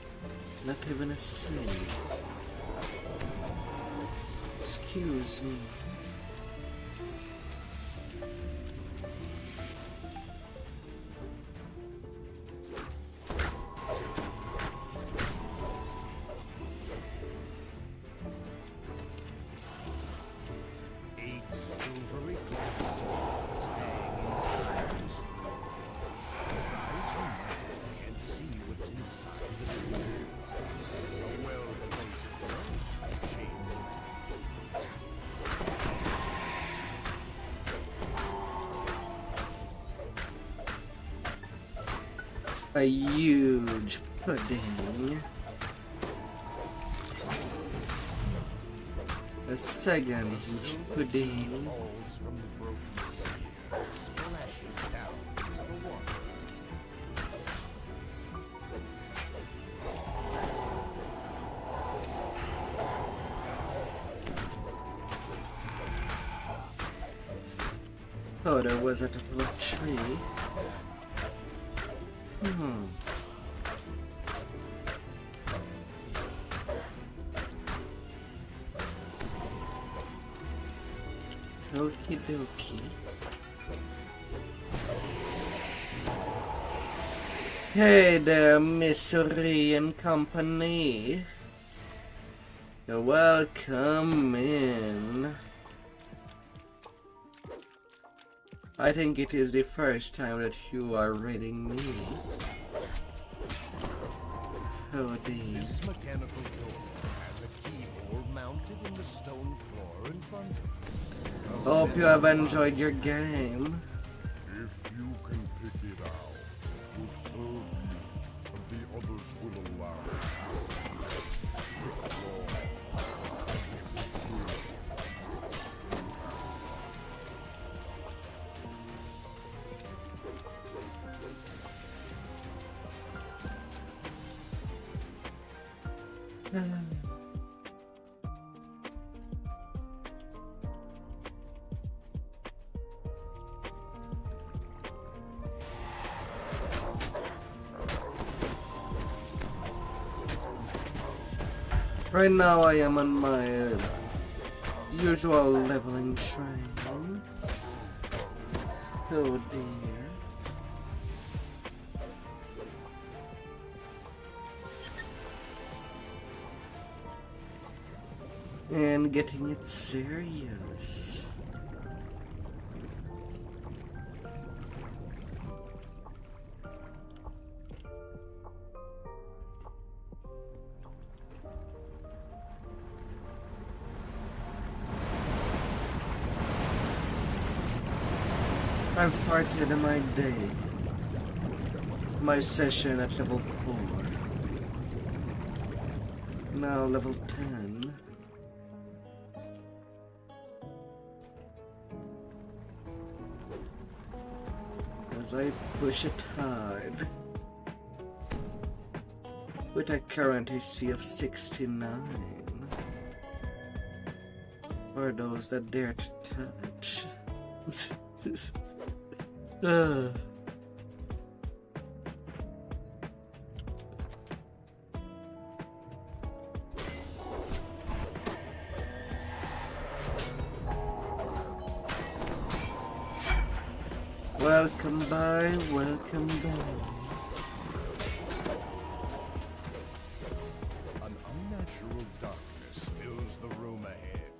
Not even a save. Excuse me. A huge pudding. A second huge pudding. Oh, there was a little tree. Okie dokie. Hey there, Missouri and Company. You're welcome in. I think it is the first time that you are reading me. Howdy. This mechanical door has a keyboard mounted in the stone floor in front of you. Hope you have enjoyed your game. If you can pick it out, it will serve you, and the others will allow Right now I am on my usual leveling shrine. Oh dear. And getting it serious. I've started my day, my session at level 4. Now level 10. As I push it hard with a current AC of 69 for those that dare to touch. Welcome by, welcome by. An unnatural darkness fills the room ahead.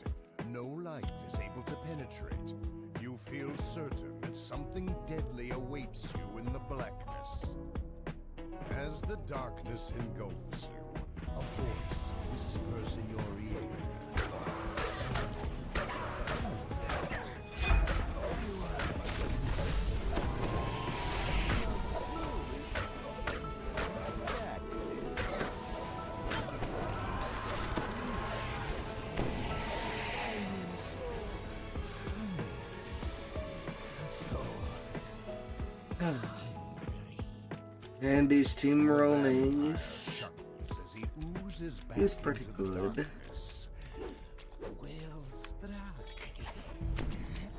No light is able to penetrate. You feel certain that something deadly awaits you in the blackness. As the darkness engulfs you, a voice whispers in your ear. And the steamrolling is pretty good. Well struck.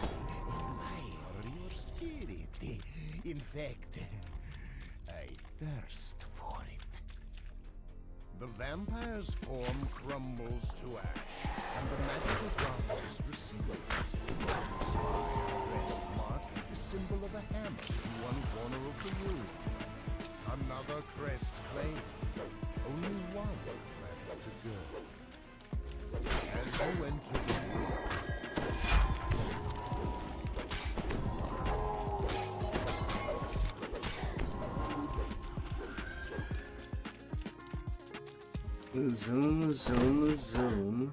Admire your spirit. In fact, I thirst for it. The vampire's form crumbles to ash, and the magical darkness recedes. You spy a crest marked with the symbol of a hammer in one corner of the room. Another crest claimed. Only one left to go. As you enter the room, zoom, zoom, zoom.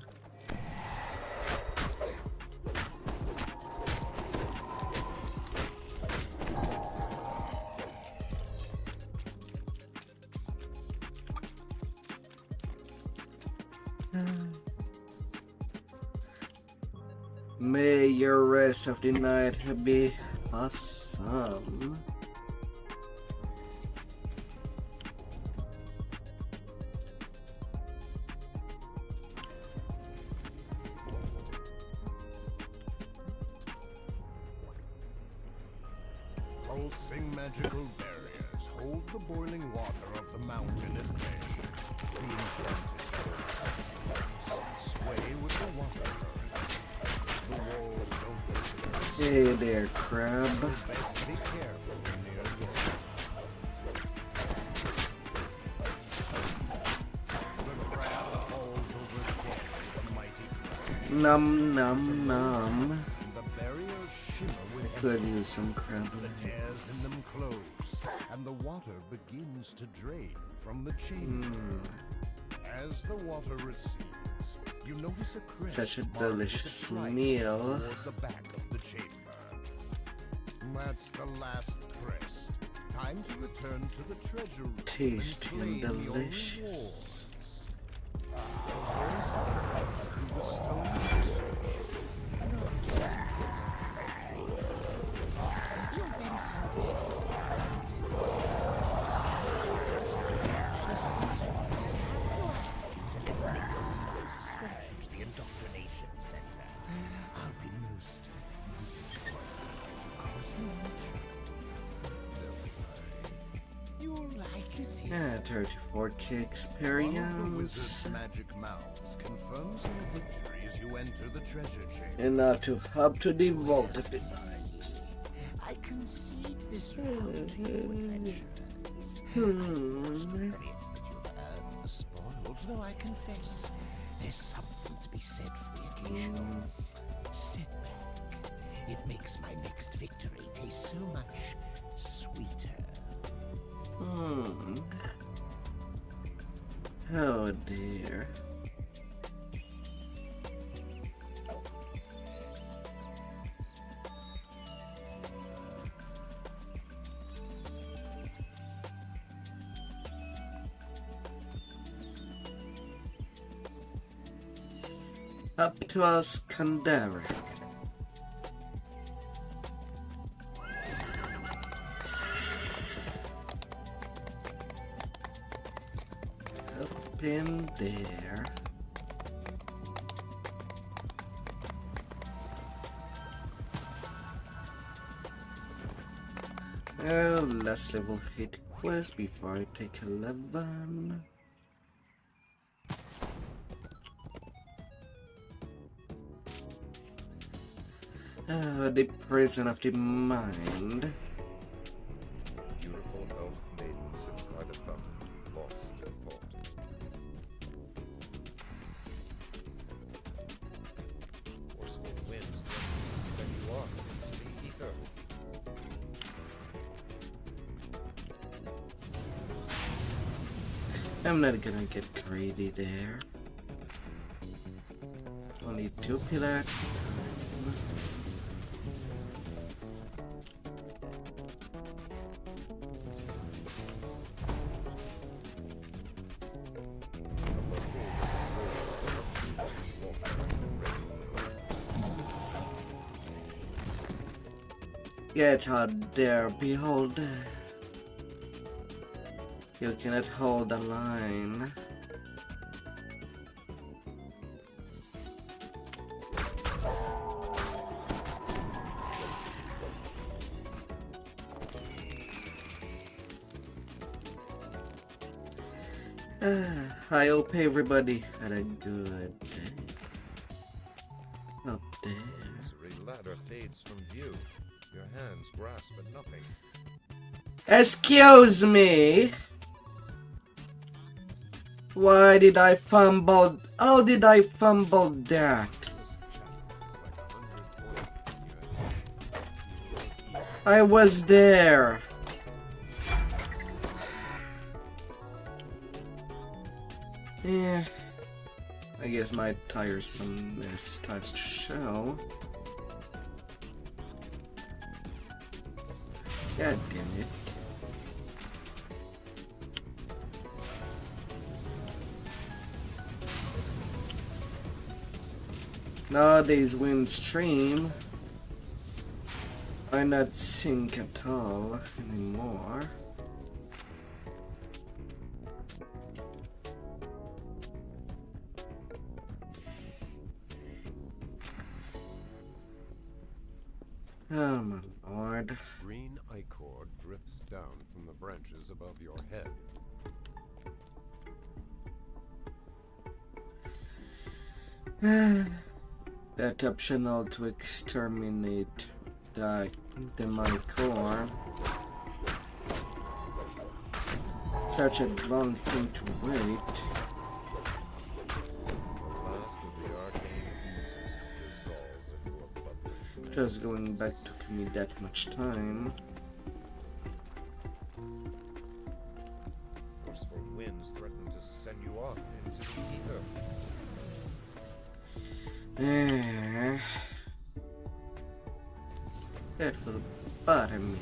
May your rest of the night be awesome. pulsing magical barriers hold the boiling water of the mountain at bay. The enchanted sway with the water currents. The walls don't. Hey there, crab. Best be careful near door. The crab falls over dead with a mighty crash. Nom nom nom. The barriers shimmer with Could use some crab the tears in them close, and the water begins to drain from the chamber. As the water recedes, you notice a crest Such a marked with delicious stripe meal. toward the back of the chamber. That's the last crest. Time to return to the treasure room. Tasty and claim your delicious. The indoctrination center. I'll be most disappointed. You'll like it Yeah, 34k experience. One of the wizard's magic mouths confirms your victory as you enter the treasure chamber. And now to hub to the vault of the knights. I concede this round to you, adventurers. Experience that you've earned the spoils, though I confess there's something to be said for the occasional setback. It makes my next victory taste so much sweeter. Oh dear. Up to us, Kandaric. Up in there. Well, last level 8 quest before I take 11. The prison of the mind. Beautiful elf maiden sits by the fountain, lost in thought. Forceful winds send you off into the ether. I'm not gonna get greedy there. Only 2 pillars. Get out there, beholder. You cannot hold the line. I hope everybody had a good day. Up there. Misery ladder fades from view. Your hands grasp at nothing. Excuse me. Why did I fumble? How did I fumble that? I was there. Yeah, I guess my tiresomeness starts to show. God damn it. Nowadays Windstream are not sync at all anymore. Oh my lord. Green ichor drips down from the branches above your head. That optional to exterminate the my core. Such a long thing to wait. Just going back took me that much time. Forceful winds threaten to send you off into the ether. That will bother me.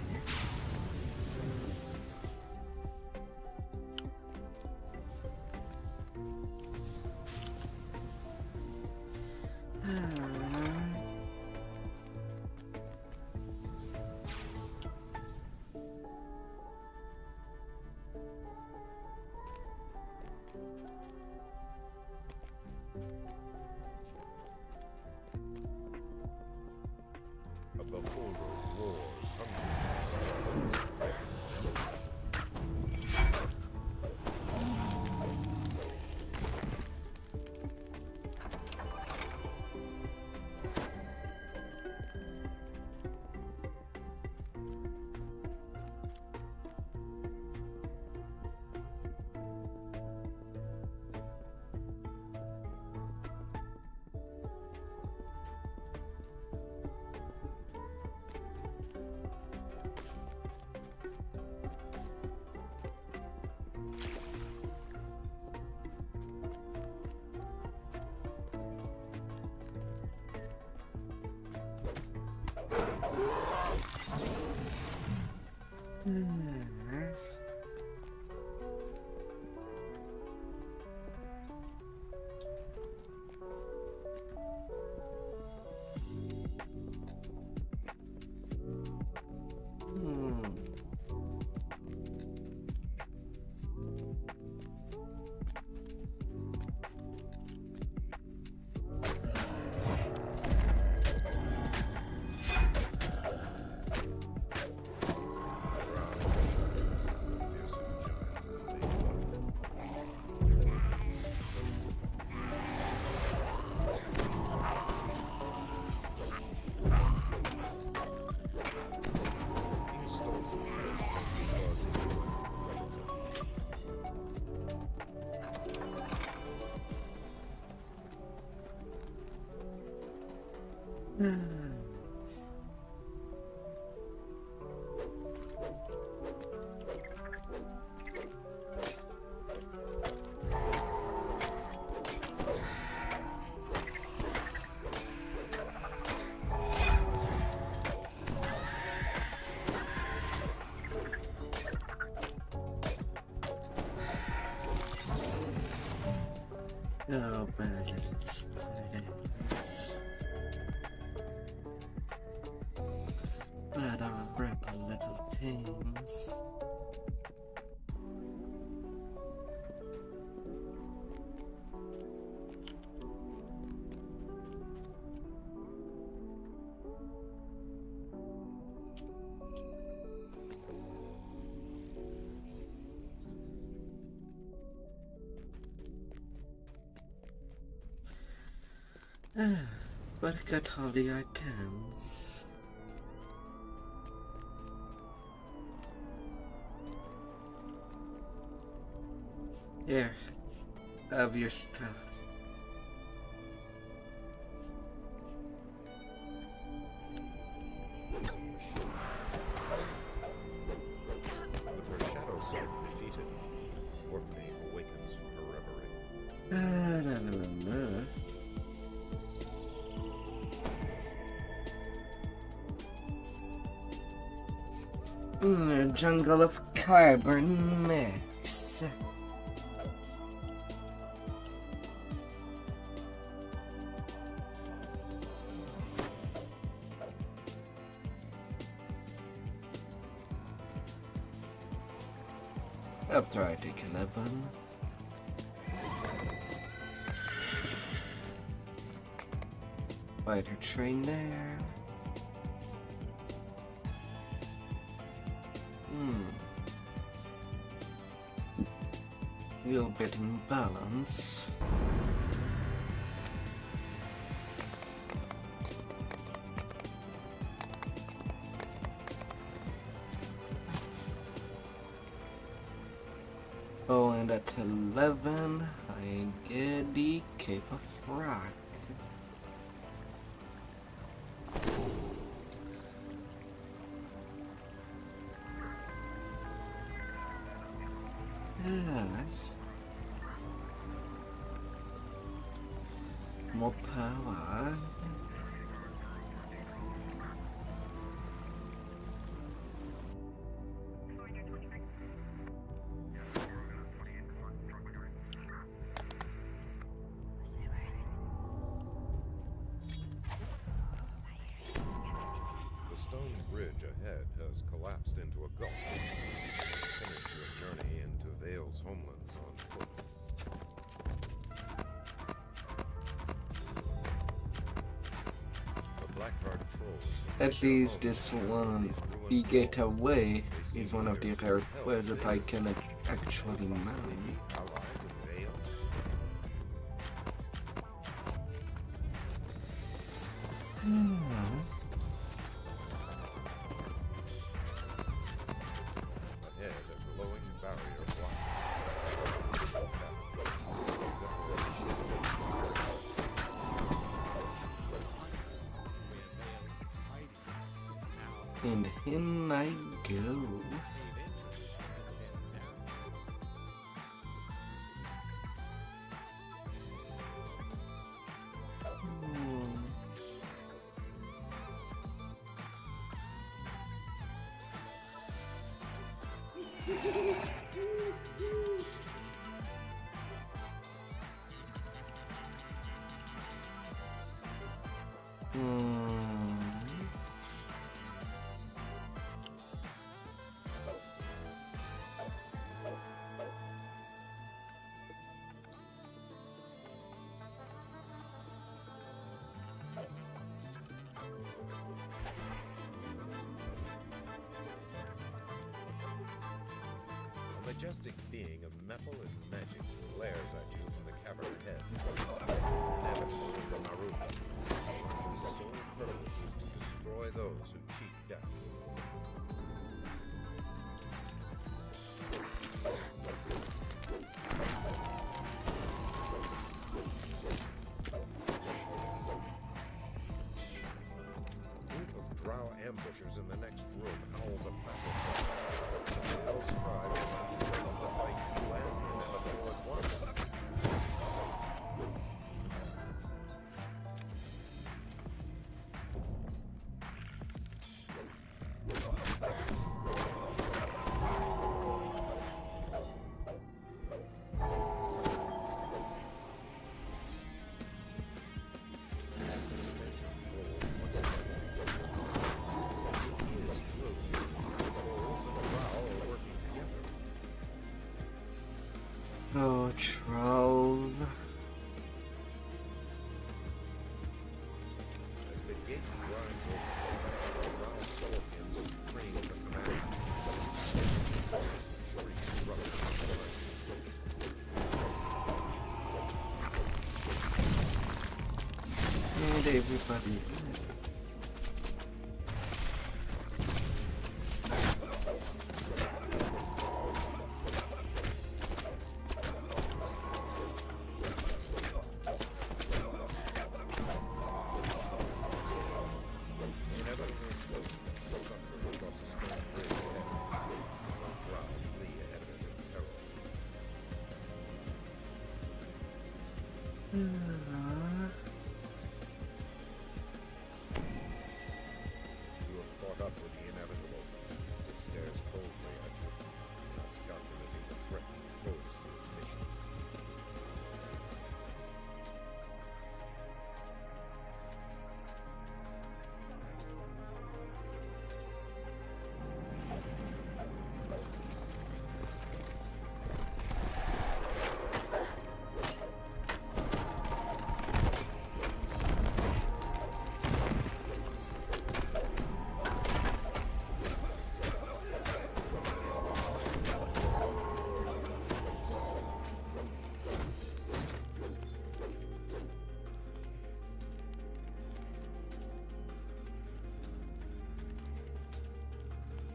A beholder roars hungry. Oh, bad little spiders. Bad rebel little things. But I got all the items. Here, have your stuff. With her shadow self defeated, Orphany awakens from her reverie. Jungle of cybernetics. After I take 11. Fight her train there. A little bit in balance. Oh, and at 11, I get the Cape of Rock. More power. The stone bridge ahead has collapsed into a gulf. Finish your journey into Vale's homelands on foot. At least this one, the getaway, is one of the rare quests that I can actually mount. And in I go. A majestic being of metal and magic glares at you from the cavern ahead. This inevitable is a Maruka, whose sole purpose is to destroy those who cheat death. A group of drow ambushers in the next room howls a battle. The elves try to fight you and the inevitable at once. Oh, trolls. As the gate grinds open, the drow scorpions scream at the command. Shrieks rush And everybody. You have caught up with the inevitable. It stares coldly at you, perhaps calculating the threat you pose to its mission.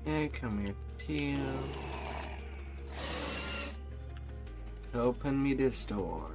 Hey, come here, Teal. Open me this door.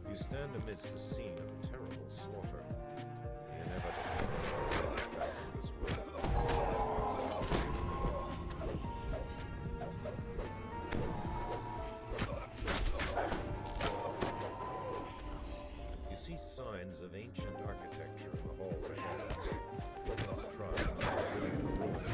You stand amidst a scene of terrible slaughter. The inevitable attacks this You see signs of ancient architecture in the halls ahead. You must try and avoid the ruins.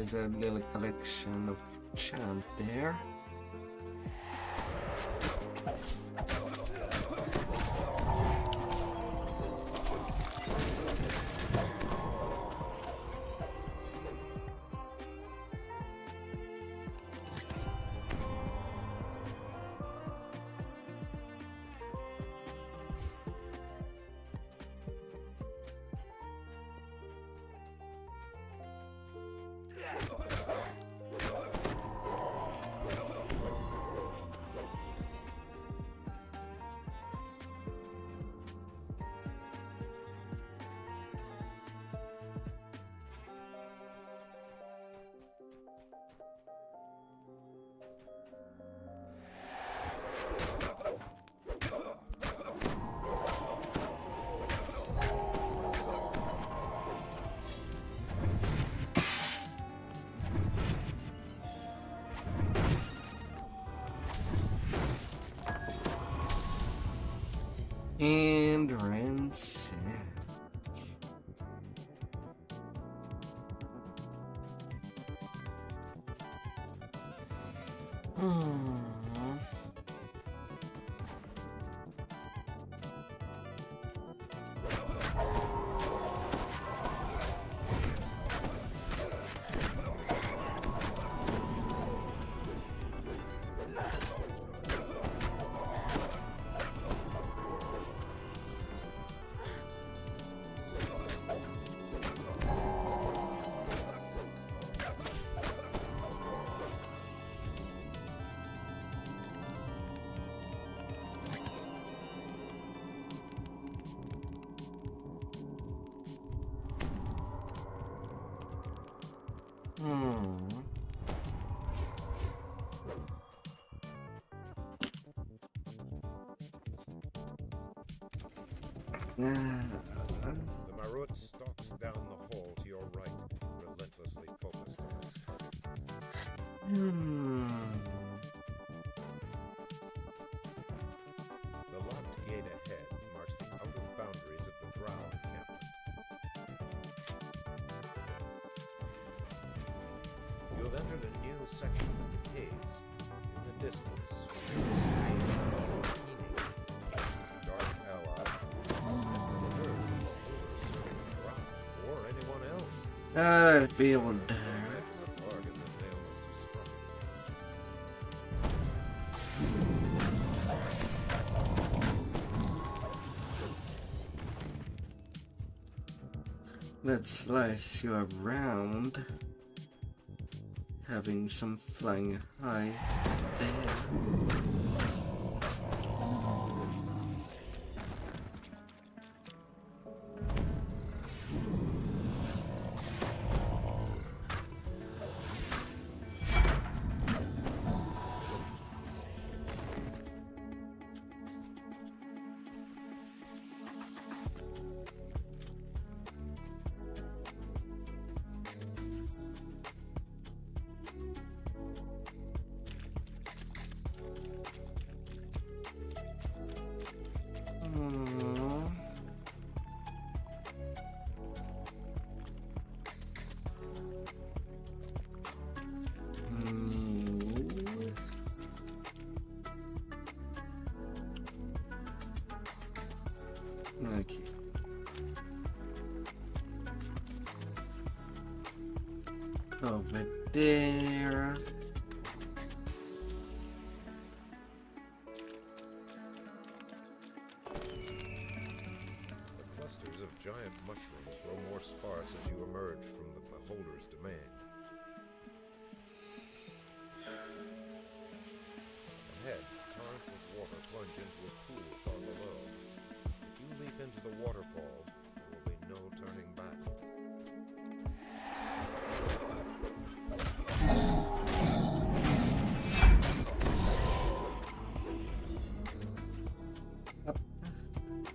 there's a little collection of champ there. And ransack. The Marut stalks down the hall to your right, relentlessly focused on its target. The locked gate ahead marks the outer boundaries of the Drow encampment. You have entered a new section of the caves. In the distance, you hear the stream of keening. Dark ally. Or anyone else. I'd be able to. Let's slice you around. Having some flying high there. Okay. Over there. The clusters of giant mushrooms grow more sparse as you emerge from the beholder's domain. Ahead, torrents of water plunge into a pool far below. If you leap into the waterfall, there will be no turning back.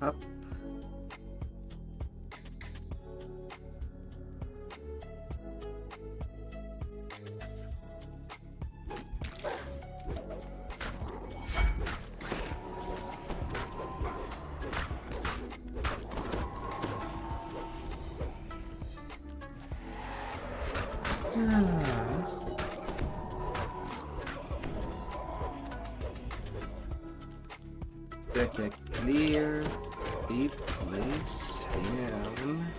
Up. Critic clear. Be placed down.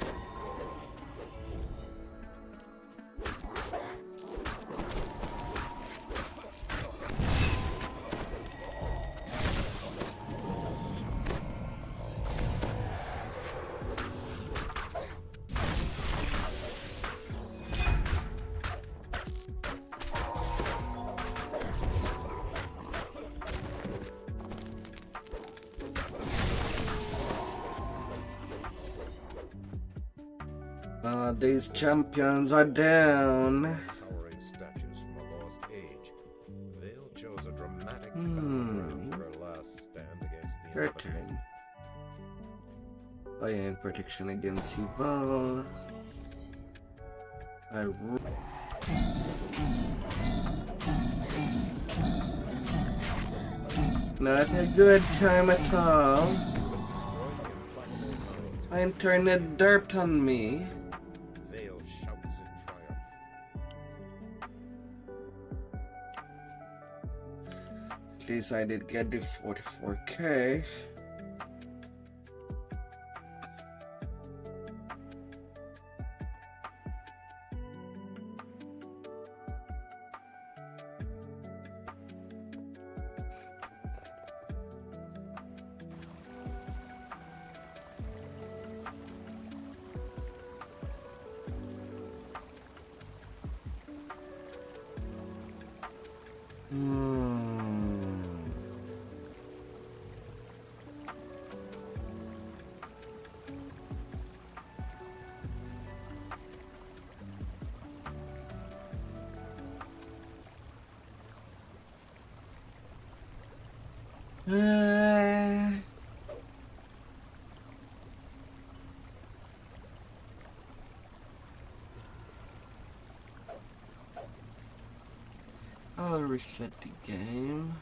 These champions are down. Towering statues from a lost age. Vale chose a dramatic battle for her last stand against the Her inevitable. turn. I am protection against evil. Not a good time at all. I'm turning dirt on me. Vale shouts in triumph. At least I did get the 44k. I'll reset the game.